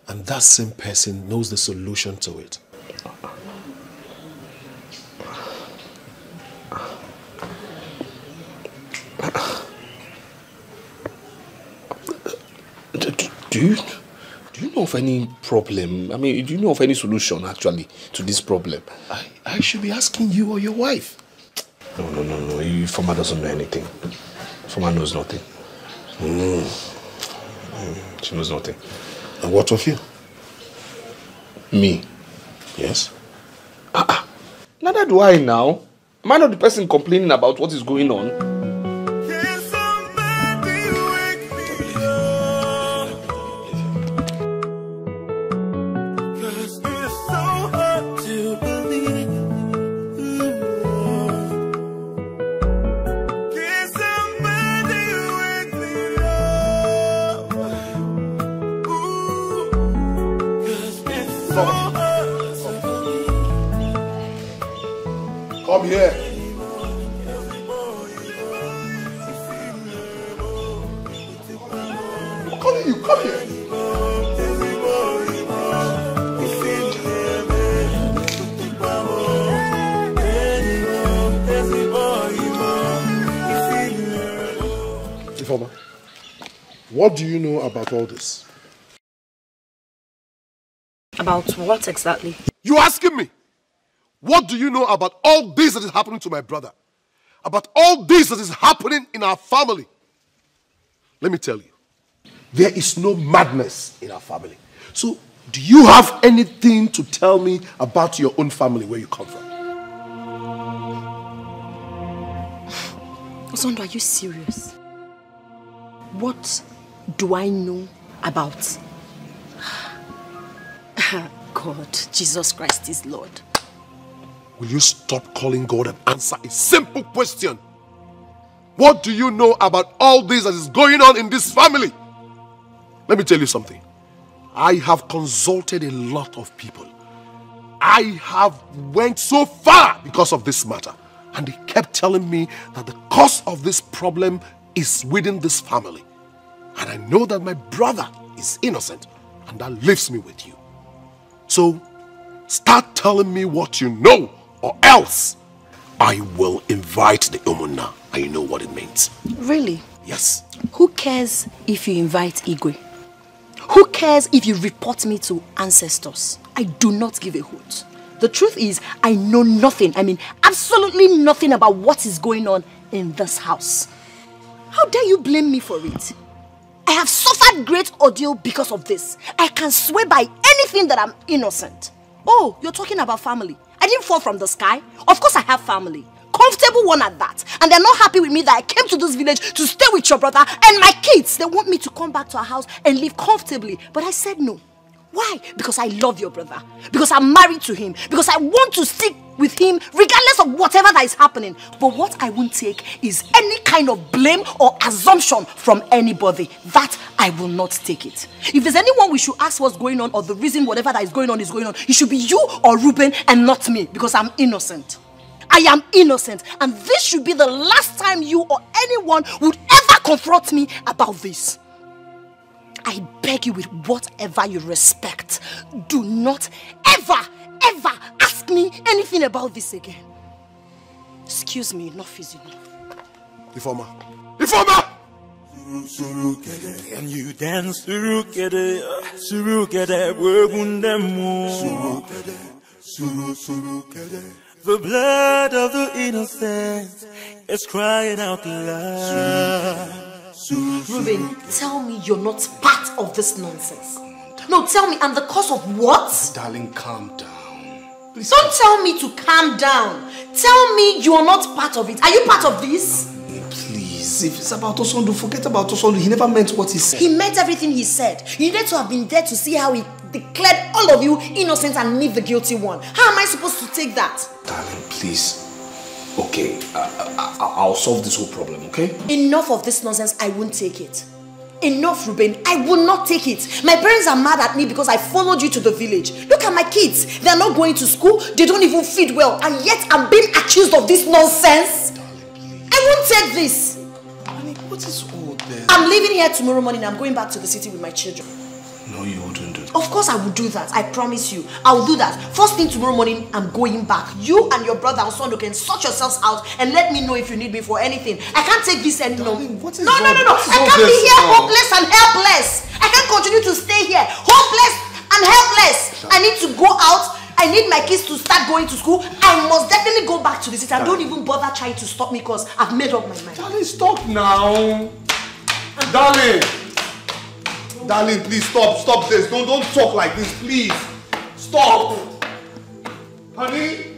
and that same person knows the solution to it. Do you know of any problem? I mean, do you know of any solution actually to this problem? I should be asking you or your wife. No. Ifoma doesn't know anything. Ifoma knows nothing. She knows nothing. And what of you? Me? Yes. Neither do I now. Am I not the person complaining about what is going on? Come here. I'm calling you. Come here. Ifoma, what do you know about all this? About what exactly? You asking me? What do you know about all this that is happening to my brother? About all this that is happening in our family? Let me tell you, there is no madness in our family. So, do you have anything to tell me about your own family, where you come from? Osondo, are you serious? What do I know about? God, Jesus Christ is Lord. Will you stop calling God and answer a simple question? What do you know about all this that is going on in this family? Let me tell you something. I have consulted a lot of people. I have went so far because of this matter. And they kept telling me that the cause of this problem is within this family. And I know that my brother is innocent. And that leaves me with you. So, start telling me what you know, or else I will invite the Umunna, and you know what it means. Really? Yes. Who cares if you invite Igwe? Who cares if you report me to ancestors? I do not give a hoot. The truth is, I know nothing. I mean, absolutely nothing about what is going on in this house. How dare you blame me for it? I have suffered great ordeal because of this. I can swear by anything that I'm innocent. Oh, you're talking about family. I didn't fall from the sky. Of course I have family. Comfortable one at that. And they're not happy with me that I came to this village to stay with your brother and my kids. They want me to come back to our house and live comfortably. But I said no. Why? Because I love your brother. Because I'm married to him. Because I want to stick with him regardless of whatever that is happening. But what I won't take is any kind of blame or assumption from anybody. That I will not take it. If there's anyone we should ask what's going on or the reason whatever that is going on, it should be you or Ruben and not me, because I'm innocent. I am innocent, and this should be the last time you or anyone would ever confront me about this. I beg you with whatever you respect, do not ever ask me anything about this again. Excuse me, enough is enough. Ifoma! Ifoma! Can you dance surukede, surukede, wegundemu. The blood of the innocent is crying out loud. Ruben, tell me you're not part of this nonsense. No, tell me, I'm the cause of what? Darling, calm down. Please. Don't tell me to calm down. Tell me you are not part of it. Are you part of this? Please, if it's about Osondu, forget about Osondu. He never meant what he said. He meant everything he said. You needed to have been there to see how he declared all of you innocent and me the guilty one. How am I supposed to take that? Darling, please. Okay, I'll solve this whole problem, okay? Enough of this nonsense. I won't take it. Enough, Ruben. I will not take it. My parents are mad at me because I followed you to the village. Look at my kids. They are not going to school. They don't even feed well. And yet I'm being accused of this nonsense. Darling, I won't take this. Darling, what is all this? I'm leaving here tomorrow morning. I'm going back to the city with my children. No, you wouldn't do that. Of course I will do that. I promise you. I will do that. First thing tomorrow morning, I'm going back. You and your brother Osondo can sort yourselves out and let me know if you need me for anything. I can't take this anymore. No. I can't be here hopeless and helpless. I can't continue to stay here hopeless and helpless. I need to go out. I need my kids to start going to school. I must definitely go back to the city. Don't even bother trying to stop me because I've made up my mind. Darling, stop now. Darling. Darling, please stop this. Don't talk like this, please. Stop. Honey.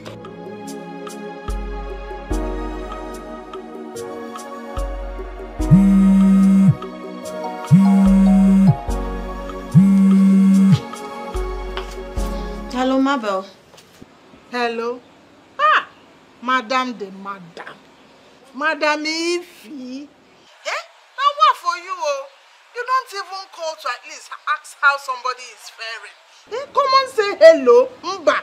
Hello, Mabel. Hello. Ah, Madam de Madam. Madam Ify. Now what for you? You don't even call to at least ask how somebody is faring. Come and say hello, Mba.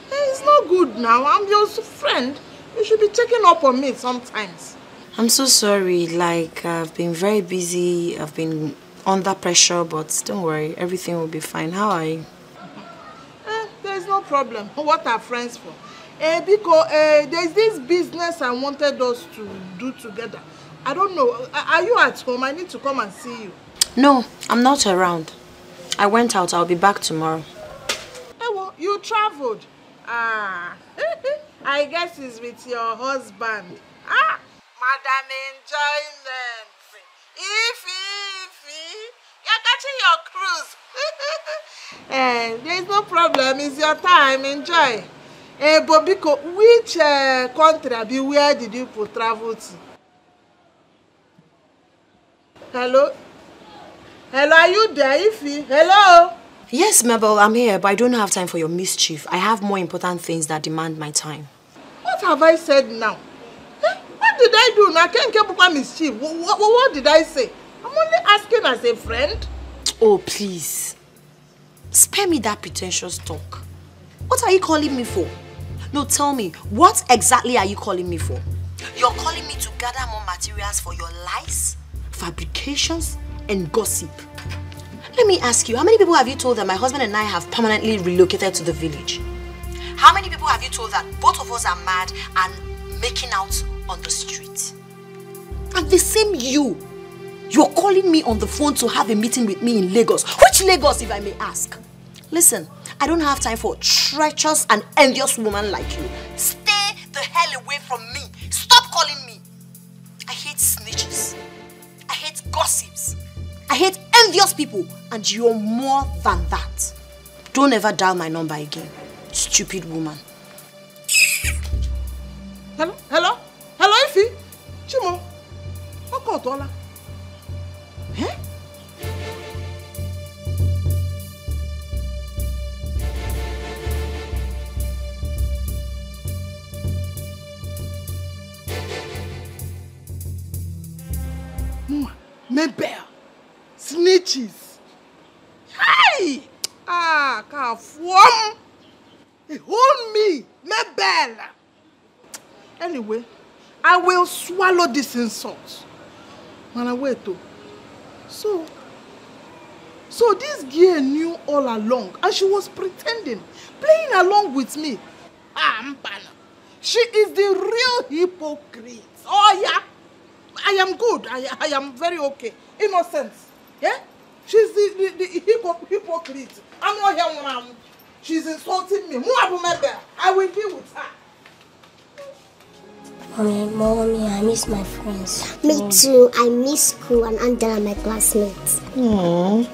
It's not good now. I'm your friend. You should be checking up on me sometimes. I'm so sorry. Like, I've been very busy. I've been under pressure, but don't worry. Everything will be fine. How are you? There's no problem. What are friends for? Because there's this business I wanted us to do together. I don't know. Are you at home? I need to come and see you. No, I'm not around. I went out. I'll be back tomorrow. Well, you traveled. Ah, I guess it's with your husband. Ah, Madam Enjoyment. Ify, you're catching your cruise. There's no problem. It's your time. Enjoy. Bobiko, which country, where did you travel to? Hello? Hello, are you there, Ify? Hello? Yes, Mabel, I'm here, but I don't have time for your mischief. I have more important things that demand my time. What have I said now? What did I do? Now I can't keep up mischief. What did I say? I'm only asking as a friend. Oh, please. Spare me that pretentious talk. What are you calling me for? No, tell me, what exactly are you calling me for? You're calling me to gather more materials for your lies, fabrications, and gossip. Let me ask you, how many people have you told that my husband and I have permanently relocated to the village? How many people have you told that both of us are mad and making out on the street? And the same you're calling me on the phone to have a meeting with me in Lagos. Which Lagos, if I may ask? Listen, I don't have time for treacherous and envious woman like you. Stay the hell away from me. Stop calling me. I hate snitches. I hate gossips. I hate envious people, and you're more than that. Don't ever dial my number again, stupid woman. Hello? Hello? Hello, Ify? Chimo? Okotola? Eh? Mabel, snitches. Hey! Ah, can't form. Hold me, Mabel. Anyway, I will swallow this insult. Man, I wait though. So this girl knew all along, and she was pretending, playing along with me. Ah, Mpana. She is the real hypocrite. Oh yeah. I am good. I am very okay. Innocent. Yeah? She's the hypocrite. I'm not here now. She's insulting me. I will deal with her. Mommy, I miss my friends. Me too. I miss school and Angela, my classmates. Aww.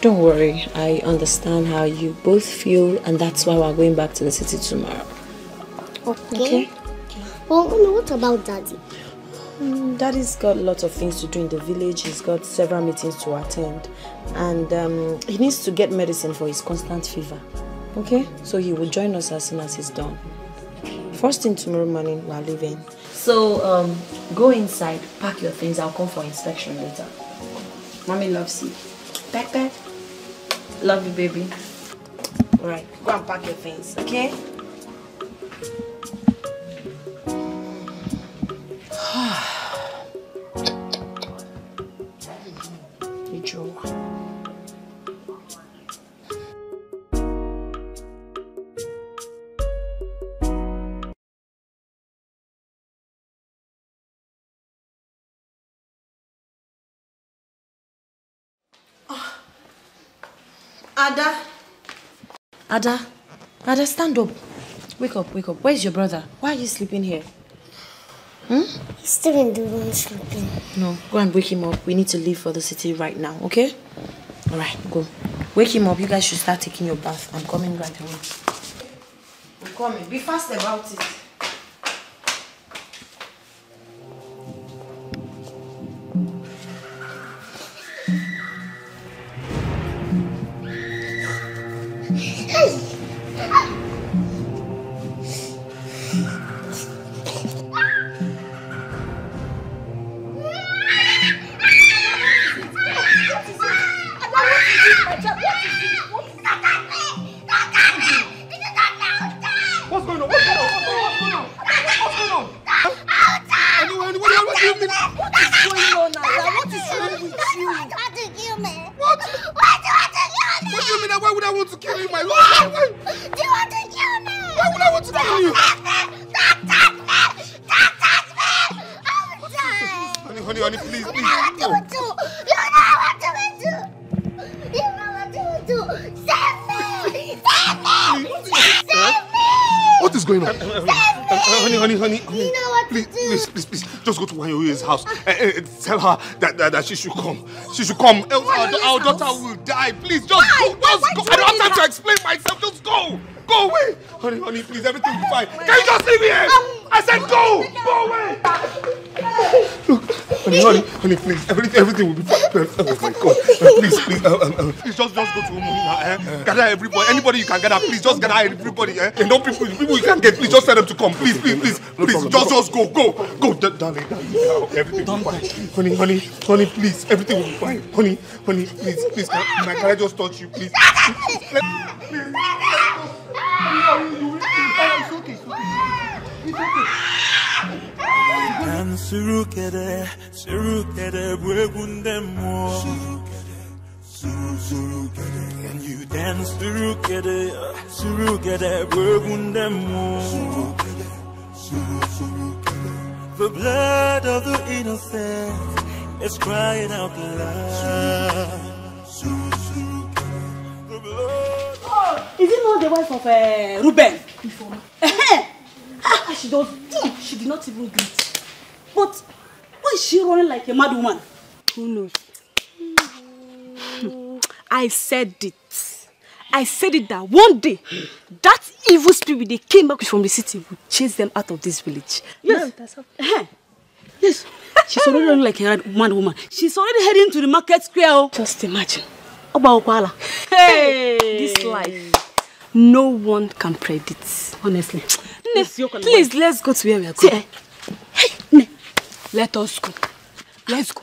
Don't worry. I understand how you both feel, and that's why we're going back to the city tomorrow. Okay. Well, Mommy, what about Daddy? Daddy's got lots of things to do in the village. He's got several meetings to attend. And he needs to get medicine for his constant fever. Okay? So he will join us as soon as he's done. First thing tomorrow morning, we're leaving. So, go inside, pack your things. I'll come for inspection later. Mommy loves you. Peck. Love you, baby. Alright, go and pack your things, okay? Ada, stand up. Wake up. Where's your brother? Why are you sleeping here? He's still in the room sleeping. No, go and wake him up. We need to leave for the city right now, okay? Alright, go. Wake him up. You guys should start taking your bath. I'm coming right away. I'm coming. Be fast about it. House. Tell her that she should come. She should come. Else our daughter will die. Please, just go. I don't have time to explain myself. Just go. Go away. Honey, please, everything will be fine. Can you just leave me here? I said go. Go away. Look, honey, please, everything will be fine. Oh my God. Please, just go to Umu. Gather everybody. Anybody you can gather, please, just gather everybody. And don't people you can get, please, just tell them to come. Please, just go. Go, darling. Everything will be fine. Honey, please, everything will be fine. Honey, please, can I just touch you, please? It's okay. And surukere bwegundemo. Can you dance surukere bwegundemo? The blood of the innocent is crying out loud. Is it not the wife of Ruben? She did not even greet. But why is she running like a mad woman? Who knows? I said it that one day, that evil spirit they came back from the city would chase them out of this village. Yes. Yes. She's already running like a mad woman. She's already heading to the market square. Just imagine. Hey! This life, no one can predict. Honestly. Please, let's go to where we are going. Hey, let us go. Let's go.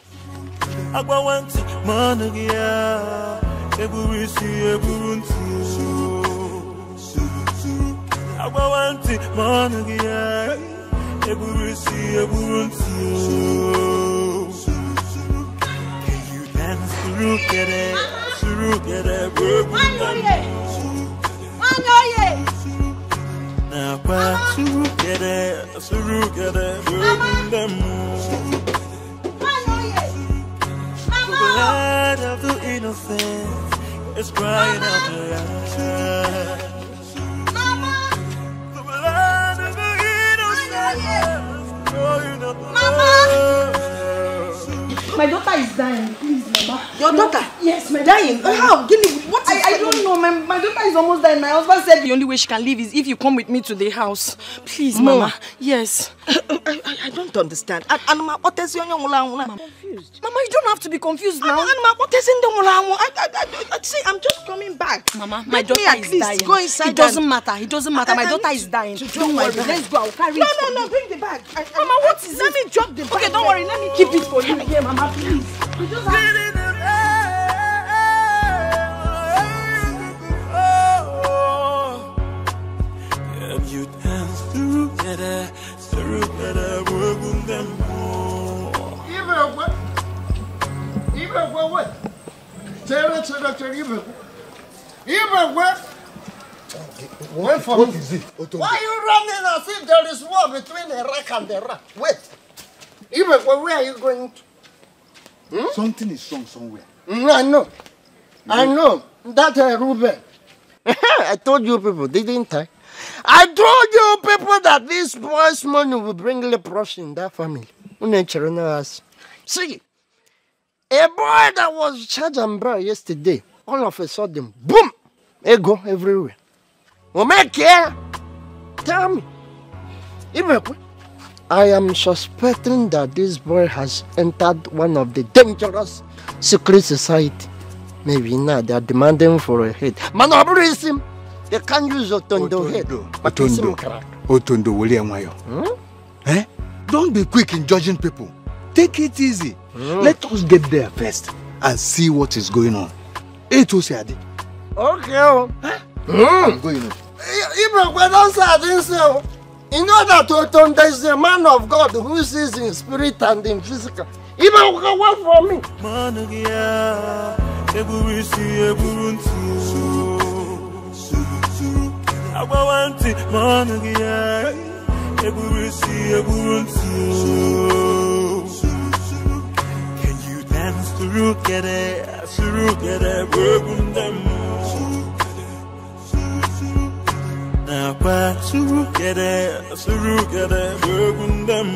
The blood of the innocent is crying out loud. The blood of the innocent is crying out loud. My daughter is dying. Please, Mama. Your daughter? Yes, my dying. daughter. How? What is I don't know. My daughter is almost dying. My husband said the only way she can live is if you come with me to the house. Please, Mama. Yes. I don't understand. And what is your Mama, confused. Mama, you don't have to be confused now. What is in the I'm just coming back. Mama, my daughter is dying. Go inside. It doesn't matter. It doesn't matter. My daughter is dying. Don't worry. Let's go. I'll carry it. No, bring the bag. Mama, what is it? Let me drop the bag. Okay, don't worry. Let me keep it for you. Here, Mama, please. You just have... You dance through better, work with them more. Even what? Even what? What is it? Why are you running as if there is war between the rock and the rock? Wait. Even where are you going to? Something is wrong somewhere. I know. That Ruben. I told you people, didn't I? I told you people that this boy's money will bring leprosy in that family. See, a boy that was charged and brought yesterday, all of a sudden, boom, ego everywhere. Tell me. I am suspecting that this boy has entered one of the dangerous secret society. Maybe now they are demanding for a head. Manoborism. They can't use Otondo head. Otondo, Eh? Don't be quick in judging people. Take it easy. Let us get there first and see what is going on. Okay. I'm going on. Even when I say, in order to Otondo is a man of God who sees in spirit and in physical. Even work for me. Can you dance through get it, work with them now, through get it, work with them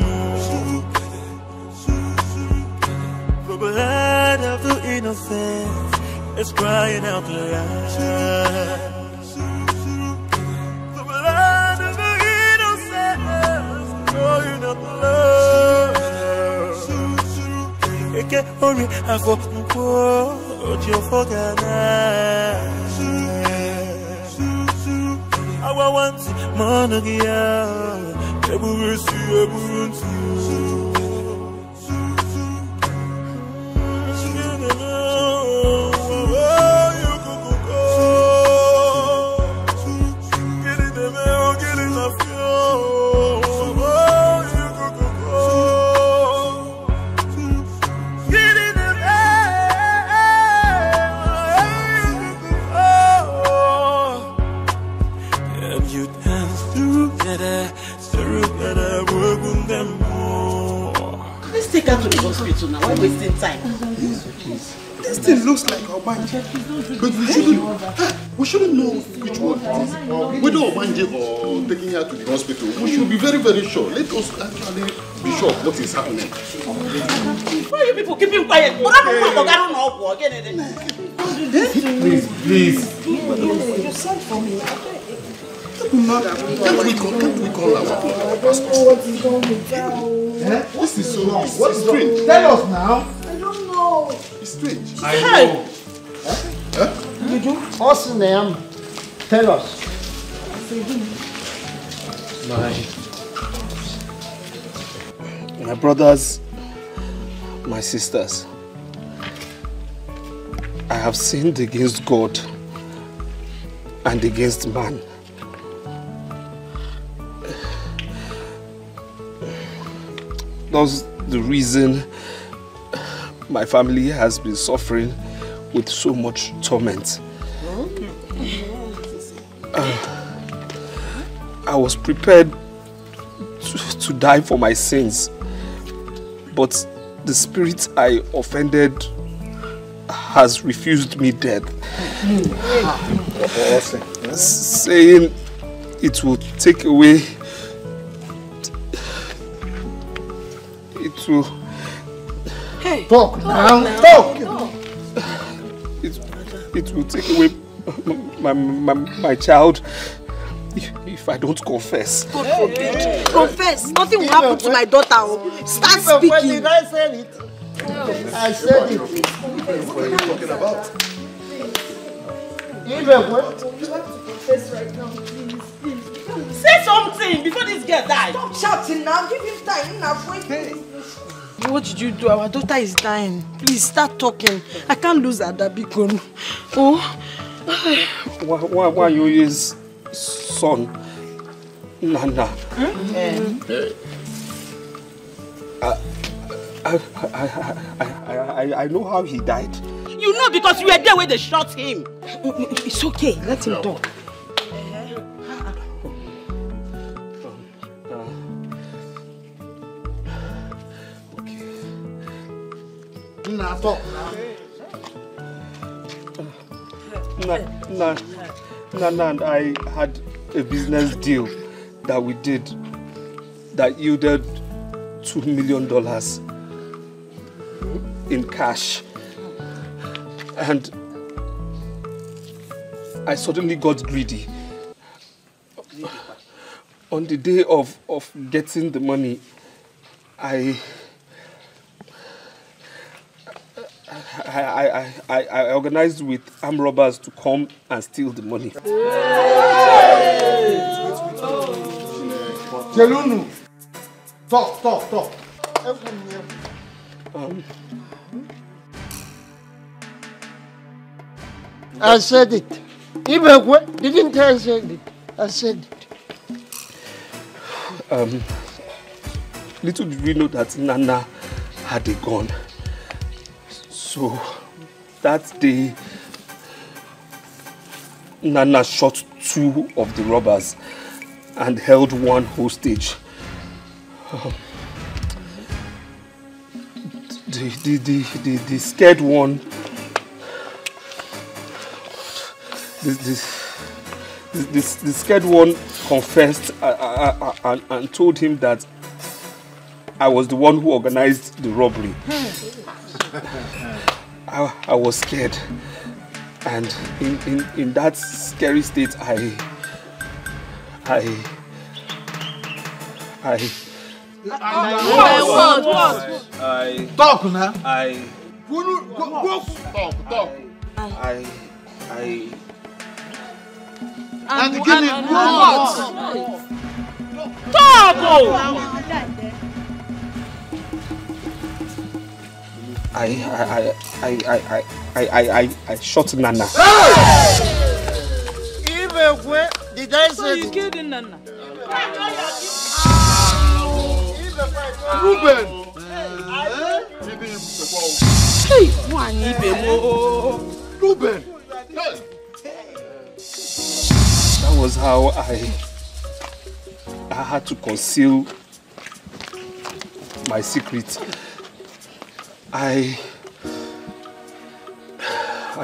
the blood of the innocent is crying out loud. Hurry, I go you forget. I want money, Take her to the hospital now. Why wasting time? This thing looks like Obanje, but we shouldn't know which one it is. Whether Obanje or taking her to the hospital, we should be very, very sure. Let us actually be sure of what is happening. Why are you people keeping quiet? Please. You sent for me. Can't we call our pastor? What is going on? This is so wrong. What is strange? Tell us now. I don't know. It's strange. I know. You do? What's the name? Tell us. My brothers, my sisters, I have sinned against God and against man. That's the reason my family has been suffering with so much torment. I was prepared to die for my sins, but the spirit I offended has refused me death, saying it would take away will... Hey. Talk now. Talk. It will take away my child if I don't confess. God forbid. Confess. Nothing will happen to my daughter. Start speaking. When did I say it? I said it. What are you talking about? Even what? You have to confess right now, please. Say something before this girl dies. Stop shouting now. Give him time. What did you do? Our daughter is dying. Please start talking. I can't lose Adabikon. Oh. Why you his son, Nana? I know how he died. You know because you were there when they shot him. It's okay. Let him talk. Nana and I had a business deal that we did that yielded $2 million in cash. And I suddenly got greedy. On the day of getting the money, I organized with armed robbers to come and steal the money. Jelunu, talk. I said it. Ibekwe, didn't I say it? I said it. Little did we know that Nana had a gun. So that day, Nana shot 2 of the robbers and held 1 hostage. The scared one. The scared one confessed and told him that I was the one who organized the robbery. I was scared, and in that scary state, I talk now. And give me what? Talk! I shot Nana. Ibekwe, did I say you killed Nana? Ruben! Ruben! That was how I had to conceal my secret. I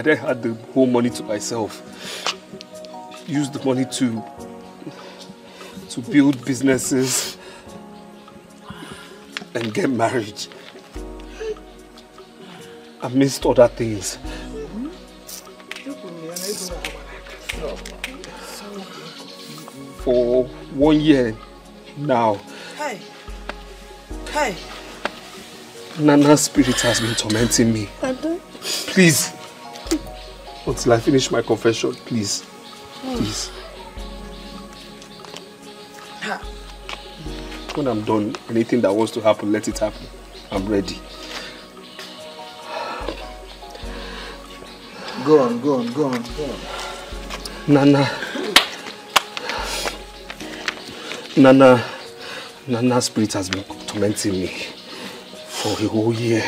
then had the whole money to myself. Used the money to build businesses and get married. Amidst other things. For 1 year now, Nana's spirit has been tormenting me. Please, until I finish my confession, please. Please. When I'm done, anything that wants to happen, let it happen. I'm ready. Go on. Nana's spirit has been tormenting me for a whole year,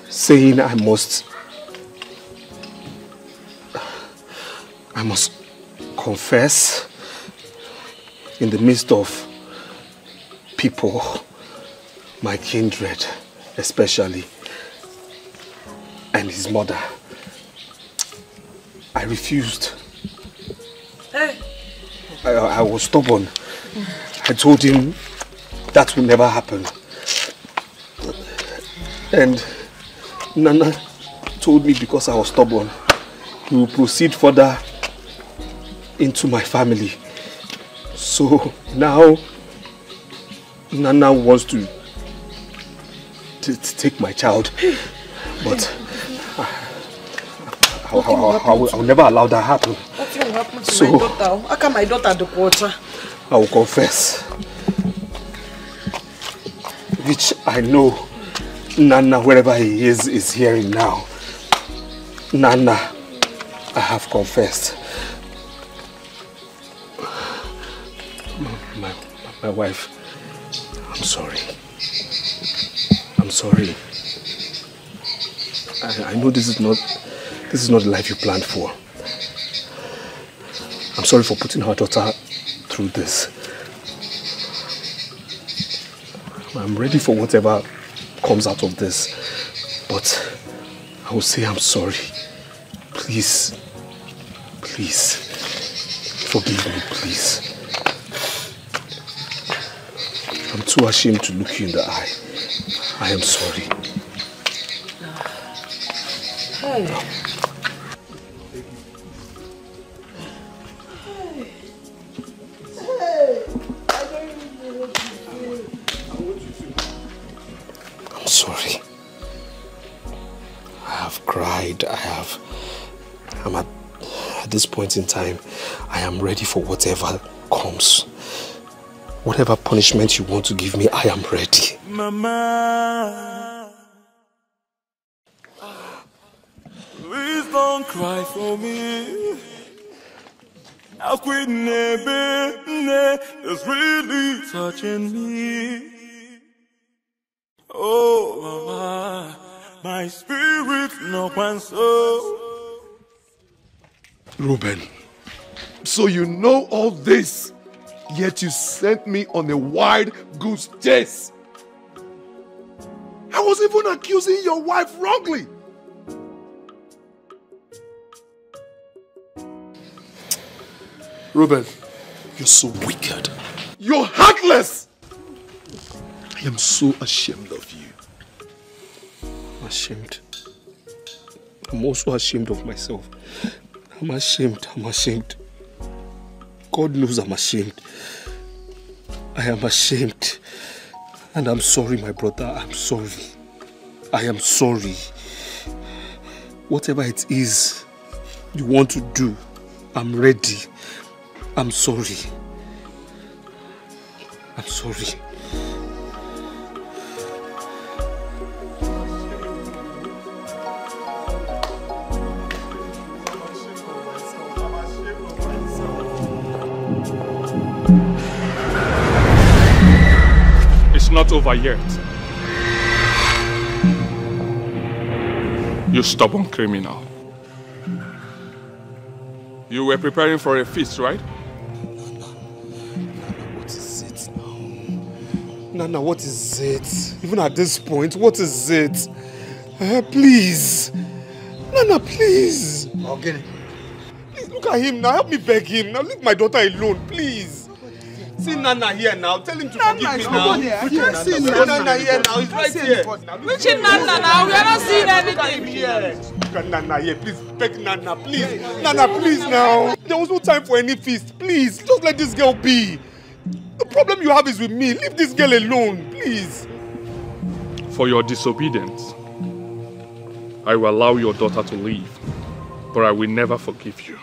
saying I must confess in the midst of people, my kindred especially, and his mother. I refused. I was stubborn. I told him that will never happen. And Nana told me because I was stubborn, he will proceed further into my family. So now Nana wants to take my child, but I will never allow that happen. What's going to happen to my daughter? How can my daughter do water? I will confess, which I know Nana, wherever he is hearing now. Nana, I have confessed. My wife, I'm sorry. I'm sorry. I know this is not the life you planned for. I'm sorry for putting our daughter through this. I'm ready for whatever comes out of this, but I will say I'm sorry. Please, please, forgive me, please. I'm too ashamed to look you in the eye. I am sorry. Hey. I'm sorry. I have cried. I'm at this point in time, I am ready for whatever comes. Whatever punishment you want to give me, I am ready. Mama, please don't cry for me. How quit is really touching me. Oh, Mama, my spirit no one so. Reuben, so you know all this, yet you sent me on a wild goose chase. I was even accusing your wife wrongly. Reuben, you're so wicked. You're heartless. I am so ashamed of you. I'm ashamed. I'm also ashamed of myself. I'm ashamed. God knows I'm ashamed. I am ashamed. And I'm sorry, my brother. I'm sorry. I am sorry. Whatever it is you want to do, I'm ready. I'm sorry. I'm sorry. It's not over yet. You stubborn criminal. You were preparing for a feast, right? What is it now? Nana, what is it? Even at this point, what is it? Please. Nana, please. Okay. Please look at him now. Help me beg him. Now leave my daughter alone, please. See Nana here now. Tell him to forgive me now. See Nana here now. He's right here. Which is Nana now? We are not seeing anything here. Look at Nana here. Please beg Nana. Please. Nana, please now. There was no time for any feast. Please. Just let this girl be. The problem you have is with me. Leave this girl alone. Please. For your disobedience, I will allow your daughter to leave, but I will never forgive you.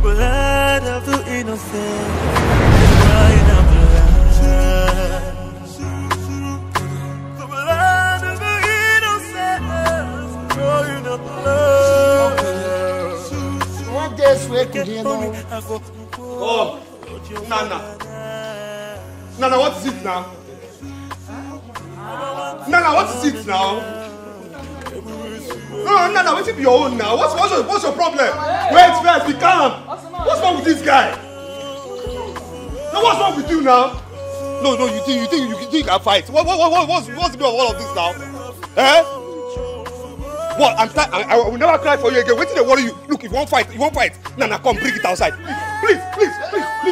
Blood of the innocent, crying out blood. The blood of the innocent, crying out blood. What this way could you know? Oh, Nana. Nana, what is it now? Nana, what is it now? No, Nana, what's your own now? What's your problem? Wait, first, be calm. What's wrong with this guy? Now what's wrong with you now? No, you think you can fight? What's the meaning of all of this now? Eh? What? I will never cry for you again. Wait till they worry you. Look, if you won't fight, Nah, come, bring it outside. Please, leave me.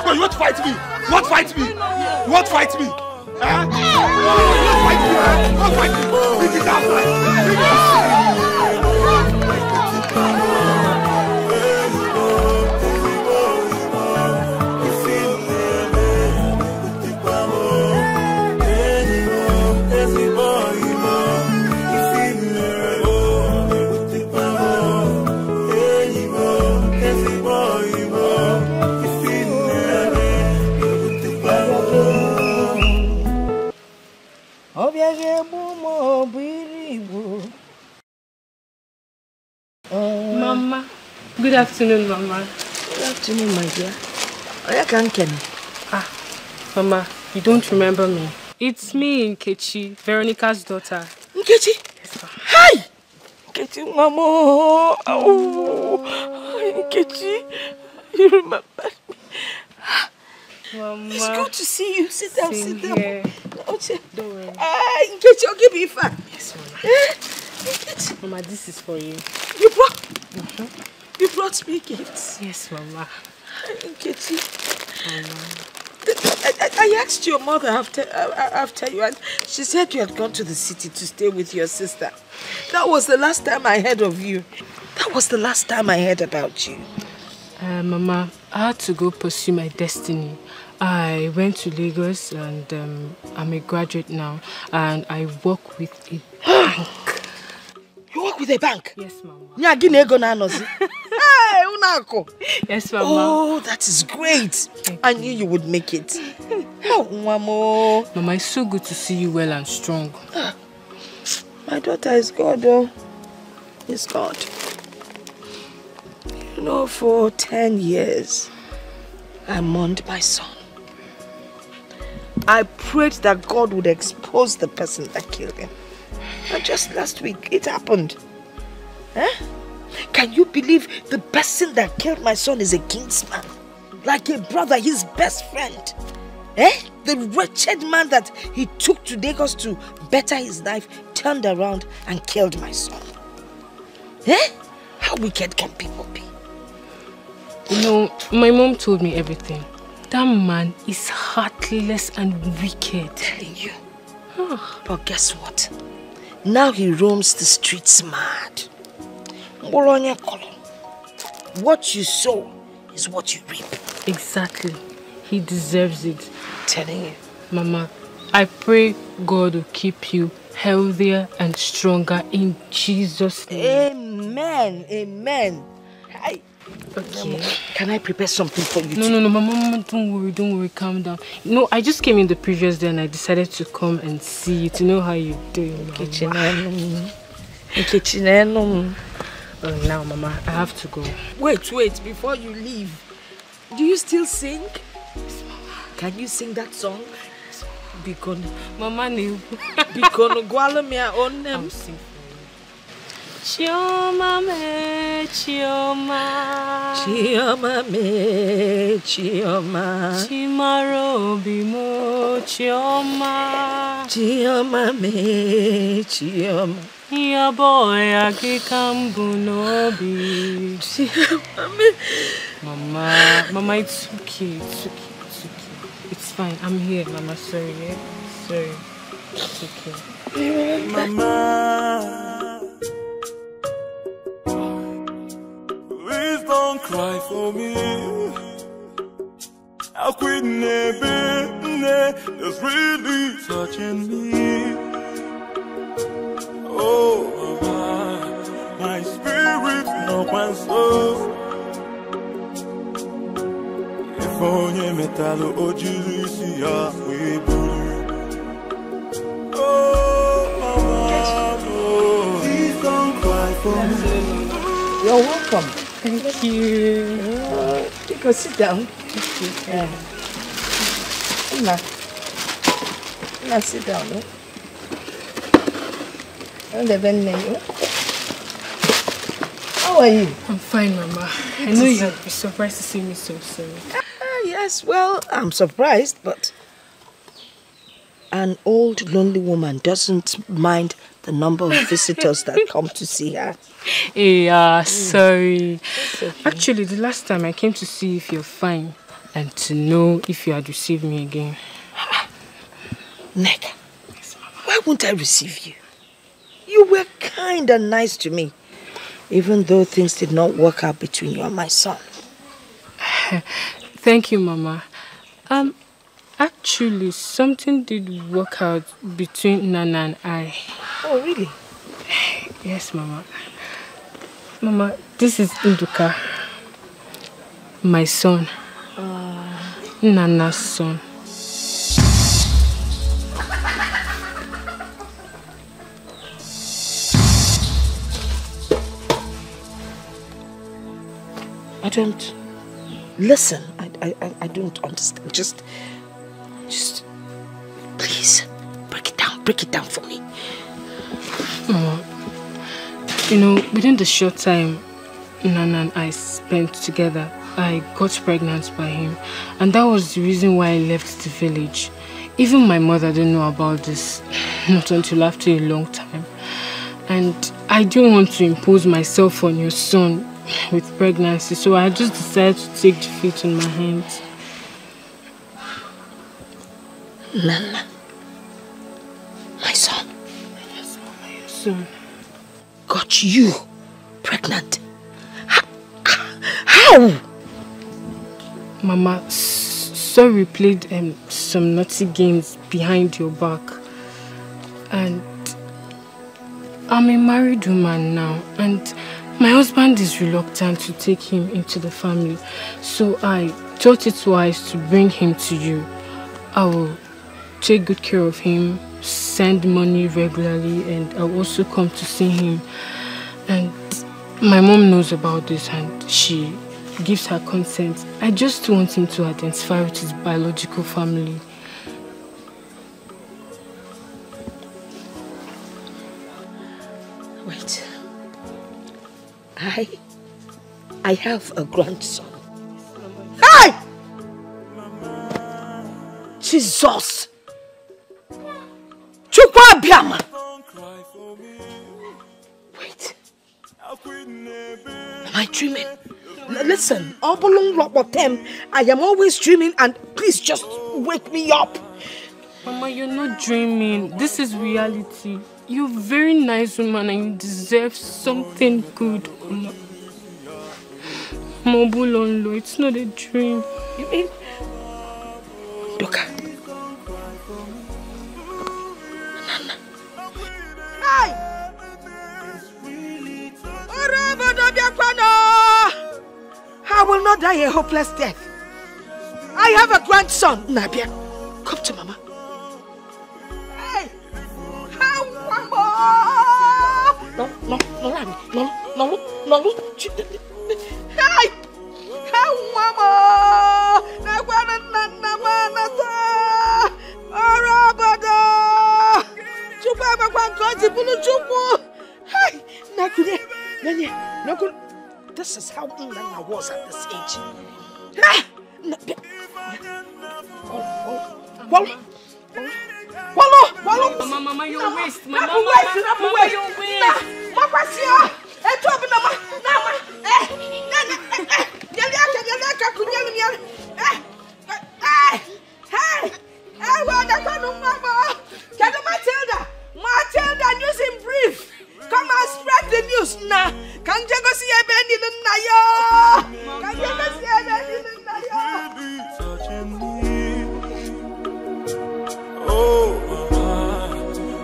No, you want to fight me? You want to fight me? You want to fight me? Eh? You want to fight me? Bring it outside. Bring it outside. Mama. Good afternoon, Mama. Good afternoon, my dear. I can't Kenny. Mama, you don't remember me. It's me, Nkechi, Veronica's daughter. Nkechi? Hi! Nkechi, Mama. Oh, Nkechi, you remember me. Mama. It's good to see you. Sit down, sit down. Don't worry. Nkechi, I'll give you a fan. Yes, Mama. Mama, this is for you. You brought me gifts. Yes, Mama. Nkechi. I asked your mother after you, and she said you had gone to the city to stay with your sister. That was the last time I heard of you. That was the last time I heard about you. Mama, I had to go pursue my destiny. I went to Lagos and I'm a graduate now, and I work with a bank. You work with a bank? Yes, Mama. Yes, Mama. Oh, that is great. I knew you would make it. Oh, Mama. Mama, it's so good to see you well and strong. My daughter is God, though. Is God. You know, for 10 years, I mourned my son. I prayed that God would expose the person that killed him. And just last week, it happened. Eh? Can you believe the person that killed my son is a kinsman? Like a brother, his best friend. Eh? The wretched man that he took to Lagos to better his life turned around and killed my son. Eh? How wicked can people be? You know, my mom told me everything. That man is heartless and wicked. Telling you. But guess what? Now he roams the streets mad. What you sow is what you reap. Exactly. He deserves it. I'm telling you. Mama, I pray God will keep you healthier and stronger in Jesus' name. Amen. Amen. Hi. Okay. Can I prepare something for you? No, Mama, don't worry, calm down. You know, I just came in the previous day and I decided to come and see you to know how you're doing. Kitchen. Now, Mama, I have to go. Wait, before you leave. Do you still sing? Yes, Mama. Can you sing that song? Yes, Mama. Mama, no. I'm singing. Chioma me, Chioma. Chioma me, Chioma. Chimarobi mo, Chioma. Chioma me, Chioma. Ya boy, agikambu nobi. Chioma me. Mama, it's okay. It's fine. I'm here, Mama. Sorry, yeah? Sorry. It's okay. Mama. Please don't cry for me. How quit is really touching me. Oh, Mama, my spirit no one so. If only metal o Jesus ya we oh, Mama, please don't cry for me. You're welcome. Thank you. You can sit down. Now sit down. How are you? I'm fine, Mama. I know you'll be surprised to see me so soon. Yes, well, I'm surprised, but an old, lonely woman doesn't mind the number of visitors that come to see her. Yeah, sorry. Okay. Actually, the last time I came to see if you're fine and to know if you had received me again. Neka, why won't I receive you? You were kind and nice to me, even though things did not work out between you and my son. Thank you, Mama. Actually, something did work out between Nana and I. Oh, really? Yes, Mama. Mama, this is Nduka, my son. Nana's son. I don't... Listen, I don't understand. Just please, break it down for me. Mama, you know, within the short time Nana and I spent together, I got pregnant by him. And that was the reason why I left the village. Even my mother didn't know about this, not until after a long time. And I didn't want to impose myself on your son with pregnancy, so I just decided to take the fate in my hands. Nana, my son. Yes, Mama, your son. Got you pregnant? How? Mama, sorry, played some naughty games behind your back. And I'm a married woman now, and my husband is reluctant to take him into the family. So I thought it wise to bring him to you. I will take good care of him, send money regularly, and I'll also come to see him. And my mom knows about this and she gives her consent. I just want him to identify with his biological family. Wait. I have a grandson. Hey! Jesus! Chukwa Biama! Wait. Am I dreaming? Listen, I am always dreaming, and please just wake me up. Mama, you're not dreaming. This is reality. You're a very nice woman and you deserve something good. Mobulonlo, it's not a dream. You mean? Doka. Nana. Hey! I will not die a hopeless death. I have a grandson, Nabia. Come to Mama. Hey! No. Hey! Mama! This is how Nana was at this age. Mama, you're waste. Mama, you're waste. Matilda, news in brief. Come and spread the news now. Can you go see a bend in the Naya? Can you go see a bend in the Oh,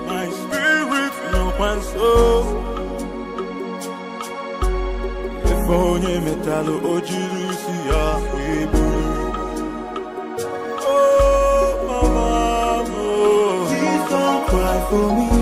my spirit no one so. If only metal ojirusia webu. Oh, mama, please don't cry for me.